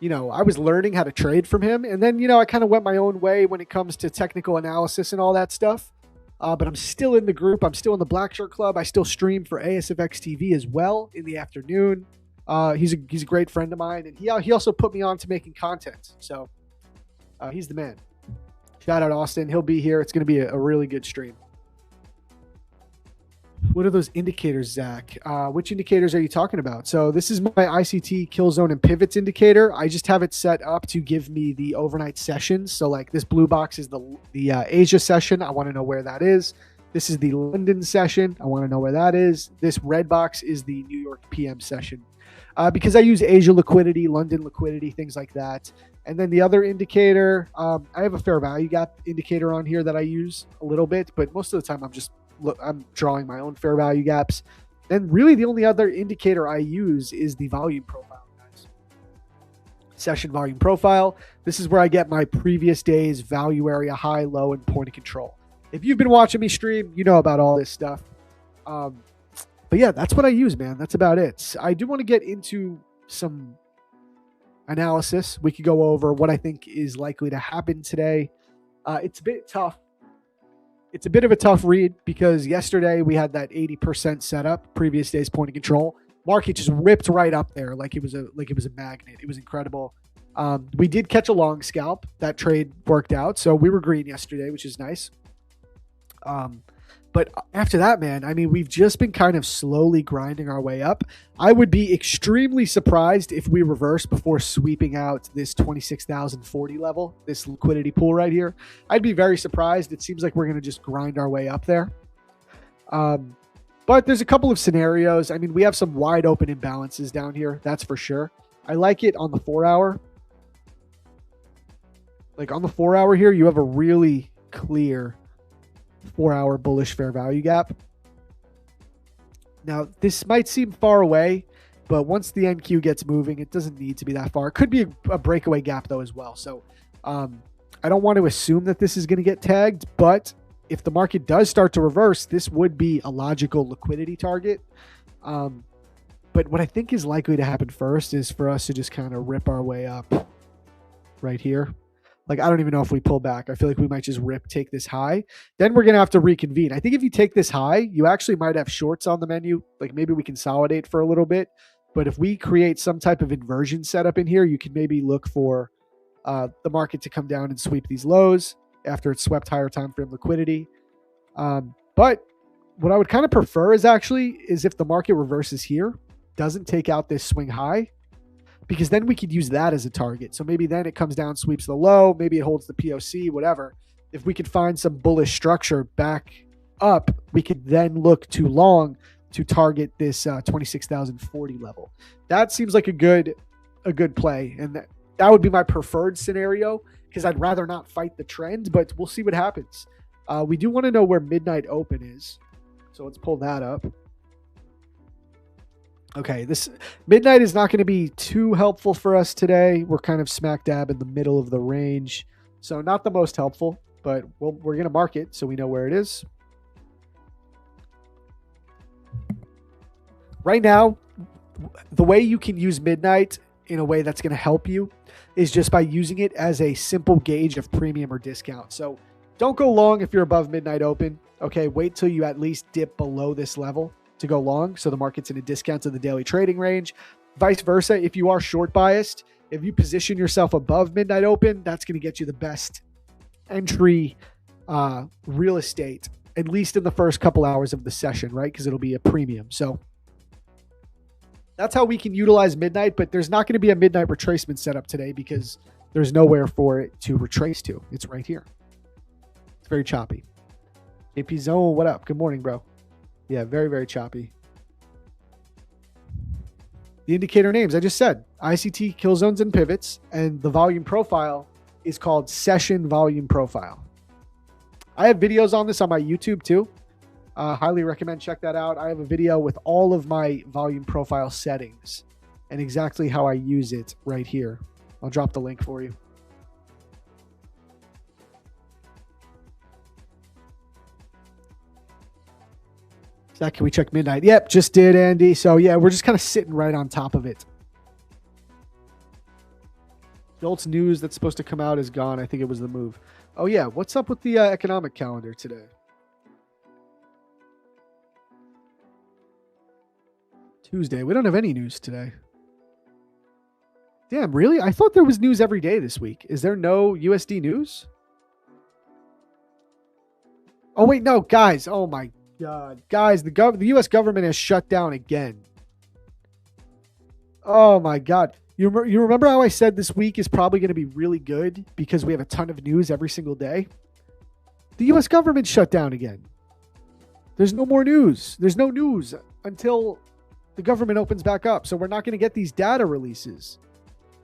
I was learning how to trade from him. And then, I kind of went my own way when it comes to technical analysis and all that stuff. But I'm still in the group. I'm still in the Black Shirt Club. I still stream for ASFX TV as well in the afternoon. He's a great friend of mine, and he also put me on to making content. So he's the man. Shout out Austin. He'll be here. It's going to be a really good stream. What are those indicators, Zach? Which indicators are you talking about? So this is my ICT kill zone and pivots indicator. I just have it set up to give me the overnight sessions. So like this blue box is the Asia session. I want to know where that is. This is the London session. I want to know where that is. This red box is the New York PM session. Because I use Asia liquidity, London liquidity, things like that. And then the other indicator, I have a fair value gap indicator on here that I use a little bit, but most of the time I'm drawing my own fair value gaps. And really the only other indicator I use is the volume profile, guys. Session volume profile. This is where I get my previous day's value area, high, low, and point of control. If you've been watching me stream, you know about all this stuff. But yeah, that's what I use, man. That's about it. I do want to get into some analysis. We could go over what I think is likely to happen today. It's a bit tough. It's a bit of a tough read because yesterday we had that 80% setup, previous day's point of control. Market just ripped right up there like it was a magnet. It was incredible. We did catch a long scalp. That trade worked out. So we were green yesterday, which is nice. But after that, man, I mean, we've just been kind of slowly grinding our way up. I would be extremely surprised if we reverse before sweeping out this 26,040 level, this liquidity pool right here. I'd be very surprised. It seems like we're going to just grind our way up there. But there's a couple of scenarios. I mean, we have some wide open imbalances down here. That's for sure. I like it on the 4 hour. Like on the 4 hour here, you have a really clear 4 hour bullish fair value gap. Now, this might seem far away, but once the NQ gets moving, it doesn't need to be that far. It could be a breakaway gap though as well. So I don't want to assume that this is going to get tagged, but if the market does start to reverse, this would be a logical liquidity target. But what I think is likely to happen first is for us to just kind of rip our way up right here. Like, I don't even know if we pull back. I feel like we might just take this high. Then we're going to have to reconvene. I think if you take this high, you actually might have shorts on the menu. Like maybe we consolidate for a little bit. But if we create some type of inversion setup in here, you can maybe look for the market to come down and sweep these lows after it's swept higher time frame liquidity. But what I would kind of prefer is if the market reverses here, doesn't take out this swing high, because then we could use that as a target. So maybe then it comes down, sweeps the low, maybe it holds the POC, whatever. If we could find some bullish structure back up, we could then look to long to target this 26,040 level. That seems like a good play. And that would be my preferred scenario because I'd rather not fight the trend, but we'll see what happens. We do want to know where midnight open is. So let's pull that up. Okay, this midnight is not going to be too helpful for us today. We're kind of smack dab in the middle of the range. So not the most helpful, but we're going to mark it so we know where it is. Right now, the way you can use midnight in a way that's going to help you is just by using it as a simple gauge of premium or discount. So don't go long if you're above midnight open. Okay, wait till you at least dip below this level to go long, so the market's in a discount to the daily trading range. Vice versa, if you are short biased, if you position yourself above midnight open, that's going to get you the best entry real estate, at least in the first couple hours of the session, right? Because it'll be a premium. So that's how we can utilize midnight, but there's not going to be a midnight retracement setup today because there's nowhere for it to retrace to. It's right here. It's very choppy. AP Zone, what up? Good morning, bro. Yeah, very, very choppy. The indicator names, I just said, ICT, kill zones, and pivots, and the volume profile is called Session Volume Profile. I have videos on this on my YouTube too. Highly recommend check that out. I have a video with all of my volume profile settings and exactly how I use it right here. I'll drop the link for you. Zach, can we check midnight? Yep, just did, Andy. So yeah, we're just kind of sitting right on top of it. Jolt's news that's supposed to come out is gone. I think it was the move. Oh yeah, what's up with the economic calendar today? Tuesday. We don't have any news today. Damn, really? I thought there was news every day this week. Is there no USD news? Oh, wait, no, guys. Oh, my God. Guys, the U.S. government has shut down again. Oh, my God. You remember how I said this week is probably going to be really good because we have a ton of news every single day? The U.S. government shut down again. There's no more news. There's no news until the government opens back up. So we're not going to get these data releases.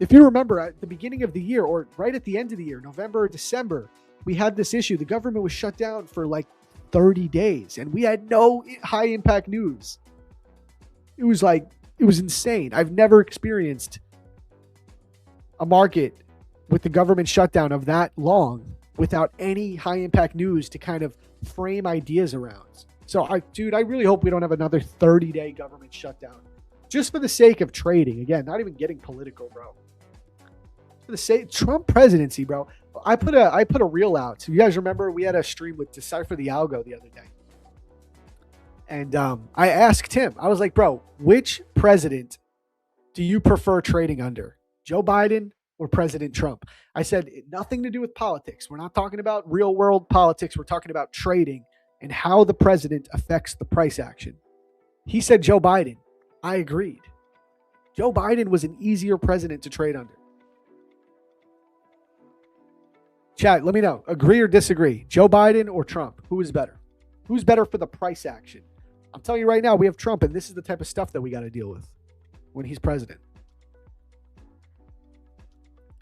If you remember, at the beginning of the year or right at the end of the year, November or December, we had this issue. The government was shut down for like 30 days and we had no high impact news. It was insane. I've never experienced a market with the government shutdown of that long without any high impact news to kind of frame ideas around. So I really hope we don't have another 30-day government shutdown just for the sake of trading. Again, not even getting political, bro. For the sake Trump presidency, bro. I put a reel out. So you guys remember we had a stream with Decipher the Algo the other day. And I asked him, I was like, bro, which president do you prefer trading under? Joe Biden or President Trump? I said, nothing to do with politics. We're not talking about real world politics. We're talking about trading and how the president affects the price action. He said Joe Biden. I agreed. Joe Biden was an easier president to trade under. Chat, let me know. Agree or disagree? Joe Biden or Trump? Who is better? Who's better for the price action? I'm telling you right now, we have Trump, and this is the type of stuff that we got to deal with when he's president.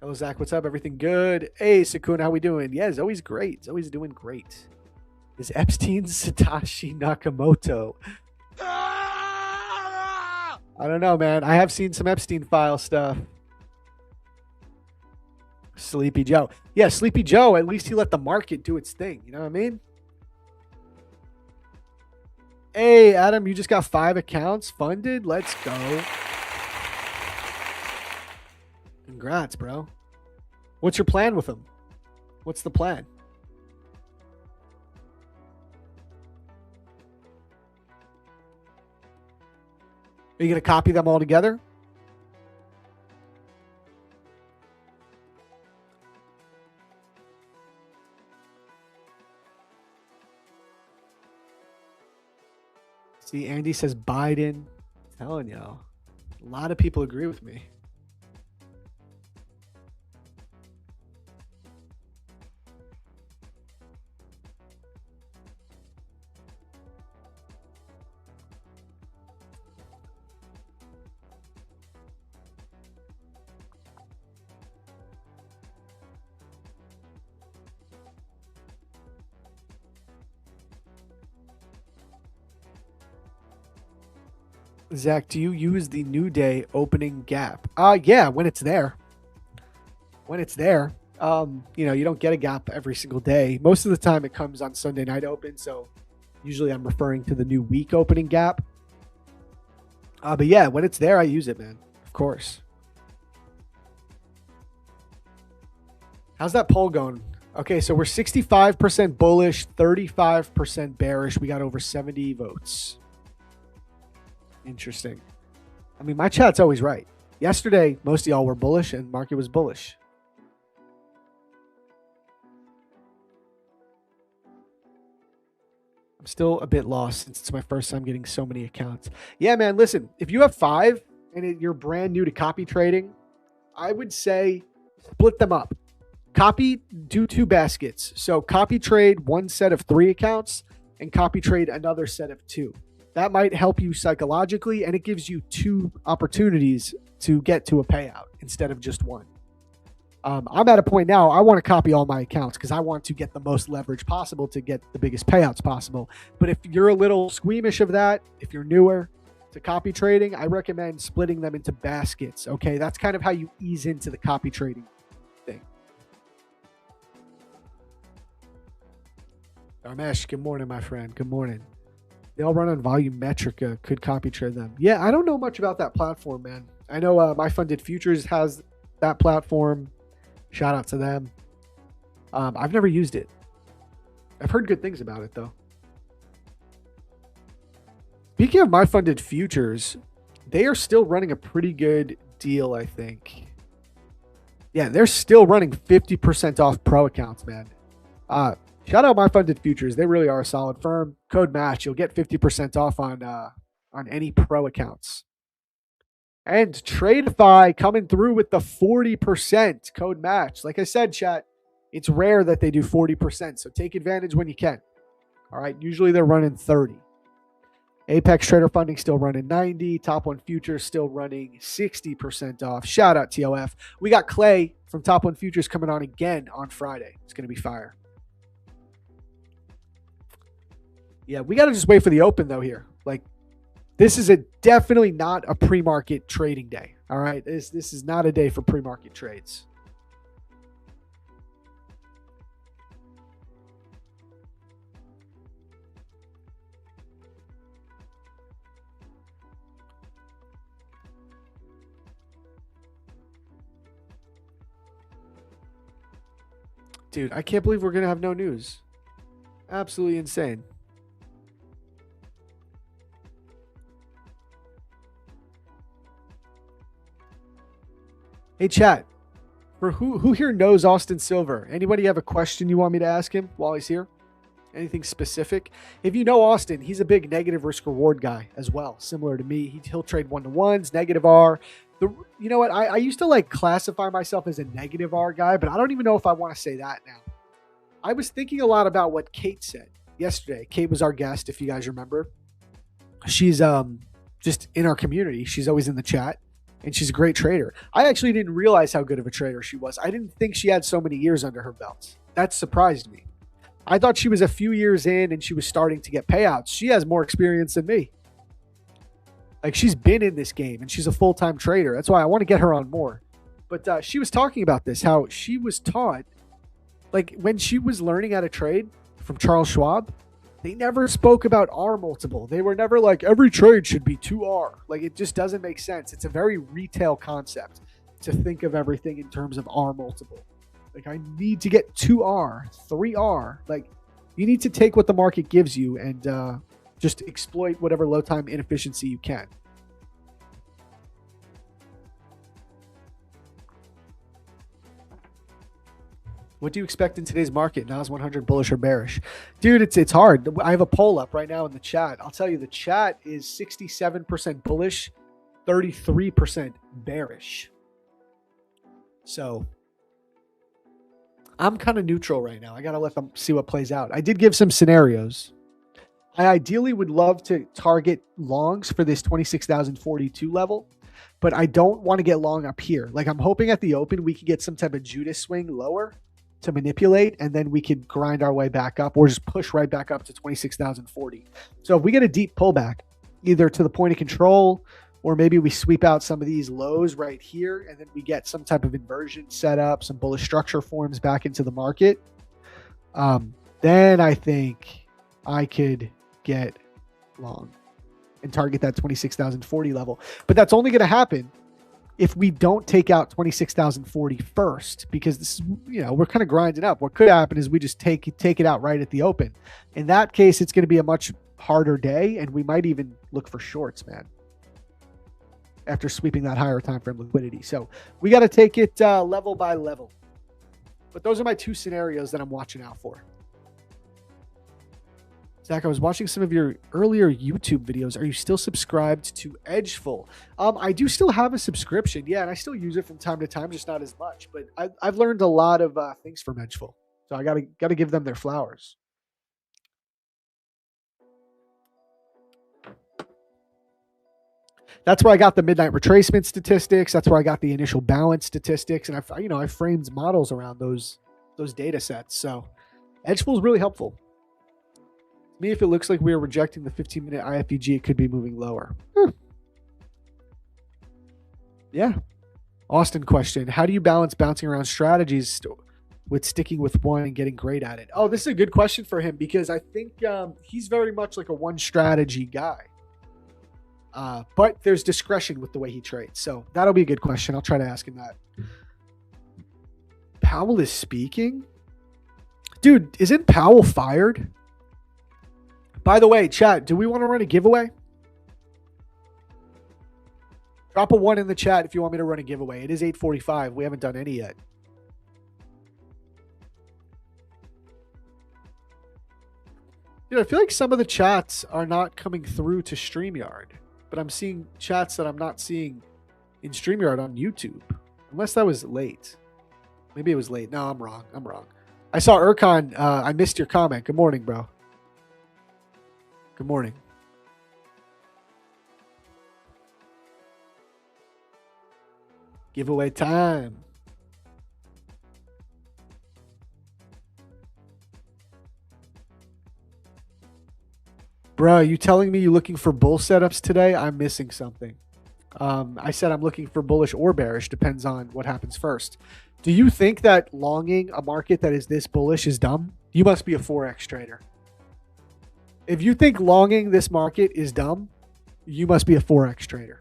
Hello, Zach. What's up? Everything good? Hey, Sakuna, how we doing? Yeah, Zoe's great. Zoe's doing great. Is Epstein Satoshi Nakamoto? I don't know, man. I have seen some Epstein file stuff. Sleepy Joe. Yeah, Sleepy Joe, at least he let the market do its thing. You know what I mean? Hey, Adam, you just got 5 accounts funded? Let's go. Congrats, bro. What's your plan with them? What's the plan? Are you going to copy them all together? See, Andy says Biden. I'm telling y'all. A lot of people agree with me. Zach, do you use the New Day opening gap? Yeah, when it's there. When it's there. You don't get a gap every single day. Most of the time it comes on Sunday night open, so usually I'm referring to the new week opening gap. But yeah, when it's there, I use it, man. Of course. How's that poll going? Okay, so we're 65% bullish, 35% bearish. We got over 70 votes. Interesting. I mean, my chat's always right. Yesterday, most of y'all were bullish and market was bullish. I'm still a bit lost since it's my first time getting so many accounts. Yeah, man, listen, if you have 5 and you're brand new to copy trading, I would say split them up. Do 2 baskets. So copy trade 1 set of 3 accounts and copy trade another set of 2. That might help you psychologically, and it gives you 2 opportunities to get to a payout instead of just 1. I'm at a point now, I want to copy all my accounts because I want to get the most leverage possible to get the biggest payouts possible. But if you're a little squeamish of that, if you're newer to copy trading, I recommend splitting them into baskets. Okay, that's kind of how you ease into the copy trading thing. Ramesh, good morning, my friend. Good morning. They all run on Volumetrica. Could copy trade them. Yeah, I don't know much about that platform, man. I know My Funded Futures has that platform. Shout out to them. I've never used it. I've heard good things about it, though. Speaking of My Funded Futures, they are still running a pretty good deal, I think. Yeah, they're still running 50% off pro accounts, man. Shout out My Funded Futures. They really are a solid firm. Code MATCH. You'll get 50% off on any pro accounts. And TradeFi coming through with the 40% code MATCH. Like I said, chat, it's rare that they do 40%. So take advantage when you can. All right. Usually they're running 30. Apex Trader Funding still running 90. Top One Futures still running 60% off. Shout out TOF. We got Clay from Top One Futures coming on again on Friday. It's going to be fire. Yeah, we got to just wait for the open though here. Like, this is definitely not a pre-market trading day. All right. This is not a day for pre-market trades. Dude, I can't believe we're going to have no news. Absolutely insane. Hey, chat. For who here knows Austin Silver? Anybody have a question you want me to ask him while he's here? Anything specific? If you know Austin, he's a big negative risk reward guy as well. Similar to me, he'll trade 1-to-1s, negative R. You know what? I used to like classify myself as a negative R guy, but I don't even know if I want to say that now. I was thinking a lot about what Kate said yesterday. Kate was our guest, if you guys remember. She's just in our community. She's always in the chat, and she's a great trader. I actually didn't realize how good of a trader she was. I didn't think she had so many years under her belt. That surprised me. I thought she was a few years in and she was starting to get payouts. She has more experience than me. Like, she's been in this game and she's a full-time trader. That's why I want to get her on more. But she was talking about this, how she was taught, like when she was learning how to trade from Charles Schwab, they never spoke about R multiple. They were never like, every trade should be 2R. Like, it just doesn't make sense. It's a very retail concept to think of everything in terms of R multiple. Like, I need to get 2R, 3R. Like, you need to take what the market gives you and just exploit whatever low time inefficiency you can. What do you expect in today's market? Nas 100 bullish or bearish? Dude, it's hard. I have a poll up right now in the chat. I'll tell you, the chat is 67% bullish, 33% bearish. So I'm kind of neutral right now. I got to let them see what plays out. I did give some scenarios. I ideally would love to target longs for this 26,042 level, but I don't want to get long up here. Like, I'm hoping at the open we can get some type of Judas swing lower to manipulate, and then we could grind our way back up or just push right back up to 26,040. So if we get a deep pullback, either to the point of control, or maybe we sweep out some of these lows right here, and then we get some type of inversion set up, some bullish structure forms back into the market, then I think I could get long and target that 26,040 level. But that's only going to happen if we don't take out 26,040 first, because this is, we're kind of grinding up. What could happen is we just take it out right at the open. In that case, it's going to be a much harder day, and we might even look for shorts, man, after sweeping that higher time frame liquidity. So we got to take it level by level. But those are my two scenarios that I'm watching out for. Zach, I was watching some of your earlier YouTube videos. Are you still subscribed to Edgeful? I do still have a subscription, yeah, and I still use it from time to time, just not as much. But I've learned a lot of things from Edgeful, so I gotta give them their flowers. That's where I got the midnight retracement statistics. That's where I got the initial balance statistics, and I framed models around those data sets. So Edgeful is really helpful. Me, if it looks like we are rejecting the 15-minute IFVG, it could be moving lower. Yeah. Austin question: how do you balance bouncing around strategies with sticking with one and getting great at it? Oh, this is a good question for him, because I think he's very much like a one strategy guy. But there's discretion with the way he trades. So that'll be a good question. I'll try to ask him that. Powell is speaking? Dude, isn't Powell fired? By the way, chat, do we want to run a giveaway? Drop a 1 in the chat if you want me to run a giveaway. It is 8:45. We haven't done any yet. Dude, I feel like some of the chats are not coming through to StreamYard, but I'm seeing chats that I'm not seeing in StreamYard on YouTube. Unless that was late. Maybe it was late. No, I'm wrong. I saw Urkon. I missed your comment. Good morning, bro. Good morning. Giveaway time. Bro, you telling me you're looking for bull setups today? I'm missing something. I said I'm looking for bullish or bearish. Depends on what happens first. Do you think that longing a market that is this bullish is dumb? You must be a Forex trader. If you think longing this market is dumb, you must be a Forex trader.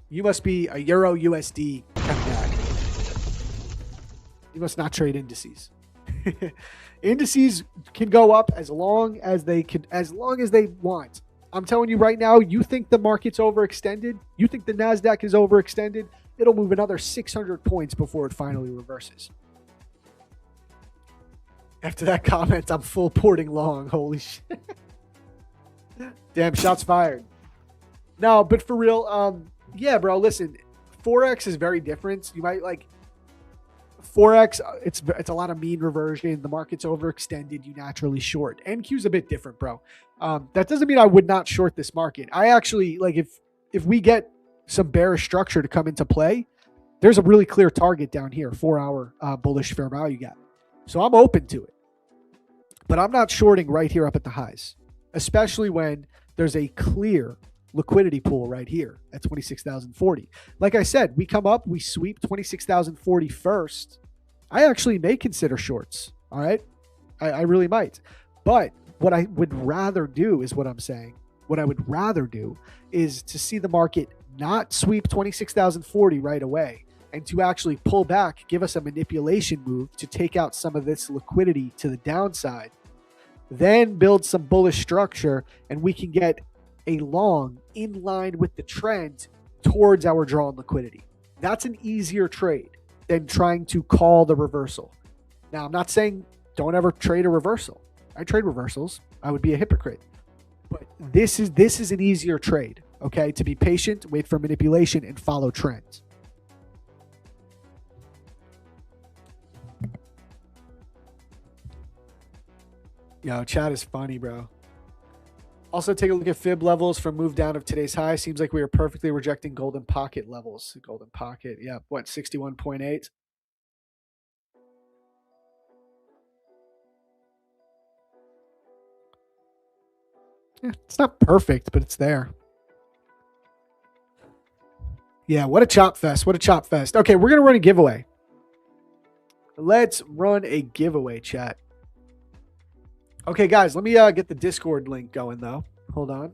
You must be a Euro USD kind of guy. You must not trade indices. Indices can go up as long as they want. I'm telling you right now, you think the market's overextended? You think the NASDAQ is overextended? It'll move another 600 points before it finally reverses. After that comment, I'm full porting long. Holy shit. Damn, shots fired. No, but for real, yeah, bro, listen, Forex is very different. You might like Forex, it's a lot of mean reversion. The market's overextended. You naturally short. NQ's a bit different, bro. That doesn't mean I would not short this market. I actually, like, if we get some bearish structure to come into play, there's a really clear target down here, 4-hour bullish fair value gap. So I'm open to it. But I'm not shorting right here up at the highs, especially when there's a clear liquidity pool right here at 26,040. Like I said, we come up, we sweep 26,040 first. I actually may consider shorts. All right. I really might. But what I would rather do is what I'm saying. What I would rather do is to see the market not sweep 26,040 right away and to actually pull back, give us a manipulation move to take out some of this liquidity to the downside, then build some bullish structure, and we can get a long in line with the trend towards our drawn liquidity. That's an easier trade than trying to call the reversal. Now, I'm not saying don't ever trade a reversal. I trade reversals. I would be a hypocrite. But this is an easier trade, okay? To be patient, wait for manipulation, and follow trends. Yo, chat is funny, bro. Also, take a look at fib levels from move down of today's high. Seems like we are perfectly rejecting golden pocket levels. Golden pocket, yeah, what, 61.8? Yeah, it's not perfect, but it's there. Yeah, what a chop fest. What a chop fest. Okay, we're going to run a giveaway. Let's run a giveaway, chat. Okay, guys, let me get the Discord link going, though. Hold on.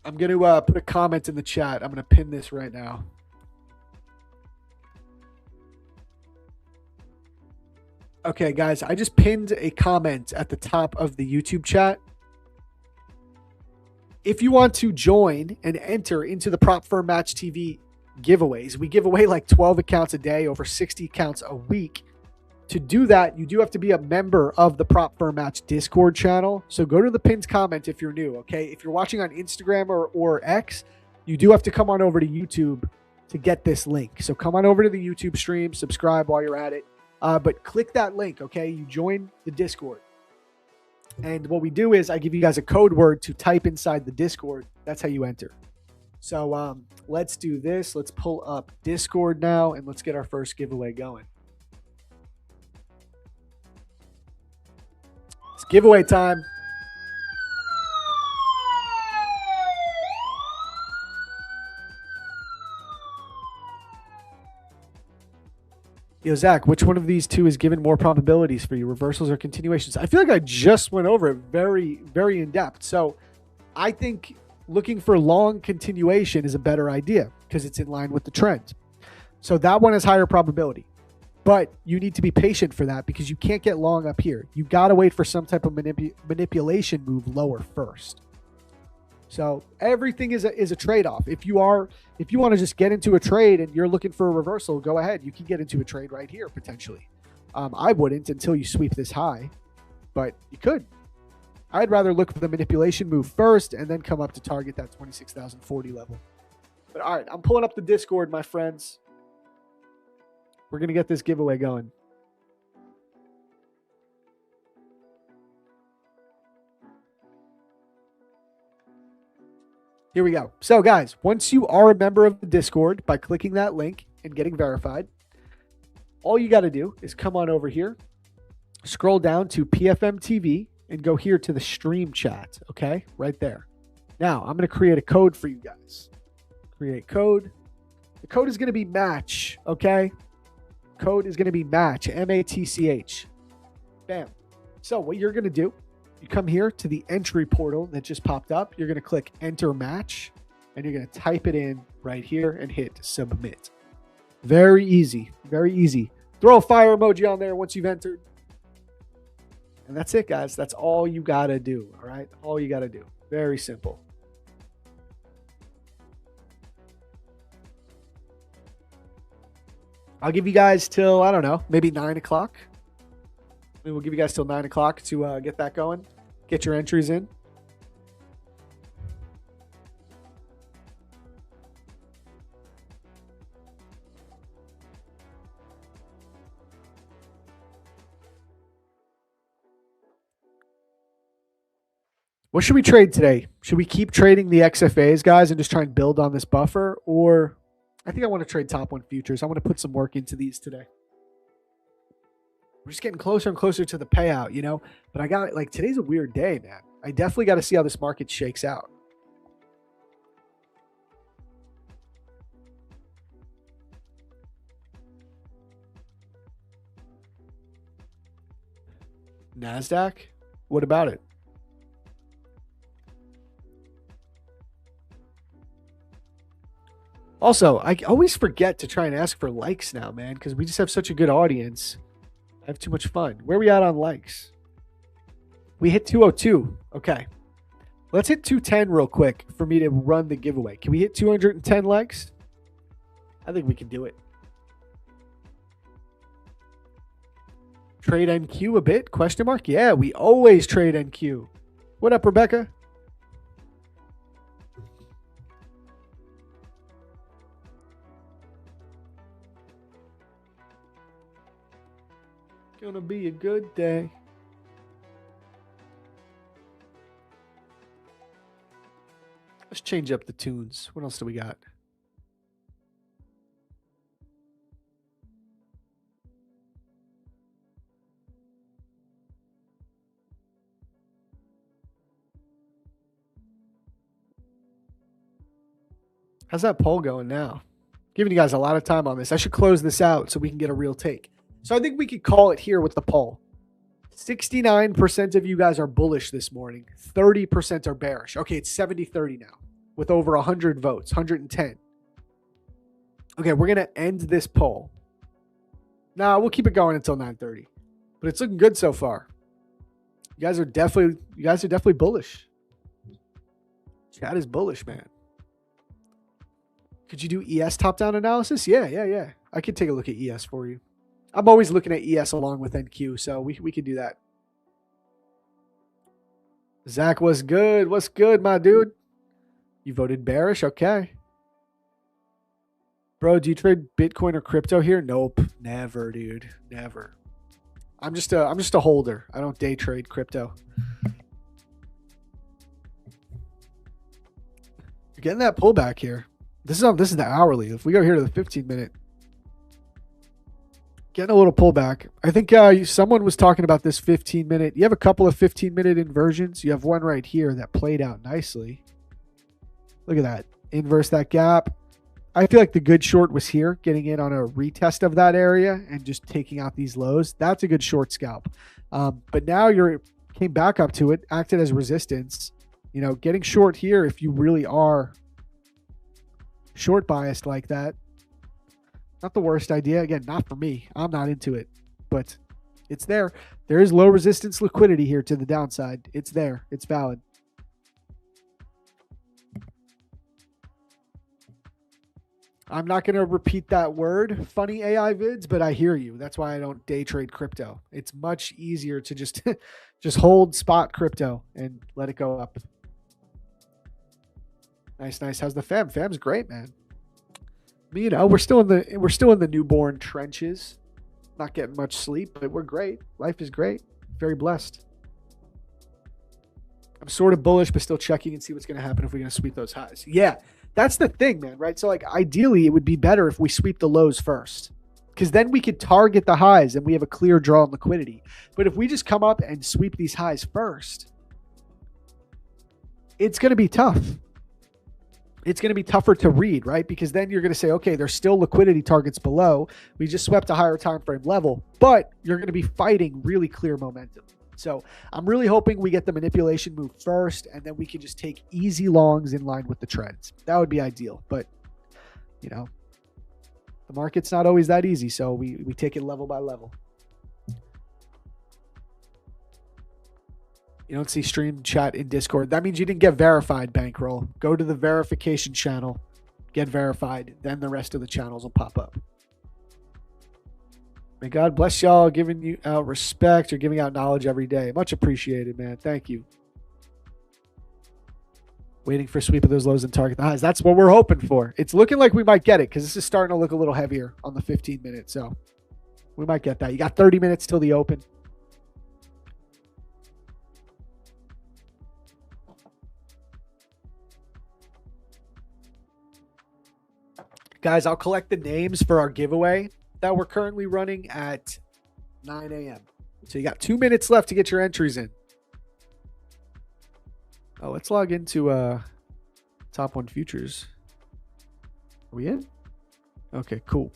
I'm going to put a comment in the chat. I'm going to pin this right now. Okay, guys, I just pinned a comment at the top of the YouTube chat. If you want to join and enter into the Prop Firm Match TV giveaways, we give away like 12 accounts a day, over 60 accounts a week. To do that, you do have to be a member of the Prop Firm Match Discord channel. So go to the pinned comment if you're new, okay? If you're watching on Instagram or X, you do have to come on over to YouTube to get this link. So come on over to the YouTube stream, subscribe while you're at it. But click that link, okay? You join the Discord. And what we do is I give you guys a code word to type inside the Discord. That's how you enter. So let's do this. Let's pull up Discord now, and let's get our first giveaway going. It's giveaway time. Yo, Zach, which one of these two is given more probabilities for you, reversals or continuations? I feel like I just went over it very, very in depth. So I think looking for long continuation is a better idea because it's in line with the trend. So that one has higher probability. But you need to be patient for that because you can't get long up here. You got to wait for some type of manipulation move lower first. So everything is a trade-off. If you want to just get into a trade and you're looking for a reversal, go ahead. You can get into a trade right here potentially. I wouldn't until you sweep this high, but you could. I'd rather look for the manipulation move first and then come up to target that 26,040 level. But all right, I'm pulling up the Discord, my friends. We're going to get this giveaway going. Here we go. So guys, once you are a member of the Discord by clicking that link and getting verified, all you got to do is come on over here, scroll down to PFM TV and go here to the stream chat. Okay, right there. Now I'm going to create a code for you guys. Create code. The code is going to be match. Okay. Code is going to be match, MATCH. Bam. So what you're going to do, you come here to the entry portal that just popped up. You're going to click enter match and you're going to type it in right here and hit submit. Very easy. Very easy. Throw a fire emoji on there once you've entered. And that's it, guys. That's all you got to do. All right. All you got to do. Very simple. I'll give you guys till, I don't know, maybe 9 o'clock. Maybe we'll give you guys till 9 o'clock to get that going. Get your entries in. What should we trade today? Should we keep trading the XFAs, guys, and just try and build on this buffer? Or I think I want to trade top one futures. I want to put some work into these today. We're just getting closer and closer to the payout, you know? But I got, like, today's a weird day, man. I definitely got to see how this market shakes out. NASDAQ? What about it? Also, I always forget to try and ask for likes now, man, because we just have such a good audience. I have too much fun. Where are we at on likes? We hit 202. Okay. Let's hit 210 real quick for me to run the giveaway. Can we hit 210 likes? I think we can do it. Trade NQ a bit? Question mark? Yeah, we always trade NQ. What up, Rebecca? Gonna be a good day. Let's change up the tunes. What else do we got? How's that poll going now? Giving you guys a lot of time on this. I should close this out so we can get a real take. So I think we could call it here with the poll. 69% of you guys are bullish this morning. 30% are bearish. Okay, it's 70-30 now with over 100 votes, 110. Okay, we're going to end this poll. Nah, we'll keep it going until 9:30. But it's looking good so far. You guys are definitely bullish. Chat is bullish, man. Could you do ES top-down analysis? Yeah. I could take a look at ES for you. I'm always looking at ES along with NQ, so we can do that. Zach, what's good? What's good, my dude? You voted bearish? Okay. Bro, do you trade Bitcoin or crypto here? Nope. Never, dude. Never. I'm just a holder. I don't day trade crypto. You're getting that pullback here. This is the hourly. If we go here to the 15-minute. Getting a little pullback. I think someone was talking about this 15-minute. You have a couple of 15-minute inversions. You have one right here that played out nicely. Look at that. Inverse that gap. I feel like the good short was here, getting in on a retest of that area and just taking out these lows. That's a good short scalp. But now came back up to it, acted as resistance. getting short here, if you really are short biased like that, not the worst idea. Again, not for me. I'm not into it, but it's there. There is low resistance liquidity here to the downside. It's there. It's valid. I'm not going to repeat that word, funny AI vids, but I hear you. That's why I don't day trade crypto. It's much easier to just just hold spot crypto and let it go up. Nice. How's the fam? Fam's great, man. We're still in the newborn trenches. Not getting much sleep, but we're great. Life is great. Very blessed. I'm sort of bullish, but still checking and see what's going to happen if we're going to sweep those highs. Yeah, that's the thing, man, right? So, ideally, it would be better if we sweep the lows first, because then we could target the highs and we have a clear draw on liquidity. But if we just come up and sweep these highs first, it's going to be tough. It's going to be tougher to read, right? Because then you're going to say, okay, there's still liquidity targets below. We just swept a higher time frame level, but you're going to be fighting really clear momentum. So I'm really hoping we get the manipulation move first, and then we can just take easy longs in line with the trends. That would be ideal, but the market's not always that easy. So we take it level by level. You don't see stream chat in Discord. That means you didn't get verified, Bankroll. Go to the verification channel, get verified, then the rest of the channels will pop up. May God bless y'all, giving you out respect or giving out knowledge every day. Much appreciated, man. Thank you. Waiting for a sweep of those lows and target the highs. That's what we're hoping for. It's looking like we might get it because this is starting to look a little heavier on the 15 minutes. So we might get that. You got 30 minutes till the open. Guys, I'll collect the names for our giveaway that we're currently running at 9 a.m. So you got 2 minutes left to get your entries in. Oh, let's log into Top 1 Futures. Are we in? Okay, cool.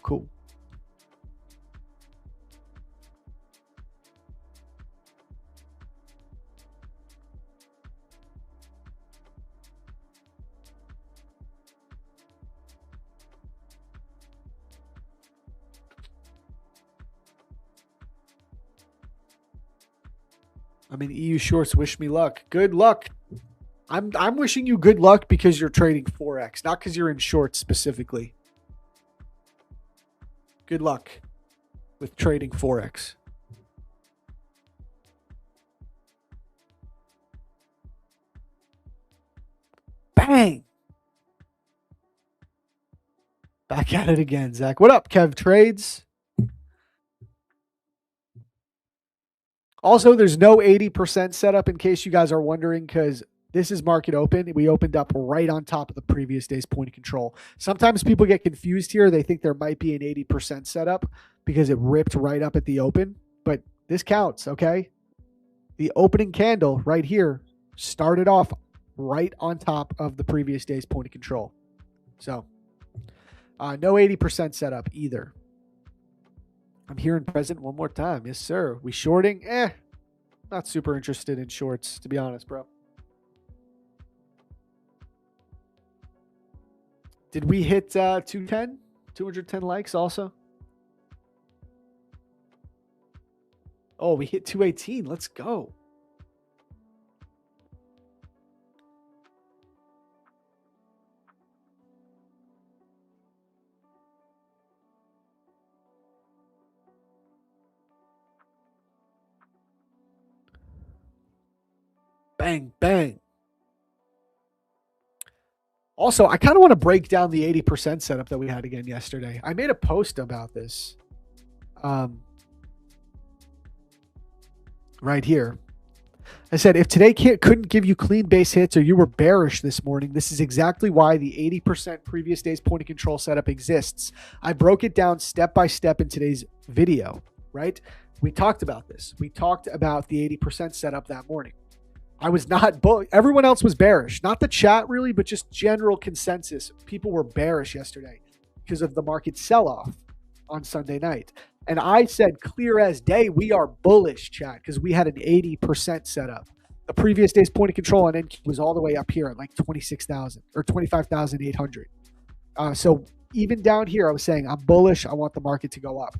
EU shorts, wish me luck. Good luck. I'm wishing you good luck because you're trading Forex, not because you're in shorts specifically. Good luck with trading Forex. Bang. Back at it again, Zach. What up, Kev Trades? Also, there's no 80% setup in case you guys are wondering, because this is market open. We opened up right on top of the previous day's point of control. Sometimes people get confused here. They think there might be an 80% setup because it ripped right up at the open, but this counts, okay? The opening candle right here started off right on top of the previous day's point of control. So no 80% setup either. I'm here in present one more time. Yes, sir. We shorting? Not super interested in shorts, to be honest, bro. Did we hit 210? 210 likes also? Oh, we hit 218. Let's go. Bang, bang. Also, I kind of want to break down the 80% setup that we had again yesterday. I made a post about this. Right here. I said, if today couldn't give you clean base hits or you were bearish this morning, this is exactly why the 80% previous day's point of control setup exists. I broke it down step by step in today's video, right? We talked about this. We talked about the 80% setup that morning. I was not everyone else was bearish. Not the chat really, but just general consensus. People were bearish yesterday because of the market sell-off on Sunday night. And I said clear as day, we are bullish, chat, because we had an 80% setup. The previous day's point of control on NQ was all the way up here at like 26,000 or 25,800. So even down here, I was saying I'm bullish. I want the market to go up.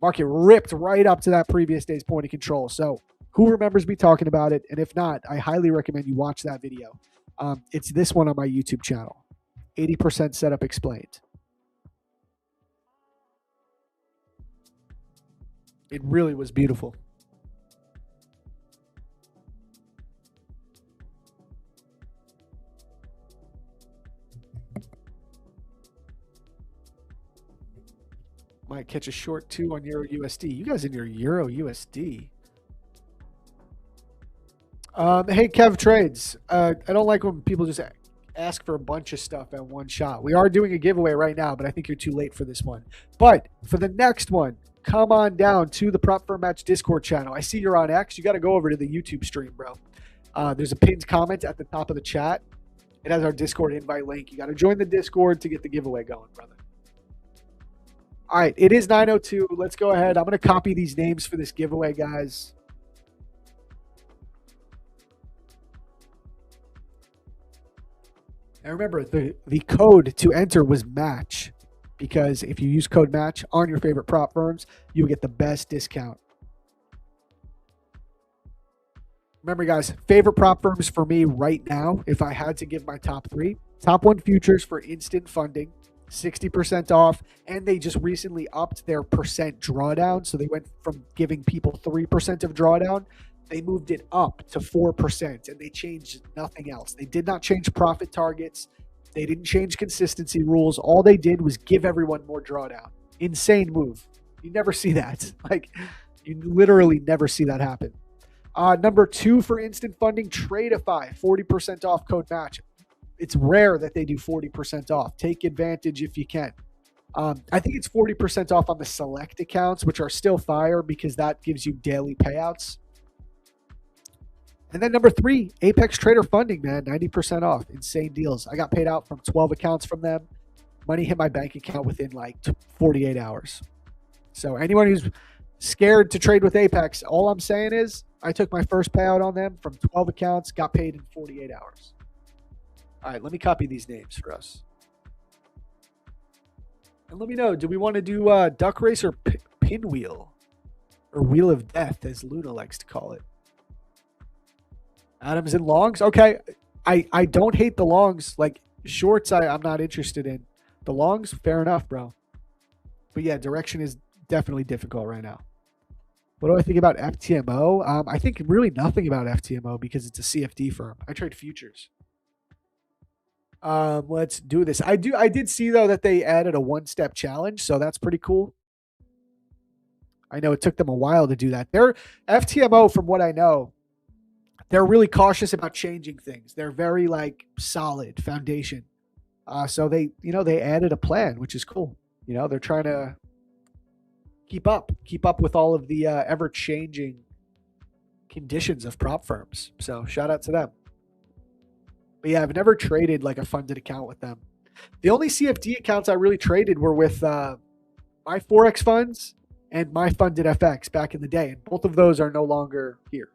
Market ripped right up to that previous day's point of control. So who remembers me talking about it? And if not, I highly recommend you watch that video. It's this one on my YouTube channel, 80% setup explained. It really was beautiful. Might catch a short too on Euro USD. You guys in your Euro USD. Hey, Kev Trades. I don't like when people just ask for a bunch of stuff at one shot. We are doing a giveaway right now, but I think you're too late for this one. But for the next one, come on down to the Prop Firm Match Discord channel. I see you're on X. You got to go over to the YouTube stream, bro. There's a pinned comment at the top of the chat. It has our Discord invite link. You got to join the Discord to get the giveaway going, brother. All right, it is 9:02. Let's go ahead. I'm going to copy these names for this giveaway, guys. And remember, the code to enter was match, because if you use code match on your favorite prop firms, you will get the best discount. Remember, guys, favorite prop firms for me right now, if I had to give my top three, top one futures for instant funding, 60% off, and they just recently upped their percent drawdown. So they went from giving people 3% of drawdown, they moved it up to 4%, and they changed nothing else. They did not change profit targets. They didn't change consistency rules. All they did was give everyone more drawdown. Insane move. You never see that. Like, you literally never see that happen. Number two for instant funding, Tradeify, 40% off code match. It's rare that they do 40% off. Take advantage if you can. I think it's 40% off on the select accounts, which are still fire because that gives you daily payouts. And then number three, Apex Trader Funding, man, 90% off. Insane deals. I got paid out from 12 accounts from them. Money hit my bank account within like 48 hours. So anyone who's scared to trade with Apex, all I'm saying is I took my first payout on them from 12 accounts, got paid in 48 hours. All right, let me copy these names for us. And let me know, do we want to do duck race or pinwheel? Or wheel of death, as Luna likes to call it. Adams and longs? Okay, I don't hate the longs. Like, shorts I'm not interested in. The longs, fair enough, bro. But yeah, direction is definitely difficult right now. What do I think about FTMO? I think really nothing about FTMO because it's a CFD firm. I trade futures. Let's do this. I did see though that they added a one-step challenge, so that's pretty cool. I know it took them a while to do that. They're FTMO, from what I know, they're really cautious about changing things. They're very like solid foundation. So they added a plan, which is cool. They're trying to keep up with all of the ever-changing conditions of prop firms. So shout out to them. But yeah, I've never traded like a funded account with them. The only CFD accounts I really traded were with my Forex funds and my funded FX back in the day. And both of those are no longer here.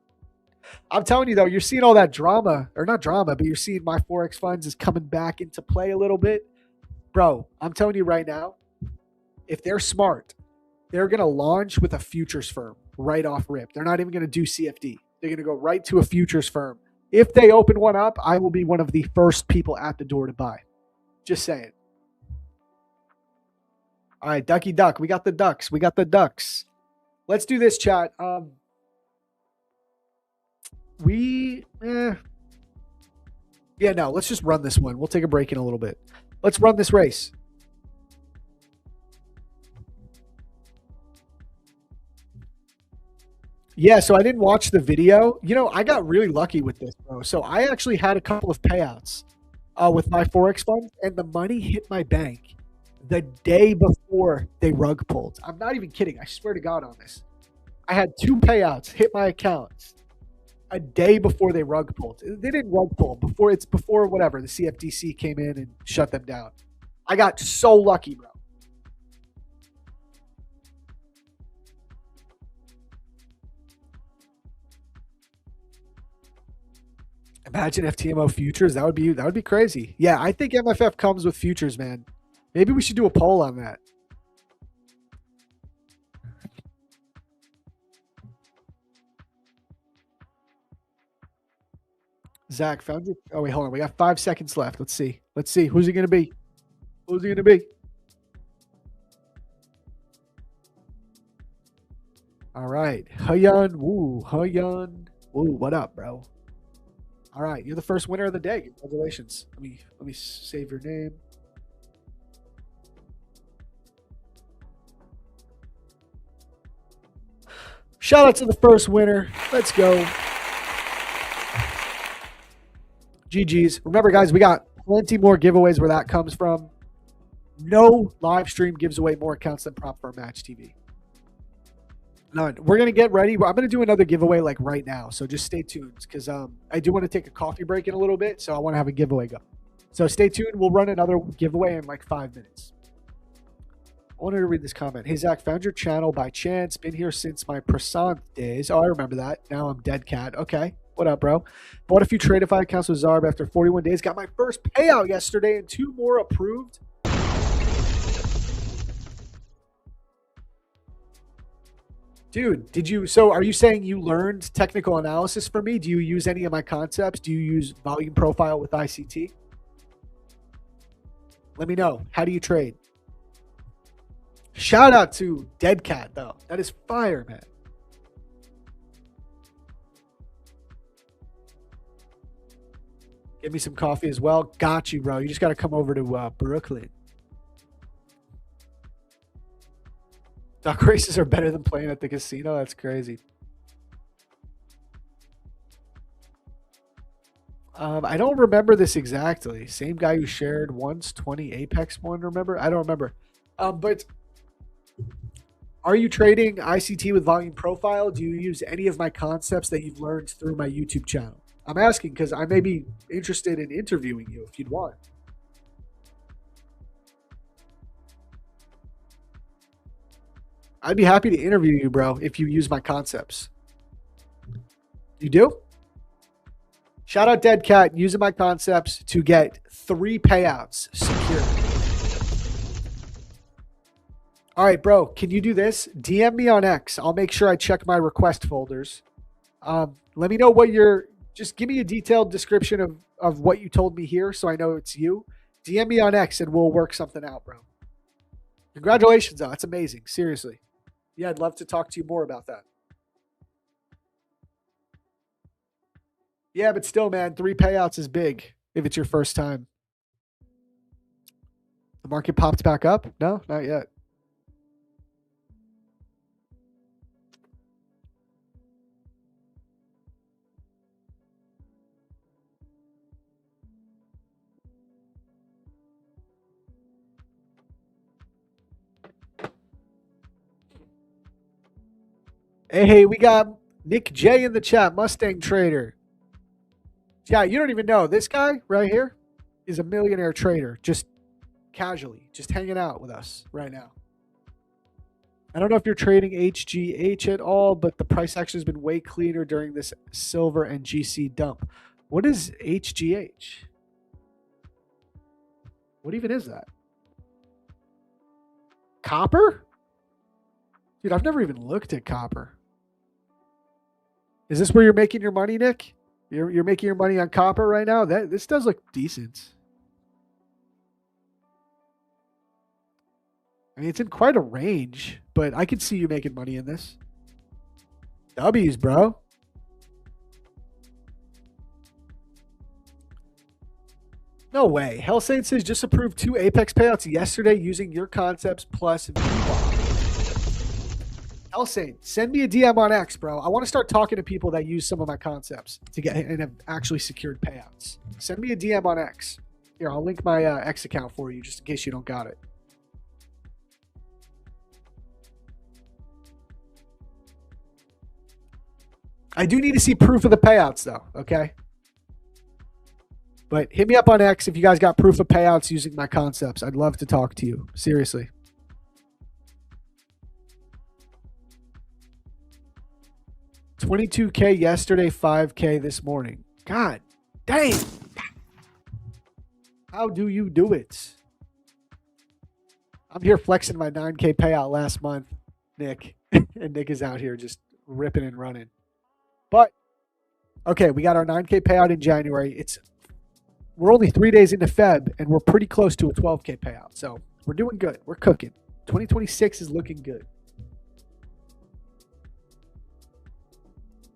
I'm telling you though, you're seeing all that drama, or not drama, but you're seeing my Forex funds is coming back into play a little bit. Bro, I'm telling you right now, if they're smart, they're going to launch with a futures firm right off rip. They're not even going to do CFD. They're going to go right to a futures firm. If they open one up, I will be one of the first people at the door to buy. Just saying. All right, Ducky Duck. We got the ducks. Let's do this, chat. Let's just run this one. We'll take a break in a little bit. Let's run this race. Yeah, so I didn't watch the video. I got really lucky with this, bro. So I actually had a couple of payouts with my Forex fund, and the money hit my bank the day before they rug pulled. I'm not even kidding. I swear to God on this. I had 2 payouts hit my accounts a day before they rug pulled. They didn't rug pull. Before whatever, the CFTC came in and shut them down. I got so lucky, bro. Imagine FTMO futures. That would be crazy. Yeah, I think MFF comes with futures, man. Maybe we should do a poll on that. Zach found you. Oh wait, hold on. We got 5 seconds left. Let's see. Let's see. Who's it gonna be? Who's it gonna be? All right, Hyun. Woo, Hyun. Woo, what up, bro? All right, you're the first winner of the day. Congratulations. Let me save your name. Shout out to the first winner. Let's go. GG's. Remember, guys, we got plenty more giveaways where that comes from. No live stream gives away more accounts than Prop Firm Match TV. None. We're going to get ready. I'm going to do another giveaway like right now. So just stay tuned because I do want to take a coffee break in a little bit. So I want to have a giveaway go. So stay tuned. We'll run another giveaway in like 5 minutes. I wanted to read this comment. Hey, Zach, found your channel by chance. Been here since my Prasant days. Oh, I remember that. Now I'm Dead Cat. Okay. What up, bro? Bought a few Tradeify accounts with Zarb after 41 days. Got my first payout yesterday and 2 more approved. Dude, so are you saying you learned technical analysis from me? Do you use any of my concepts? Do you use volume profile with ICT? Let me know. How do you trade? Shout out to Dead Cat, though. That is fire, man. Give me some coffee as well. Got you, bro. You just got to come over to Brooklyn. Duck races are better than playing at the casino. That's crazy. I don't remember this exactly. Same guy who shared once 20 Apex one. Remember? I don't remember. But are you trading ICT with volume profile? Do you use any of my concepts that you've learned through my YouTube channel? I'm asking because I may be interested in interviewing you if you'd want. I'd be happy to interview you, bro, if you use my concepts. You do? Shout out Dead Cat using my concepts to get 3 payouts secure. All right, bro, can you do this? DM me on X. I'll make sure I check my request folders. Let me know what just give me a detailed description of what you told me here so I know it's you. DM me on X and we'll work something out, bro. Congratulations, though. That's amazing. Seriously. Yeah, I'd love to talk to you more about that. Yeah, but still, man, 3 payouts is big if it's your first time. The market popped back up? No, not yet. Hey, we got Nick J in the chat, Mustang Trader. Yeah, you don't even know. This guy right here is a millionaire trader, just casually, just hanging out with us right now. I don't know if you're trading HGH at all, but the price action has been way cleaner during this silver and GC dump. What is HGH? What even is that? Copper? Dude, I've never even looked at copper. Is this where you're making your money, Nick? You're making your money on copper right now? This does look decent. I mean, it's in quite a range, but I could see you making money in this. W's, bro. No way. Hell Saint says just approved 2 Apex payouts yesterday using your concepts plus VBOT. Hell Saint, send me a DM on X, bro. I want to start talking to people that use some of my concepts to get and have actually secured payouts. Send me a DM on X. Here, I'll link my X account for you just in case you don't got it. I do need to see proof of the payouts, though, okay? But hit me up on X if you guys got proof of payouts using my concepts. I'd love to talk to you. Seriously. $22K yesterday, $5K this morning. God, Dang. How do you do it? I'm here flexing my 9K payout last month, Nick. And Nick is out here just ripping and running. But okay, we got our 9K payout in January. We're only 3 days into Feb, and we're pretty close to a 12K payout. So we're doing good. We're cooking. 2026 is looking good.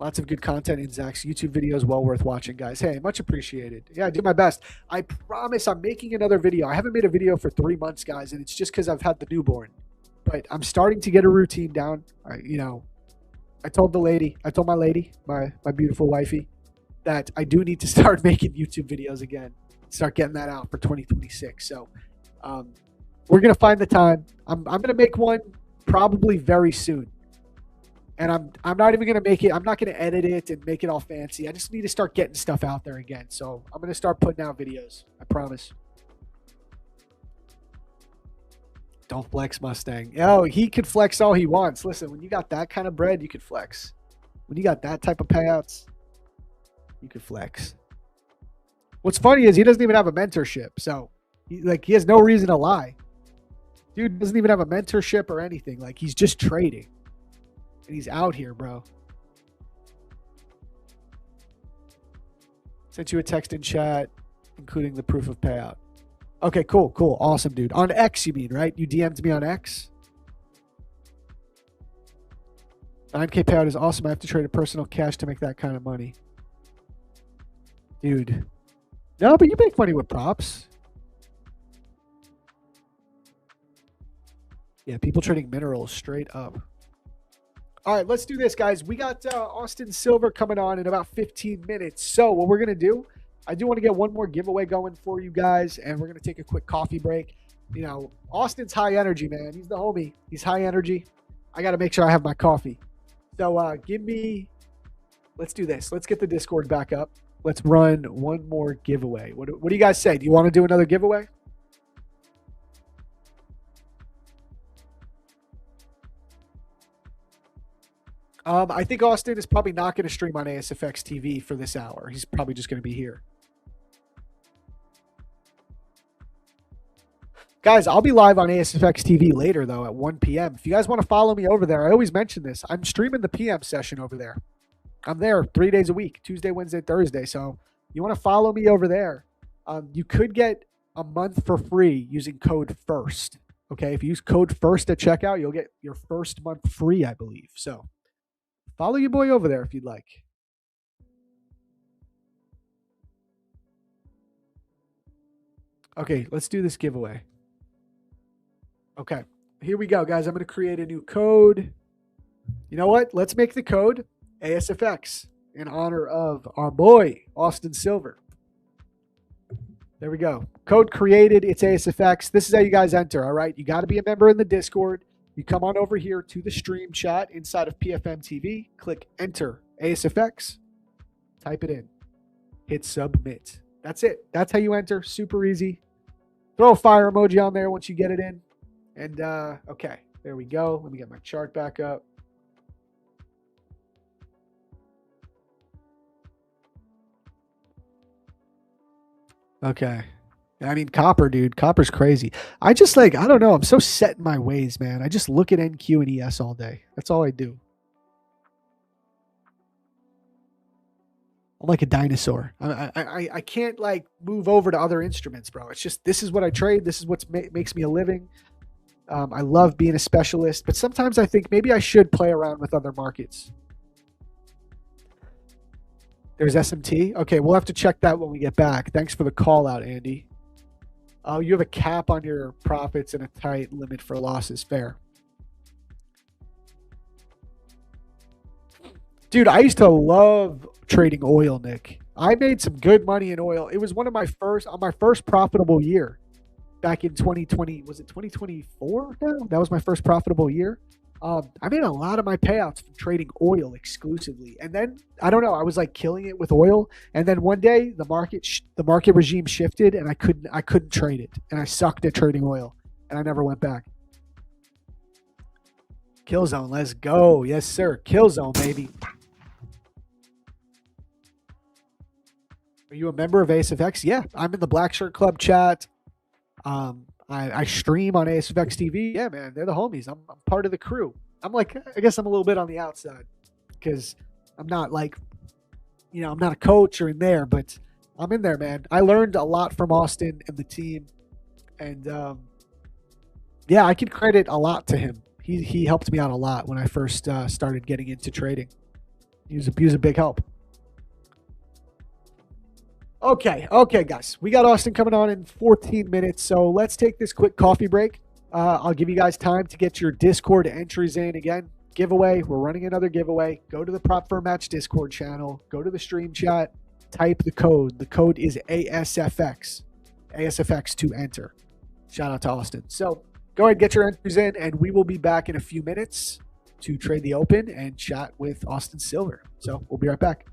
Lots of good content in Zach's YouTube videos. Well worth watching, guys. Hey, much appreciated. Yeah, I do my best. I promise I'm making another video. I haven't made a video for 3 months, guys, and it's just because I've had the newborn. But I'm starting to get a routine down. I told my lady, my beautiful wifey, that I do need to start making YouTube videos again. Start getting that out for 2026. So we're going to find the time. I'm going to make one probably very soon. And I'm not even going to make it. I'm not going to edit it and make it all fancy. I just need to start getting stuff out there again. So I'm going to start putting out videos. I promise. Don't flex, Mustang. Oh, he could flex all he wants. Listen, when you got that kind of bread, you could flex. When you got that type of payouts, you could flex. What's funny is he doesn't even have a mentorship. So he has no reason to lie. Dude doesn't even have a mentorship or anything. Like, he's just trading. And he's out here, bro. Sent you a text in chat, including the proof of payout. Okay, cool. Awesome, dude. On X, you mean, right? You DM'd me on X? 9K payout is awesome. I have to trade a personal cash to make that kind of money. Dude. No, but you make money with props. Yeah, people trading minerals straight up. All right, let's do this, guys. We got Austin Silver coming on in about 15 minutes. So what we're going to do, I do want to get one more giveaway going for you guys, and we're going to take a quick coffee break. You know, Austin's high energy, man. He's the homie. He's high energy. I got to make sure I have my coffee. So let's do this. Let's get the Discord back up. Let's run one more giveaway. What do you guys say? Do you want to do another giveaway? I think Austin is probably not going to stream on ASFX TV for this hour. He's probably just going to be here. Guys, I'll be live on ASFX TV later, though, at 1 p.m. If you guys want to follow me over there, I always mention this. I'm streaming the PM session over there. I'm there 3 days a week, Tuesday, Wednesday, Thursday. So you want to follow me over there. You could get a month for free using code FIRST. Okay, if you use code FIRST at checkout, you'll get your first month free, I believe. So follow your boy over there if you'd like. Okay, let's do this giveaway. Okay, here we go, guys. I'm going to create a new code. You know what? Let's make the code ASFX in honor of our boy, Austin Silver. There we go. Code created. It's ASFX. This is how you guys enter, all right? You got to be a member in the Discord. You come on over here to the stream chat inside of PFM TV. Click enter ASFX. Type it in. Hit submit. That's it. That's how you enter. Super easy. Throw a fire emoji on there once you get it in. And okay, there we go. Let me get my chart back up. Okay. I mean, Copper, dude. Copper's crazy. I just I don't know. I'm so set in my ways, man. I just look at NQ and ES all day. That's all I do. I'm like a dinosaur. I can't move over to other instruments, bro. It's just, this is what I trade. This is what makes me a living. I love being a specialist, but sometimes I think maybe I should play around with other markets. There's SMT. Okay, we'll have to check that when we get back. Thanks for the call out, Andy. Oh, you have a cap on your profits and a tight limit for losses. Fair. Dude, I used to love trading oil, Nick. I made some good money in oil. It was on my first profitable year back in 2020. Was it 2024? No, that was my first profitable year. I made a lot of my payouts from trading oil exclusively. And then, I don't know, I was killing it with oil. And then one day the market regime shifted and I couldn't trade it. And I sucked at trading oil and I never went back. Killzone, let's go. Yes, sir. Killzone, baby. you a member of ASFX? Yeah, I'm in the Black Shirt Club chat. I stream on ASFX TV. Yeah, man, they're the homies. I'm part of the crew. I'm like, I guess I'm a little bit on the outside because I'm not like, I'm not a coach or in there, but I'm in there, man. I learned a lot from Austin and the team, and yeah, I can credit a lot to him. He helped me out a lot when I first started getting into trading. He was a big help. Okay, guys. We got Austin coming on in 14 minutes, so let's take this quick coffee break. I'll give you guys time to get your Discord entries in again. Giveaway. We're running another giveaway. Go to the Prop for Match Discord channel. Go to the stream chat. Type the code. The code is ASFX. ASFX to enter. Shout out to Austin. So go ahead, get your entries in, and we will be back in a few minutes to trade the open and chat with Austin Silver. So we'll be right back.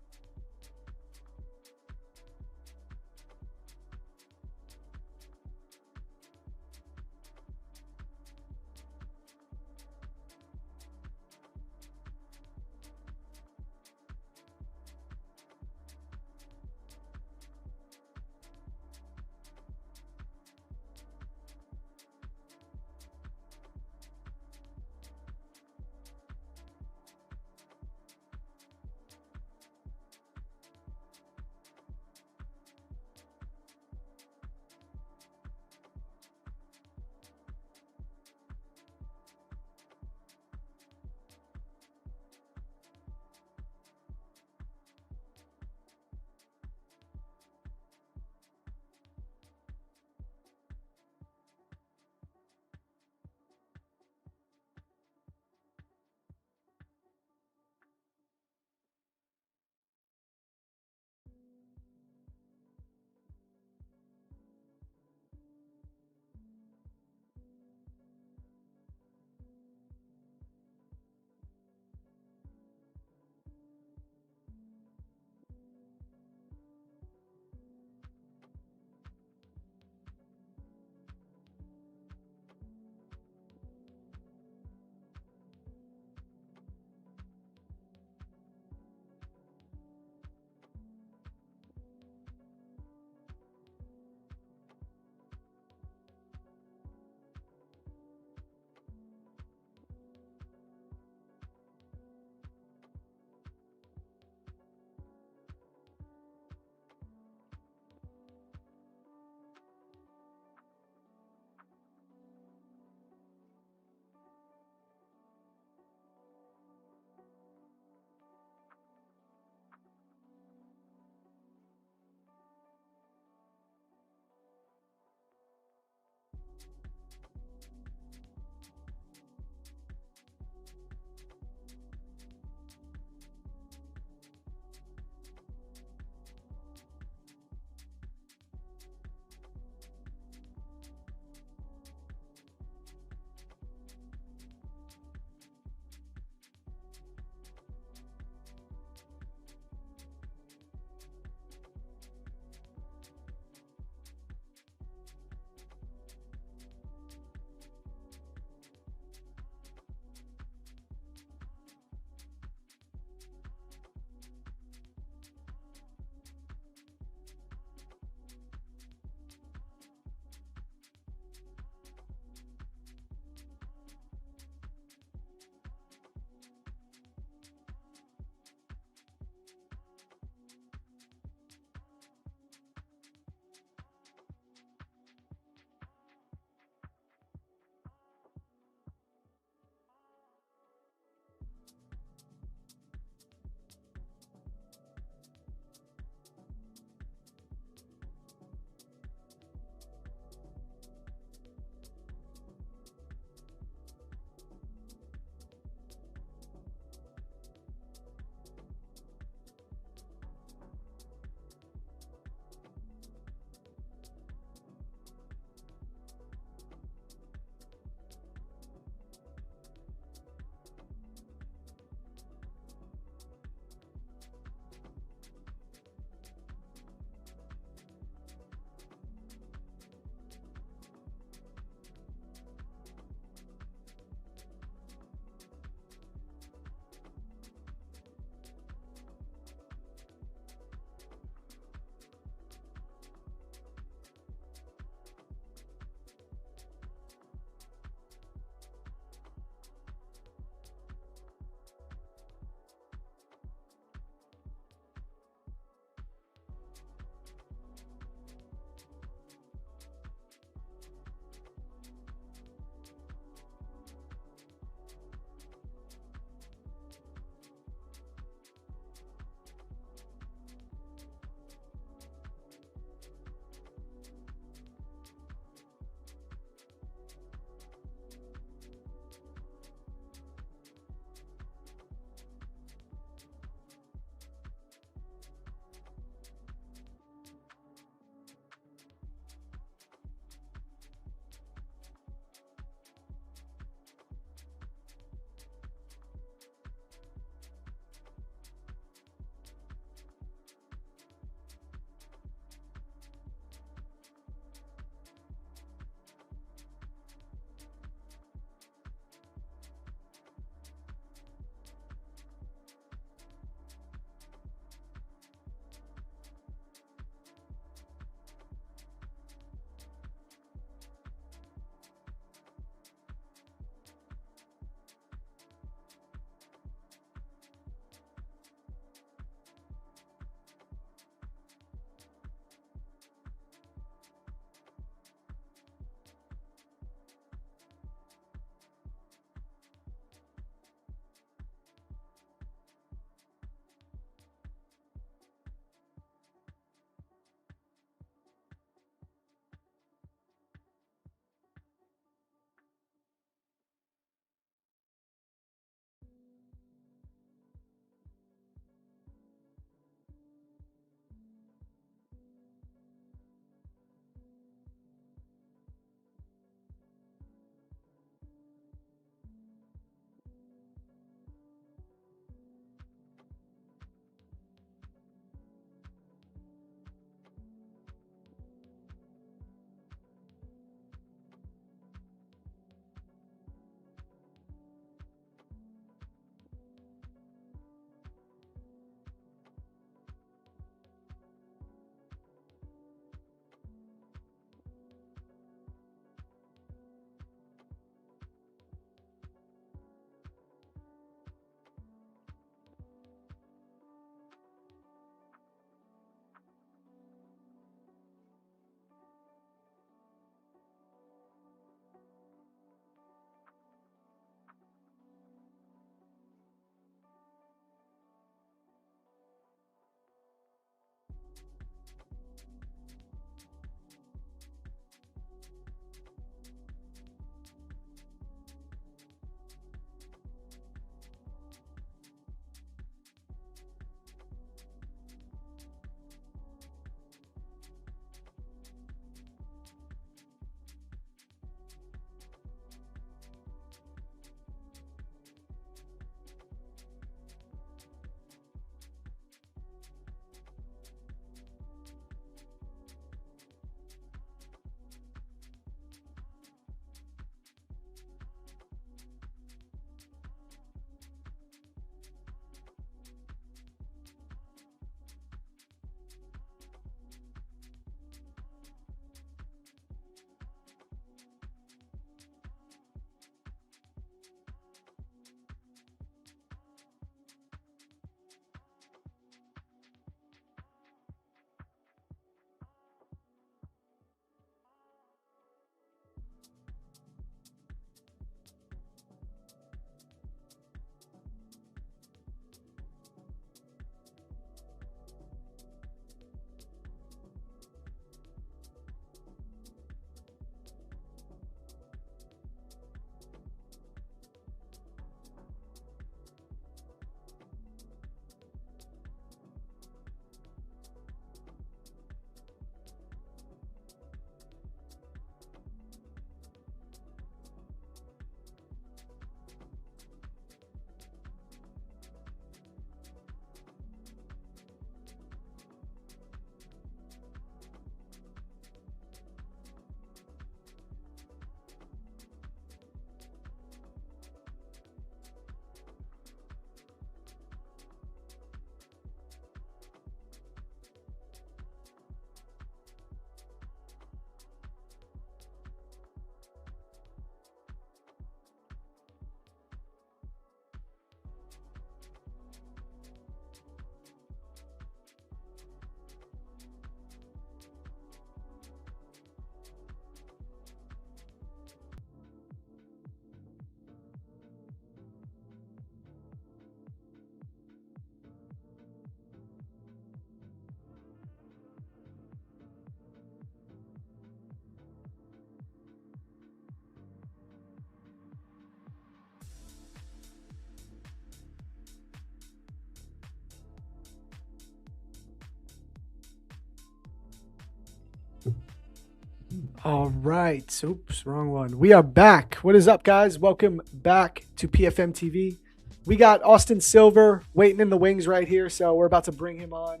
All right. Oops, wrong one. We are back. What is up, guys? Welcome back to PFM TV. We got Austin Silver waiting in the wings right here, so we're about to bring him on.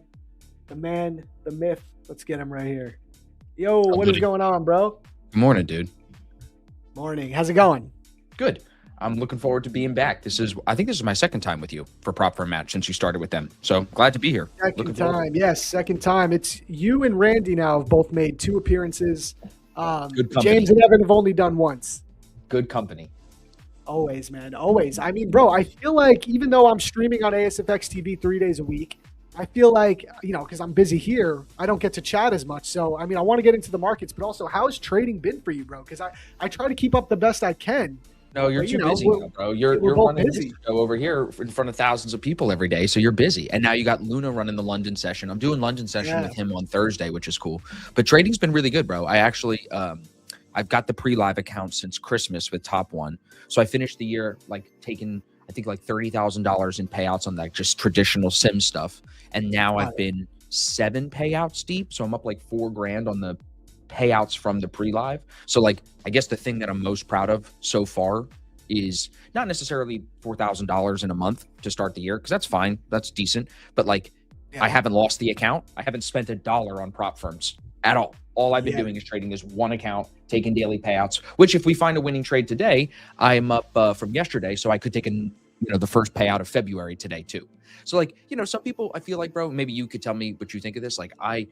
The man, the myth. Let's get him right here. Yo, what is going on, bro? Good morning, dude. Morning. How's it going? Good. I'm looking forward to being back. I think this is my second time with you for Prop for a Match since you started with them. So glad to be here. Second time. Yes, second time. It's you and Randy now have both made 2 appearances. Good company. James and Evan have only done once. Good company. Always, man. Always. I mean, bro, I feel like even though I'm streaming on ASFX TV 3 days a week, I feel like, because I'm busy here, I don't get to chat as much. So, I mean, I want to get into the markets, but also how's trading been for you, bro? Because I try to keep up the best I can. No, you're too busy, bro. You're running this show over here in front of thousands of people every day, so you're busy. And now you got Luna running the London session. I'm doing London session with him on Thursday, which is cool. But trading's been really good, bro. I actually, I've got the pre-live account since Christmas with Top One. So I finished the year taking, I think $30,000 in payouts on just traditional sim stuff. And now I've been 7 payouts deep. So I'm up $4,000 on the payouts from the pre-live. So I guess the thing that I'm most proud of so far is not necessarily $4,000 in a month to start the year, because that's fine, that's decent, but I haven't lost the account. I haven't spent $1 on prop firms at all I've been doing is trading this one account, taking daily payouts, which if we find a winning trade today, I'm up from yesterday, so I could take the first payout of February today too. So some people, I feel like, bro, maybe you could tell me what you think of this. I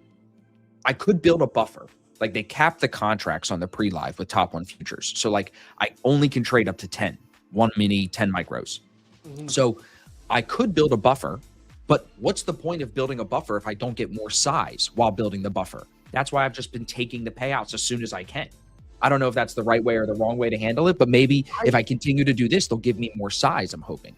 could build a buffer. They capped the contracts on the pre-live with Top One futures. So I only can trade up to 10, 1 mini, 10 micros. Mm-hmm. So I could build a buffer, but what's the point of building a buffer if I don't get more size while building the buffer? That's why I've just been taking the payouts as soon as I can. I don't know if that's the right way or the wrong way to handle it, but maybe if I continue to do this, they'll give me more size, I'm hoping.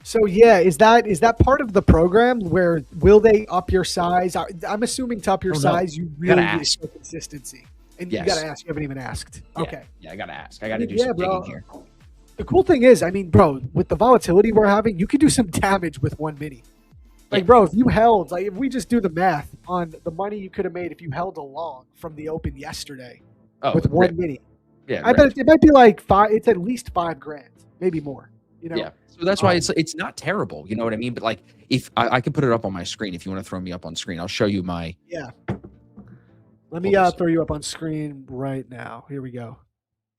So yeah, is that part of the program where will they up your size? I'm assuming to up your size, you really need to show consistency. And you got to ask. You haven't even asked. Yeah. Okay. Yeah, I got to ask. I got to do some digging here. The cool thing is, I mean, bro, with the volatility we're having, you could do some damage with 1 mini. Bro, if you held, if we just do the math on the money you could have made if you held along from the open yesterday with 1 mini. Yeah. I bet it might be it's at least $5,000, maybe more. Yeah. So that's why it's not terrible. You know what I mean? But if I can put it up on my screen, if you want to throw me up on screen, I'll show you my. Yeah. Let me throw you up on screen right now. Here we go.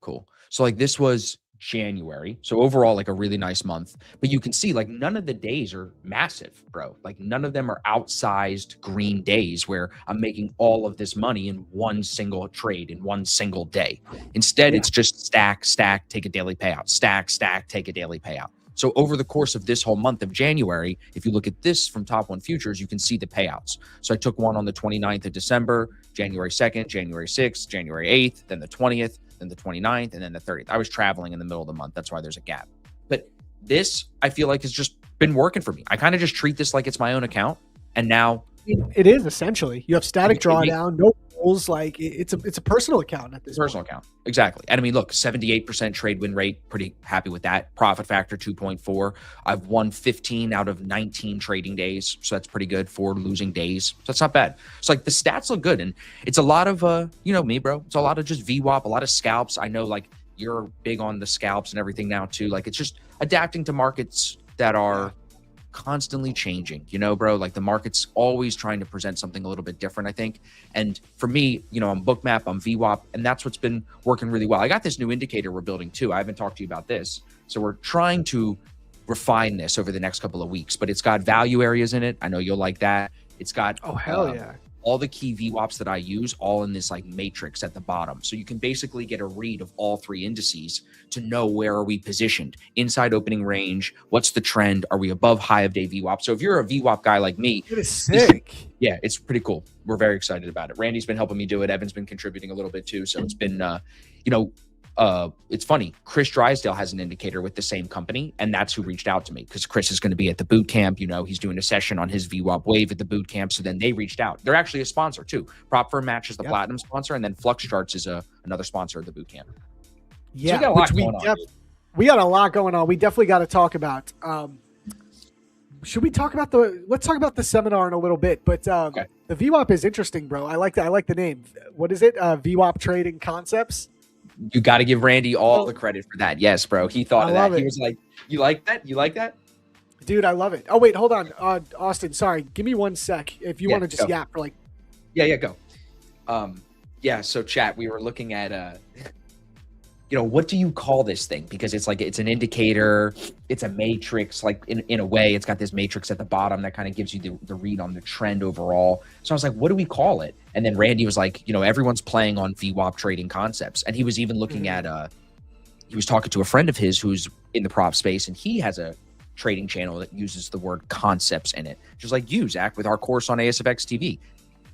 Cool. So this was January. So overall, a really nice month. But you can see none of the days are massive, bro. None of them are outsized green days where I'm making all of this money in one single trade in one single day. Instead, it's just stack, take a daily payout, stack, take a daily payout. So over the course of this whole month of January, if you look at this from Top One Futures, you can see the payouts. So I took one on the 29th of December, January 2nd, January 6th, January 8th, then the 20th, then the 29th, and then the 30th. I was traveling in the middle of the month. That's why there's a gap. But this, I feel has just been working for me. I kind of just treat this like it's my own account. And now it is essentially. You have static drawdown, no rules. It's a personal account at this personal account. Exactly. And I mean, look, 78% trade win rate, pretty happy with that. Profit factor 2.4. I've won 15 out of 19 trading days. So that's pretty good. 4 losing days. So that's not bad. So the stats look good. And it's a lot of me, bro. It's a lot of just VWAP, a lot of scalps. I know you're big on the scalps and everything now too. It's just adapting to markets that are constantly changing, bro. The market's always trying to present something a little bit different, I think. And for me, I'm Bookmap, I'm VWAP, and that's what's been working really well. I got this new indicator we're building too. I haven't talked to you about this. So we're trying to refine this over the next couple of weeks, but it's got value areas in it. I know you'll like that. It's got all the key VWAPs that I use all in this matrix at the bottom. So you can basically get a read of all 3 indices to know where are we positioned inside opening range. What's the trend? Are we above high of day VWAP? So if you're a VWAP guy like me, it is sick. It's pretty cool. We're very excited about it. Randy's been helping me do it. Evan's been contributing a little bit too. So it's been, it's funny. Chris Drysdale has an indicator with the same company, and that's who reached out to me because Chris is going to be at the boot camp. He's doing a session on his VWAP wave at the boot camp. So then they reached out. They're actually a sponsor too. Prop for a Match is the platinum sponsor, and then Flux Charts is another sponsor of the boot camp. Yeah, so we got a lot going on. We definitely got to talk about. Should we talk about let's talk about the seminar in a little bit, but Okay. the VWAP is interesting, bro. I like that. I like the name. What is it? VWAP Trading Concepts. You got to give Randy all the credit for that. Yes, bro. He thought of that. He was like, "You like that? You like that?" Dude, I love it. Oh wait, hold on, Austin. Sorry, give me 1 sec. If you want to just yap for like. Yeah, go. Yeah. So chat, we were looking at what do you call this thing? Because it's like, it's an indicator, it's a matrix, like in a way, it's got this matrix at the bottom that kind of gives you the read on the trend overall. So I was like, what do we call it? And then Randy was like, everyone's playing on VWAP Trading Concepts. And he was even looking at, he was talking to a friend of his who's in the prop space, and he has a trading channel that uses the word concepts in it. Just like you, Zach, with our course on ASFX TV.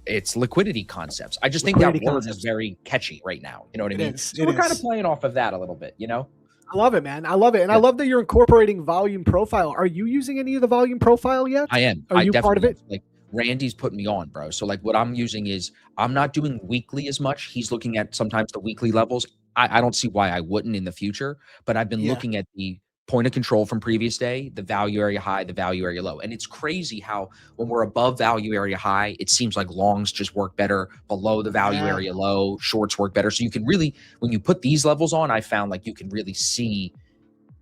It's liquidity concepts. I just think that word is very catchy right now. You know what I mean? So we're kind of playing off of that a little bit, I love it, man. I love it. And I love that you're incorporating volume profile. Are you using any of the volume profile yet? I am. Are you part of it? Like, Randy's putting me on, bro. So like what I'm using is, I'm not doing weekly as much. He's looking at sometimes the weekly levels. I don't see why I wouldn't in the future, but I've been looking at the point of control from previous day, the value area high, the value area low. And it's crazy how when we're above value area high, it seems like longs just work better. Below the value area low, shorts work better. So you can really, when you put these levels on, I found like you can really see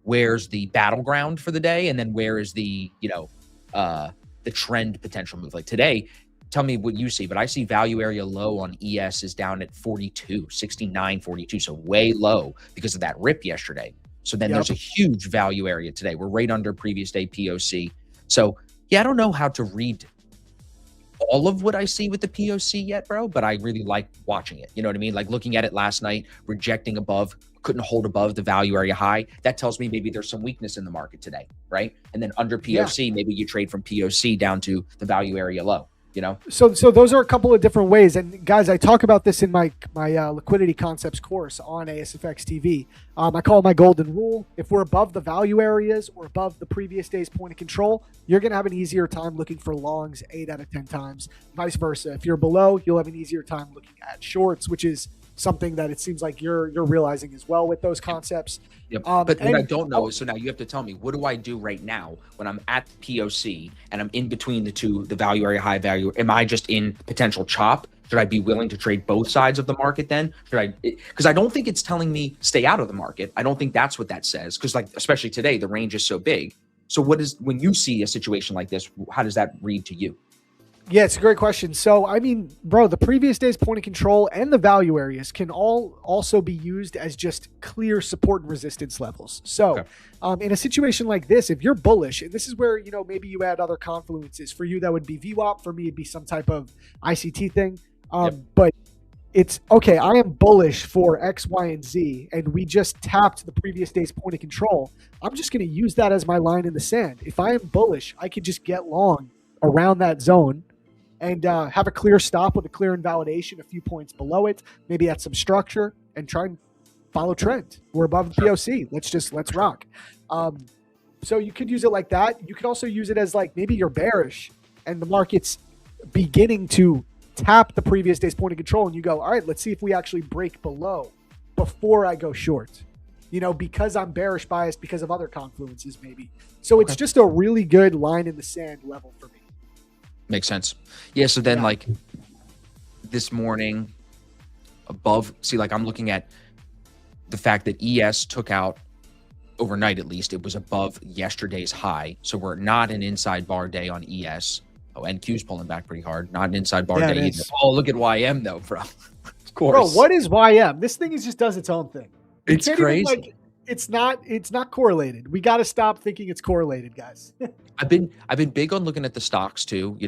where's the battleground for the day, and then where is the, the trend potential move. Like today, tell me what you see, but I see value area low on ES is down at 42, 69, 42. So way low because of that rip yesterday. So then there's a huge value area today. We're right under previous day POC. So yeah, I don't know how to read all of what I see with the POC yet, bro, but I really like watching it. You know what I mean? Like looking at it last night, rejecting above, couldn't hold above the value area high. That tells me maybe there's some weakness in the market today, right? And then under POC, maybe you trade from POC down to the value area low. So those are a couple of different ways. And guys, I talk about this in my liquidity concepts course on ASFX TV. I call it my golden rule. If we're above the value areas or above the previous day's point of control, you're going to have an easier time looking for longs 8 out of 10 times. Vice versa. If you're below, you'll have an easier time looking at shorts, which is something that it seems like you're realizing as well with those concepts. Yep. But what I don't know is, so now you have to tell me, what do I do right now when I'm at the POC and I'm in between the two, the value area, high value? Am I just in potential chop? Should I be willing to trade both sides of the market then? Because I don't think it's telling me stay out of the market. I don't think that's what that says. Because like, especially today, the range is so big. So when you see a situation like this, how does that read to you? Yeah, it's a great question. So, I mean, bro, the previous day's point of control and the value areas can all also be used as just clear support and resistance levels. So, in a situation like this, if you're bullish, and this is where, maybe you add other confluences. For you, that would be VWAP. For me, it'd be some type of ICT thing. But it's, okay, I am bullish for X, Y, and Z, and we just tapped the previous day's point of control. I'm just going to use that as my line in the sand. If I am bullish, I could just get long around that zone and have a clear stop with a clear invalidation a few points below it, maybe add some structure and try and follow trend. We're above the POC. Let's rock. So you could use it like that. You could also use it as like, maybe you're bearish and the market's beginning to tap the previous day's point of control and you go, all right, let's see if we actually break below before I go short, because I'm bearish biased because of other confluences maybe. So it's just a really good line in the sand level for me. Makes sense. Yeah. So then like this morning above, see, like I'm looking at the fact that ES took out overnight, at least it was above yesterday's high. So we're not an inside bar day on ES. Oh, NQ's pulling back pretty hard. Not an inside bar day either. Oh, look at YM though, bro. Of course. Bro, what is YM? This thing just does its own thing. It's crazy. It's not correlated. We got to stop thinking it's correlated, guys. I've been big on looking at the stocks too,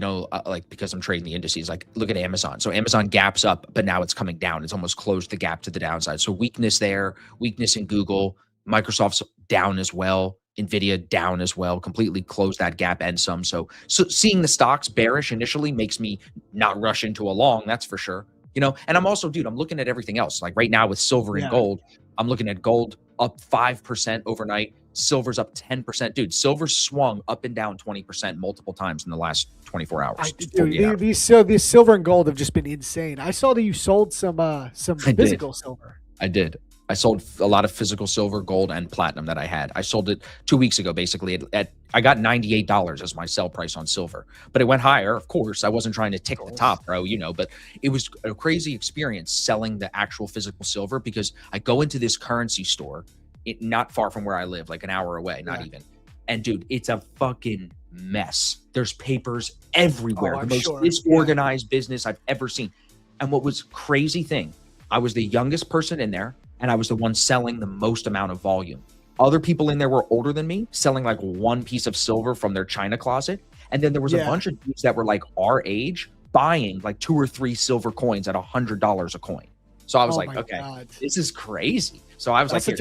like because I'm trading the indices, like look at Amazon. So Amazon gaps up, but now it's coming down. It's almost closed the gap to the downside. So weakness there, weakness in Google, Microsoft's down as well. NVIDIA down as well, completely closed that gap and some. So seeing the stocks bearish initially makes me not rush into a long, that's for sure. And I'm also, dude, I'm looking at everything else. Like right now with silver and gold, I'm looking at gold up 5% overnight. Silver's up 10%. Dude, silver swung up and down 20% multiple times in the last 24 hours. These silver and gold have just been insane. I saw that you sold some physical silver. I did. I sold a lot of physical silver, gold, and platinum that I had. I sold it 2 weeks ago, basically. I got $98 as my sell price on silver, but it went higher. Of course, I wasn't trying to tick the top, bro. But it was a crazy experience selling the actual physical silver, because I go into this currency store, not far from where I live, like an hour away, not even. And dude, it's a fucking mess. There's papers everywhere. The most disorganized business I've ever seen. And what was crazy thing, I was the youngest person in there, and I was the one selling the most amount of volume. Other people in there were older than me, selling like one piece of silver from their china closet. And then there was a bunch of dudes that were like our age, buying like 2 or 3 silver coins at $100 a coin. So I was like, okay, this is crazy. So I was like, here,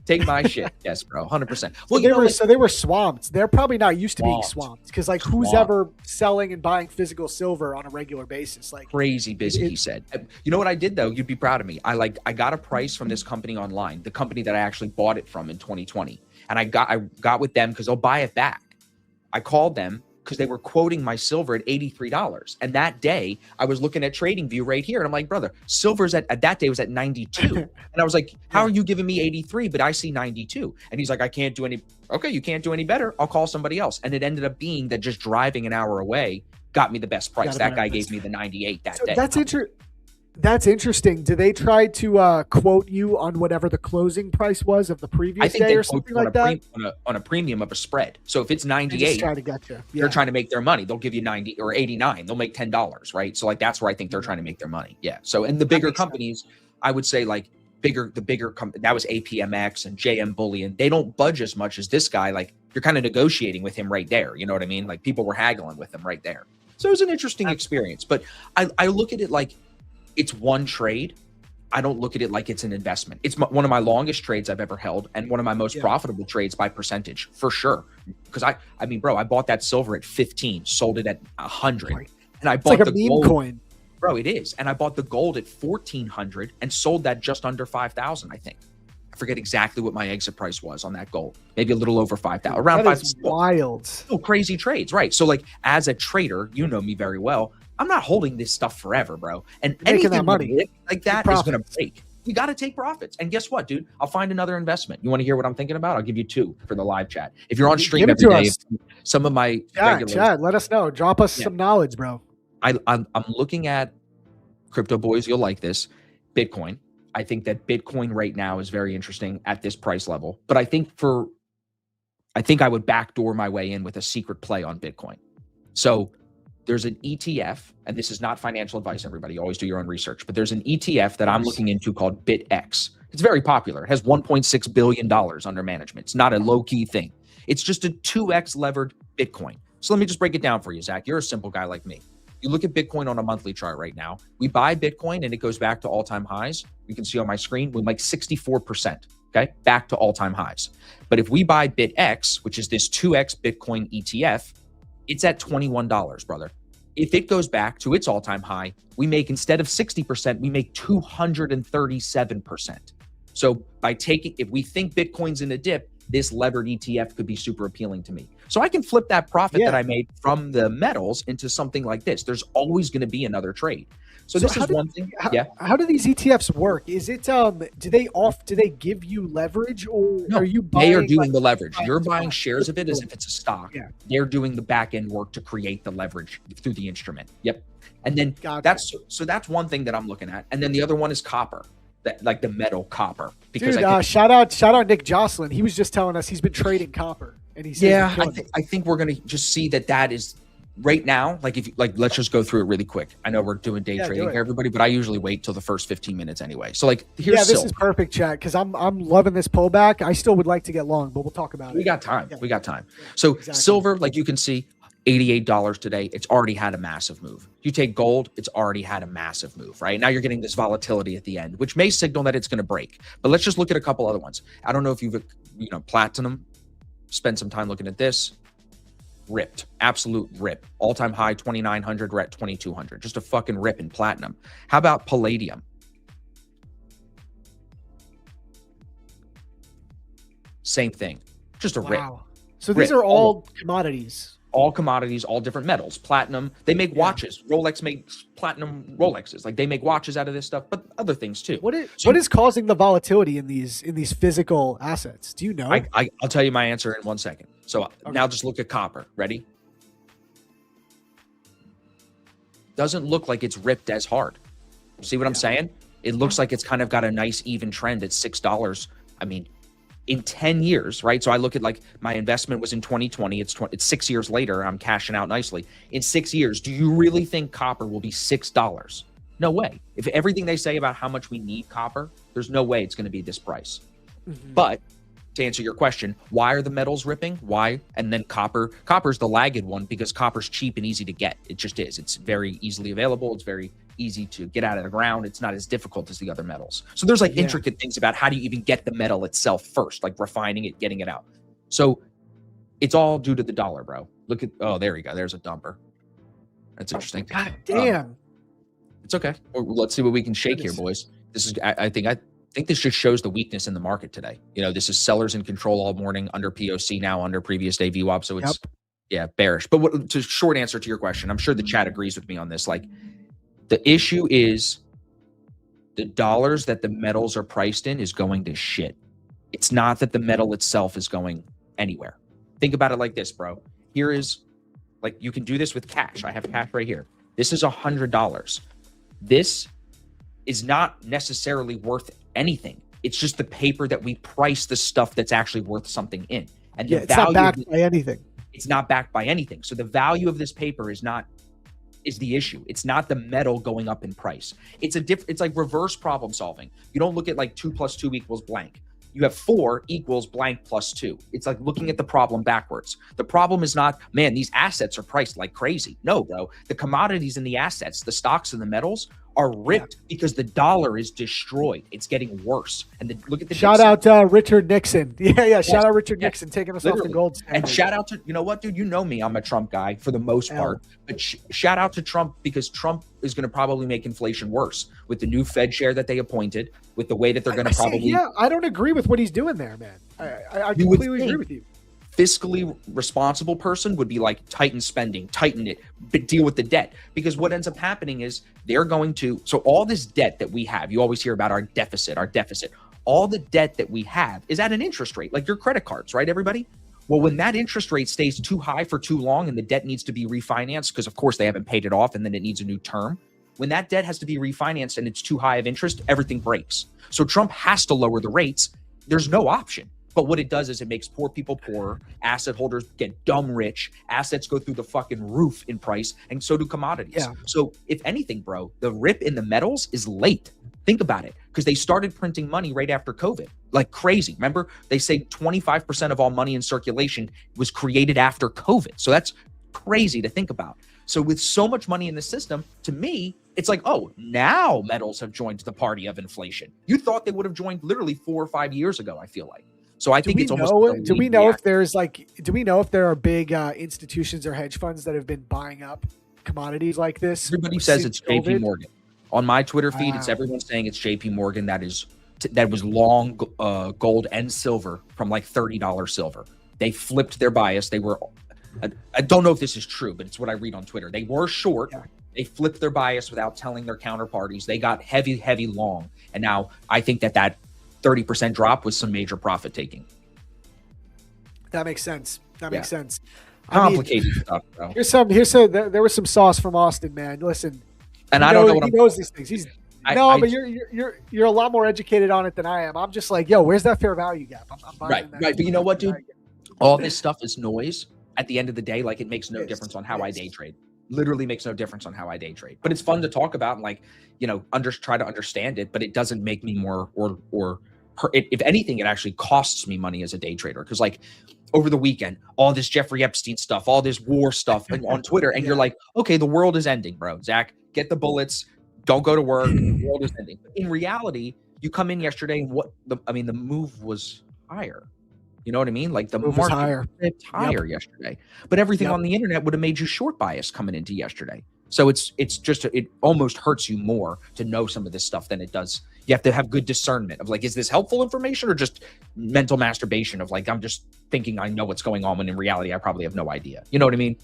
take my shit. Yes, bro, 100%. Well, so they were swamped. They're probably not used to being swamped, because like who's ever selling and buying physical silver on a regular basis? Like crazy busy, he said. You know what I did though? You'd be proud of me. I got a price from this company online, the company that I actually bought it from in 2020, and I got with them because they'll buy it back. I called them because they were quoting my silver at $83. And that day I was looking at TradingView right here, and I'm like, brother, silver's at that day was at 92. And I was like, how are you giving me 83, but I see 92? And he's like, I can't do any. Okay, you can't do any better. I'll call somebody else. And it ended up being that just driving an hour away got me the best price. That guy gave me the 98 that day. That's interesting. Do they try to quote you on whatever the closing price was of the previous day or something like that? On a premium of a spread. So if it's 98, they're trying to make their money. They'll give you 90 or 89. They'll make $10, right? So like that's where I think they're trying to make their money. Yeah. So in the bigger companies, I would say like the bigger company, that was APMX and JM Bullion. They don't budge as much as this guy. Like you're kind of negotiating with him right there. You know what I mean? Like people were haggling with him right there. So it was an interesting experience. But I look at it like it's one trade. I don't look at it like it's an investment. It's one of my longest trades I've ever held, and one of my most profitable trades by percentage, for sure. Because I mean, bro, I bought that silver at 15, sold it at 100, and I bought the meme coin, bro. It is, and I bought the gold at 1,400 and sold that just under 5,000. I think. I forget exactly what my exit price was on that gold. Maybe a little over 5,000. Around 5,000. Wild. Oh, crazy trades, right? So, like, as a trader, you know me very well. I'm not holding this stuff forever, bro. And anything that money like that is going to break. You got to take profits. And guess what, dude? I'll find another investment. You want to hear what I'm thinking about? I'll give you 2 for the live chat. If you're on stream every day, some of my regulars, Chad, let us know. Drop us some knowledge, bro. I'm looking at crypto boys. You'll like this. Bitcoin. I think that Bitcoin right now is very interesting at this price level. But I think I would backdoor my way in with a secret play on Bitcoin. So there's an ETF, and this is not financial advice, everybody. Always do your own research. But there's an ETF that I'm looking into called BitX. It's very popular. It has $1.6 billion under management. It's not a low-key thing. It's just a 2x levered Bitcoin. So let me just break it down for you, Zach. You're a simple guy like me. You look at Bitcoin on a monthly chart right now. We buy Bitcoin, and it goes back to all-time highs. You can see on my screen, we're like 64%, okay? Back to all-time highs. But if we buy BitX, which is this 2x Bitcoin ETF, it's at $21, brother. If it goes back to its all-time high, we make, instead of 60%, we make 237%. So if we think Bitcoin's in a dip, this levered ETF could be super appealing to me. So I can flip that profit that I made from the metals into something like this. There's always going to be another trade. So this is one thing. How do these ETFs work? Is it do they give you leverage, or are you buying? They are doing the leverage. You're buying shares of it as if it's a stock. Yeah. They're doing the back end work to create the leverage through the instrument. Yep. And then that's one thing that I'm looking at. And then the other one is copper. That, like the metal copper. Because shout out Nick Jocelyn. He was just telling us he's been trading copper, and he's I think we're gonna just see that is right now. Like let's just go through it really quick. I know we're doing day trading here, everybody, but I usually wait till the first 15 minutes anyway. So like here's this is perfect, chat, because I'm loving this pullback. I still would like to get long, but we'll talk about it. We got time. Yeah. We got time. So silver, like you can see, $88 today. It's already had a massive move. You take gold, it's already had a massive move, right? Now you're getting this volatility at the end, which may signal that it's going to break. But let's just look at a couple other ones. I don't know if you've, platinum, spend some time looking at this. Ripped, absolute rip. All-time high 2,900, we're at 2,200. Just a fucking rip in platinum. How about palladium? Same thing, just a rip. So these are all commodities. all commodities, all different metals, platinum. They make watches. Rolex makes platinum Rolexes. Like they make watches out of this stuff, but other things too. What is causing the volatility in these physical assets? Do you know? I'll tell you my answer in 1 second. So now just look at copper. Ready? Doesn't look like it's ripped as hard. See what I'm saying? It looks like it's kind of got a nice even trend at $6. I mean, in 10 years, right? So I look at like my investment was in 2020. It's 6 years later. I'm cashing out nicely. In 6 years, do you really think copper will be $6? No way. If everything they say about how much we need copper, there's no way it's going to be this price. But to answer your question, why are the metals ripping? Why? And then copper's the lagged one because copper's cheap and easy to get. It just is. It's very easily available. It's very easy to get out of the ground. It's not as difficult as the other metals. So there's like intricate things about how do you even get the metal itself first, like refining it, getting it out. So it's all due to the dollar, bro. Look at, oh, there you go. There's a dumper. That's interesting. God damn. It's okay. Let's see what we can shake here, boys. This is, I think this just shows the weakness in the market today. You know, this is sellers in control all morning under POC now, under previous day VWAP. So it's, bearish. But to short answer to your question, I'm sure the chat agrees with me on this. Like, the issue is the dollars that the metals are priced in is going to shit. It's not that the metal itself is going anywhere. Think about it like this, bro. Here is, like, you can do this with cash. I have cash right here. This is $100. This is not necessarily worth anything. It's just the paper that we price the stuff that's actually worth something in. And the it's not backed by anything. It's not backed by anything. So the value of this paper is the issue. It's not the metal going up in price. It's like reverse problem solving. You don't look at like 2 + 2 = blank. You have 4 = blank + 2. It's like looking at the problem backwards. The problem is not, man, these assets are priced like crazy. No, bro. The commodities and the assets, the stocks and the metals are ripped because the dollar is destroyed. It's getting worse. And look at the shout out Richard Nixon. Shout out Richard Nixon taking us off the gold standard. And shout out to, you know what, dude? You know me. I'm a Trump guy for the most part. But shout out to Trump because Trump is going to probably make inflation worse with the new Fed chair that they appointed, with the way that they're going to probably. I don't agree with what he's doing there, man. I completely agree with you. Fiscally responsible person would be like, tighten spending, tighten it, but deal with the debt. Because what ends up happening is they're going to, so all this debt that we have, you always hear about our deficit, all the debt that we have is at an interest rate, like your credit cards, right, everybody? Well, when that interest rate stays too high for too long and the debt needs to be refinanced, because of course they haven't paid it off and then it needs a new term. When that debt has to be refinanced and it's too high of interest, everything breaks. So Trump has to lower the rates. There's no option. But what it does is it makes poor people poorer, asset holders get dumb rich, assets go through the fucking roof in price, and so do commodities. Yeah. So if anything, bro, the rip in the metals is late. Think about it, because they started printing money right after COVID, like crazy. Remember, they say 25% of all money in circulation was created after COVID. So that's crazy to think about. So with so much money in the system, to me, it's like, oh, now metals have joined the party of inflation. You thought they would have joined literally 4 or 5 years ago, I feel like. So I think it's almost. Do we know if there are big institutions or hedge funds that have been buying up commodities like this? Everybody says it's JP Morgan. On my Twitter feed, it's everyone saying it's JP Morgan. That was long gold and silver from like $30 silver. They flipped their bias. They were, I don't know if this is true, but it's what I read on Twitter. They were short. Yeah. They flipped their bias without telling their counterparties. They got heavy long. And now I think that 30% drop was some major profit taking. That makes sense. Makes sense. Complicated stuff, bro. There was some sauce from Austin, man. Listen, and I don't know what he knows these things. But you're a lot more educated on it than I am. I'm just like, yo, where's that fair value gap? I'm right. But you know what, dude? All this stuff is noise. At the end of the day, like, it makes no difference on how I day trade. Literally makes no difference on how I day trade. But it's fun to talk about and, like, you know, try to understand it. But it doesn't make me more if anything, it actually costs me money as a day trader. Because, like, over the weekend, all this Jeffrey Epstein stuff, all this war stuff on Twitter, and you're like, okay, the world is ending, bro. Zach, get the bullets. Don't go to work. The world is ending. But in reality, you come in yesterday, and the move was higher. You know what I mean? Like, the market was higher yesterday. But everything on the internet would have made you short bias coming into yesterday. So it's just, it almost hurts you more to know some of this stuff than it does. You have to have good discernment of like, is this helpful information or just mental masturbation of like, I'm just thinking I know what's going on when in reality, I probably have no idea. You know what I mean?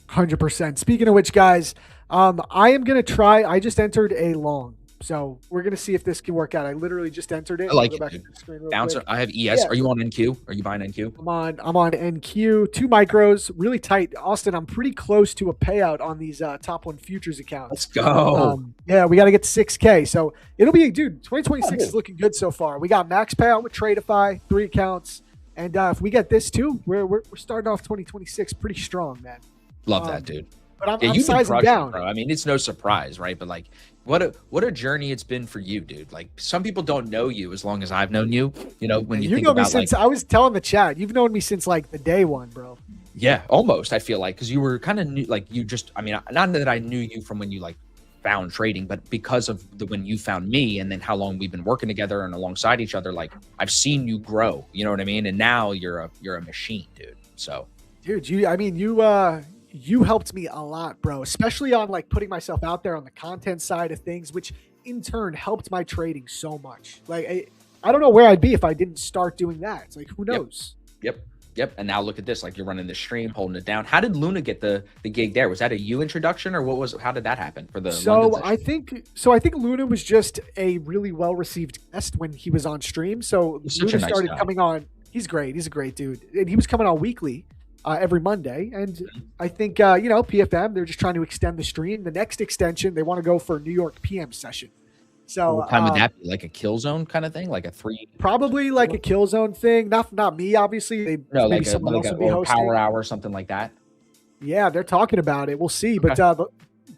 100%. Speaking of which, guys, I am going to try. I just entered a long. So we're going to see if this can work out. I literally just entered it. I like it, dude. Bouncer. I have ES. Yeah. Are you on NQ? Are you buying NQ? I'm on NQ. 2 micros, really tight. Austin, I'm pretty close to a payout on these top one futures accounts. Let's go. Yeah, we got to get to 6K. So it'll be, dude, 2026 is looking good so far. We got max payout with Tradeify, 3 accounts. And if we get this too, we're starting off 2026 pretty strong, man. Love that, dude. But I'm sizing down, bro. I mean, it's no surprise, right? But like, what a journey it's been for you, dude. Like, some people don't know you as long as I've known you. You know, when you think know about me since I was telling the chat, you've known me since like the day one, bro. Yeah, almost. I feel like because you were kind of new, like you just. I mean, not that I knew you from when you like found trading, but because of when you found me, and then how long we've been working together and alongside each other. Like, I've seen you grow. You know what I mean? And now you're a machine, dude. So, dude, you helped me a lot, bro, especially on like putting myself out there on the content side of things, which in turn helped my trading so much. Like, I don't know where I'd be if I didn't start doing that. It's like, who knows? Yep. And now look at this, like you're running the stream, holding it down. How did Luna get the gig there? Was that a you introduction or how did that happen for the So I think Luna was just a really well-received guest when he was on stream. So Luna started coming on. He's great. He's a great dude. And he was coming on weekly. Every Monday. And I think, PFM, they're just trying to extend the stream. The next extension, they want to go for a New York PM session. So what time would that be? Like a kill zone kind of thing? Like a 3? Probably like a kill zone thing. Not me, obviously. Like a power hour, something like that. Yeah, they're talking about it. We'll see. Okay. But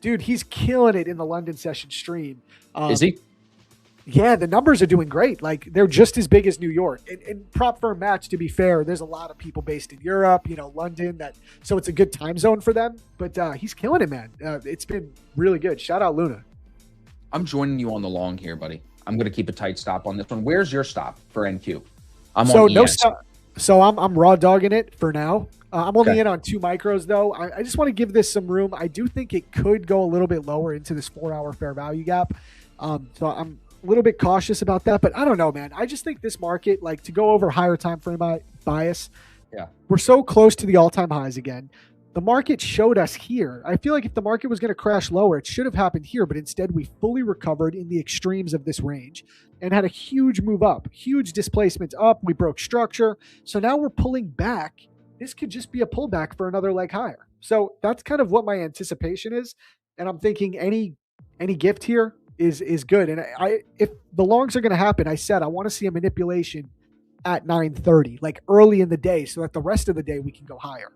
dude, he's killing it in the London session stream. Is he? Yeah, the numbers are doing great. Like, they're just as big as New York. And prop firm match, to be fair, there's a lot of people based in Europe, London, so it's a good time zone for them. But he's killing it, man. It's been really good. Shout out Luna. I'm joining you on the long here, buddy. I'm going to keep a tight stop on this one. Where's your stop for NQ? I'm on ES. So I'm raw dogging it for now. I'm only in on 2 micros, though. I just want to give this some room. I do think it could go a little bit lower into this 4-hour fair value gap. So I'm a little bit cautious about that, but I don't know, man. I just think this market, like, to go over higher time frame bias, we're so close to the all-time highs again. The market showed us here. I feel like if the market was going to crash lower, it should have happened here, but instead we fully recovered in the extremes of this range and had a huge move up, huge displacement up. We broke structure. So now we're pulling back. This could just be a pullback for another leg higher. So that's kind of what my anticipation is. And I'm thinking any gift here is good. And if the longs are going to happen, I said I want to see a manipulation at 9:30, like early in the day, so that the rest of the day we can go higher.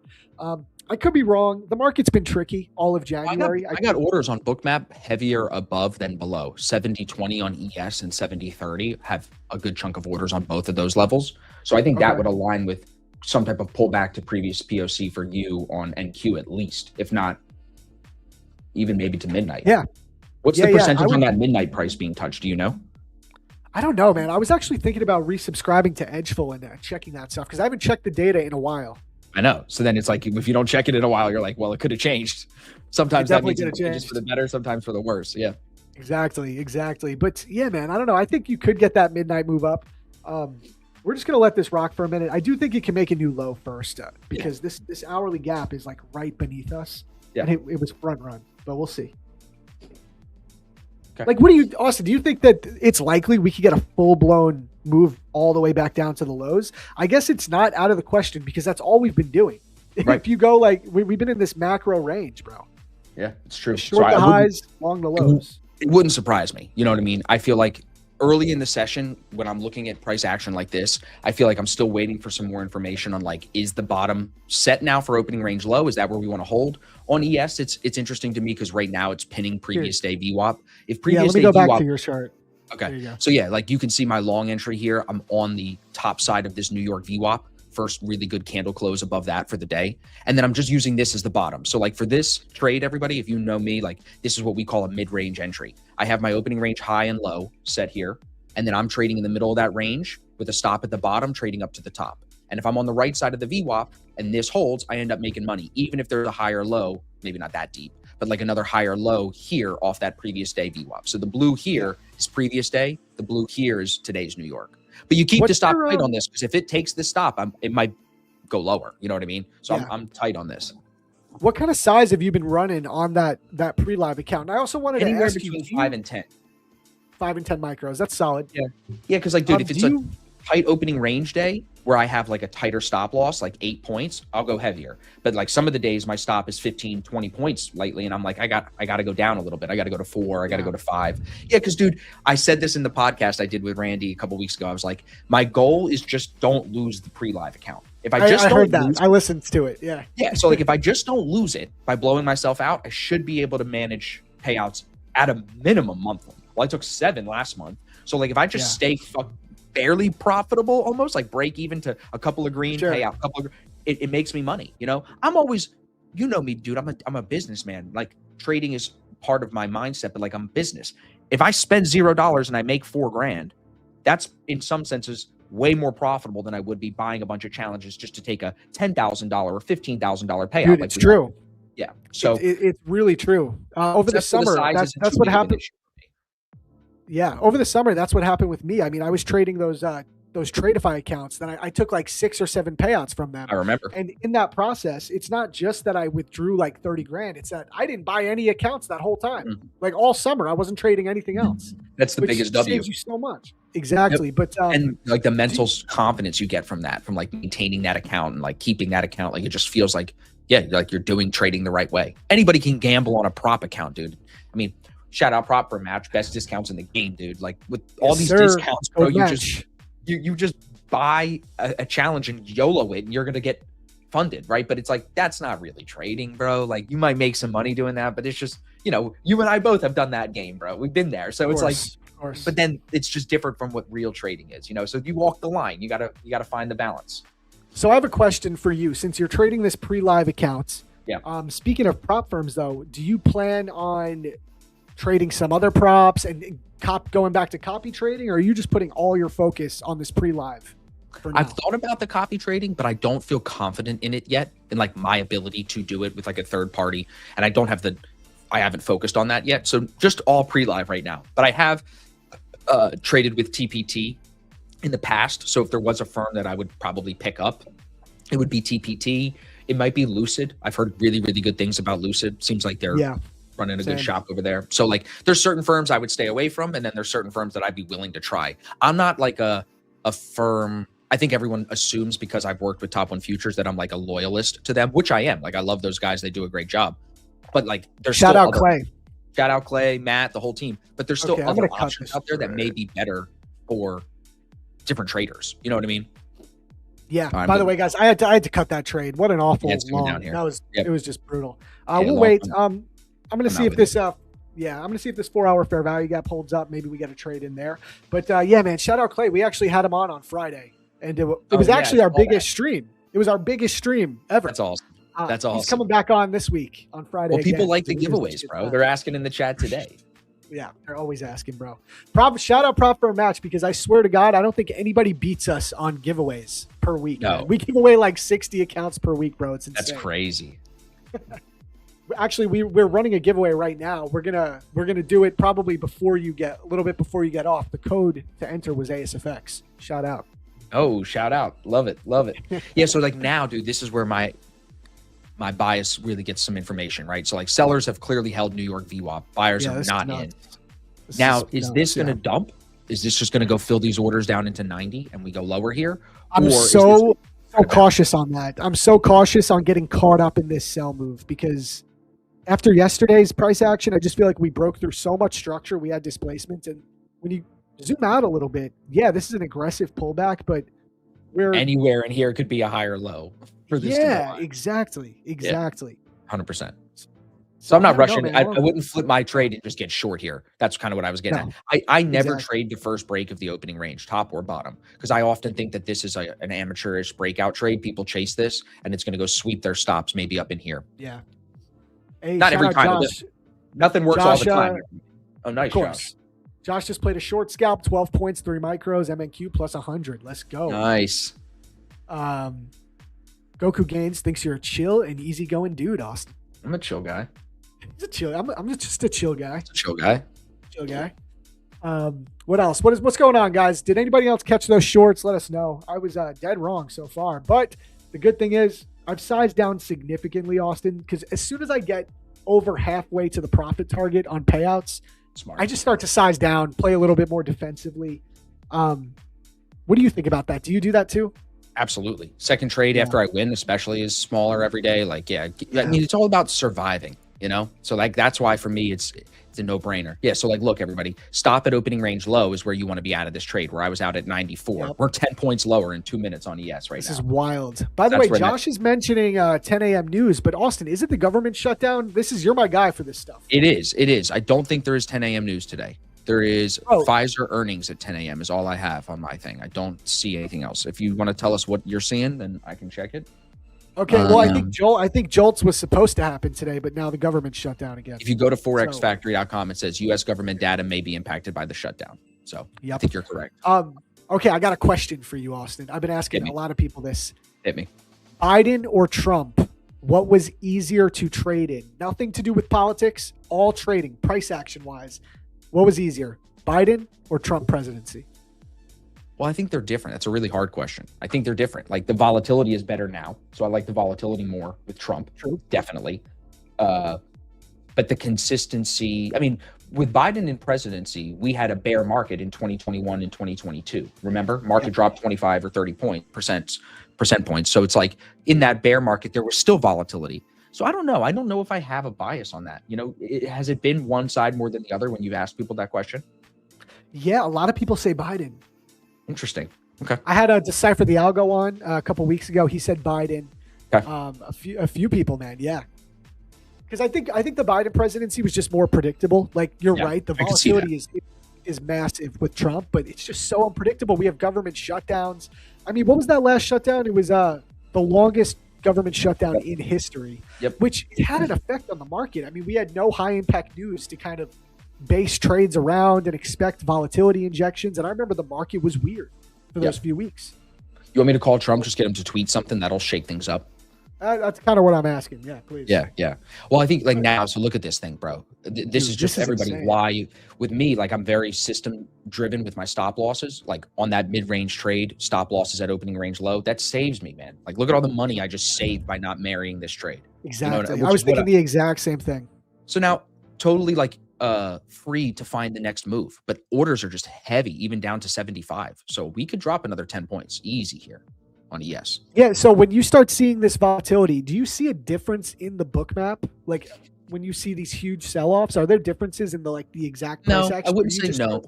I could be wrong. The market's been tricky all of January. I got orders on Bookmap heavier above than below. 70-20 on ES and 70-30 have a good chunk of orders on both of those levels. So I think that would align with some type of pullback to previous POC for you on NQ at least, if not even maybe to midnight. Yeah. What's the percentage on that midnight price being touched? Do you know? I don't know, man. I was actually thinking about resubscribing to Edgeful and checking that stuff because I haven't checked the data in a while. I know. So then it's like, if you don't check it in a while, you're like, well, it could have changed. Sometimes that means it changes for the better, sometimes for the worse. Yeah. Exactly. But yeah, man, I don't know. I think you could get that midnight move up. We're just going to let this rock for a minute. I do think it can make a new low first because this hourly gap is like right beneath us. Yeah. And it was front run, but we'll see. Okay. Like, Austin, do you think that it's likely we could get a full-blown move all the way back down to the lows? I guess it's not out of the question because that's all we've been doing. Right. If you go, like, we've been in this macro range, bro. Yeah, it's true. Short the highs, long the lows. It wouldn't surprise me. You know what I mean? I feel like early in the session, when I'm looking at price action like this, I feel like I'm still waiting for some more information on, like, is the bottom set now for opening range low? Is that where we want to hold? On ES, it's interesting to me because right now it's pinning previous day VWAP. If previous let me go back to your chart. Okay. So yeah, like you can see my long entry here. I'm on the top side of this New York VWAP. First really good candle close above that for the day. And then I'm just using this as the bottom. So like for this trade, everybody, if you know me, like this is what we call a mid-range entry. I have my opening range high and low set here. And then I'm trading in the middle of that range with a stop at the bottom, trading up to the top. And if I'm on the right side of the VWAP and this holds, I end up making money, even if there's a higher low, maybe not that deep, but like another higher low here off that previous day VWAP. So the blue here is previous day. The blue here is today's New York. But you keep the stop tight on this, because if it takes this stop, it might go lower. You know what I mean? So I'm tight on this. What kind of size have you been running on that pre-live account? And I also wanted to ask between 5 and 10. 5 and 10 micros. That's solid. Yeah. Yeah, because like, dude, if it's a tight opening range day where I have like a tighter stop loss, like 8 points, I'll go heavier. But like some of the days my stop is 15, 20 points lately. And I'm like, I got to go down a little bit. I got to go to 4. I got to go to 5. Yeah. Cause dude, I said this in the podcast I did with Randy a couple weeks ago. I was like, my goal is just don't lose the pre-live account. If I just heard that. I listened to it. Yeah. Yeah. So like if I just don't lose it by blowing myself out, I should be able to manage payouts at a minimum monthly. Well, I took 7 last month. So like if I just stay barely profitable, almost like break even to a couple of green, pay out a couple of, it makes me money. You know, I'm always, you know me, dude, I'm a businessman. Like trading is part of my mindset, but like I'm business. If I spend $0 and I make $4,000, that's in some senses way more profitable than I would be buying a bunch of challenges just to take a $10,000 or $15,000 payout. Dude, it's true. Yeah. So it's really true. Over the summer, that's what happened. Yeah, over the summer, that's what happened with me. I mean, I was trading those Tradeify accounts. Then I took like 6 or 7 payouts from them. I remember. And in that process, it's not just that I withdrew like 30 grand. It's that I didn't buy any accounts that whole time. Mm-hmm. Like all summer, I wasn't trading anything else. That's the biggest W. Saves you so much. Exactly. Yep. But and like the mental confidence you get from that, from like maintaining that account and like keeping that account, like it just feels like, like you're doing trading the right way. Anybody can gamble on a prop account, dude. I mean, shout out prop for match, best discounts in the game, dude. Like with all these discounts, bro, you just buy a challenge and YOLO it and you're gonna get funded, right? But it's like, that's not really trading, bro. Like you might make some money doing that, but it's just, you know, you and I both have done that game, bro. We've been there. So it's like, but then it's just different from what real trading is, you know? So you walk the line, you gotta find the balance. So I have a question for you. Since you're trading this pre-live accounts, speaking of prop firms though, do you plan on trading some other props and going back to copy trading, or are you just putting all your focus on this pre-live? I've thought about the copy trading, but I don't feel confident in it yet, in like my ability to do it with like a third party. And I haven't focused on that yet. So just all pre-live right now, but I have traded with TPT in the past. So if there was a firm that I would probably pick up, it would be TPT. It might be Lucid. I've heard really, really good things about Lucid. Seems like they're running a good shop over there. So like there's certain firms I would stay away from, and then there's certain firms that I'd be willing to try. I'm not like a firm. I think everyone assumes because I've worked with Top 1 Futures that I'm like a loyalist to them, which I am. Like I love those guys. They do a great job. But like there's shout out Clay, Matt, the whole team. But there's still other options out there that may be better for different traders. You know what I mean? Yeah. By the way, guys, I had to cut that trade. What an awful long. That was it was just brutal. We'll wait. I'm gonna see if this I'm gonna see if this 4-hour fair value gap holds up. Maybe we get a trade in there. But man, shout out Clay. We actually had him on Friday, and it was actually our biggest stream. It was our biggest stream ever. That's awesome. That's awesome. He's coming back on this week on Friday. Well, people like the giveaways, bro. They're asking in the chat today. Yeah, they're always asking, bro. Shout out prop for a match, because I swear to God, I don't think anybody beats us on giveaways per week. No. Man. We give away like 60 accounts per week, bro. It's insane. That's crazy. Actually, we're running a giveaway right now. We're gonna do it probably a little bit before you get off. The code to enter was ASFX. Shout out. Oh, shout out. Love it. Yeah, so like now, dude, this is where my bias really gets some information, right? So like sellers have clearly held New York VWAP. Buyers are not in. Now, is this going to dump? Is this just going to go fill these orders down into 90 and we go lower here? I'm so cautious on that. I'm so cautious on getting caught up in this sell move, because after yesterday's price action, I just feel like we broke through so much structure. We had displacement. And when you zoom out a little bit, this is an aggressive pullback, but anywhere in here could be a higher low for this. Yeah, exactly. 100%. So I'm not rushing. I wouldn't flip my trade and just get short here. That's kind of what I was getting at. I never trade the first break of the opening range, top or bottom, because I often think that this is an amateurish breakout trade. People chase this, and it's going to go sweep their stops maybe up in here. Yeah. Hey, not every time. Nothing works all the time. Oh, nice, Josh. Josh just played a short scalp, 12 points, 3 micros, MNQ plus 100. Let's go. Nice. Goku Gaines thinks you're a chill and easygoing dude, Austin. I'm a chill guy. He's a chill. I'm just a chill guy. Chill guy. Chill guy. What else? What's going on, guys? Did anybody else catch those shorts? Let us know. I was dead wrong so far, but the good thing is I've sized down significantly, Austin, because as soon as I get over halfway to the profit target on payouts, Smart. I just start to size down, play a little bit more defensively. What do you think about that? Do you do that too? Absolutely. Second trade after I win, especially, is smaller every day. Like, I mean, it's all about surviving, you know? So like, that's why for me, it's a no-brainer. Yeah. So like, look, everybody, stop at opening range low is where you want to be out of this trade, where I was out at 94. Yep. We're 10 points lower in 2 minutes on ES right now. This is wild. By the way, Josh is mentioning 10 a.m. news, but Austin, is it the government shutdown? You're my guy for this stuff. It is. I don't think there is 10 a.m. news today. There is Pfizer earnings at 10 a.m. is all I have on my thing. I don't see anything else. If you want to tell us what you're seeing, then I can check it. Okay, well, I think Jolts was supposed to happen today, but now the government shut down again. If you go to forexfactory.com, it says U.S. government data may be impacted by the shutdown. So I think you're correct. Okay, I got a question for you, Austin. I've been asking a lot of people this. Hit me. Biden or Trump, what was easier to trade in? Nothing to do with politics, all trading, price action-wise. What was easier, Biden or Trump presidency? Well, I think they're different. That's a really hard question. I think they're different. Like, the volatility is better now. So I like the volatility more with Trump. True. Definitely. But the consistency, I mean, with Biden in presidency, we had a bear market in 2021 and 2022. Remember? Market dropped 25 or 30 percent points. So it's like, in that bear market, there was still volatility. So I don't know. I don't know if I have a bias on that. You know, has it been one side more than the other when you've asked people that question? Yeah, a lot of people say Biden. Interesting. Okay. I had a Decipher the Algo on a couple weeks ago. He said Biden. Okay. A few people, man. Yeah. Because I think the Biden presidency was just more predictable. Like, you're right. The volatility is massive with Trump, but it's just so unpredictable. We have government shutdowns. I mean, what was that last shutdown? It was the longest government shutdown in history, which had an effect on the market. I mean, we had no high impact news to kind of base trades around and expect volatility injections. And I remember the market was weird for those few weeks. You want me to call Trump? Just get him to tweet something that'll shake things up. That's kind of what I'm asking. Yeah, please. Yeah. Well, I think like now, so look at this thing, bro. This is just everybody. Insane. Why with me, like, I'm very system driven with my stop losses. Like, on that mid-range trade, stop losses at opening range low, that saves me, man. Like, look at all the money I just saved by not marrying this trade. Exactly. You know, I was thinking the exact same thing. So now, totally like free to find the next move, but orders are just heavy, even down to 75. So we could drop another 10 points easy here on ES. Yeah. So when you start seeing this volatility, do you see a difference in the book map? Like, when you see these huge sell-offs, are there differences in the exact price action? I wouldn't say no.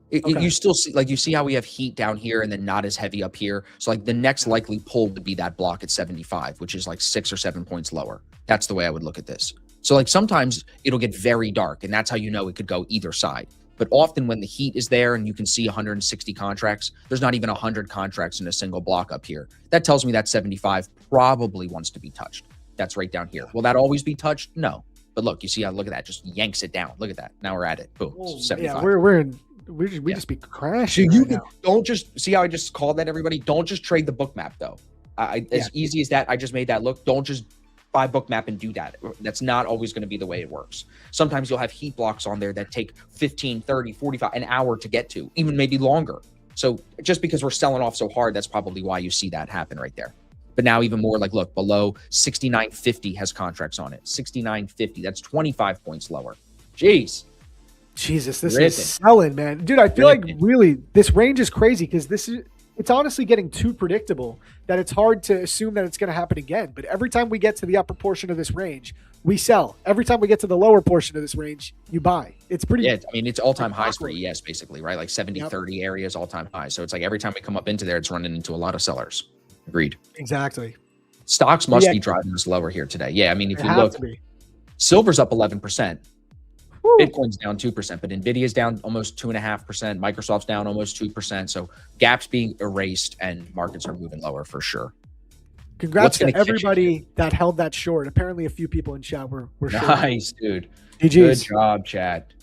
You still see, like, you see how we have heat down here and then not as heavy up here. So like, the next likely pull would be that block at 75, which is like 6 or 7 points lower. That's the way I would look at this. So like, sometimes it'll get very dark, and that's how you know it could go either side. But often when the heat is there and you can see 160 contracts, there's not even 100 contracts in a single block up here. That tells me that 75 probably wants to be touched. That's right down here. Will that always be touched? No. But look, you see how, look at that, just yanks it down. Look at that. Now we're at it. Boom. 75. Yeah, we just be crashing. So don't just see how I just called that, everybody. Don't just trade the book map though. As easy as that, I just made that look. Don't just buy book map and do that. That's not always going to be the way it works. Sometimes you'll have heat blocks on there that take 15, 30, 45, an hour to get to, even maybe longer. So just because we're selling off so hard, that's probably why you see that happen right there. But now even more, like, look, below 69.50 has contracts on it. 69.50, that's 25 points lower. Jeez. Jesus, this is selling, man. Dude, I feel like really this range is crazy because it's honestly getting too predictable that it's hard to assume that it's going to happen again. But every time we get to the upper portion of this range, we sell. Every time we get to the lower portion of this range, you buy. It's pretty. Yeah, I mean, it's all-time highs for ES, basically, right? Like 70-30 areas, all-time highs. So it's like every time we come up into there, it's running into a lot of sellers. Agreed. Exactly. Stocks must be driving us lower here today. Yeah, I mean, if you look, silver's up 11%. Woo. Bitcoin's down 2%, but Nvidia's down almost 2.5%. Microsoft's down almost 2%. So gaps being erased and markets are moving lower for sure. Congrats to everybody that held that short. Apparently, a few people in chat were short. Nice, dude. GG's. Good job, chat.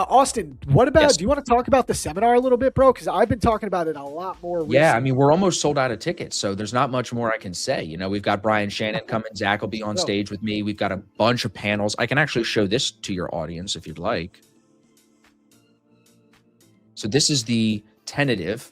Austin, what about, Yes. do you want to talk about the seminar a little bit, bro? Because I've been talking about it a lot more recently. Yeah, I mean, we're almost sold out of tickets, so there's not much more I can say. You know, we've got Brian Shannon coming. Zach will be on stage with me. We've got a bunch of panels. I can actually show this to your audience if you'd like. So this is the tentative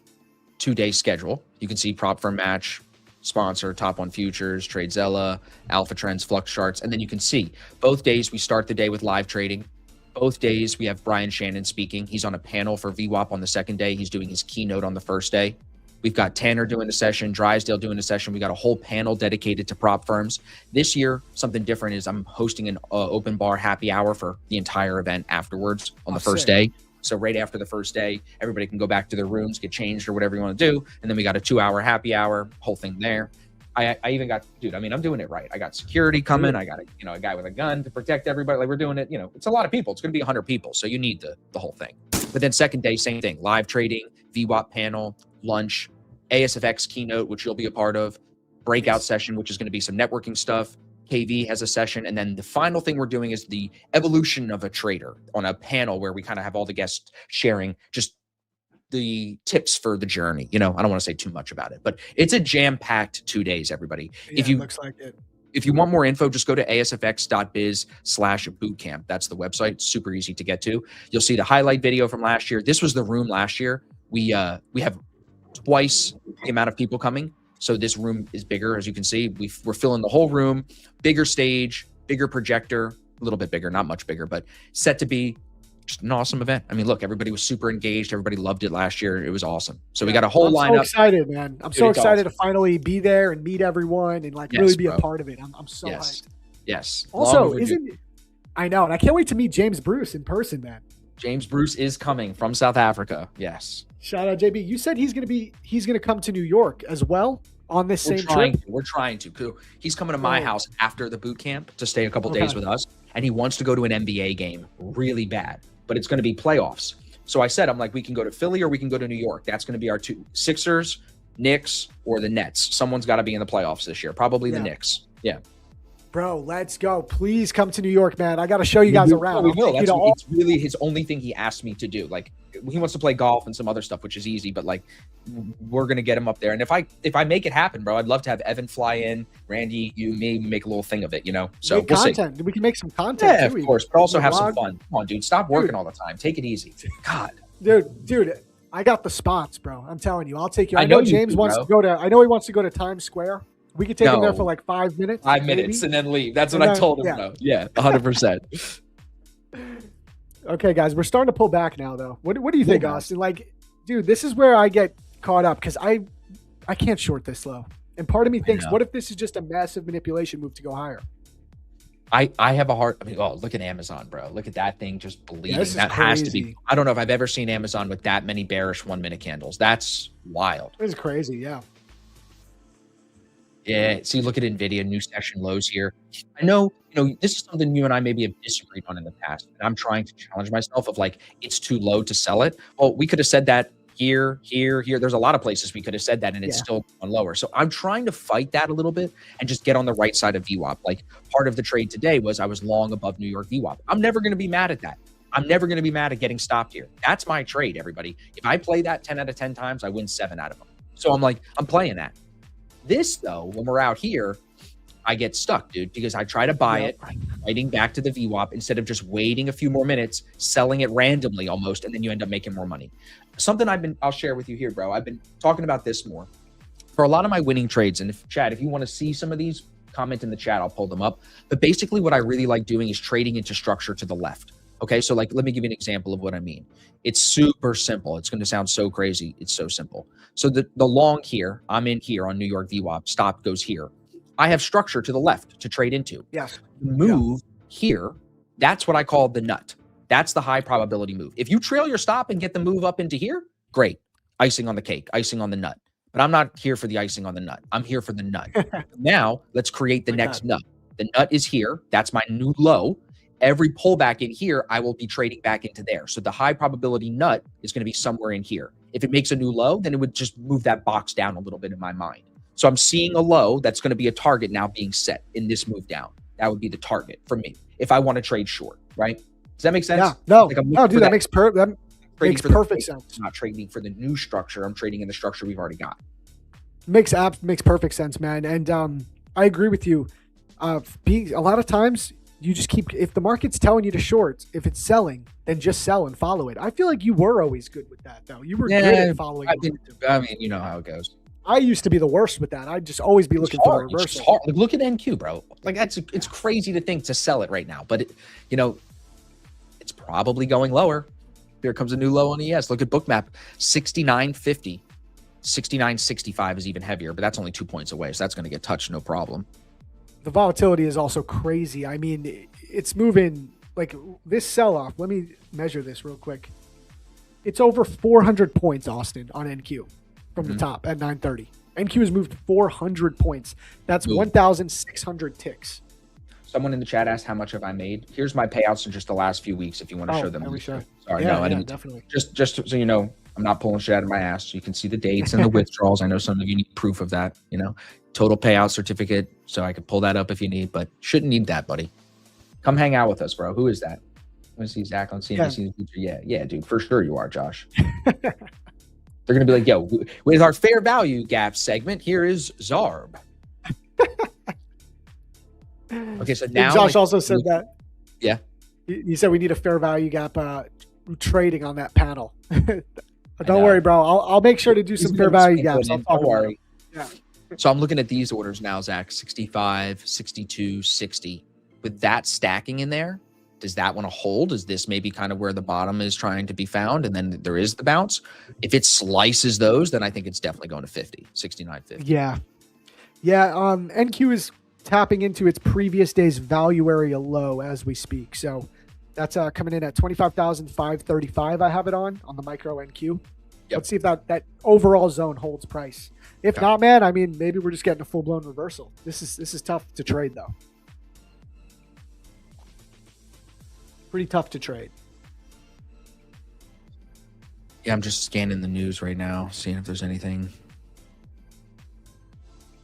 2-day schedule. You can see prop firm match, sponsor, top on futures, TradeZella, Alpha Trends, Flux charts, and then you can see both days we start the day with live trading. Both days we have Brian Shannon speaking. He's on a panel for VWAP on the second day. He's doing his keynote on the first day. We've got Tanner doing the session, Drysdale doing the session. We got a whole panel dedicated to prop firms. This year, something different is I'm hosting an open bar happy hour for the entire event afterwards on the first day. So right after the first day, everybody can go back to their rooms, get changed or whatever you want to do. And then we got a 2-hour happy hour, whole thing there. I even got, dude, I mean, I'm doing it right. I got security coming. I got a guy with a gun to protect everybody. Like we're doing it, it's a lot of people. It's going to be 100 people. So you need the whole thing. But then second day, same thing, live trading, VWAP panel, lunch, ASFX keynote, which you'll be a part of, breakout session, which is going to be some networking stuff. KV has a session. And then the final thing we're doing is the evolution of a trader on a panel where we kind of have all the guests sharing just the tips for the journey. I don't want to say too much about it, but it's a jam-packed 2 days, everybody. Yeah, it looks like it. If you want more info, just go to asfx.biz/bootcamp. That's the website. Super easy to get to. You'll see the highlight video from last year. This was the room last year. We have twice the amount of people coming. So this room is bigger, as you can see. We're filling the whole room, bigger stage, bigger projector, a little bit bigger, not much bigger, but set to be just an awesome event. I mean, look, everybody was super engaged. Everybody loved it last year. It was awesome. So we got a whole lineup. I'm so excited, man. I'm so excited to finally be there and meet everyone and really be a part of it. I'm so hyped. Yes. Also, I know, and I can't wait to meet James Bruce in person, man. James Bruce is coming from South Africa. Yes. Shout out JB. You said he's gonna come to New York as well on this same trip. We're trying to. He's coming to my house after the boot camp to stay a couple days with us, and he wants to go to an NBA game really bad, but it's going to be playoffs. So I said, I'm like, we can go to Philly or we can go to New York. That's going to be our two: Sixers, Knicks, or the Nets. Someone's got to be in the playoffs this year. Probably the Knicks. Yeah. Bro, let's go. Please come to New York, man. I got to show you guys around. We will. It's really his only thing he asked me to do. Like, he wants to play golf and some other stuff, which is easy, but like, we're going to get him up there. And if I make it happen, bro, I'd love to have Evan fly in, Randy, you, me, make a little thing of it, So we'll see. We can make some content. Yeah, of course, but also have some fun. Come on, dude. Stop working all the time. Take it easy. God. Dude, I got the spots, bro. I'm telling you. I'll take you. I know James wants to go to, I know he wants to go to Times Square. We could take him there for like 5 minutes. 5 minutes and then leave. That's what I told him. Yeah, 100%. Okay, guys, we're starting to pull back now, though. What do you think, Austin? Like, dude, this is where I get caught up because I can't short this low. And part of me thinks, what if this is just a massive manipulation move to go higher? I have a heart. I mean, look at Amazon, bro. Look at that thing just bleeding. That has to be. I don't know if I've ever seen Amazon with that many bearish 1-minute candles. That's wild. It's crazy, yeah. Yeah, see, look at NVIDIA, new session lows here. I know, this is something you and I maybe have disagreed on in the past, and I'm trying to challenge myself of like, it's too low to sell it. Well, we could have said that here. There's a lot of places we could have said that, and it's still gone lower. So I'm trying to fight that a little bit and just get on the right side of VWAP. Like, part of the trade today was I was long above New York VWAP. I'm never going to be mad at that. I'm never going to be mad at getting stopped here. That's my trade, everybody. If I play that 10 out of 10 times, I win 7 out of them. So I'm playing that. This, though, when we're out here, I get stuck, dude, because I try to buy it, fighting back to the VWAP instead of just waiting a few more minutes, selling it randomly almost, and then you end up making more money. Something I'll share with you here, bro. I've been talking about this more. For a lot of my winning trades, and Chad, if you want to see some of these, comment in the chat, I'll pull them up. But basically what I really like doing is trading into structure to the left. Okay, so let me give you an example of what I mean. It's super simple. It's going to sound so crazy. It's so simple. So the long here, I'm in here on New York VWAP, stop goes here. I have structure to the left to trade into. Yes. Move here, that's what I call the nut. That's the high probability move. If you trail your stop and get the move up into here, great. Icing on the cake, icing on the nut. But I'm not here for the icing on the nut. I'm here for the nut. Now, let's create the next nut. The nut is here. That's my new low. Every pullback in here, I will be trading back into there. So the high probability nut is going to be somewhere in here. If it makes a new low, then it would just move that box down a little bit in my mind. So I'm seeing a low that's going to be a target now being set in this move down. That would be the target for me if I want to trade short, right? Does that make sense? Yeah. No, like no, dude, that makes perfect sense. I'm not trading for the new structure. I'm trading in the structure we've already got. Makes perfect sense, man. And I agree with you. A lot of times you just if the market's telling you to short, if it's selling, then just sell and follow it. I feel like you were always good with that, though. You were good at following. I mean, you know how it goes. I used to be the worst with that. I'd just always be looking for the reversal. Like, look at NQ, bro. Like it's crazy to think to sell it right now, but it's probably going lower. Here comes a new low on ES. Look at Bookmap, 69.50. 69.65 is even heavier, but that's only 2 points away, so that's going to get touched no problem. The volatility is also crazy. I mean, it's moving like this sell-off. Let me measure this real quick. It's over 400 points, Austin, on NQ from the top at 9:30. NQ has moved 400 points. That's 1,600 ticks. Someone in the chat asked how much have I made. Here's my payouts in just the last few weeks if you want to show them. Sorry, yeah, no, I didn't. Definitely. Just so you know, I'm not pulling shit out of my ass. So you can see the dates and the withdrawals. I know some of you need proof of that, total payout certificate. So I could pull that up if you need, but shouldn't need that, buddy. Come hang out with us, bro. Who is that? I want to see Zach on CNBC. Yeah, dude, for sure you are, Josh. They're going to be like, yo, with our fair value gap segment, here is Zarb. Okay, so now Josh also said that. Yeah. He said we need a fair value gap trading on that panel. Don't worry, bro. I'll make sure to do some fair value gaps. Don't worry. Yeah. So I'm looking at these orders now, Zach, 65, 62, 60. With that stacking in there, does that want to hold? Is this maybe kind of where the bottom is trying to be found? And then there is the bounce. If it slices those, then I think it's definitely going to 50, 69, 50. Yeah. Yeah. NQ is tapping into its previous day's value area low as we speak. So that's coming in at 25,535. I have it on the micro NQ. Yep. Let's see if that overall zone holds price. If not, man, I mean, maybe we're just getting a full-blown reversal. This is tough to trade, though. Pretty tough to trade. Yeah, I'm just scanning the news right now, seeing if there's anything.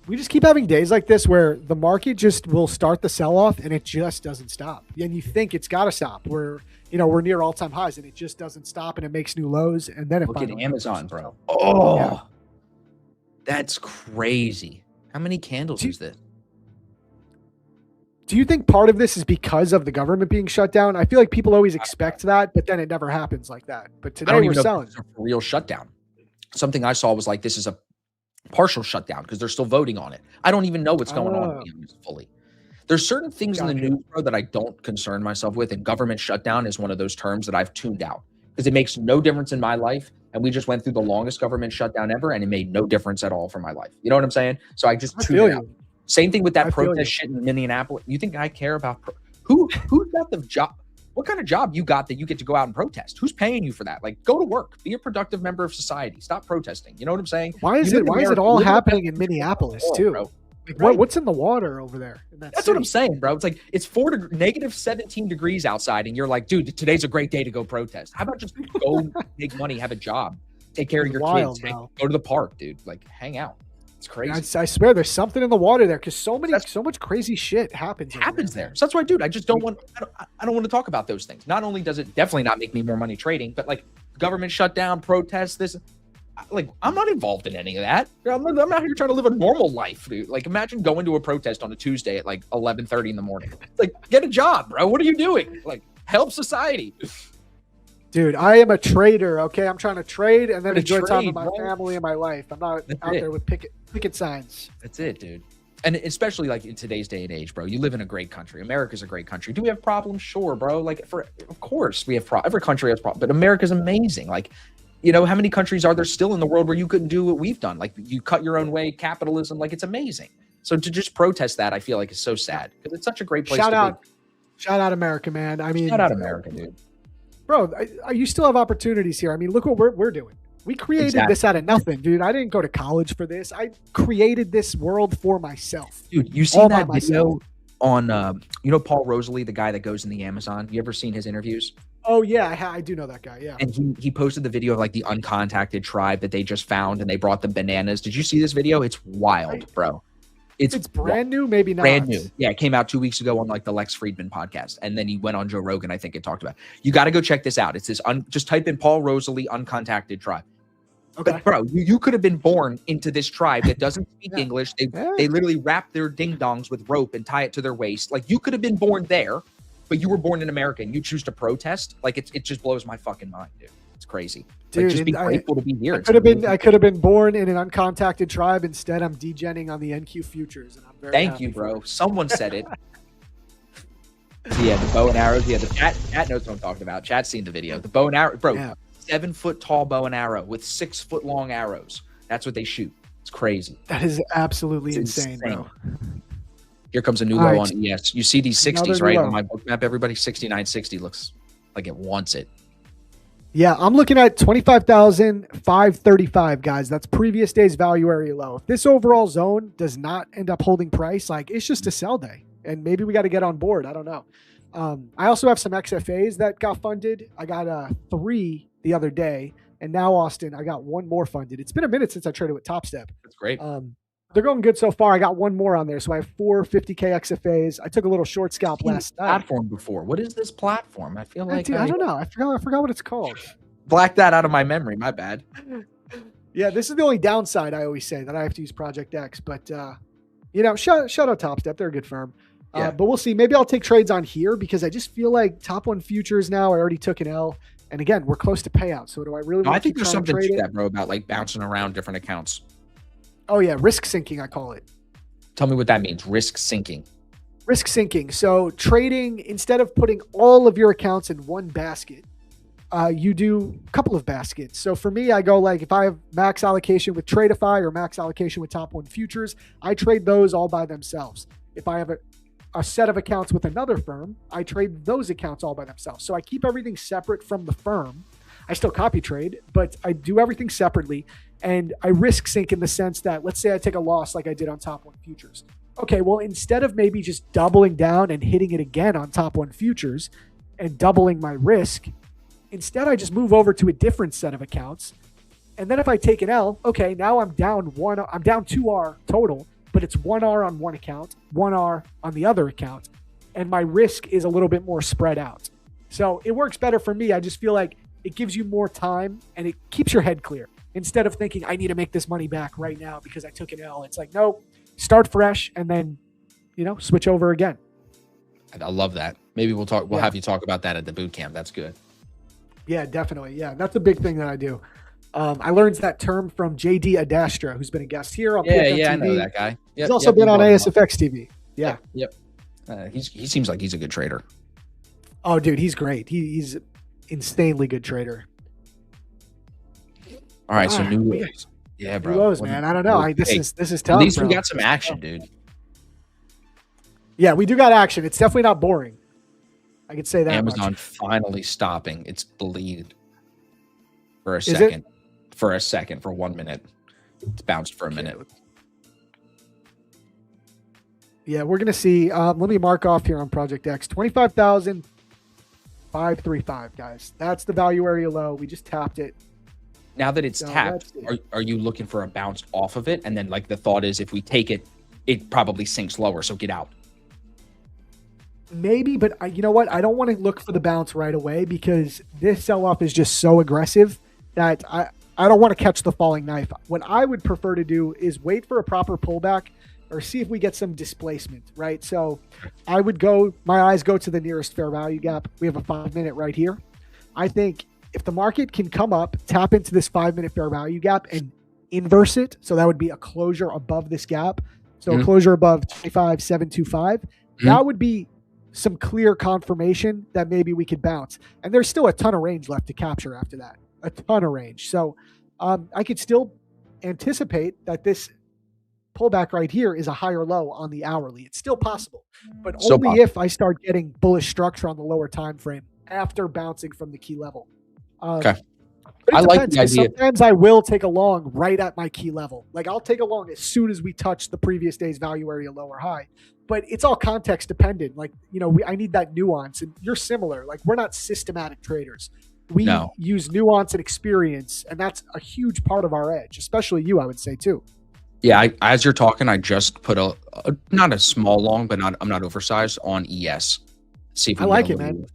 We just keep having days like this where the market just will start the sell-off and it just doesn't stop. And you think it's got to stop. We're near all-time highs and it just doesn't stop and it makes new lows. And then look at Amazon, bro. Oh, yeah. That's crazy. How many candles is this? Do you think part of this is because of the government being shut down? I feel like people always expect that, but then it never happens like that. But today we're selling. It's a real shutdown. Something I saw was like, this is a partial shutdown because they're still voting on it. I don't even know what's going on fully. There's certain things in the news, bro, that I don't concern myself with, and government shutdown is one of those terms that I've tuned out because it makes no difference in my life. And we just went through the longest government shutdown ever, and it made no difference at all for my life. You know what I'm saying? So I just tuned it out. Same thing with that protest shit in Minneapolis. You think I care about who's got the job? What kind of job you got that you get to go out and protest? Who's paying you for that? Like, go to work, be a productive member of society. Stop protesting. You know what I'm saying? Why is it all happening in Minneapolis too? Bro. Like, what's in the water over there? That's what I'm saying, bro. It's like it's negative 17 degrees outside, and you're like, dude, today's a great day to go protest. How about just go make money, have a job, take care of your kids, go to the park, dude. Like, hang out. It's crazy. I swear there's something in the water there because so much crazy shit happens there. So that's why, dude, I just don't want to talk about those things. Not only does it definitely not make me more money trading, but like government shutdown, protests, this, like I'm not involved in any of that. I'm out here trying to live a normal life, dude. Like imagine going to a protest on a Tuesday at like 11:30 in the morning. Like get a job, bro. What are you doing? Like help society. Dude, I am a trader, okay? I'm trying to trade and then enjoy time with my family and my life. I'm not out there with picket signs. That's it, dude. And especially like in today's day and age, bro, you live in a great country. America's a great country. Do we have problems? Sure, bro. Like of course we have every country has problems, but America's amazing. Like, how many countries are there still in the world where you couldn't do what we've done? Like you cut your own way, capitalism, like it's amazing. So to just protest that, I feel like is so sad because it's such a great place to be. Shout out America, man. I mean, shout out America, dude. Bro, you still have opportunities here. I mean, look what we're doing. We created this out of nothing, dude. I didn't go to college for this. I created this world for myself. Dude, you seen that video on, Paul Rosalie, the guy that goes in the Amazon? You ever seen his interviews? Oh, yeah. I do know that guy, yeah. And he posted the video of like the uncontacted tribe that they just found and they brought them bananas. Did you see this video? It's wild, bro. It's brand new, maybe not. Brand new. Yeah, it came out 2 weeks ago on like the Lex Friedman podcast. And then he went on Joe Rogan, I think it talked about. You got to go check this out. It's this, just type in Paul Rosalie uncontacted tribe. Okay. But bro, you could have been born into this tribe that doesn't speak English. They literally wrap their ding-dongs with rope and tie it to their waist. Like, you could have been born there, but you were born in America and you choose to protest. Like, it just blows my fucking mind, dude. It's crazy. Dude, like, just be grateful to be here. I could have been born in an uncontacted tribe. Instead, I'm degenning on the NQ futures, and I'm very Thank you, bro. Someone said it. Yeah, the bow and arrows. Yeah, the chat knows what I'm talking about. Chat's seen the video. The bow and arrow, bro. 7 foot tall bow and arrow with 6 foot long arrows. That's what they shoot. It's crazy. That is absolutely insane, bro. Here comes a new low on ES. You see these 60s, right? On my book map, everybody 6960 looks like it wants it. Yeah, I'm looking at 25,535, guys. That's previous day's value area low. If this overall zone does not end up holding price, like, it's just a sell day, and maybe we got to get on board. I don't know. I also have some XFAs that got funded. I got 3 the other day, and now, Austin, I got 1 more funded. It's been a minute since I traded with Top Step. That's great. They're going good so far. I got 1 more on there, so I have 4 50K XFAs. I took a little short scalp last night. Platform before. What is this platform? I feel like I don't know. I forgot what it's called. Black that out of my memory. My bad. Yeah, this is the only downside I always say, that I have to use Project X. But shout out Top Step. They're a good firm. But we'll see. Maybe I'll take trades on here because I just feel like Top 1 futures now. I already took an L. And again, we're close to payout. So do I really want to keep trying to trade it? I think there's something to that, bro, about like bouncing around different accounts. Oh, yeah. Risk sinking, I call it. Tell me what that means. Risk sinking. Risk sinking. So trading, instead of putting all of your accounts in one basket, you do a couple of baskets. So for me, I go like, if I have max allocation with Tradeify or max allocation with Top 1 futures, I trade those all by themselves. If I have a set of accounts with another firm, I trade those accounts all by themselves. So I keep everything separate from the firm. I still copy trade, but I do everything separately. And I risk sink in the sense that, let's say I take a loss like I did on Top 1 futures. Okay, well, instead of maybe just doubling down and hitting it again on Top 1 futures and doubling my risk, instead I just move over to a different set of accounts. And then if I take an L, okay, now I'm down 2R total, but it's 1R on one account, 1R on the other account, and my risk is a little bit more spread out. So it works better for me. I just feel like it gives you more time and it keeps your head clear. Instead of thinking, I need to make this money back right now because I took an L. It's like, no, start fresh and then, switch over again. I love that. Maybe we'll have you talk about that at the boot camp. That's good. Yeah, definitely. Yeah, that's a big thing that I do. I learned that term from JD Adastra, who's been a guest here on PFM TV. I know that guy. He's also been on ASFX TV. Yeah. Yep. He seems like he's a good trader. Oh, dude, he's great. He's insanely good trader. All right, so new lows. Yeah, bro. New lows, man. I don't know. This is tough. At least we got some action, dude. Yeah, we do got action. It's definitely not boring. I could say that. Amazon finally stopping its bleed for a second. For 1 minute. It's bounced for a minute. Yeah, we're going to see. Let me mark off here on Project X. 25,535, guys. That's the value area low. We just tapped it. Now that it's tapped, are you looking for a bounce off of it? And then like the thought is if we take it, it probably sinks lower. So get out. Maybe, but you know what? I don't want to look for the bounce right away because this sell-off is just so aggressive that I don't want to catch the falling knife. What I would prefer to do is wait for a proper pullback or see if we get some displacement, right? So my eyes go to the nearest fair value gap. We have a 5 minute right here. I think if the market can come up, tap into this 5 minute fair value gap and inverse it, so that would be a closure above this gap. So a closure above 25,725, that would be some clear confirmation that maybe we could bounce. And there's still a ton of range left to capture after that. A ton of range. So I could still anticipate that this pullback right here is a higher low on the hourly. It's still possible, but only if I start getting bullish structure on the lower time frame after bouncing from the key level. Okay. But I like the idea. Sometimes I will take a long right at my key level. Like I'll take a long as soon as we touch the previous day's value area low or high. But it's all context dependent. Like, I need that nuance. And you're similar. Like we're not systematic traders. We use nuance and experience. And that's a huge part of our edge, especially you, I would say too. Yeah, as you're talking, I just put a not a small long, but I'm not oversized on ES. See if we I can like get a it, man. little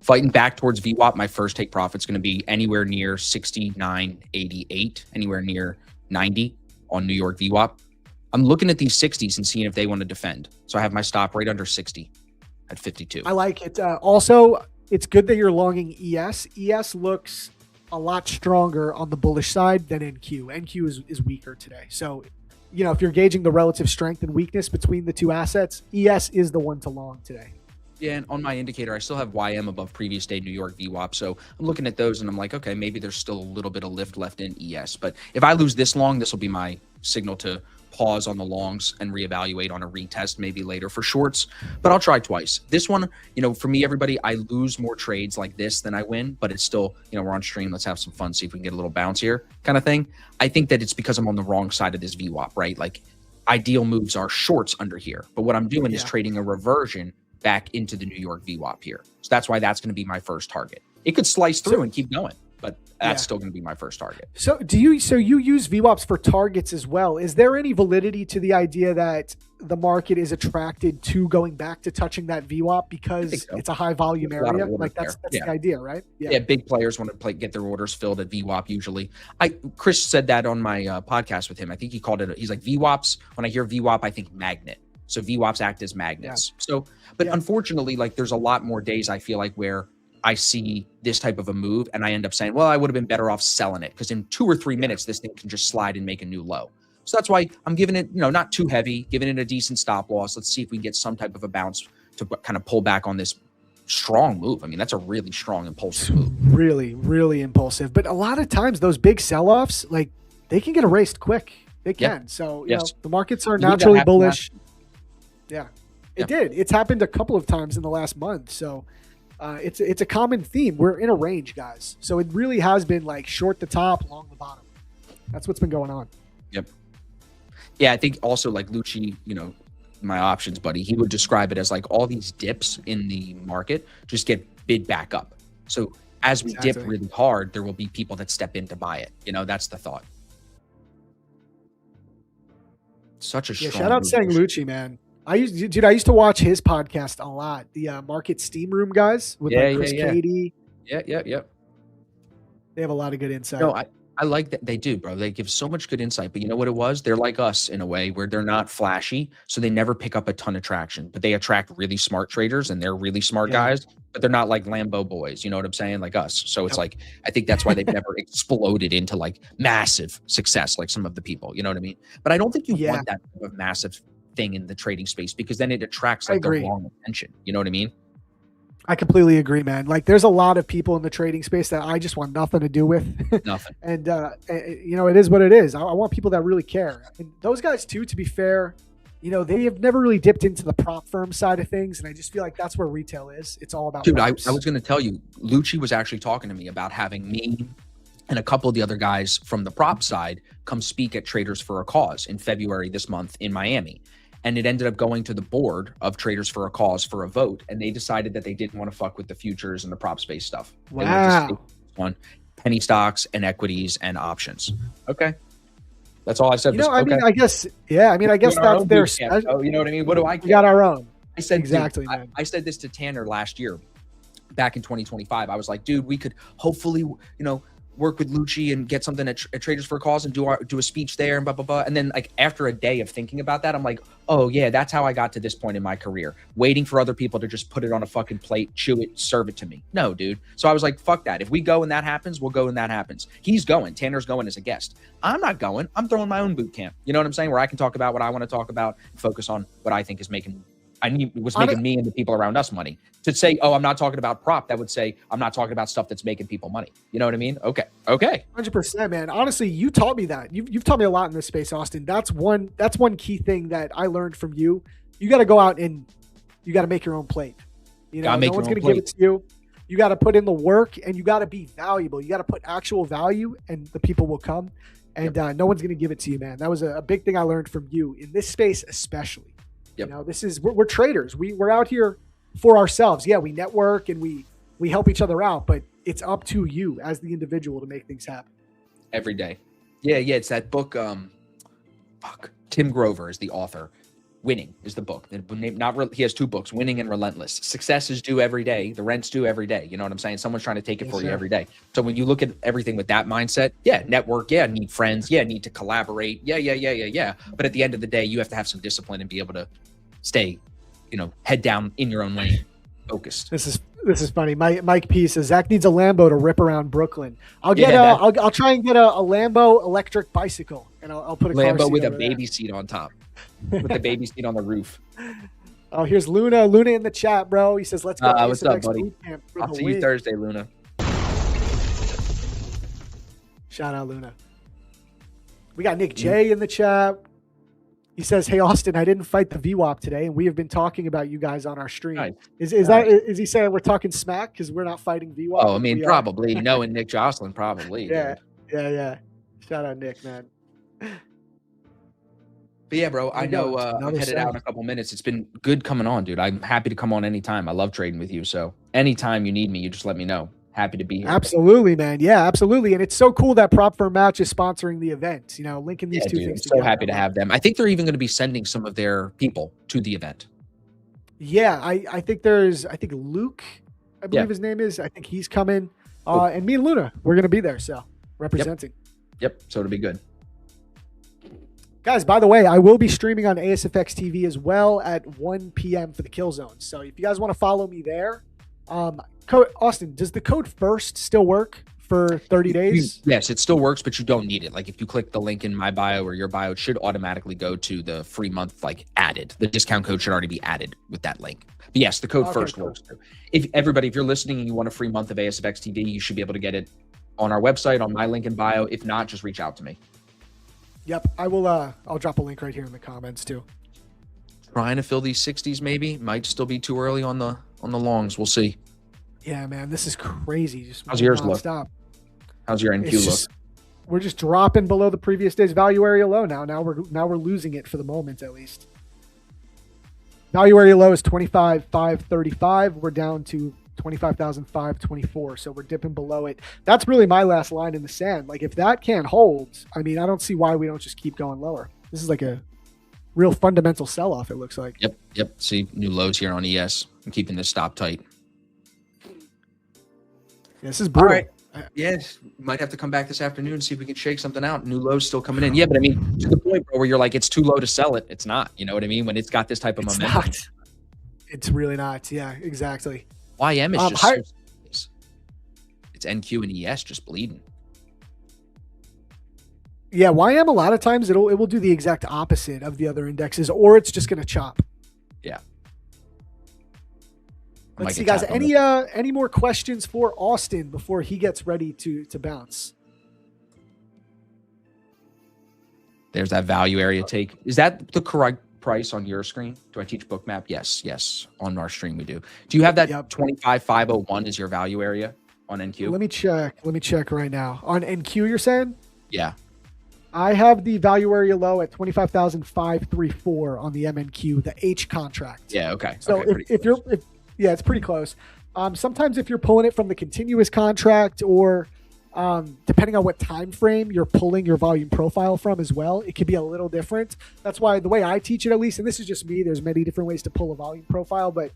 fighting back towards VWAP. My first take profit's going to be anywhere near 69.88, anywhere near 90 on New York VWAP. I'm looking at these 60s and seeing if they want to defend. So I have my stop right under 60 at 52. I like it. Also, it's good that you're longing ES. ES looks a lot stronger on the bullish side than NQ. NQ is weaker today. So, if you're gauging the relative strength and weakness between the two assets, ES is the one to long today. Yeah, and on my indicator, I still have YM above previous day New York VWAP. So I'm looking at those and I'm like, okay, maybe there's still a little bit of lift left in ES. But if I lose this long, this will be my signal to pause on the longs and reevaluate on a retest maybe later for shorts. But I'll try twice. This one, for me, everybody, I lose more trades like this than I win, but it's still, we're on stream. Let's have some fun, see if we can get a little bounce here kind of thing. I think that it's because I'm on the wrong side of this VWAP, right? Like ideal moves are shorts under here. But what I'm doing is trading a reversion back into the New York VWAP here. So that's why that's going to be my first target. It could slice through and keep going, but that's still going to be my first target. So you use VWAPs for targets as well. Is there any validity to the idea that the market is attracted to going back to touching that VWAP because it's a high volume area? Like that's the idea, right? Yeah, big players want to get their orders filled at VWAP usually. Chris said that on my podcast with him. I think he called it, he's like VWAPs. When I hear VWAP, I think magnet. So VWAPs act as magnets. But unfortunately, like there's a lot more days I feel like where I see this type of a move and I end up saying, well, I would have been better off selling it because in 2 or 3 minutes, this thing can just slide and make a new low. So that's why I'm giving it, not too heavy, giving it a decent stop loss. Let's see if we can get some type of a bounce to kind of pull back on this strong move. I mean, that's a really strong, impulsive move. Really, really impulsive. But a lot of times those big sell-offs, like they can get erased quick. They can. So, the markets are naturally bullish. Yeah, it did. It's happened a couple of times in the last month. So it's a common theme. We're in a range, guys. So it really has been like short the top, long the bottom. That's what's been going on. Yep. Yeah, I think also like Lucci, my options buddy, he would describe it as like all these dips in the market just get bid back up. So as we dip really hard, there will be people that step in to buy it. That's the thought. Such a strong shout out saying Lucci, man. I used to watch his podcast a lot. The Market Steam Room guys with Chris Cady. Yeah. They have a lot of good insight. No, I like that they do, bro. They give so much good insight. But you know what it was? They're like us in a way where they're not flashy, so they never pick up a ton of traction. But they attract really smart traders, and they're really smart guys. But they're not like Lambo boys. You know what I'm saying? Like us. So it's like I think that's why they've never exploded into like massive success like some of the people. You know what I mean? But I don't think you want that type of massive thing in the trading space because then it attracts like the wrong attention. You know what I mean? I completely agree, man. Like there's a lot of people in the trading space that I just want nothing to do with. Nothing. And it is what it is. I want people that really care. And those guys too, to be fair, they have never really dipped into the prop firm side of things. And I just feel like that's where retail is. It's all about dude. I was going to tell you, Lucci was actually talking to me about having me and a couple of the other guys from the prop side come speak at Traders for a Cause in February this month in Miami. And it ended up going to the board of Traders for a Cause for a vote. And they decided that they didn't want to fuck with the futures and the prop space stuff. Wow. On penny stocks and equities and options. Okay. That's all I said. I guess that's their special. You know what I mean? What do I We got our own. I said, exactly. Dude, I said this to Tanner last year, back in 2025. I was like, dude, we could hopefully, work with Lucci and get something at Traders for a Cause and do a speech there and blah, blah, blah. And then like after a day of thinking about that, I'm like, oh yeah, that's how I got to this point in my career, waiting for other people to just put it on a fucking plate, chew it, serve it to me. No, dude. So I was like, fuck that. If we go and that happens, we'll go and that happens. He's going. Tanner's going as a guest. I'm not going. I'm throwing my own boot camp. You know what I'm saying? Where I can talk about what I want to talk about and focus on what I think is making me and the people around us money. To say, oh, I'm not talking about prop, that would say I'm not talking about stuff that's making people money. You know what I mean? Okay. 100%, man. Honestly, you taught me that. You've taught me a lot in this space, Austin. That's one key thing that I learned from you. You got to go out and you got to make your own plate. No one's going to give it to you. You got to put in the work and you got to be valuable. You got to put actual value and the people will come. And no one's going to give it to you, man. That was a big thing I learned from you in this space, especially. Yep. We're traders. We're out here for ourselves. Yeah, we network and we help each other out, but it's up to you as the individual to make things happen. Every day. Yeah. It's that book. Tim Grover is the author. Winning is the book. He has 2 books, Winning and Relentless. Success is due every day. The rent's due every day. You know what I'm saying? Someone's trying to take it for you every day. So when you look at everything with that mindset, network, need friends, need to collaborate. But at the end of the day, you have to have some discipline and be able to stay, head down in your own lane, focused. This is funny. Mike P says Zach needs a Lambo to rip around Brooklyn. I'll try and get a Lambo electric bicycle, and I'll put a Lambo with a baby seat on top. With the baby seat on the roof. Oh, here's Luna in the chat, bro. He says, let's go. What's up, buddy? I'll see you Thursday, Luna. Shout out, Luna. We got Nick J in the chat. He says, hey, Austin, I didn't fight the VWAP today, and we have been talking about you guys on our stream. Nice. Is he saying we're talking smack because we're not fighting VWAP? Oh, I mean, probably. Knowing Nick Jocelyn, probably. Yeah. Shout out, Nick, man. But yeah, bro, I know I'm headed out in a couple minutes. It's been good coming on, dude. I'm happy to come on anytime. I love trading with you. So anytime you need me, you just let me know. Happy to be here. Absolutely, man. Yeah, absolutely. And it's so cool that Prop Firm Match is sponsoring the event, linking these two things together. So happy to have them. I think they're even going to be sending some of their people to the event. Yeah, I think Luke, I believe his name is. I think he's coming. And me and Luna, we're going to be there. So representing. Yep. So it'll be good. Guys, by the way, I will be streaming on ASFX TV as well at 1 p.m. for the Kill Zone. So if you guys want to follow me there, Austin, does the code FIRST still work for 30 days? Yes, it still works, but you don't need it. Like if you click the link in my bio or your bio, it should automatically go to the free month, added. The discount code should already be added with that link. But yes, the code FIRST works too. If you're listening and you want a free month of ASFX TV, you should be able to get it on our website, on my link in bio. If not, just reach out to me. Yep, I will. I'll drop a link right here in the comments too. Trying to fill these 60s, maybe might still be too early on the longs. We'll see. Yeah, man, this is crazy. How's yours look? How's your NQ look? We're just dropping below the previous day's value area low now. Now we're losing it for the moment, at least. Value area low is 25,535. We're down to 25,524. So we're dipping below it. That's really my last line in the sand. If that can't hold, I mean, I don't see why we don't just keep going lower. This is a real fundamental sell-off, it looks like. Yep. See new lows here on ES. I'm keeping this stop tight. Yeah, this is brutal. All right. Yes, might have to come back this afternoon and see if we can shake something out. New lows still coming in. Yeah, but I mean, to the point, bro, where you're it's too low to sell it. It's not. You know what I mean? When it's got this type of momentum. It's really not. Yeah, exactly. YM is just it's NQ and ES just bleeding. Yeah, YM a lot of times it will do the exact opposite of the other indexes, or it's just going to chop. Yeah. Let's see, guys. Any more questions for Austin before he gets ready to bounce? There's that value area take. Is that the correct price on your screen? Do I teach Bookmap? Yes. On our stream we do. Do you have that 25,501 as your value area on NQ? Let me check right now. On NQ, you're saying? Yeah. I have the value area low at 25,534 on the MNQ, the H contract. Yeah. Okay. So it's pretty close. Sometimes if you're pulling it from the continuous contract or depending on what time frame you're pulling your volume profile from as well, it could be a little different. That's why the way I teach it, at least, and this is just me, there's many different ways to pull a volume profile, but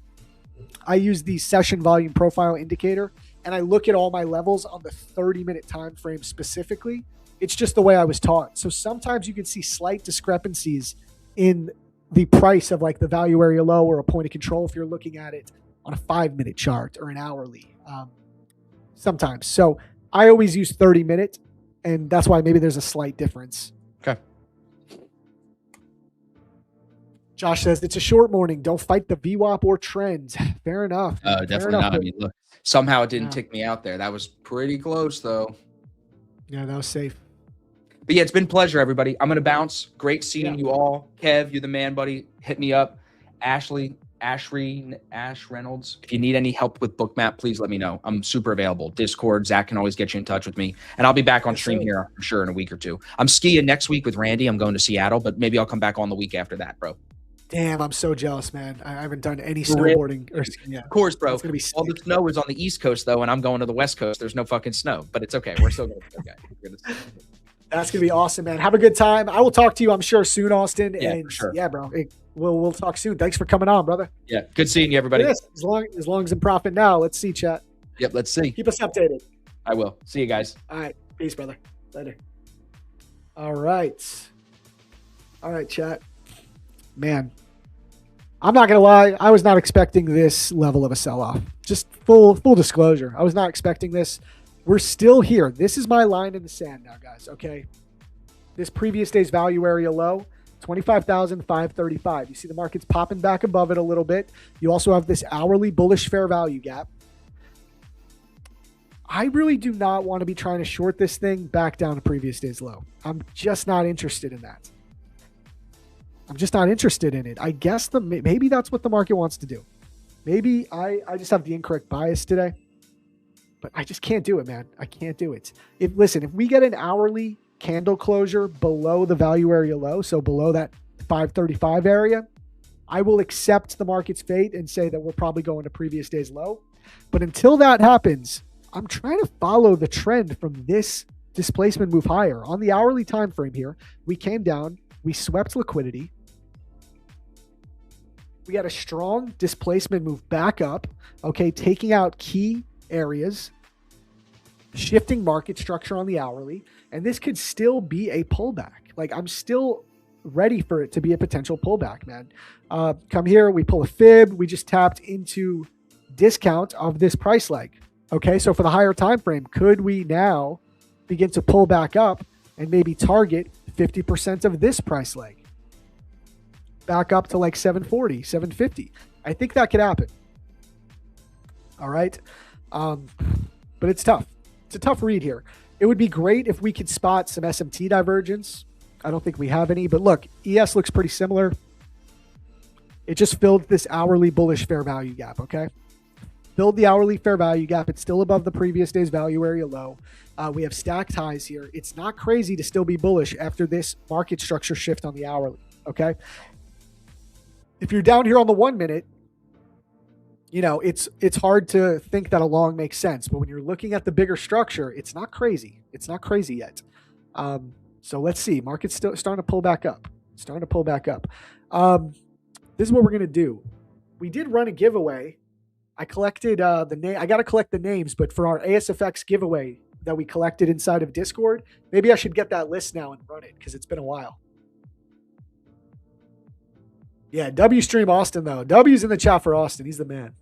I use the session volume profile indicator and I look at all my levels on the 30-minute time frame specifically. It's just the way I was taught. So sometimes you can see slight discrepancies in the price of the value area low or a point of control if you're looking at it on a 5-minute chart or an hourly. Sometimes. So I always use 30-minute, and that's why maybe there's a slight difference. Okay. Josh says, it's a short morning. Don't fight the VWAP or trends. Fair enough. Definitely not. I mean, look, somehow it didn't tick me out there. That was pretty close, though. Yeah, that was safe. But yeah, it's been a pleasure, everybody. I'm going to bounce. Great seeing you all. Kev, you're the man, buddy. Hit me up. Ash Reynolds. If you need any help with Bookmap, please let me know. I'm super available. Discord, Zach can always get you in touch with me. And I'll be back on stream here for sure in a week or two. I'm skiing next week with Randy. I'm going to Seattle, but maybe I'll come back on the week after that, bro. Damn, I'm so jealous, man. I haven't done any snowboarding or skiing yet. Of course, bro. It's gonna be all the snow is on the East Coast, though, and I'm going to the West Coast. There's no fucking snow, but it's okay. We're still going to be okay. That's going to be awesome, man. Have a good time. I will talk to you, I'm sure, soon, Austin. Yeah, and for sure. Yeah, bro. We'll talk soon. Thanks for coming on, brother. Yeah. Good seeing you, everybody. As long as in profit now. Let's see, chat. Yep. Let's see. Keep us updated. I will. See you guys. All right. Peace, brother. Later. All right. All right, chat. Man, I'm not gonna lie. I was not expecting this level of a sell-off. Just full disclosure. I was not expecting this. We're still here. This is my line in the sand now, guys. Okay. This previous day's value area low, 25,535. You see the market's popping back above it a little bit. You also have this hourly bullish fair value gap. I really do not want to be trying to short this thing back down to previous day's low. I'm just not interested in that. I'm just not interested in it. I guess maybe that's what the market wants to do. Maybe I just have the incorrect bias today, but I just can't do it, man. I can't do it. Listen, if we get an hourly candle closure below the value area low, so below that 535 area, I will accept the market's fate and say that we're probably going to previous day's low. But until that happens, I'm trying to follow the trend from this displacement move higher. On the hourly time frame here, we came down, we swept liquidity. We had a strong displacement move back up, okay, taking out key areas, shifting market structure on the hourly, and this could still be a pullback. Like, I'm still ready for it to be a potential pullback, man. Come here, we pull a fib, we just tapped into discount of this price leg. Okay, so for the higher time frame, could we now begin to pull back up and maybe target 50% of this price leg? Back up to like 740, 750. I think that could happen. All right. But it's tough. It's a tough read here. It would be great if we could spot some SMT divergence. I don't think we have any, but look, ES looks pretty similar. It just filled this hourly bullish fair value gap, okay? Filled the hourly fair value gap. It's still above the previous day's value area low. We have stacked highs here. It's not crazy to still be bullish after this market structure shift on the hourly, okay? If you're down here on the 1 minute, you know, it's hard to think that a long makes sense. But when you're looking at the bigger structure, it's not crazy. It's not crazy yet. So let's see. Market's still starting to pull back up. Starting to pull back up. This is what we're going to do. We did run a giveaway. I collected the name. I got to collect the names, but for our ASFX giveaway that we collected inside of Discord, maybe I should get that list now and run it because it's been a while. Yeah, W stream Austin, though. W's in the chat for Austin. He's the man.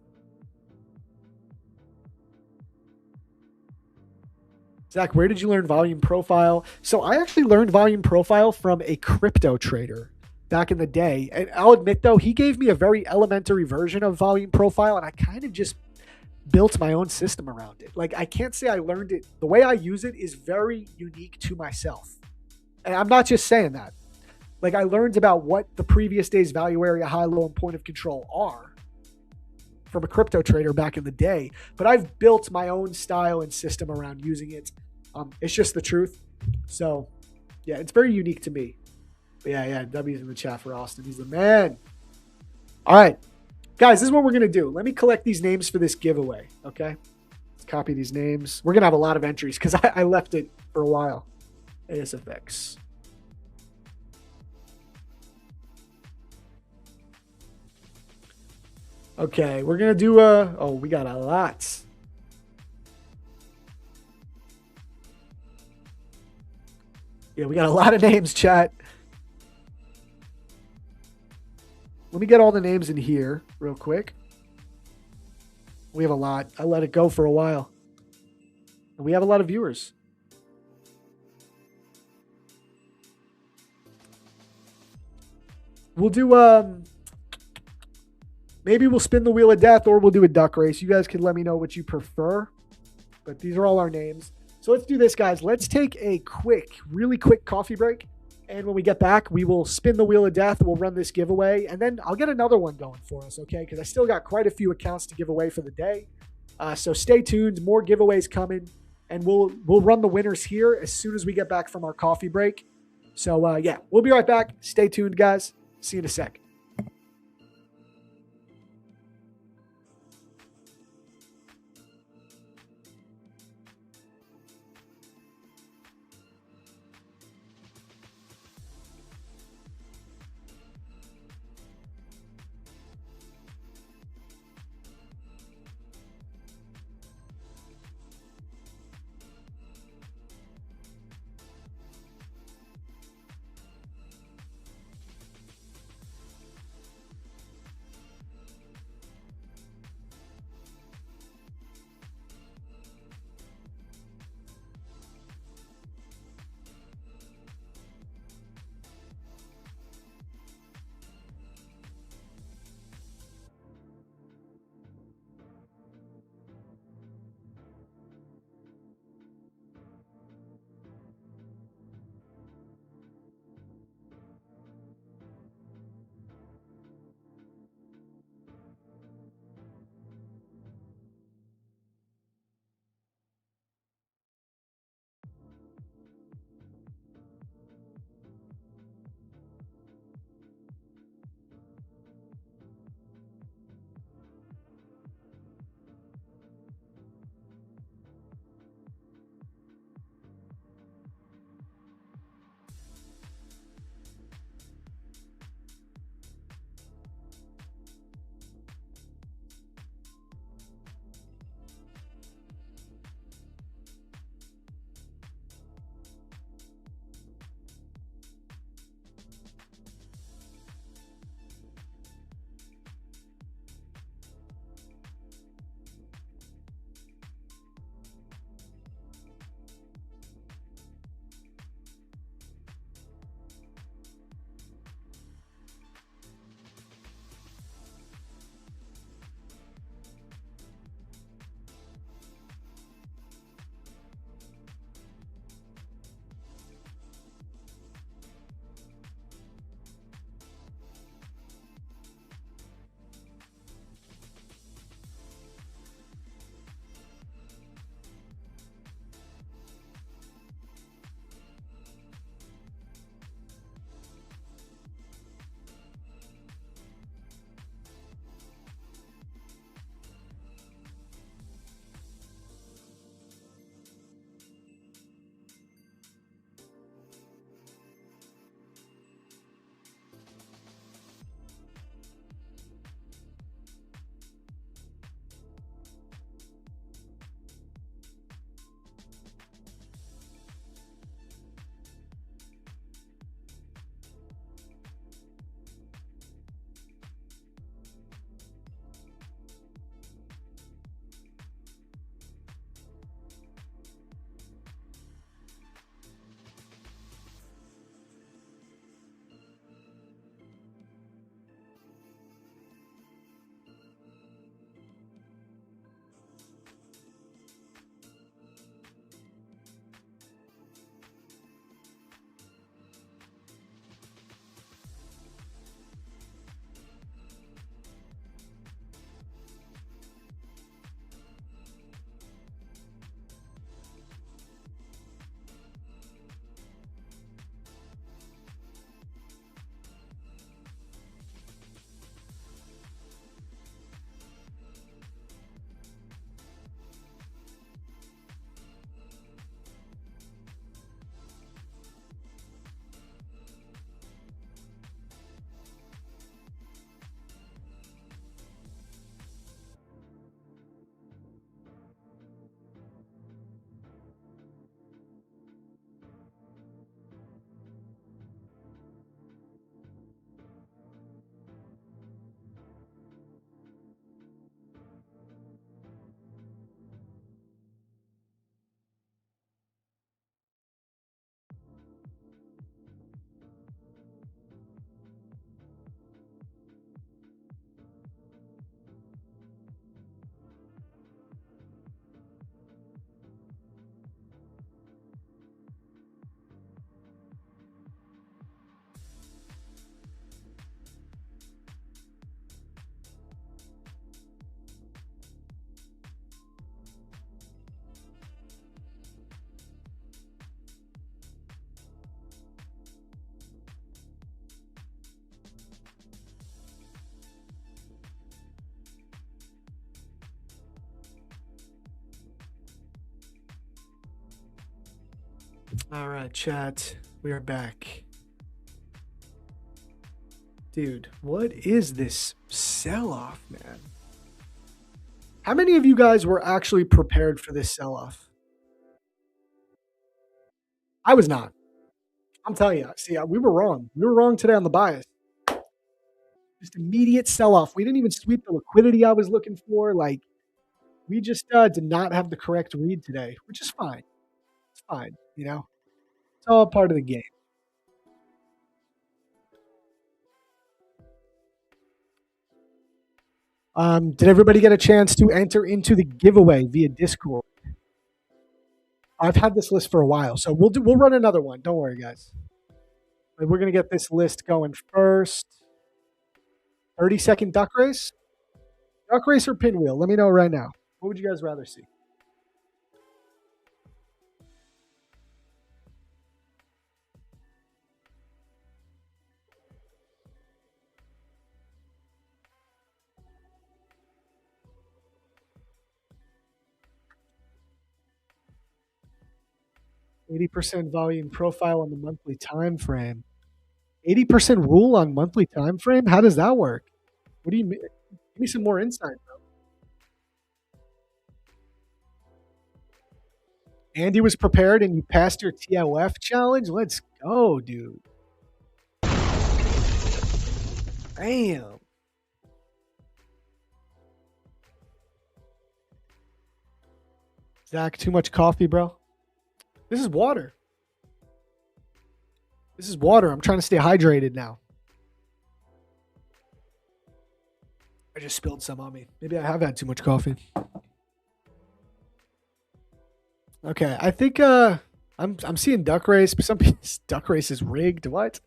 Zach, where did you learn volume profile? So I actually learned volume profile from a crypto trader back in the day. And I'll admit, though, he gave me a very elementary version of volume profile, and I kind of just built my own system around it. Like, I can't say I learned it. The way I use it is very unique to myself. And I'm not just saying that. Like, I learned about what the previous day's value area, high, low, and point of control are from a crypto trader back in the day. But I've built my own style and system around using it. It's just the truth. So, yeah, it's very unique to me. But yeah, W's in the chat for Austin. He's the man. All right. Guys, this is what we're going to do. Let me collect these names for this giveaway, okay? Let's copy these names. We're going to have a lot of entries because I left it for a while. ASFX. Okay, we're going to do we got a lot. Yeah, we got a lot of names, chat. Let me get all the names in here real quick. We have a lot. I let it go for a while. And we have a lot of viewers. We'll do maybe we'll spin the wheel of death or we'll do a duck race. You guys can let me know what you prefer. But these are all our names. So let's do this, guys. Let's take a really quick coffee break. And when we get back, we will spin the wheel of death. We'll run this giveaway. And then I'll get another one going for us, okay? Because I still got quite a few accounts to give away for the day. So stay tuned. More giveaways coming. And we'll run the winners here as soon as we get back from our coffee break. So, yeah, we'll be right back. Stay tuned, guys. See you in a sec. All right, chat. We are back. Dude, what is this sell-off, man? How many of you guys were actually prepared for this sell-off? I was not. I'm telling you. See, we were wrong. We were wrong today on the bias. Just immediate sell-off. We didn't even sweep the liquidity I was looking for. Like, we just did not have the correct read today, which is fine. It's fine, you know? It's all part of the game. Did everybody get a chance to enter into the giveaway via Discord? I've had this list for a while, so we'll run another one. Don't worry, guys. We're gonna get this list going first. 30-second duck race? Duck race or pinwheel? Let me know right now. What would you guys rather see? %, volume profile on the monthly time frame. 80% rule on monthly time frame? How does that work? What do you mean? Give me some more insight, bro. Andy was prepared and you passed your TOF challenge? Let's go, dude. Damn. Zach, too much coffee, bro? This is water. This is water. I'm trying to stay hydrated now. I just spilled some on me. Maybe I have had too much coffee. Okay, I think I'm seeing duck race, but some people's duck race is rigged. What?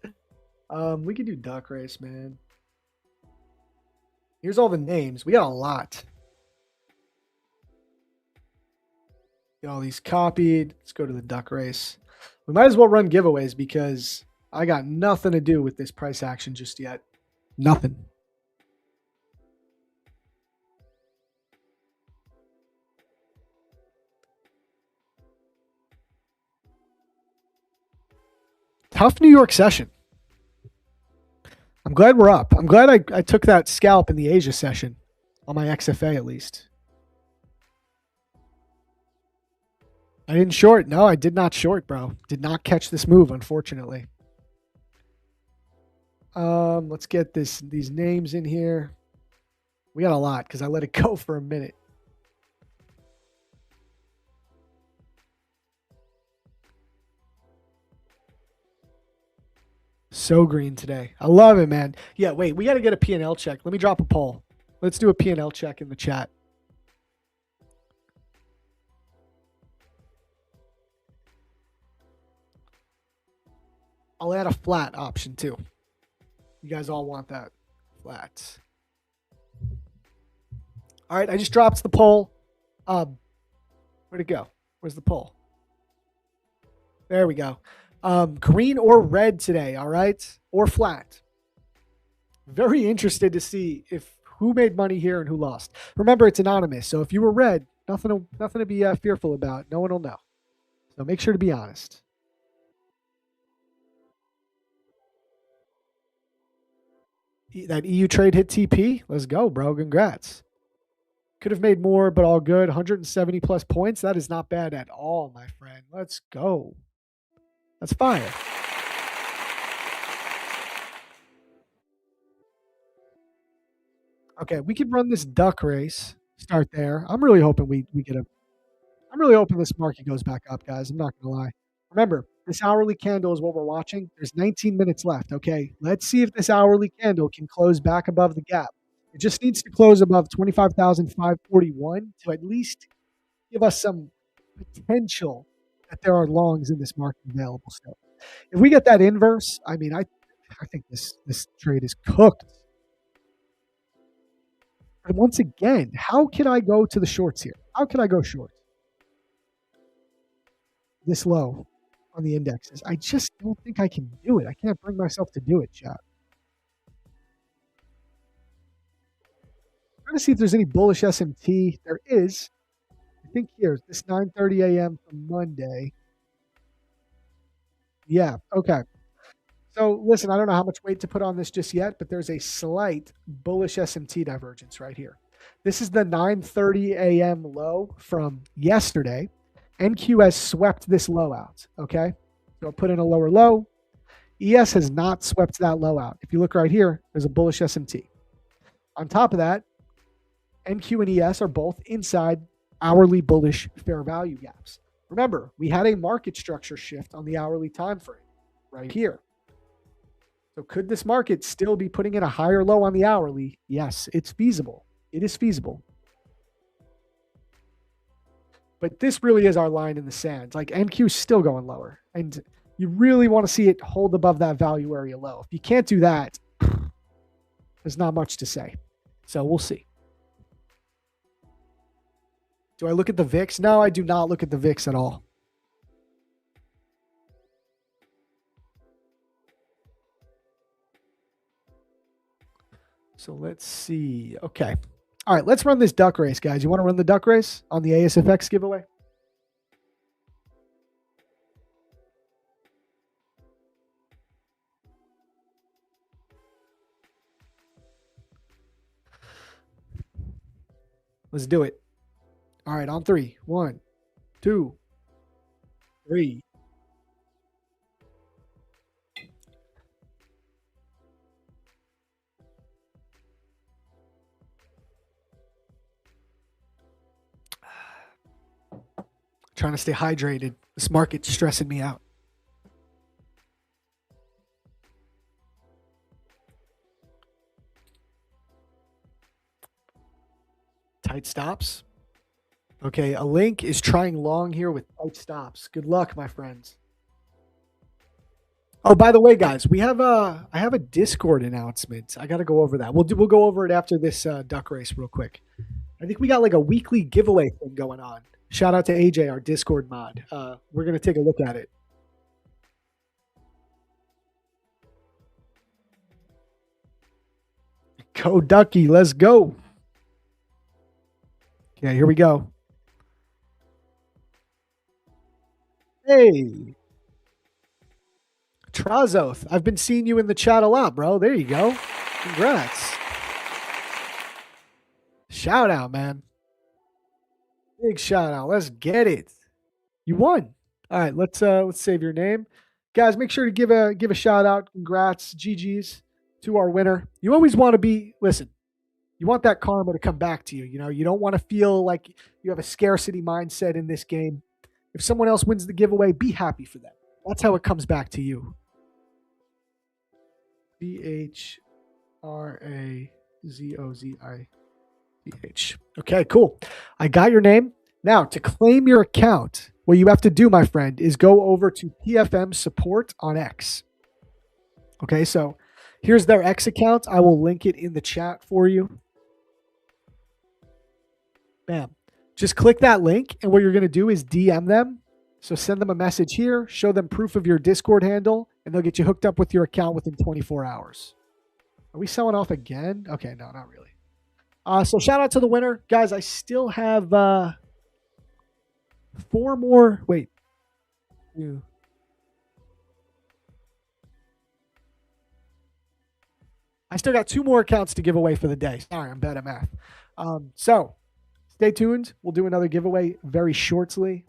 We could do duck race, man. Here's all the names. We got a lot. Get all these copied. Let's go to the duck race. We might as well run giveaways because I got nothing to do with this price action just yet. Nothing. Tough New York session. I'm glad we're up. I'm glad I took that scalp in the Asia session on my XFA at least. I didn't short. No, I did not short, bro. Did not catch this move, unfortunately. Let's get these names in here. We got a lot because I let it go for a minute. So green today. I love it, man. Yeah, wait, we got to get a P&L check. Let me drop a poll. Let's do a P&L check in the chat. I'll add a flat option too. You guys all want that flat. All right, I just dropped the poll. Where'd it go? Where's the poll? There we go. Green or red today, all right? Or flat. Very interested to see who made money here and who lost. Remember, it's anonymous, so if you were red, nothing to be fearful about. No one will know. So make sure to be honest. That EU trade hit TP. Let's go, bro. Congrats. Could have made more, but all good. 170 plus points. That is not bad at all, my friend. Let's go. That's fire. Okay, we could run this duck race. Start there. I'm really hoping we get a. I'm really hoping this market goes back up, guys. I'm not gonna lie. Remember, this hourly candle is what we're watching. There's 19 minutes left. Okay, let's see if this hourly candle can close back above the gap. It just needs to close above 25,541 to at least give us some potential that there are longs in this market available still. If we get that inverse, I mean, I think this trade is cooked. And once again, how can I go to the shorts here? How can I go short this low on the indexes? I just don't think I can do it. I can't bring myself to do it, chat. I'm trying to see if there's any bullish SMT. There is. I think here, this 9:30 a.m. from Monday. Yeah. Okay. So listen, I don't know how much weight to put on this just yet, but there's a slight bullish SMT divergence right here. This is the 9:30 a.m. low from yesterday. NQ has swept this low out. Okay. So I'll put in a lower low. ES has not swept that low out. If you look right here, there's a bullish SMT. On top of that, NQ and ES are both inside hourly bullish fair value gaps. Remember, we had a market structure shift on the hourly time frame right here. So could this market still be putting in a higher low on the hourly? Yes, it's feasible. It is feasible. But this really is our line in the sand. Like NQ is still going lower. And you really want to see it hold above that value area low. If you can't do that, there's not much to say. So we'll see. Do I look at the VIX? No, I do not look at the VIX at all. So let's see. Okay. All right, let's run this duck race, guys. You want to run the duck race on the ASFX giveaway? Let's do it. All right, on 3. 1, 2, 3. Trying to stay hydrated. This market's stressing me out. Tight stops. Okay, a link is trying long here with tight stops. Good luck, my friends. Oh, by the way, guys, I have a Discord announcement. I got to go over that. We'll go over it after this duck race real quick. I think we got like a weekly giveaway thing going on. Shout out to AJ, our Discord mod. We're going to take a look at it. Go Ducky, let's go. Okay, here we go. Hey. Trazoth, I've been seeing you in the chat a lot, bro. There you go. Congrats. Shout out, man. Big shout out. Let's get it. You won. All right, let's save your name. Guys, make sure to give a shout out. Congrats, GG's to our winner. You always want to be, listen, you want that karma to come back to you. You know, you don't want to feel like you have a scarcity mindset in this game. If someone else wins the giveaway, be happy for them. That's how it comes back to you. BHRAZOZIDH. Okay, cool. I got your name. Now, to claim your account, what you have to do, my friend, is go over to PFM support on X. Okay, so here's their X account. I will link it in the chat for you. Bam. Just click that link, and what you're going to do is DM them. So send them a message here, show them proof of your Discord handle, and they'll get you hooked up with your account within 24 hours. Are we selling off again? Okay, no, not really. So shout out to the winner. Guys, I still have 4 more. Wait. I still got 2 more accounts to give away for the day. Sorry, I'm bad at math. So stay tuned. We'll do another giveaway very shortly.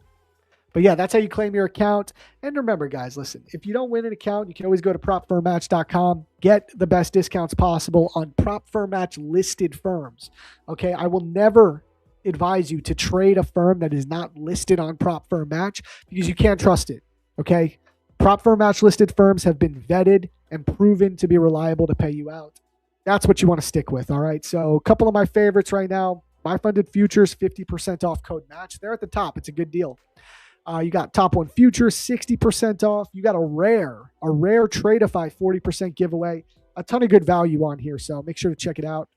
But yeah, that's how you claim your account. And remember, guys, listen, if you don't win an account, you can always go to propfirmmatch.com, get the best discounts possible on Prop Firm Match listed firms. Okay, I will never advise you to trade a firm that is not listed on Prop Firm Match because you can't trust it. Okay, Prop Firm Match listed firms have been vetted and proven to be reliable to pay you out. That's what you want to stick with. All right, so a couple of my favorites right now: My Funded Futures, 50% off code match. They're at the top. It's a good deal. You got Top One Futures, 60% off. You got a rare Tradeify 40% giveaway. A ton of good value on here, so make sure to check it out.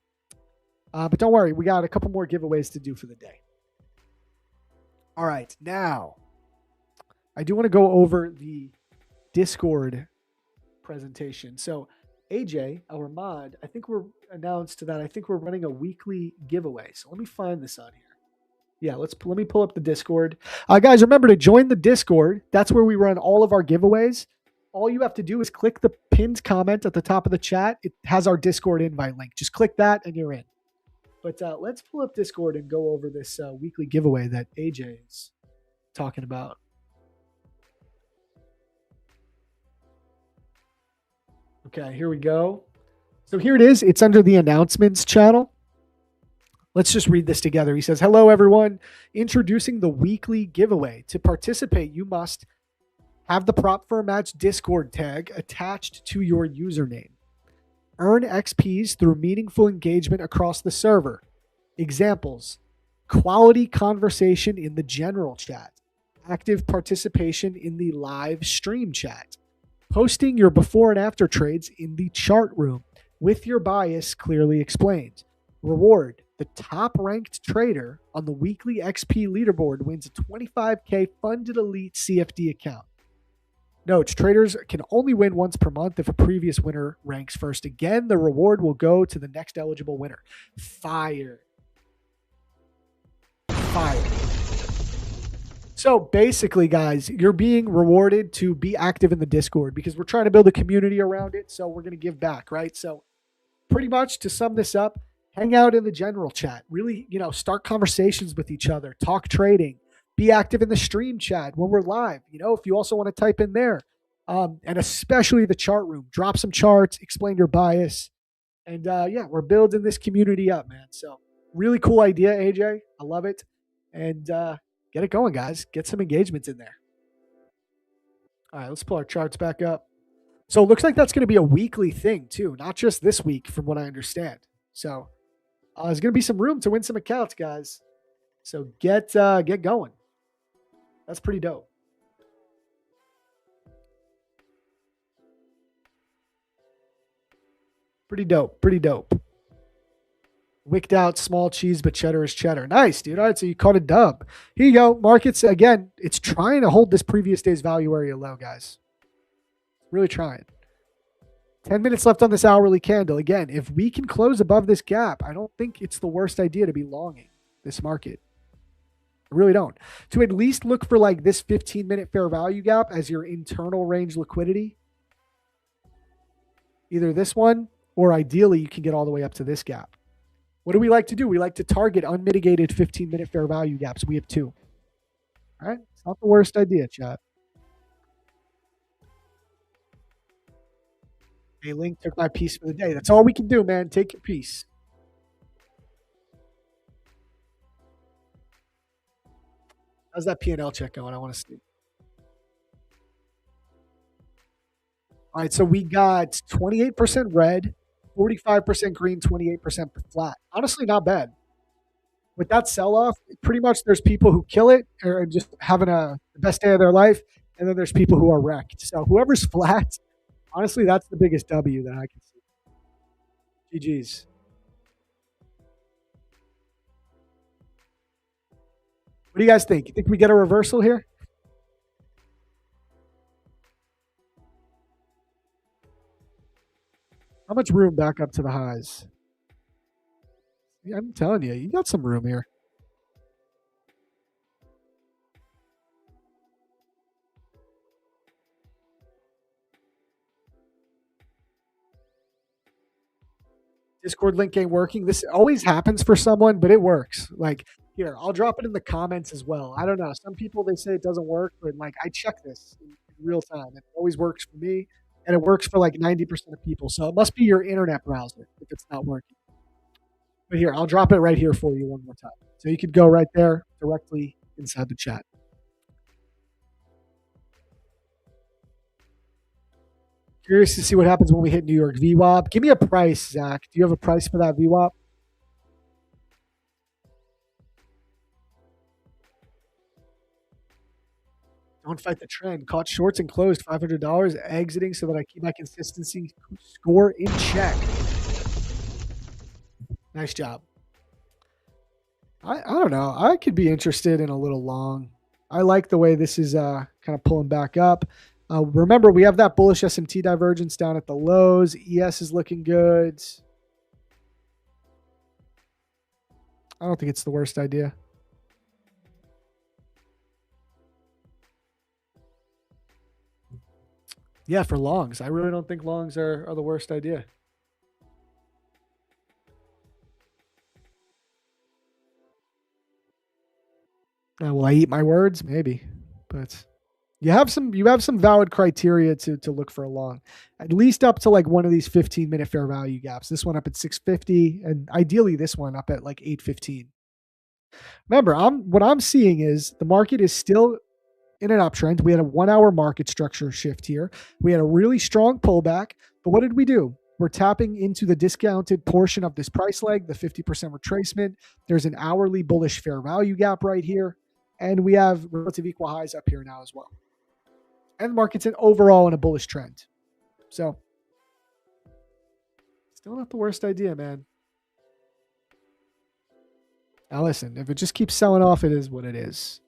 But don't worry, we got a couple more giveaways to do for the day. All right, now I do want to go over the Discord presentation. So AJ, our mod, I think we're announced that I think we're running a weekly giveaway. So let me find this on here. Yeah, let me pull up the Discord. Guys, remember to join the Discord. That's where we run all of our giveaways. all you have to do is click the pinned comment at the top of the chat. It has our Discord invite link. Just click that and you're in. But let's pull up Discord and go over this weekly giveaway that AJ is talking about. Okay, here we go. So here it is. It's under the announcements channel. Let's just read this together. He says, hello, everyone. Introducing the weekly giveaway. To participate, you must have the Prop for a Match Discord tag attached to your username. Earn XPs through meaningful engagement across the server. Examples: quality conversation in the general chat, active participation in the live stream chat, posting your before and after trades in the chart room with your bias clearly explained. Reward: the top ranked trader on the weekly XP leaderboard wins a 25K funded elite CFD account. Note, traders can only win once per month if a previous winner ranks first. Again, the reward will go to the next eligible winner. Fire. So basically, guys, you're being rewarded to be active in the Discord because we're trying to build a community around it. So we're going to give back, right? So pretty much to sum this up, hang out in the general chat. Really, start conversations with each other. Talk trading. Be active in the stream chat when we're live. If you also want to type in there, and especially the chart room, drop some charts, explain your bias. And we're building this community up, man. So really cool idea, AJ. I love it. And get it going, guys. Get some engagement in there. All right, let's pull our charts back up. So it looks like that's going to be a weekly thing too, not just this week from what I understand. So there's going to be some room to win some accounts, guys. So get going. That's pretty dope. Pretty dope. Wicked out, small cheese, but cheddar is cheddar. Nice, dude. All right, so you caught a dub. Here you go. Markets, again, it's trying to hold this previous day's value area low, guys. Really trying. 10 minutes left on this hourly candle. Again, if we can close above this gap, I don't think it's the worst idea to be longing this market. I really don't. To at least look for like this 15-minute fair value gap as your internal range liquidity. Either this one or ideally you can get all the way up to this gap. What do we like to do? We like to target unmitigated 15-minute fair value gaps. We have 2. All right? It's not the worst idea, chat. Hey, Link took my piece for the day. That's all we can do, man. Take your piece. How's that P&L check going? I want to see. All right, so we got 28% red, 45% green, 28% flat. Honestly, not bad. With that sell-off, pretty much there's people who kill it or just having the best day of their life, and then there's people who are wrecked. So whoever's flat, honestly, that's the biggest W that I can see. GG's. What do you guys think? You think we get a reversal here? How much room back up to the highs? Yeah, I'm telling you, you got some room here. Discord link ain't working. This always happens for someone, but it works. Like, here, I'll drop it in the comments as well. I don't know. Some people, they say it doesn't work, but like I check this in real time. It always works for me, and it works for like 90% of people. So it must be your internet browser if it's not working. But here, I'll drop it right here for you one more time. So you could go right there directly inside the chat. Curious to see what happens when we hit New York VWAP. Give me a price, Zach. Do you have a price for that VWAP? Don't fight the trend. Caught shorts and closed. $500. Exiting so that I keep my consistency score in check. Nice job. I don't know. I could be interested in a little long. I like the way this is kind of pulling back up. Remember, we have that bullish SMT divergence down at the lows. ES is looking good. I don't think it's the worst idea. Yeah, for longs. I really don't think longs are the worst idea. Will I eat my words? Maybe. But you have some valid criteria to look for a long. At least up to like one of these 15-minute fair value gaps. This one up at 650 and ideally this one up at like 815. Remember, what I'm seeing is the market is still in an uptrend. We had a 1 hour market structure shift here. We had a really strong pullback. But what did we do? We're tapping into the discounted portion of this price leg, the 50% retracement. There's an hourly bullish fair value gap right here. And we have relative equal highs up here now as well. And the market's overall in a bullish trend. So, still not the worst idea, man. Now listen, if it just keeps selling off, it is what it is.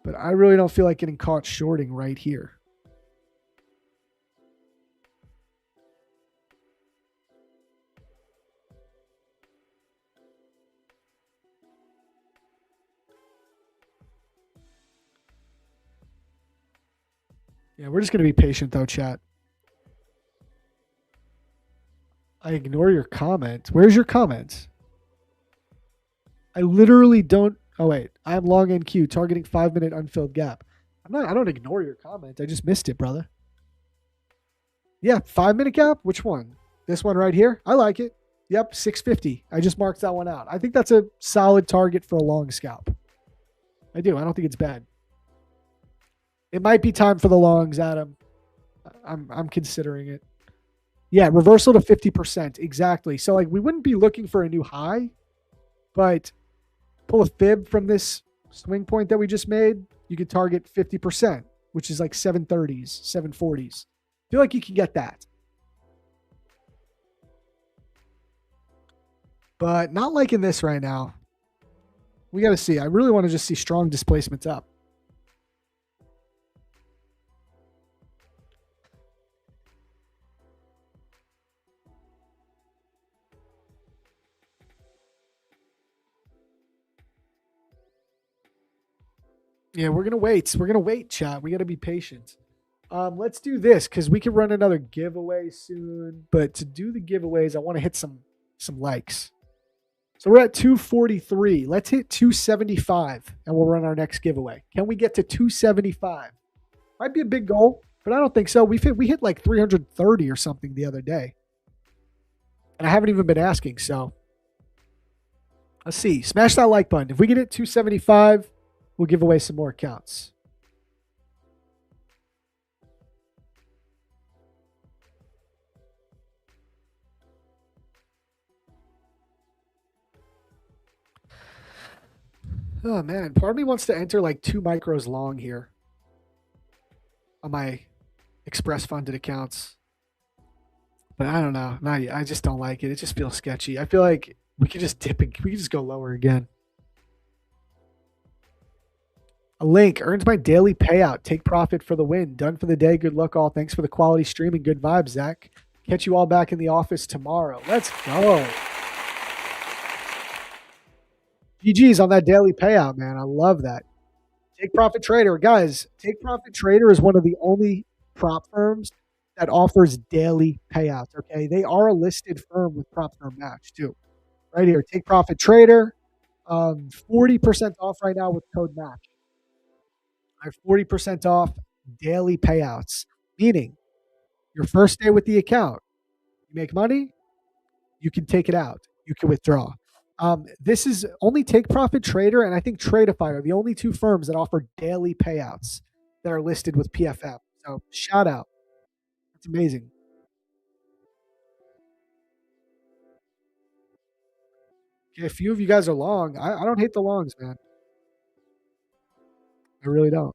But I really don't feel like getting caught shorting right here. Yeah, we're just going to be patient though, chat. I ignore your comment. Where's your comment? I literally don't. Oh, wait. I am long NQ targeting 5-minute unfilled gap. I don't ignore your comment. I just missed it, brother. Yeah, 5-minute gap? Which one? This one right here? I like it. Yep, 650. I just marked that one out. I think that's a solid target for a long scalp. I do. I don't think it's bad. It might be time for the longs, Adam. I'm considering it. Yeah, reversal to 50%. Exactly. So like we wouldn't be looking for a new high, but pull a fib from this swing point that we just made, you could target 50%, which is like 730s, 740s. I feel like you can get that. But not liking this right now. We got to see. I really want to just see strong displacements up. Yeah, we're going to wait. We're going to wait, chat. We got to be patient. Let's do this because we can run another giveaway soon. But to do the giveaways, I want to hit some likes. So we're at 243. Let's hit 275 and we'll run our next giveaway. Can we get to 275? Might be a big goal, but I don't think so. We hit like 330 or something the other day. And I haven't even been asking, so let's see. Smash that like button. If we get it 275, we'll give away some more accounts. Oh, man. Part of me wants to enter like 2 micros long here on my express funded accounts. But I don't know. I just don't like it. It just feels sketchy. I feel like we could just dip it. We could just go lower again. A link earns my daily payout. Take profit for the win. Done for the day. Good luck all. Thanks for the quality stream and good vibes, Zach. Catch you all back in the office tomorrow. Let's go. GG's on that daily payout, man. I love that. Take Profit Trader. Guys, Take Profit Trader is one of the only prop firms that offers daily payouts, okay? They are a listed firm with Prop Firm Match, too. Right here, Take Profit Trader. 40% off right now with code MATCH. I have 40% off daily payouts, meaning your first day with the account, you make money, you can take it out. You can withdraw. This is only Take Profit Trader and I think Tradeify are the only 2 firms that offer daily payouts that are listed with PFM. So shout out. It's amazing. Okay, a few of you guys are long. I don't hate the longs, man. I really don't.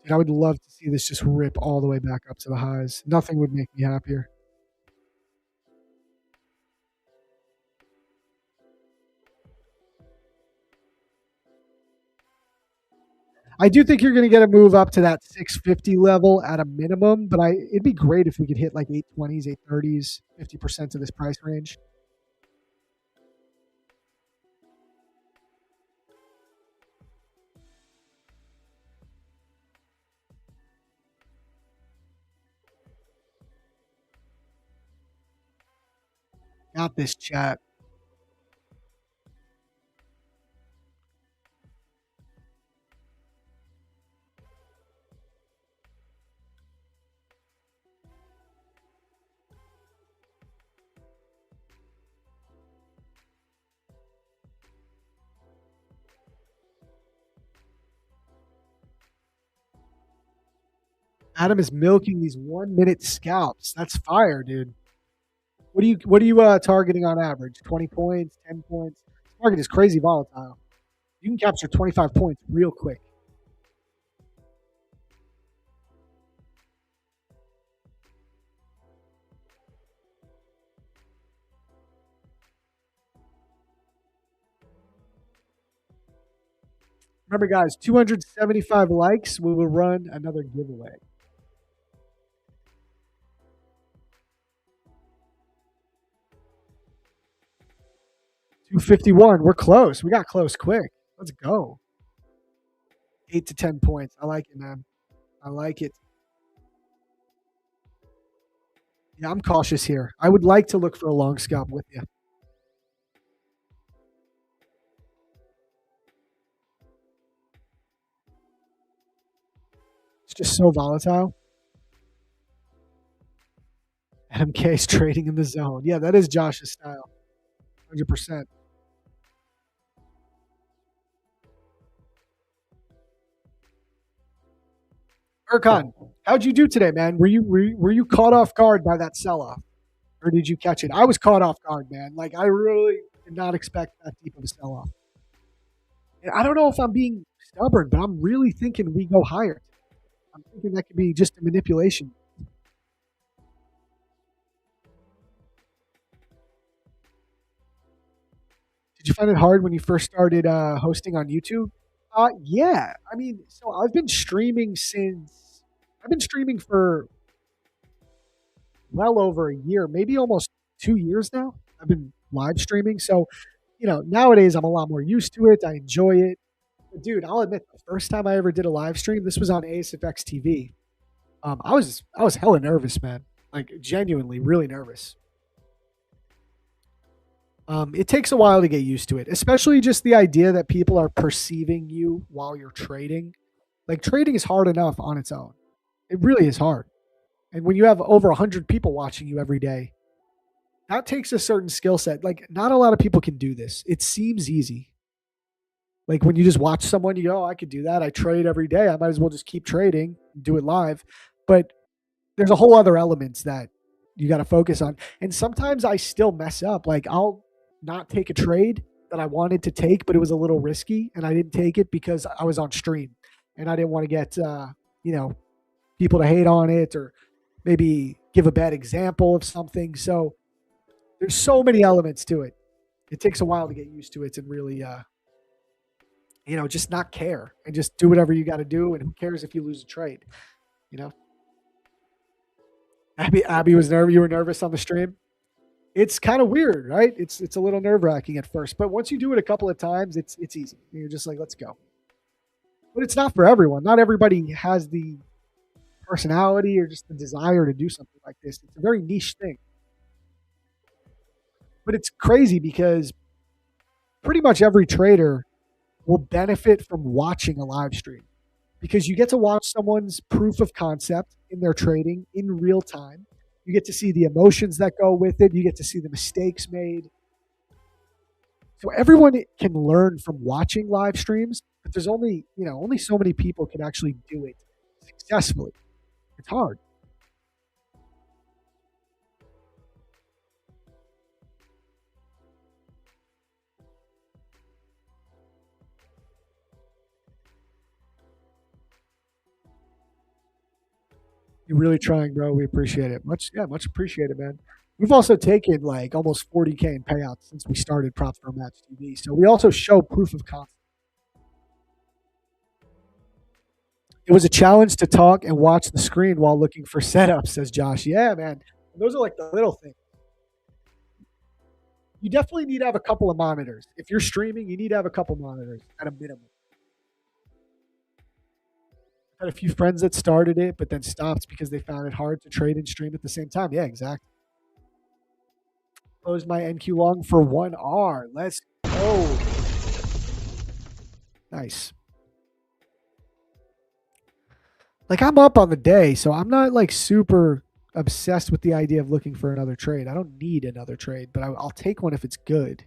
Dude, I would love to see this just rip all the way back up to the highs. Nothing would make me happier. I do think you're going to get a move up to that 650 level at a minimum, but it'd be great if we could hit like 820s, 830s, 50% of this price range. Not this chat. Adam is milking these 1-minute scalps. That's fire, dude. What are you targeting on average? 20 points, 10 points? This market is crazy volatile. You can capture 25 points real quick. Remember, guys, 275 likes, we will run another giveaway. 251. We're close. We got close quick. Let's go. 8 to 10 points. I like it, man. I like it. Yeah, I'm cautious here. I would like to look for a long scalp with you. It's just so volatile. MK's trading in the zone. Yeah, that is Josh's style. 100%. Erkan, how'd you do today, man? Were you caught off guard by that sell off, or did you catch it? I was caught off guard, man. Like I really did not expect that deep of a sell off. And I don't know if I'm being stubborn, but I'm really thinking we go higher. I'm thinking that could be just a manipulation. Did you find it hard when you first started hosting on YouTube? Yeah. I mean, so I've been streaming for well over a year, maybe almost 2 years now. I've been live streaming. So, nowadays I'm a lot more used to it. I enjoy it. But dude, I'll admit the first time I ever did a live stream, this was on ASFX TV. I was hella nervous, man. Like genuinely, really nervous. It takes a while to get used to it, especially just the idea that people are perceiving you while you're trading. Like trading is hard enough on its own. It really is hard. And when you have over 100 people watching you every day, that takes a certain skill set. Like not a lot of people can do this. It seems easy. Like when you just watch someone, you go, oh, I could do that. I trade every day. I might as well just keep trading, do it live. But there's a whole other elements that you got to focus on. And sometimes I still mess up. Like I'll not take a trade that I wanted to take, but it was a little risky, and I didn't take it because I was on stream, and I didn't want to get people to hate on it or maybe give a bad example of something. So there's so many elements to it. It takes a while to get used to it and really, just not care and just do whatever you got to do. And who cares if you lose a trade? You know, Abby was nervous. You were nervous on the stream. It's kind of weird, right? It's a little nerve wracking at first, but once you do it a couple of times, it's easy. You're just like, let's go. But it's not for everyone. Not everybody has the personality or just the desire to do something like this. It's a very niche thing. But it's crazy because pretty much every trader will benefit from watching a live stream because you get to watch someone's proof of concept in their trading in real time. You get to see the emotions that go with it. You get to see the mistakes made. So everyone can learn from watching live streams, but there's only so many people can actually do it successfully. It's hard. You're really trying, bro. We appreciate it. Much appreciated, man. We've also taken like almost 40K in payouts since we started Props for Match TV. So we also show proof of concept. It was a challenge to talk and watch the screen while looking for setups, says Josh. Yeah, man. Those are like the little things. You definitely need to have a couple of monitors. If you're streaming, you need to have a couple monitors at a minimum. I had a few friends that started it, but then stopped because they found it hard to trade and stream at the same time. Yeah, exactly. closed my NQ long for 1R. Let's go. Nice. Like, I'm up on the day, so I'm not like super obsessed with the idea of looking for another trade. I don't need another trade, but I'll take one if it's good.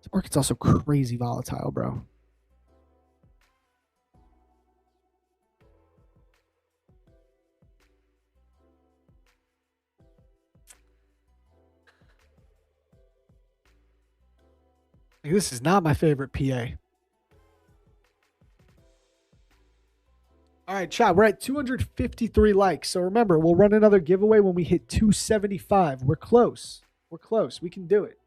The market's also crazy volatile, bro. Like, this is not my favorite PA. All right, chat. We're at 253 likes. So remember, we'll run another giveaway when we hit 275. We're close. We're close. We can do it.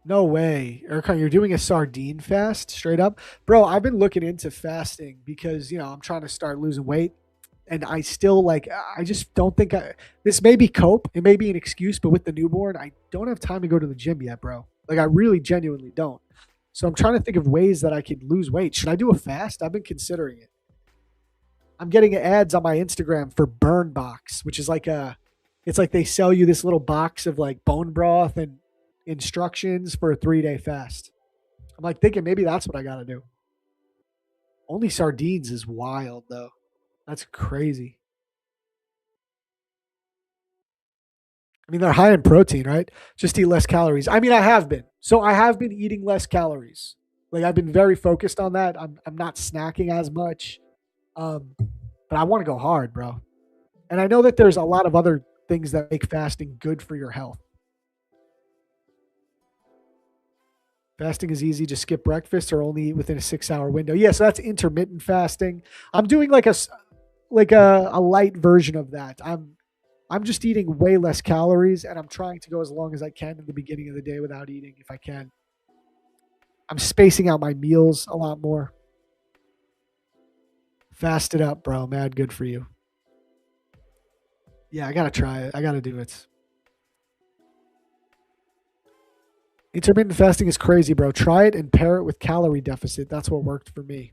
No way. Erkan, you're doing a sardine fast straight up? Bro, I've been looking into fasting because, I'm trying to start losing weight. And I still I just don't think this may be cope. It may be an excuse, but with the newborn, I don't have time to go to the gym yet, bro. Like, I really genuinely don't. So I'm trying to think of ways that I could lose weight. Should I do a fast? I've been considering it. I'm getting ads on my Instagram for Burn Box, which is it's like they sell you this little box of like bone broth and instructions for a 3-day fast. I'm like thinking maybe that's what I got to do. Only sardines is wild though. That's crazy. I mean, they're high in protein, right? Just eat less calories. I mean, I have been. So I have been eating less calories. Like, I've been very focused on that. I'm not snacking as much. But I want to go hard, bro. And I know that there's a lot of other things that make fasting good for your health. Fasting is easy. Just skip breakfast or only eat within a 6-hour window. Yeah, so that's intermittent fasting. I'm doing like a light version of that. I'm just eating way less calories, and I'm trying to go as long as I can in the beginning of the day without eating if I can. I'm spacing out my meals a lot more. Fast it up, bro. Mad good for you. Yeah, I got to try it. I got to do it. Intermittent fasting is crazy, bro. Try it and pair it with calorie deficit. That's what worked for me.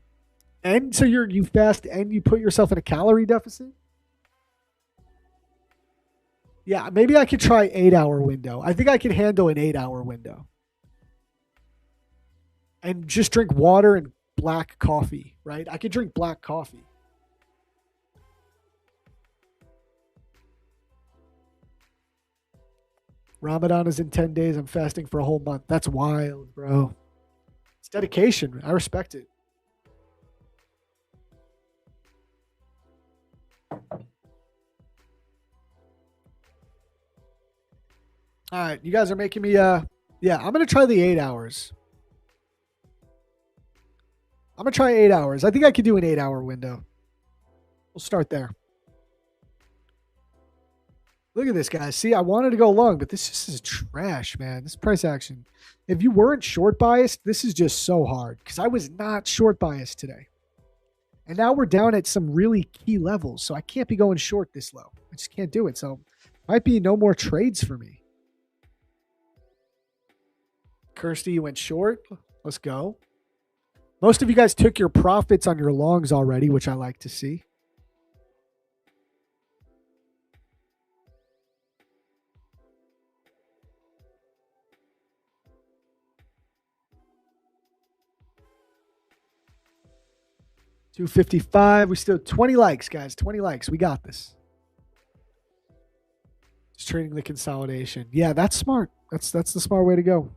And so you fast and you put yourself in a calorie deficit? Yeah, maybe I could try 8-hour window. I think I could handle an 8-hour window. And just drink water and black coffee, right? I could drink black coffee. Ramadan is in 10 days. I'm fasting for a whole month. That's wild, bro. It's dedication. I respect it. All right, you guys are making me I'm going to try the 8 hours. I'm going to try 8 hours. I think I could do an 8-hour window. We'll start there. Look at this, guys. See, I wanted to go long, but this just is trash, man. This price action. If you weren't short biased, this is just so hard because I was not short biased today. And now we're down at some really key levels, so I can't be going short this low. I just can't do it. So might be no more trades for me. Kirsty, you went short. Let's go. Most of you guys took your profits on your longs already, which I like to see. $255. We still 20 likes, guys. 20 likes. We got this. Just trading the consolidation. Yeah, that's smart. That's the smart way to go.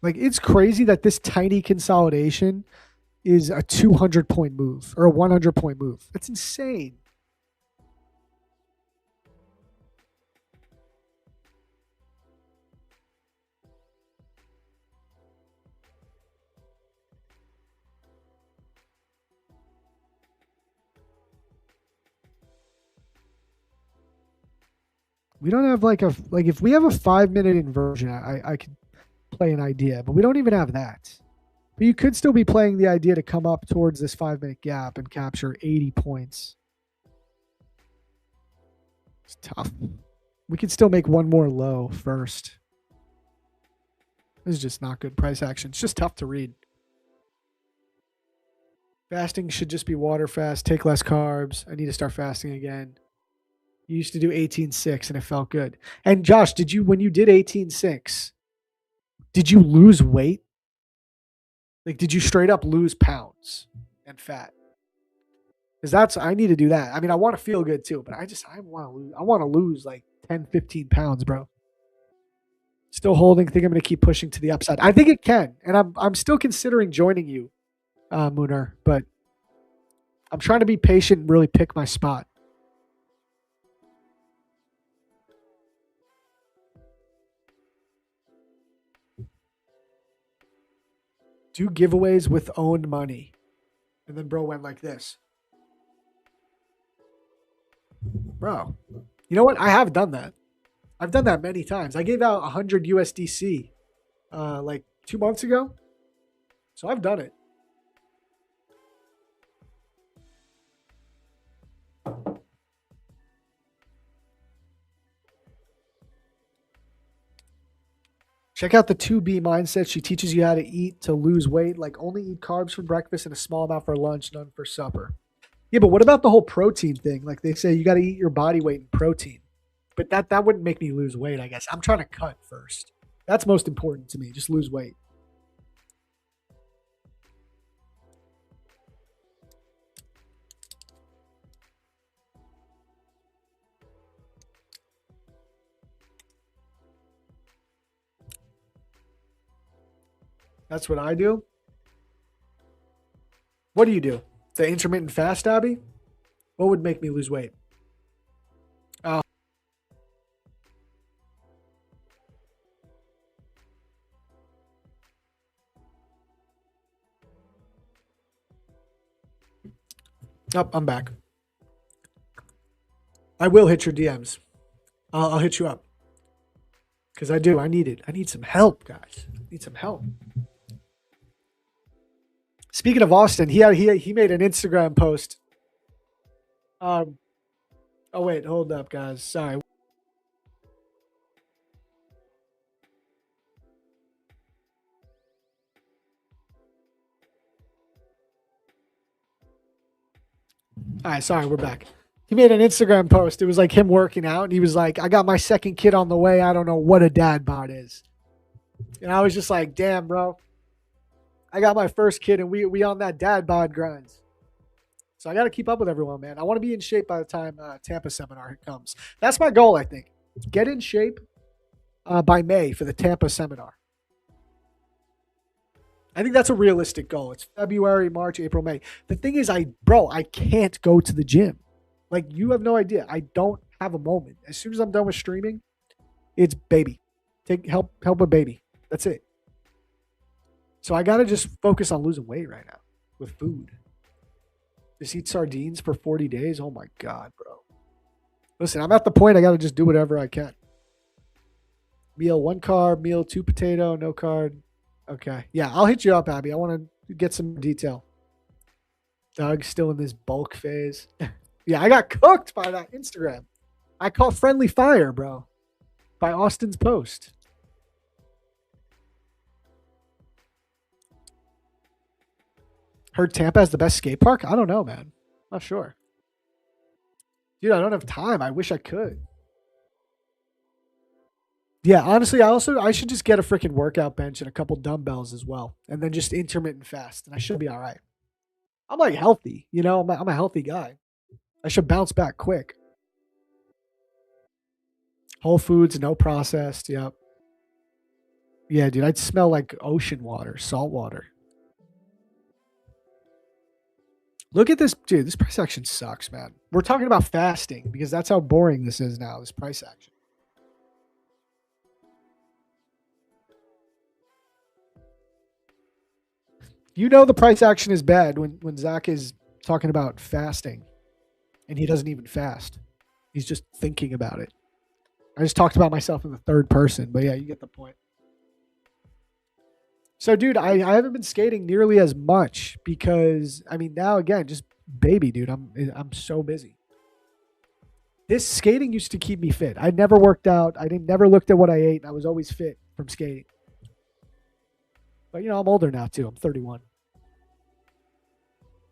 Like, it's crazy that this tiny consolidation is a 200-point move or a 100-point move. That's insane. We don't have if we have a 5-minute inversion, I could play an idea, but we don't even have that. But you could still be playing the idea to come up towards this 5-minute gap and capture 80 points. It's tough. We could still make one more low first. This is just not good price action. It's just tough to read. Fasting should just be water fast. Take less carbs. I need to start fasting again. You used to do 18.6 and it felt good. And Josh, when you did 18.6, did you lose weight? Like, did you straight up lose pounds and fat? Because I need to do that. I mean, I want to feel good too, but I want to lose like 10, 15 pounds, bro. Still holding. Think I'm going to keep pushing to the upside. I think it can. And I'm still considering joining you, Mooner, but I'm trying to be patient and really pick my spot. Do giveaways with owned money. And then bro went like this. Bro, you know what? I have done that. I've done that many times. I gave out 100 USDC like 2 months ago. So I've done it. Check out the 2B mindset. She teaches you how to eat to lose weight. Like only eat carbs for breakfast and a small amount for lunch, none for supper. Yeah, but what about the whole protein thing? Like they say you got to eat your body weight in protein. But that wouldn't make me lose weight, I guess. I'm trying to cut first. That's most important to me. Just lose weight. That's what I do. What do you do? The intermittent fast, Abby? What would make me lose weight? Oh. Oh, I'm back. I will hit your DMs. I'll hit you up. Because I do. I need it. I need some help, guys. I need some help. Speaking of Austin, he made an Instagram post. Oh wait, hold up, guys. Sorry. All right, sorry, we're back. He made an Instagram post. It was like him working out, and he was like, "I got my second kid on the way. I don't know what a dad bod is." And I was just like, "Damn, bro. I got my first kid, and we on that dad bod grinds." So I got to keep up with everyone, man. I want to be in shape by the time Tampa seminar comes. That's my goal, I think. Get in shape by May for the Tampa seminar. I think that's a realistic goal. It's February, March, April, May. The thing is, I can't go to the gym. Like, you have no idea. I don't have a moment. As soon as I'm done with streaming, it's baby. Help a baby. That's it. So I got to just focus on losing weight right now with food. Just eat sardines for 40 days? Oh, my God, bro. Listen, I'm at the point I got to just do whatever I can. Meal 1 carb, meal 2 potato, no carb. Okay. Yeah, I'll hit you up, Abby. I want to get some detail. Doug's still in this bulk phase. Yeah, I got cooked by that Instagram. I caught friendly fire, bro, by Austin's post. Heard Tampa has the best skate park? I don't know, man. Not sure. Dude, I don't have time. I wish I could. Yeah, honestly, I should just get a freaking workout bench and a couple dumbbells as well. And then just intermittent fast. And I should be all right. I'm like healthy, you know? I'm a healthy guy. I should bounce back quick. Whole foods, no processed. Yep. Yeah, dude, I'd smell like ocean water, salt water. Look at this, dude. This price action sucks, man. We're talking about fasting because that's how boring this is now, this price action. You know the price action is bad when Zach is talking about fasting and he doesn't even fast. He's just thinking about it. I just talked about myself in the third person, but yeah, you get the point. So, dude, I haven't been skating nearly as much because I mean now again, just baby, dude. I'm so busy. This skating used to keep me fit. I never worked out. I didn't never looked at what I ate. And I was always fit from skating. But you know, I'm older now too. I'm 31.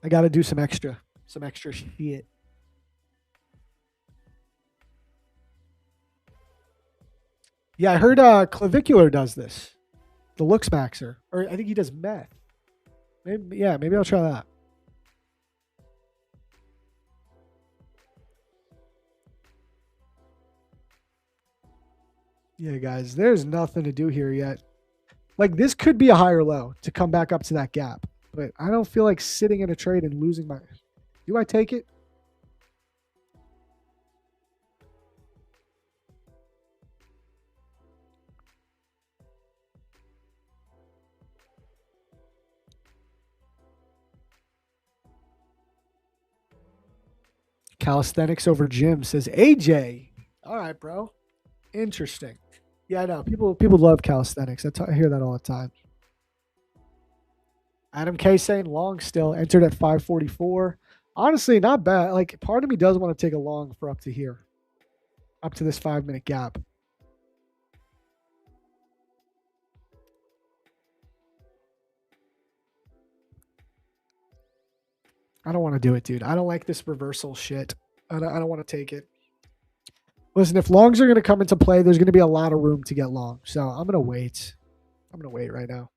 I got to do some extra shit. Yeah, I heard Clavicular does this. The Looks Maxer, or I think he does meth. Maybe I'll try that. Yeah, guys, there's nothing to do here yet. Like, this could be a higher low to come back up to that gap, but I don't feel like sitting in a trade and losing my. Do I take it? Calisthenics over gym, says AJ. All right, bro. Interesting. Yeah, I know. People love calisthenics. I hear that all the time. Adam K saying long still entered at 544. Honestly, not bad. Like, part of me does want to take a long for up to here, up to this 5-minute gap. I don't want to do it, dude. I don't like this reversal shit. I don't want to take it. Listen, if longs are going to come into play, there's going to be a lot of room to get long. So I'm going to wait. I'm going to wait right now.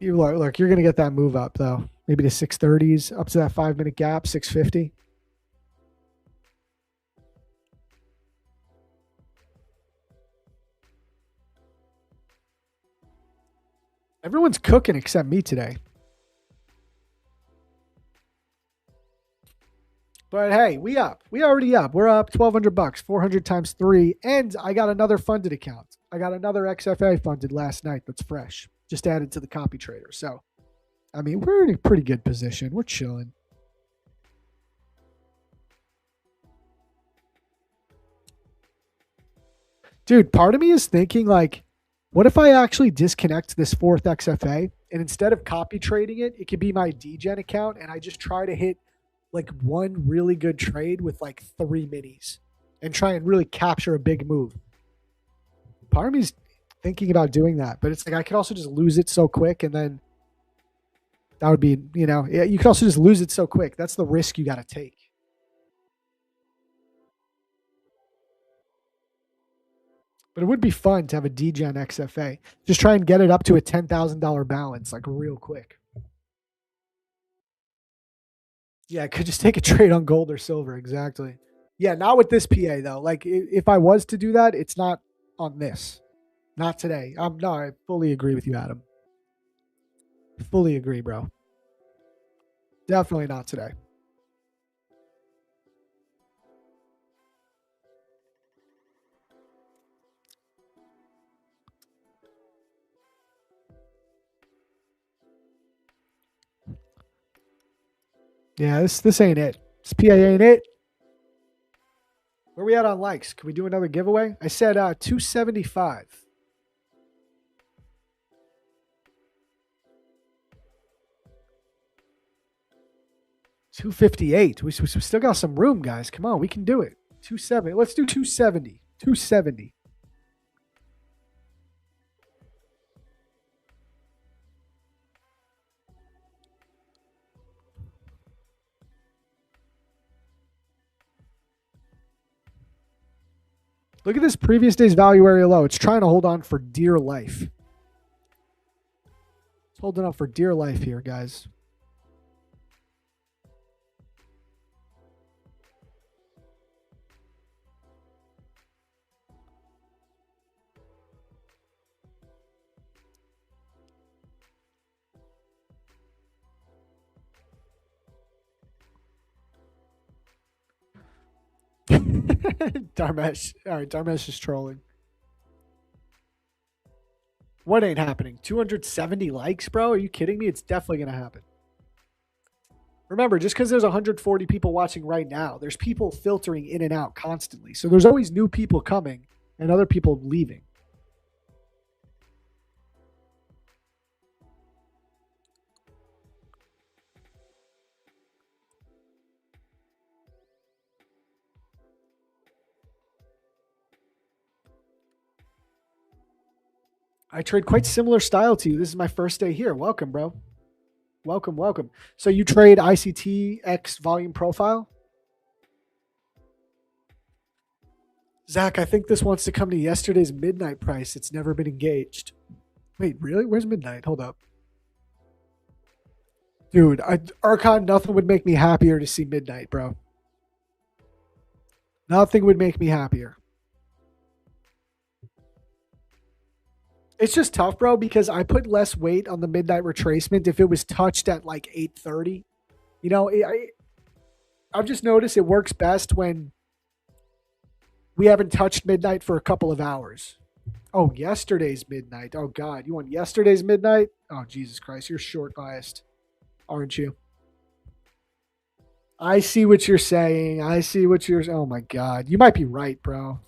Look, you're going to get that move up, though. Maybe to 630s, up to that 5-minute gap, 650. Everyone's cooking except me today. But hey, we up. We already up. We're up $1,200, 400 times 3. And I got another funded account. I got another XFA funded last night that's fresh. Just added to the copy trader. So, I mean, we're in a pretty good position. We're chilling. Dude, part of me is thinking like, what if I actually disconnect this 4th XFA and instead of copy trading it, it could be my DGen account and I just try to hit like one really good trade with like 3 minis and try and really capture a big move. Part of me's thinking about doing that, but it's like I could also just lose it so quick and then that would be, you know, you could also just lose it so quick. That's the risk you got to take. But it would be fun to have a DGen XFA. Just try and get it up to a $10,000 balance like real quick. Yeah, I could just take a trade on gold or silver. Exactly. Yeah, not with this PA though. Like if I was to do that, it's not on this. Not today. No, I fully agree with you, Adam. Fully agree, bro. Definitely not today. Yeah, this ain't it. This PA ain't it. Where we at on likes? Can we do another giveaway? I said 275. 258. We still got some room, guys. Come on, we can do it. 270. Let's do 270. 270. Look at this previous day's value area low. It's trying to hold on for dear life. It's holding on for dear life here, guys. Dharmesh. All right, Dharmesh is trolling. What ain't happening? 270 likes, bro? Are you kidding me? It's definitely going to happen. Remember, just because there's 140 people watching right now, there's people filtering in and out constantly. So there's always new people coming. and other people leaving. I trade quite similar style to you. This is my first day here. Welcome, bro. Welcome, welcome. So you trade ICT X volume profile? Zach, I think this wants to come to yesterday's midnight price. It's never been engaged. Wait, really? Where's midnight? Hold up. Dude, Archon, nothing would make me happier to see midnight, bro. Nothing would make me happier. It's just tough, bro, because I put less weight on the midnight retracement if it was touched at like 8:30. You know, I've just noticed it works best when we haven't touched midnight for a couple of hours. Oh, yesterday's midnight. Oh, God. You want yesterday's midnight? Oh, Jesus Christ. You're short biased, aren't you? I see what you're saying. I see what you're... Oh, my God. You might be right, bro.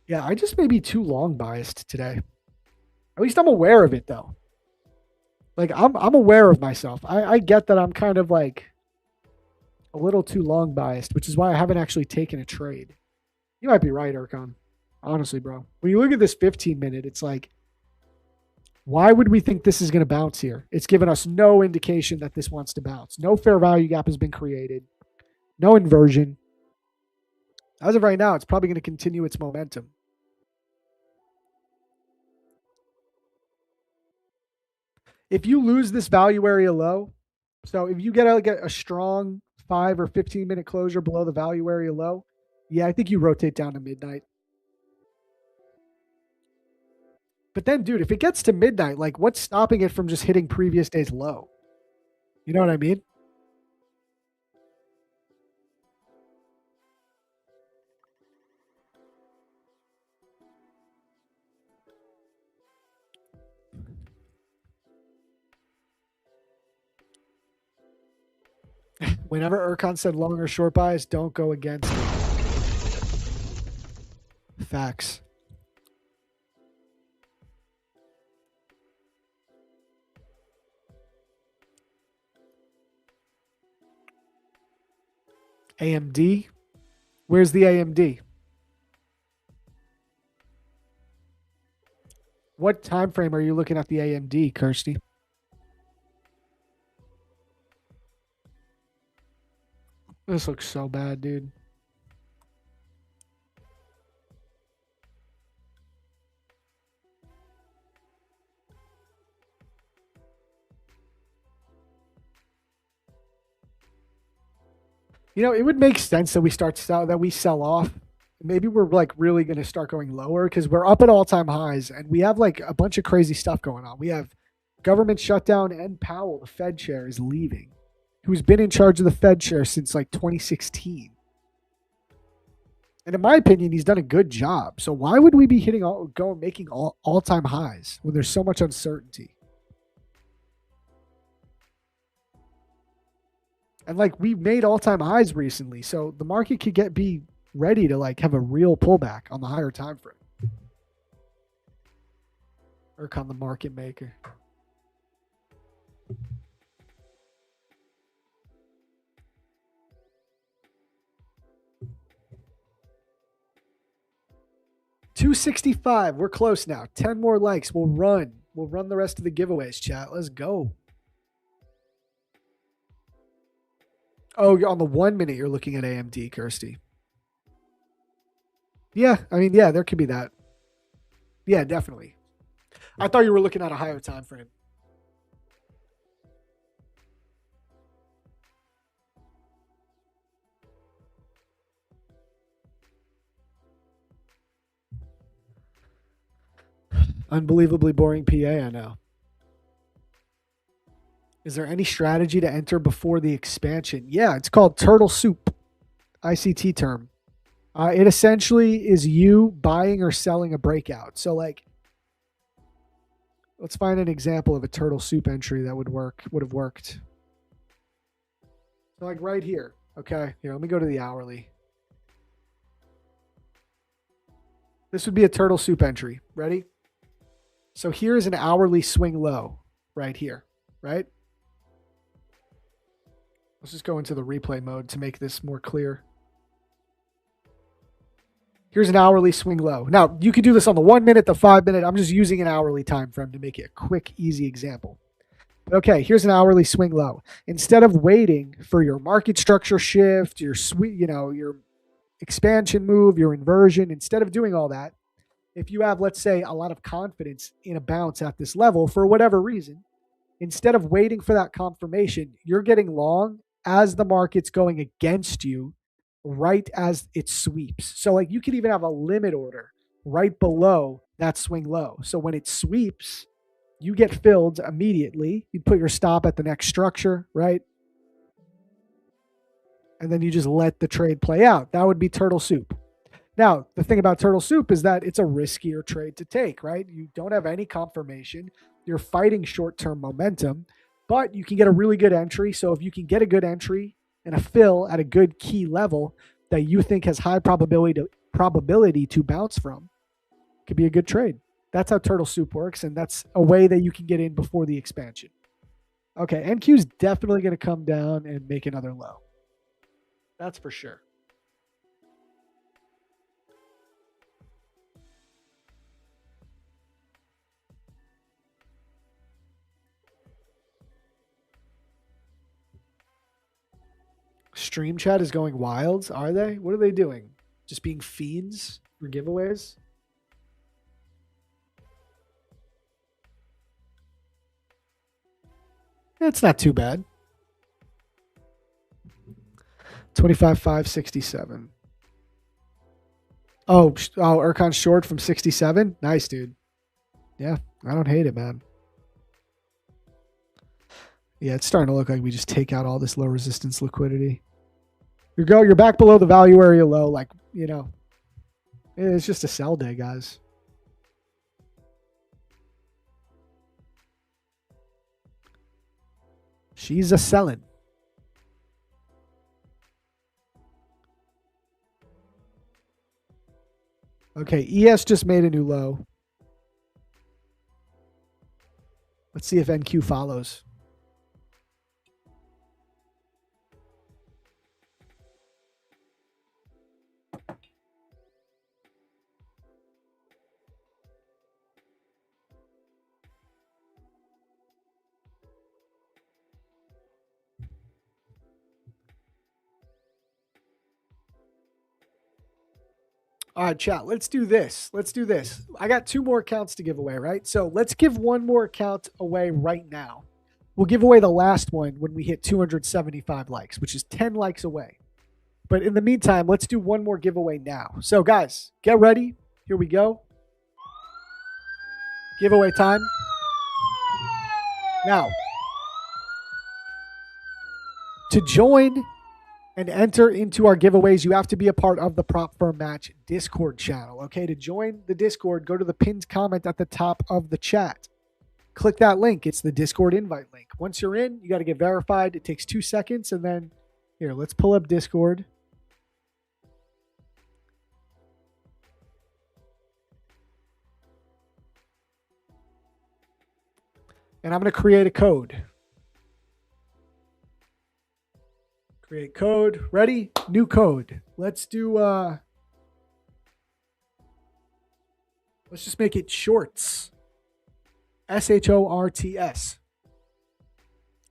Yeah, I just may be too long biased today. At least I'm aware of it, though. Like, I'm aware of myself. I get that I'm kind of like a little too long biased, which is why I haven't actually taken a trade. You might be right, Urcon. Honestly, bro. When you look at this 15-minute, it's like, why would we think this is going to bounce here? It's given us no indication that this wants to bounce. No fair value gap has been created. No inversion. As of right now, it's probably going to continue its momentum. If you lose this value area low, so if you get a strong 5 or 15-minute closure below the value area low, yeah, I think you rotate down to midnight. But then, dude, if it gets to midnight, like what's stopping it from just hitting previous day's low? You know what I mean? Whenever Urcon said long or short bias, don't go against it. Facts. AMD? Where's the AMD? What time frame are you looking at the AMD, Kirsty? This looks so bad, dude. You know, it would make sense that we sell off. Maybe we're like really going to start going lower because we're up at all-time highs and we have like a bunch of crazy stuff going on. We have government shutdown and Powell, the Fed chair, is leaving, who's been in charge of the Fed chair since like 2016. And in my opinion, he's done a good job. So why would we be making all-time highs when there's so much uncertainty? And like we made all-time highs recently, so the market could be ready to like have a real pullback on the higher time frame. Urcon, the market maker. $265. We're close now. 10 more likes. We'll run the rest of the giveaways, chat. Let's go. Oh, on the 1 minute, you're looking at AMD, Kirsty. Yeah, I mean, yeah, there could be that. Yeah, definitely. I thought you were looking at a higher time frame. Unbelievably boring PA, I know. Is there any strategy to enter before the expansion? Yeah, it's called turtle soup, ICT term. It essentially is you buying or selling a breakout. So like, let's find an example of a turtle soup entry that would have worked. So like right here, Okay, here, let me go to the hourly. This would be a turtle soup entry. Ready? So here's an hourly swing low right here, right? Let's just go into the replay mode to make this more clear. Here's an hourly swing low. Now, you could do this on the 1 minute, the 5 minute. I'm just using an hourly time frame to make it a quick, easy example. But okay, here's an hourly swing low. Instead of waiting for your market structure shift, your your expansion move, your inversion, instead of doing all that, if you have, let's say, a lot of confidence in a bounce at this level for whatever reason, instead of waiting for that confirmation, you're getting long as the market's going against you right as it sweeps. So like you could even have a limit order right below that swing low. So when it sweeps, you get filled immediately. You put your stop at the next structure, right? And then you just let the trade play out. That would be turtle soup. Now, the thing about turtle soup is that it's a riskier trade to take, right? You don't have any confirmation. You're fighting short-term momentum, but you can get a really good entry. So if you can get a good entry and a fill at a good key level that you think has high probability to bounce from, it could be a good trade. That's how turtle soup works, and that's a way that you can get in before the expansion. Okay, NQ is definitely going to come down and make another low. That's for sure. Stream chat is going wild, are they? What are they doing? Just being fiends for giveaways? It's not too bad. 25,567. Oh, Urcon's short from 67. Nice, dude. Yeah, I don't hate it, man. Yeah, it's starting to look like we just take out all this low resistance liquidity. You're back below the value area low, like, it's just a sell day, guys. She's a selling. Okay, ES just made a new low. Let's see if NQ follows. All right, chat, let's do this. I got 2 more accounts to give away, right? So let's give 1 more account away right now. We'll give away the last one when we hit 275 likes, which is 10 likes away. But in the meantime, let's do 1 more giveaway now. So guys, get ready. Here we go. Giveaway time. Now, to join and enter into our giveaways, you have to be a part of the Prop Firm Match Discord channel. Okay, to join the Discord, go to the pinned comment at the top of the chat. Click that link. It's the Discord invite link. Once you're in, you got to get verified. It takes 2 seconds. And then here, let's pull up Discord. And I'm going to create a code. Create code. Ready? New code. Let's do, let's just make it shorts. SHORTS.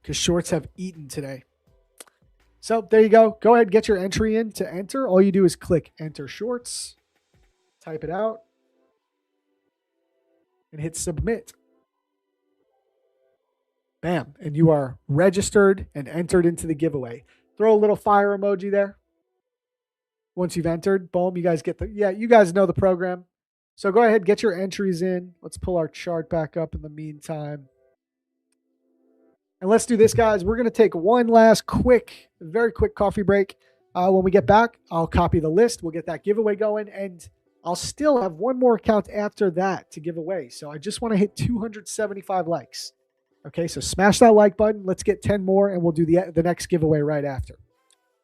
Because shorts have eaten today. So there you go. Go ahead, get your entry in to enter. All you do is click enter shorts, type it out, and hit submit. Bam. And you are registered and entered into the giveaway. Throw a little fire emoji there. Once you've entered, boom, you guys get you guys know the program. So go ahead, get your entries in. Let's pull our chart back up in the meantime. And let's do this, guys. We're going to take one last very quick coffee break. When we get back, I'll copy the list. We'll get that giveaway going. And I'll still have 1 more account after that to give away. So I just want to hit 275 likes. Okay, so smash that like button. Let's get 10 more, and we'll do the next giveaway right after.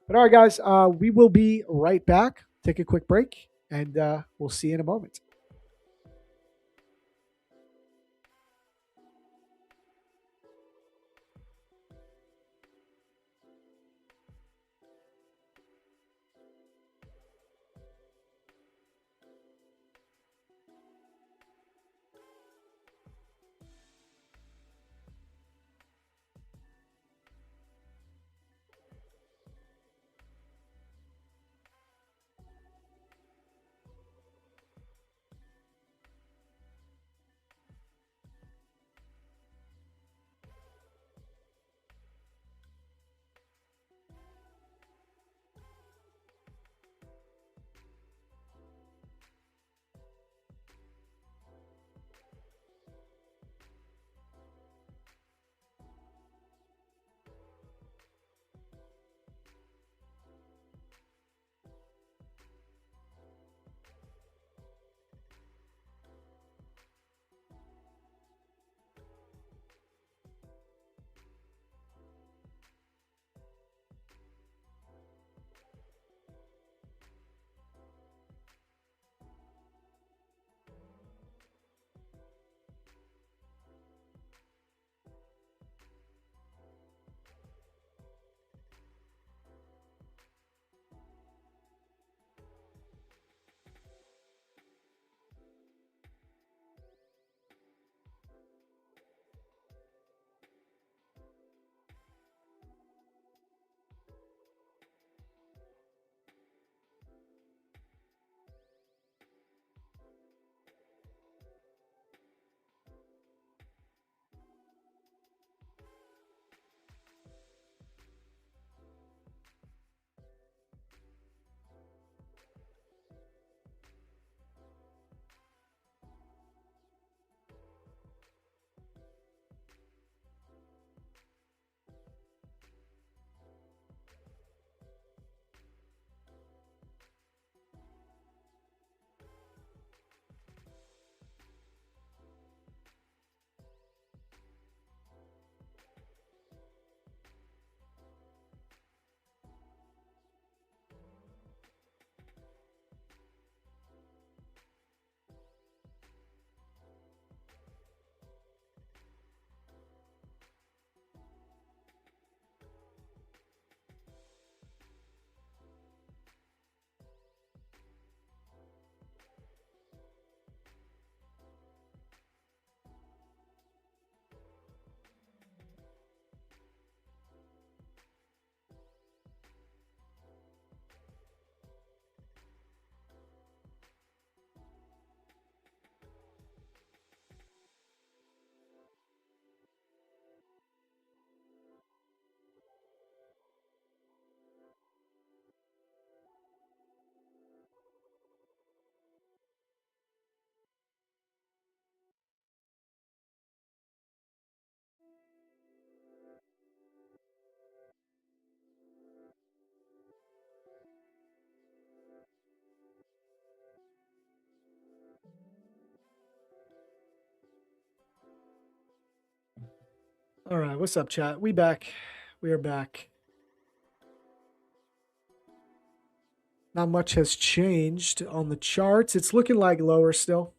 But all right, guys, we will be right back. Take a quick break, and we'll see you in a moment. All right, what's up, chat? We back. We are back. Not much has changed on the charts. It's looking like lower still.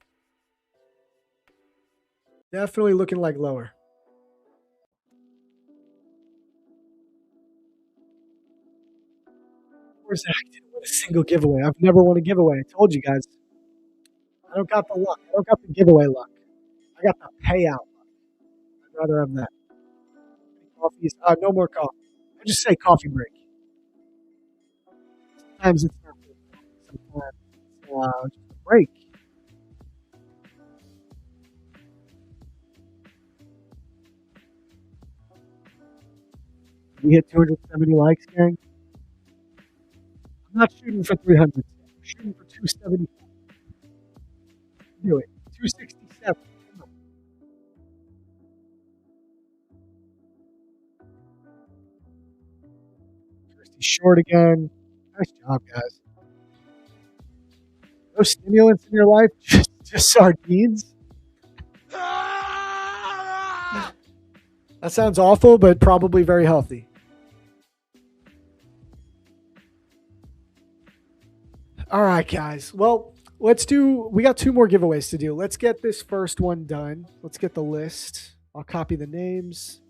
Definitely looking like lower. Where's active with a single giveaway? I've never won a giveaway. I told you guys. I don't got the luck. I don't got the giveaway luck. I got the payout luck. I'd rather have that. Coffees. No more coffee. I just say coffee break. Sometimes it's not good. Sometimes it's just a break. We hit 270 likes, gang. I'm not shooting for 300. I'm shooting for 270. Do it. 267. Come on. Kirsty's short again. Nice job, guys. No stimulants in your life, just sardines. That sounds awful, but probably very healthy. All right, guys. Well, we got 2 more giveaways to do. Let's get this first one done. Let's get the list. I'll copy the names.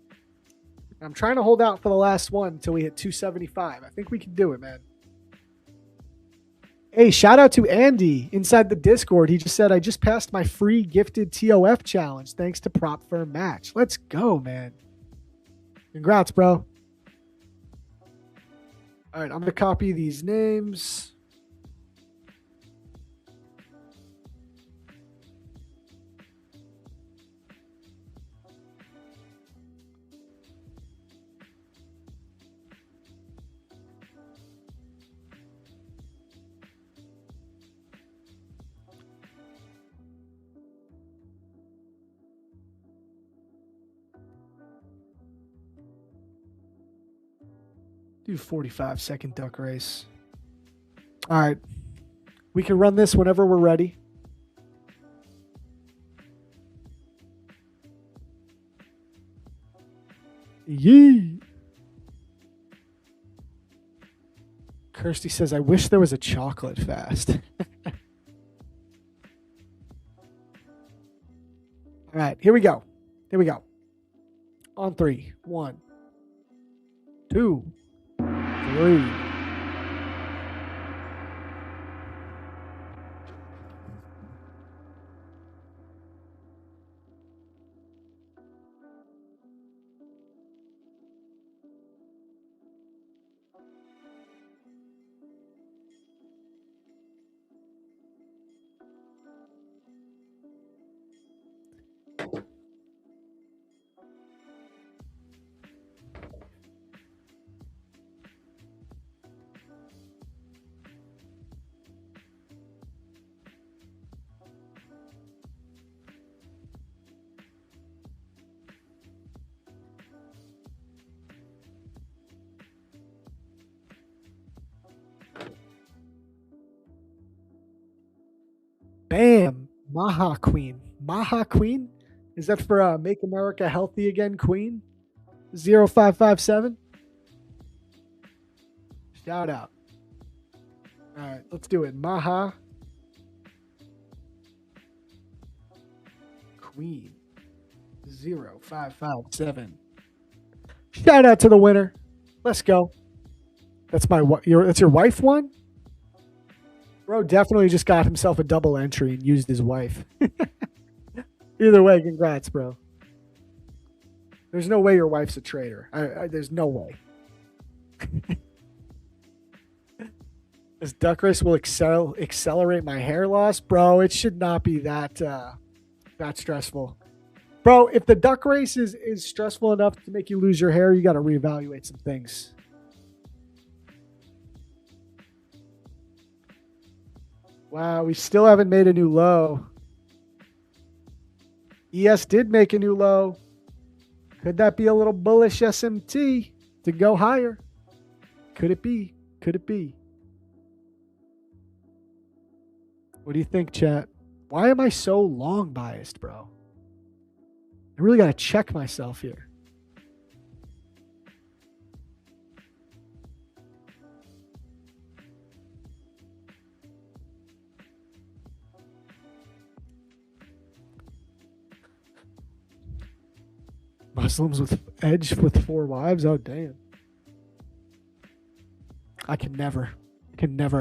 I'm trying to hold out for the last one until we hit 275. I think we can do it, man. Hey, shout out to Andy inside the Discord. He just said, I just passed my free gifted TOF challenge thanks to Prop Firm Match. Let's go, man. Congrats, bro. All right, I'm going to copy these names. Do 45-second duck race. All right. We can run this whenever we're ready. Yee. Kirsty says, I wish there was a chocolate fast. All right, here we go. Here we go. On 3. 1, 2, 3. Bam. Maha Queen. Maha Queen? Is that for Make America Healthy Again Queen? 0557? Shout out. All right, let's do it. Maha Queen 0557. Shout out to the winner. Let's go. That's your wife one? Bro definitely just got himself a double entry and used his wife. Either way, congrats, bro. There's no way your wife's a traitor. There's no way. This duck race will accelerate my hair loss, bro. It should not be that stressful, bro. If the duck race is stressful enough to make you lose your hair, you got to reevaluate some things. Wow, we still haven't made a new low. ES did make a new low. Could that be a little bullish SMT to go higher? Could it be? Could it be? What do you think, chat? Why am I so long biased, bro? I really got to check myself here. Muslims with edge with 4 wives? Oh, damn. I can never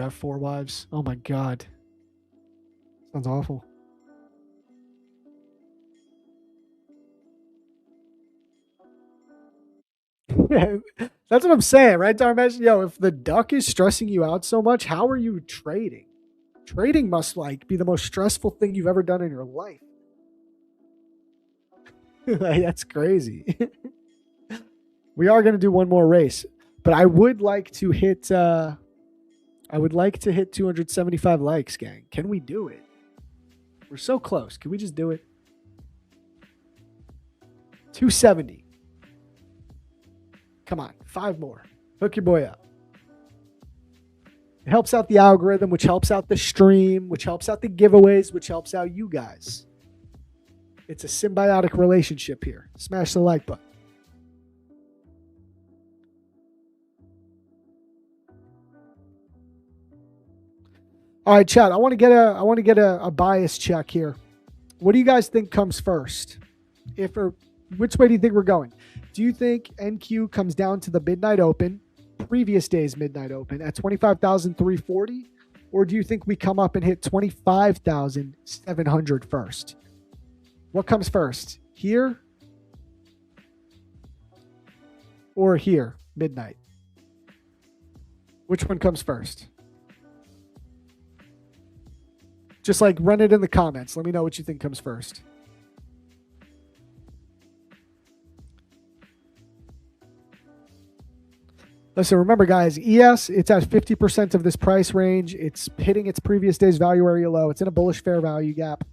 have 4 wives. Oh, my God. Sounds awful. Yeah, that's what I'm saying, right, Darmesh? Yo, if the duck is stressing you out so much, how are you trading? Trading must be the most stressful thing you've ever done in your life. That's crazy. We are going to do one more race, but I would like to hit 275 likes, gang. Can we do it? We're so close. Can we just do it? 270. Come on, 5 more. Hook your boy up. It helps out the algorithm, which helps out the stream, which helps out the giveaways, which helps out you guys. It's a symbiotic relationship here. Smash the like button. All right, chat. I want to get a bias check here. What do you guys think comes first? Which way do you think we're going? Do you think NQ comes down to the midnight open, previous day's midnight open at 25,340, or do you think we come up and hit 25,700 first? What comes first? Here or here, midnight? Which one comes first? Just like run it in the comments. Let me know what you think comes first. Listen, remember, guys, ES, it's at 50% of this price range. It's hitting its previous day's value area low. It's in a bullish fair value gap.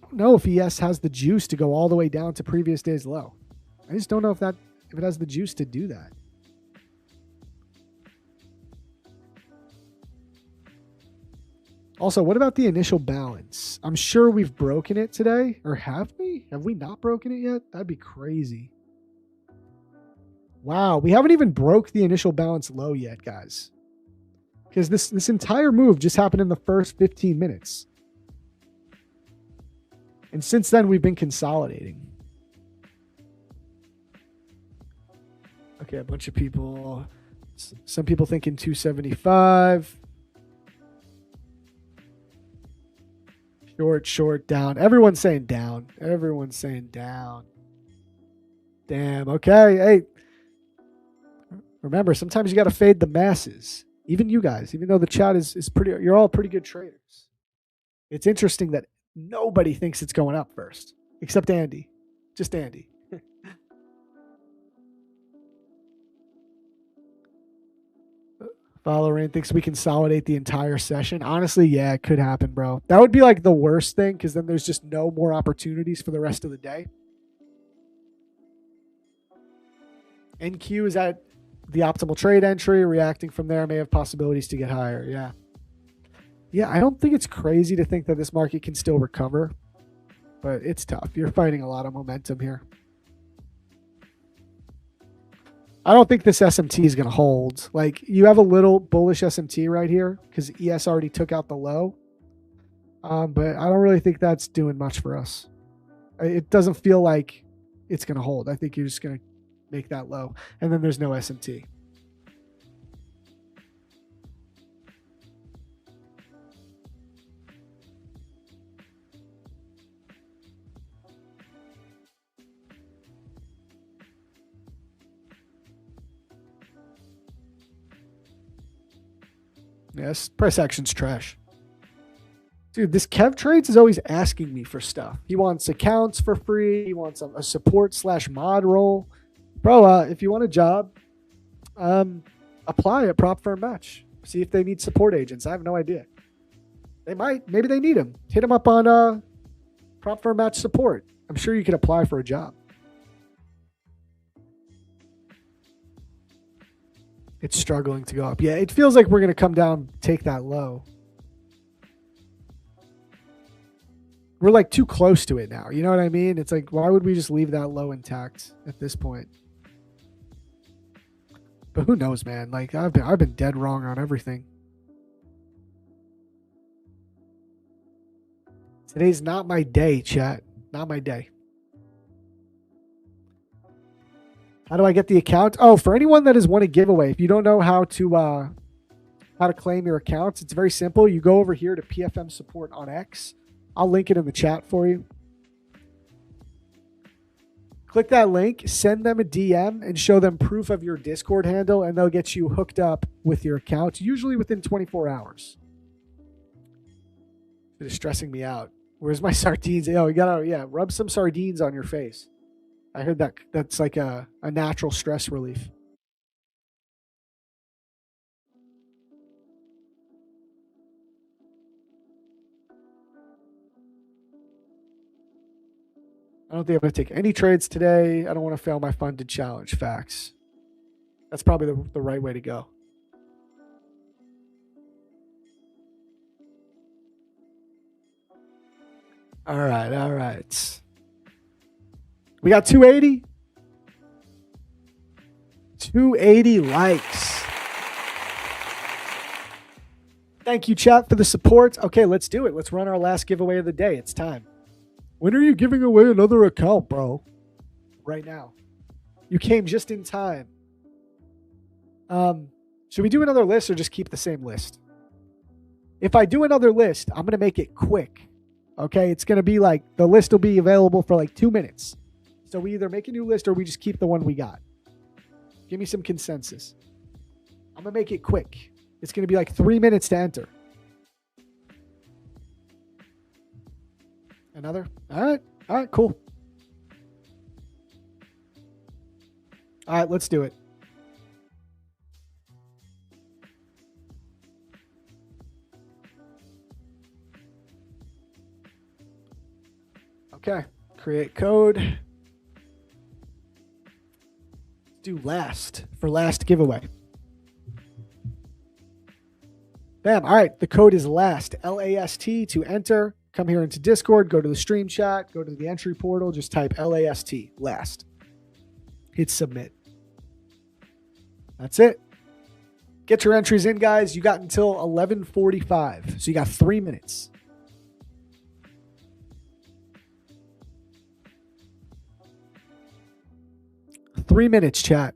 I don't know if ES has the juice to go all the way down to previous day's low. I just don't know if it has the juice to do that. Also, what about the initial balance? I'm sure we've broken it today. Or have we? Have we not broken it yet? That'd be crazy. Wow, we haven't even broke the initial balance low yet, guys. Because this entire move just happened in the first 15 minutes. And since then, we've been consolidating. Okay, a bunch of people. Some people thinking 275. Short, down. Everyone's saying down. Everyone's saying down. Damn, okay. Hey, remember, sometimes you got to fade the masses. Even you guys, even though the chat is pretty, you're all pretty good traders. It's interesting that nobody thinks it's going up first, except Andy. Just Andy. Valorant thinks we consolidate the entire session. Honestly, yeah, it could happen, bro. That would be like the worst thing because then there's just no more opportunities for the rest of the day. NQ is at the optimal trade entry. Reacting from there may have possibilities to get higher. Yeah. Yeah, I don't think it's crazy to think that this market can still recover, but it's tough. You're fighting a lot of momentum here. I don't think this SMT is going to hold. Like, you have a little bullish SMT right here because ES already took out the low. But I don't really think that's doing much for us. It doesn't feel like it's going to hold. I think you're just going to make that low. And then there's no SMT. Yes, price action's trash. Dude, this Kev Trades is always asking me for stuff. He wants accounts for free. He wants a support/mod role. Bro, if you want a job, apply at Prop Firm Match. See if they need support agents. I have no idea. They might. Maybe they need them. Hit them up on Prop Firm Match support. I'm sure you can apply for a job. It's struggling to go up. Yeah, it feels like we're going to come down, take that low. We're like too close to it now. You know what I mean? It's like, why would we just leave that low intact at this point? But who knows, man? Like, I've been dead wrong on everything. Today's not my day, chat. Not my day. How do I get the account? Oh, for anyone that has won a giveaway, if you don't know how to claim your accounts, it's very simple. You go over here to PFM support on X. I'll link it in the chat for you. Click that link, send them a DM, and show them proof of your Discord handle, and they'll get you hooked up with your account, usually within 24 hours. It is stressing me out. Where's my sardines? Oh, you gotta, rub some sardines on your face. I heard that's like a natural stress relief. I don't think I'm going to take any trades today. I don't want to fail my funded challenge. Facts. That's probably the right way to go. All right. We got 280. 280 likes. Thank you, chat, for the support. Okay, let's do it. Let's run our last giveaway of the day. It's time. When are you giving away another account, bro? Right now. You came just in time. Should we do another list or just keep the same list? If I do another list, I'm going to make it quick. Okay, it's going to be like the list will be available for like 2 minutes. So we either make a new list or we just keep the one we got. Give me some consensus. I'm going to make it quick. It's going to be like 3 minutes to enter. Another? All right, cool. All right, let's do it. Okay, create code. Do last for last giveaway. Bam. All right, the code is last, LAST to enter. Come here into Discord, go to the stream chat, go to the entry portal, just type LAST, last. Hit submit. That's it. Get your entries in, guys. You got until 11:45, so you got 3 minutes. Three minutes, chat.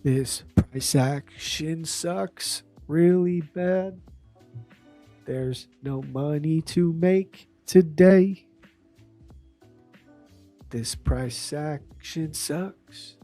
This price action sucks really bad. There's no money to make today. This price action sucks.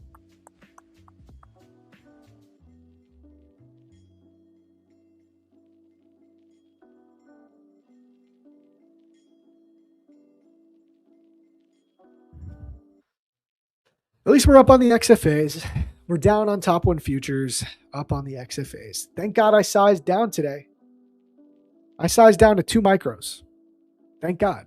At least we're up on the XFAs. We're down on top one futures, up on the XFAs. Thank God I sized down today. I sized down to 2 micros. Thank God.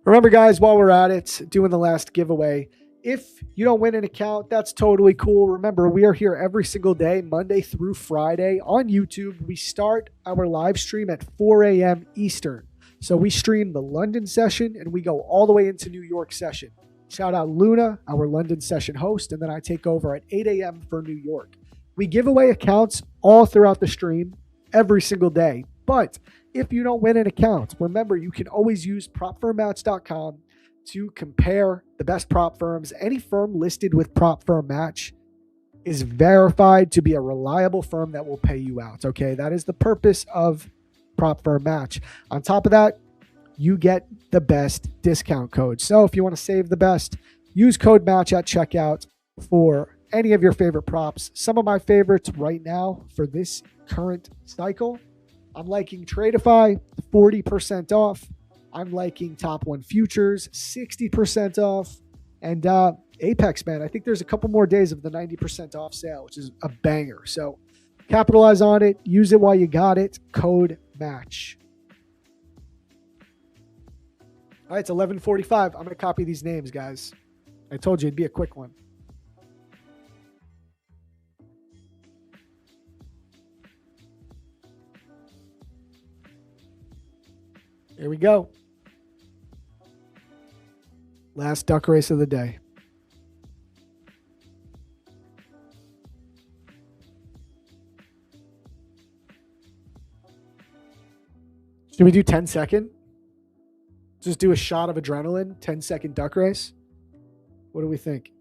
Remember, guys, while we're at it, doing the last giveaway, if you don't win an account, that's totally cool. Remember, we are here every single day, Monday through Friday on YouTube. We start our live stream at 4 a.m. Eastern. So we stream the London session and we go all the way into New York session. Shout out Luna, our London session host, and then I take over at 8 a.m. for New York. We give away accounts all throughout the stream every single day. But if you don't win an account, remember you can always use propfirmmatch.com to compare the best prop firms. Any firm listed with Prop Firm Match is verified to be a reliable firm that will pay you out. Okay, that is the purpose of Prop Firm Match. On top of that, you get the best discount code. So if you want to save the best, use code MATCH at checkout for any of your favorite props. Some of my favorites right now for this current cycle, I'm liking Tradeify, 40% off. I'm liking Top 1 Futures, 60% off. And Apex, man, I think there's a couple more days of the 90% off sale, which is a banger. So capitalize on it. Use it while you got it. Code MATCH. All right, it's 11:45. I'm going to copy these names, guys. I told you it'd be a quick one. Here we go. Last duck race of the day. Should we do 10-second? Just do a shot of adrenaline, 10-second duck race? What do we think?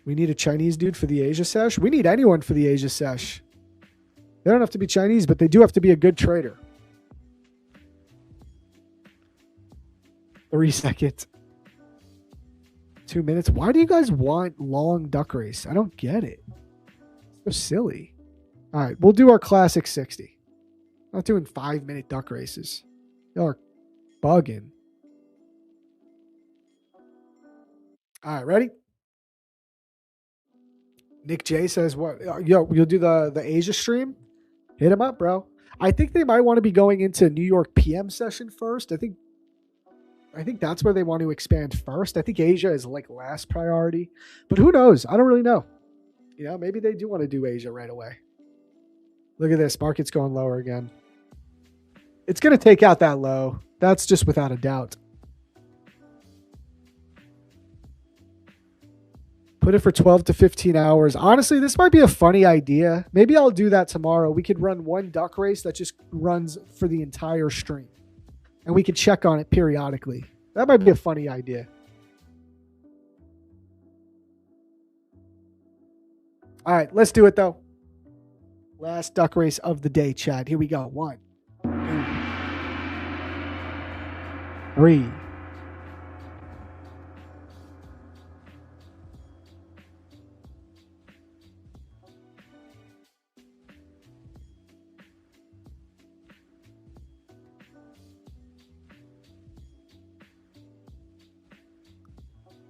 We need a Chinese dude for the Asia sesh. We need anyone for the Asia sesh. They don't have to be Chinese, but they do have to be a good trader. 3 seconds. 2 minutes. Why do you guys want long duck race? I don't get it. It's so silly. All right, we'll do our classic 60. I'm not doing 5-minute duck races. Y'all are bugging. All right, ready? Nick J says, "What? Yo, you'll do the Asia stream? Hit him up, bro. I think they might want to be going into New York PM session first. I think I think that's where they want to expand first. I think Asia is like last priority, but who knows? I don't really know. Maybe they do want to do Asia right away. Look at this. Market's going lower again. It's going to take out that low. That's just without a doubt. Put it for 12 to 15 hours. Honestly, this might be a funny idea. Maybe I'll do that tomorrow. We could run one duck race that just runs for the entire stream. And we could check on it periodically. That might be a funny idea. All right, let's do it though. Last duck race of the day, Chad. Here we go. 1, 2, 3.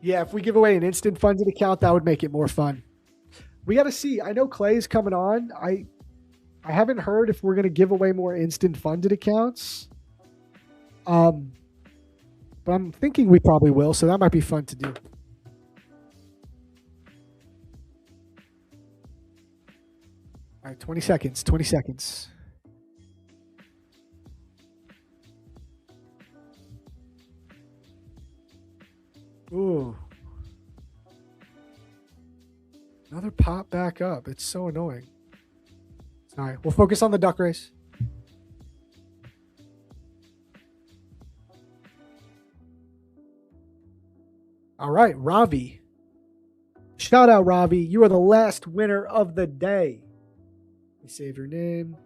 Yeah, if we give away an instant funded account, that would make it more fun. We got to see. I know Clay's coming on. I haven't heard if we're going to give away more instant funded accounts. But I'm thinking we probably will, so that might be fun to do. All right, 20 seconds, 20 seconds. Ooh. Another pop back up. It's so annoying. All right, we'll focus on the duck race. All right, Ravi. Shout out, Ravi. You are the last winner of the day. Let me save your name.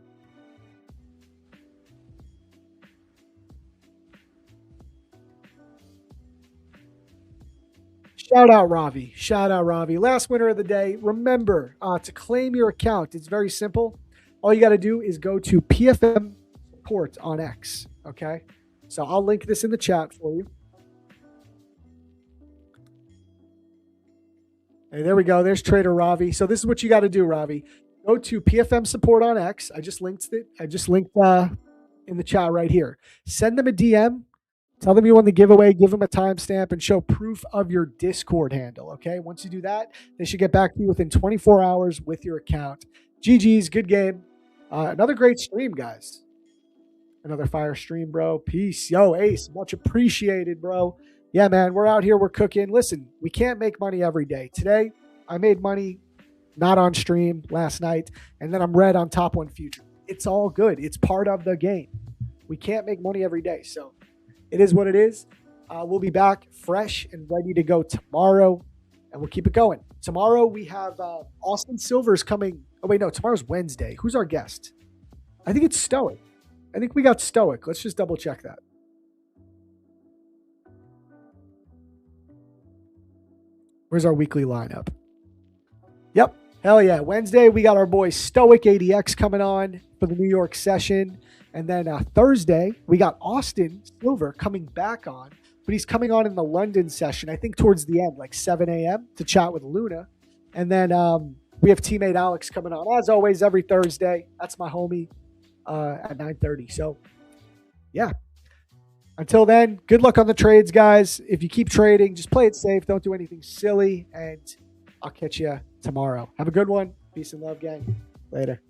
Shout out, Ravi. Shout out, Ravi. Last winner of the day. Remember, to claim your account, it's very simple. All you got to do is go to PFM Support on X. Okay? So I'll link this in the chat for you. Hey, there we go. There's Trader Ravi. So this is what you got to do, Ravi. Go to PFM Support on X. I just linked it. I just linked in the chat right here. Send them a DM. Tell them you won the giveaway, give them a timestamp, and show proof of your Discord handle, okay? Once you do that, they should get back to you within 24 hours with your account. GG's, good game. Another great stream, guys. Another fire stream, bro. Peace. Yo, Ace, much appreciated, bro. Yeah, man, we're out here, we're cooking. Listen, we can't make money every day. Today, I made money not on stream last night, and then I'm red on top one future. It's all good. It's part of the game. We can't make money every day, so it is what it is. We'll be back fresh and ready to go tomorrow, and we'll keep it going. Tomorrow we have Austin Silver's coming. Oh, wait, no, tomorrow's Wednesday. Who's our guest? I think it's Stoic. I think we got Stoic. Let's just double check that. Where's our weekly lineup? Yep. Hell yeah. Wednesday, we got our boy Stoic ADX coming on for the New York session. And then Thursday, we got Austin Silver coming back on, but he's coming on in the London session, I think towards the end, like 7 a.m. to chat with Luna. And then we have teammate Alex coming on, as always, every Thursday. That's my homie at 9:30. So, yeah. Until then, good luck on the trades, guys. If you keep trading, just play it safe. Don't do anything silly. And I'll catch you tomorrow. Have a good one. Peace and love, gang. Later.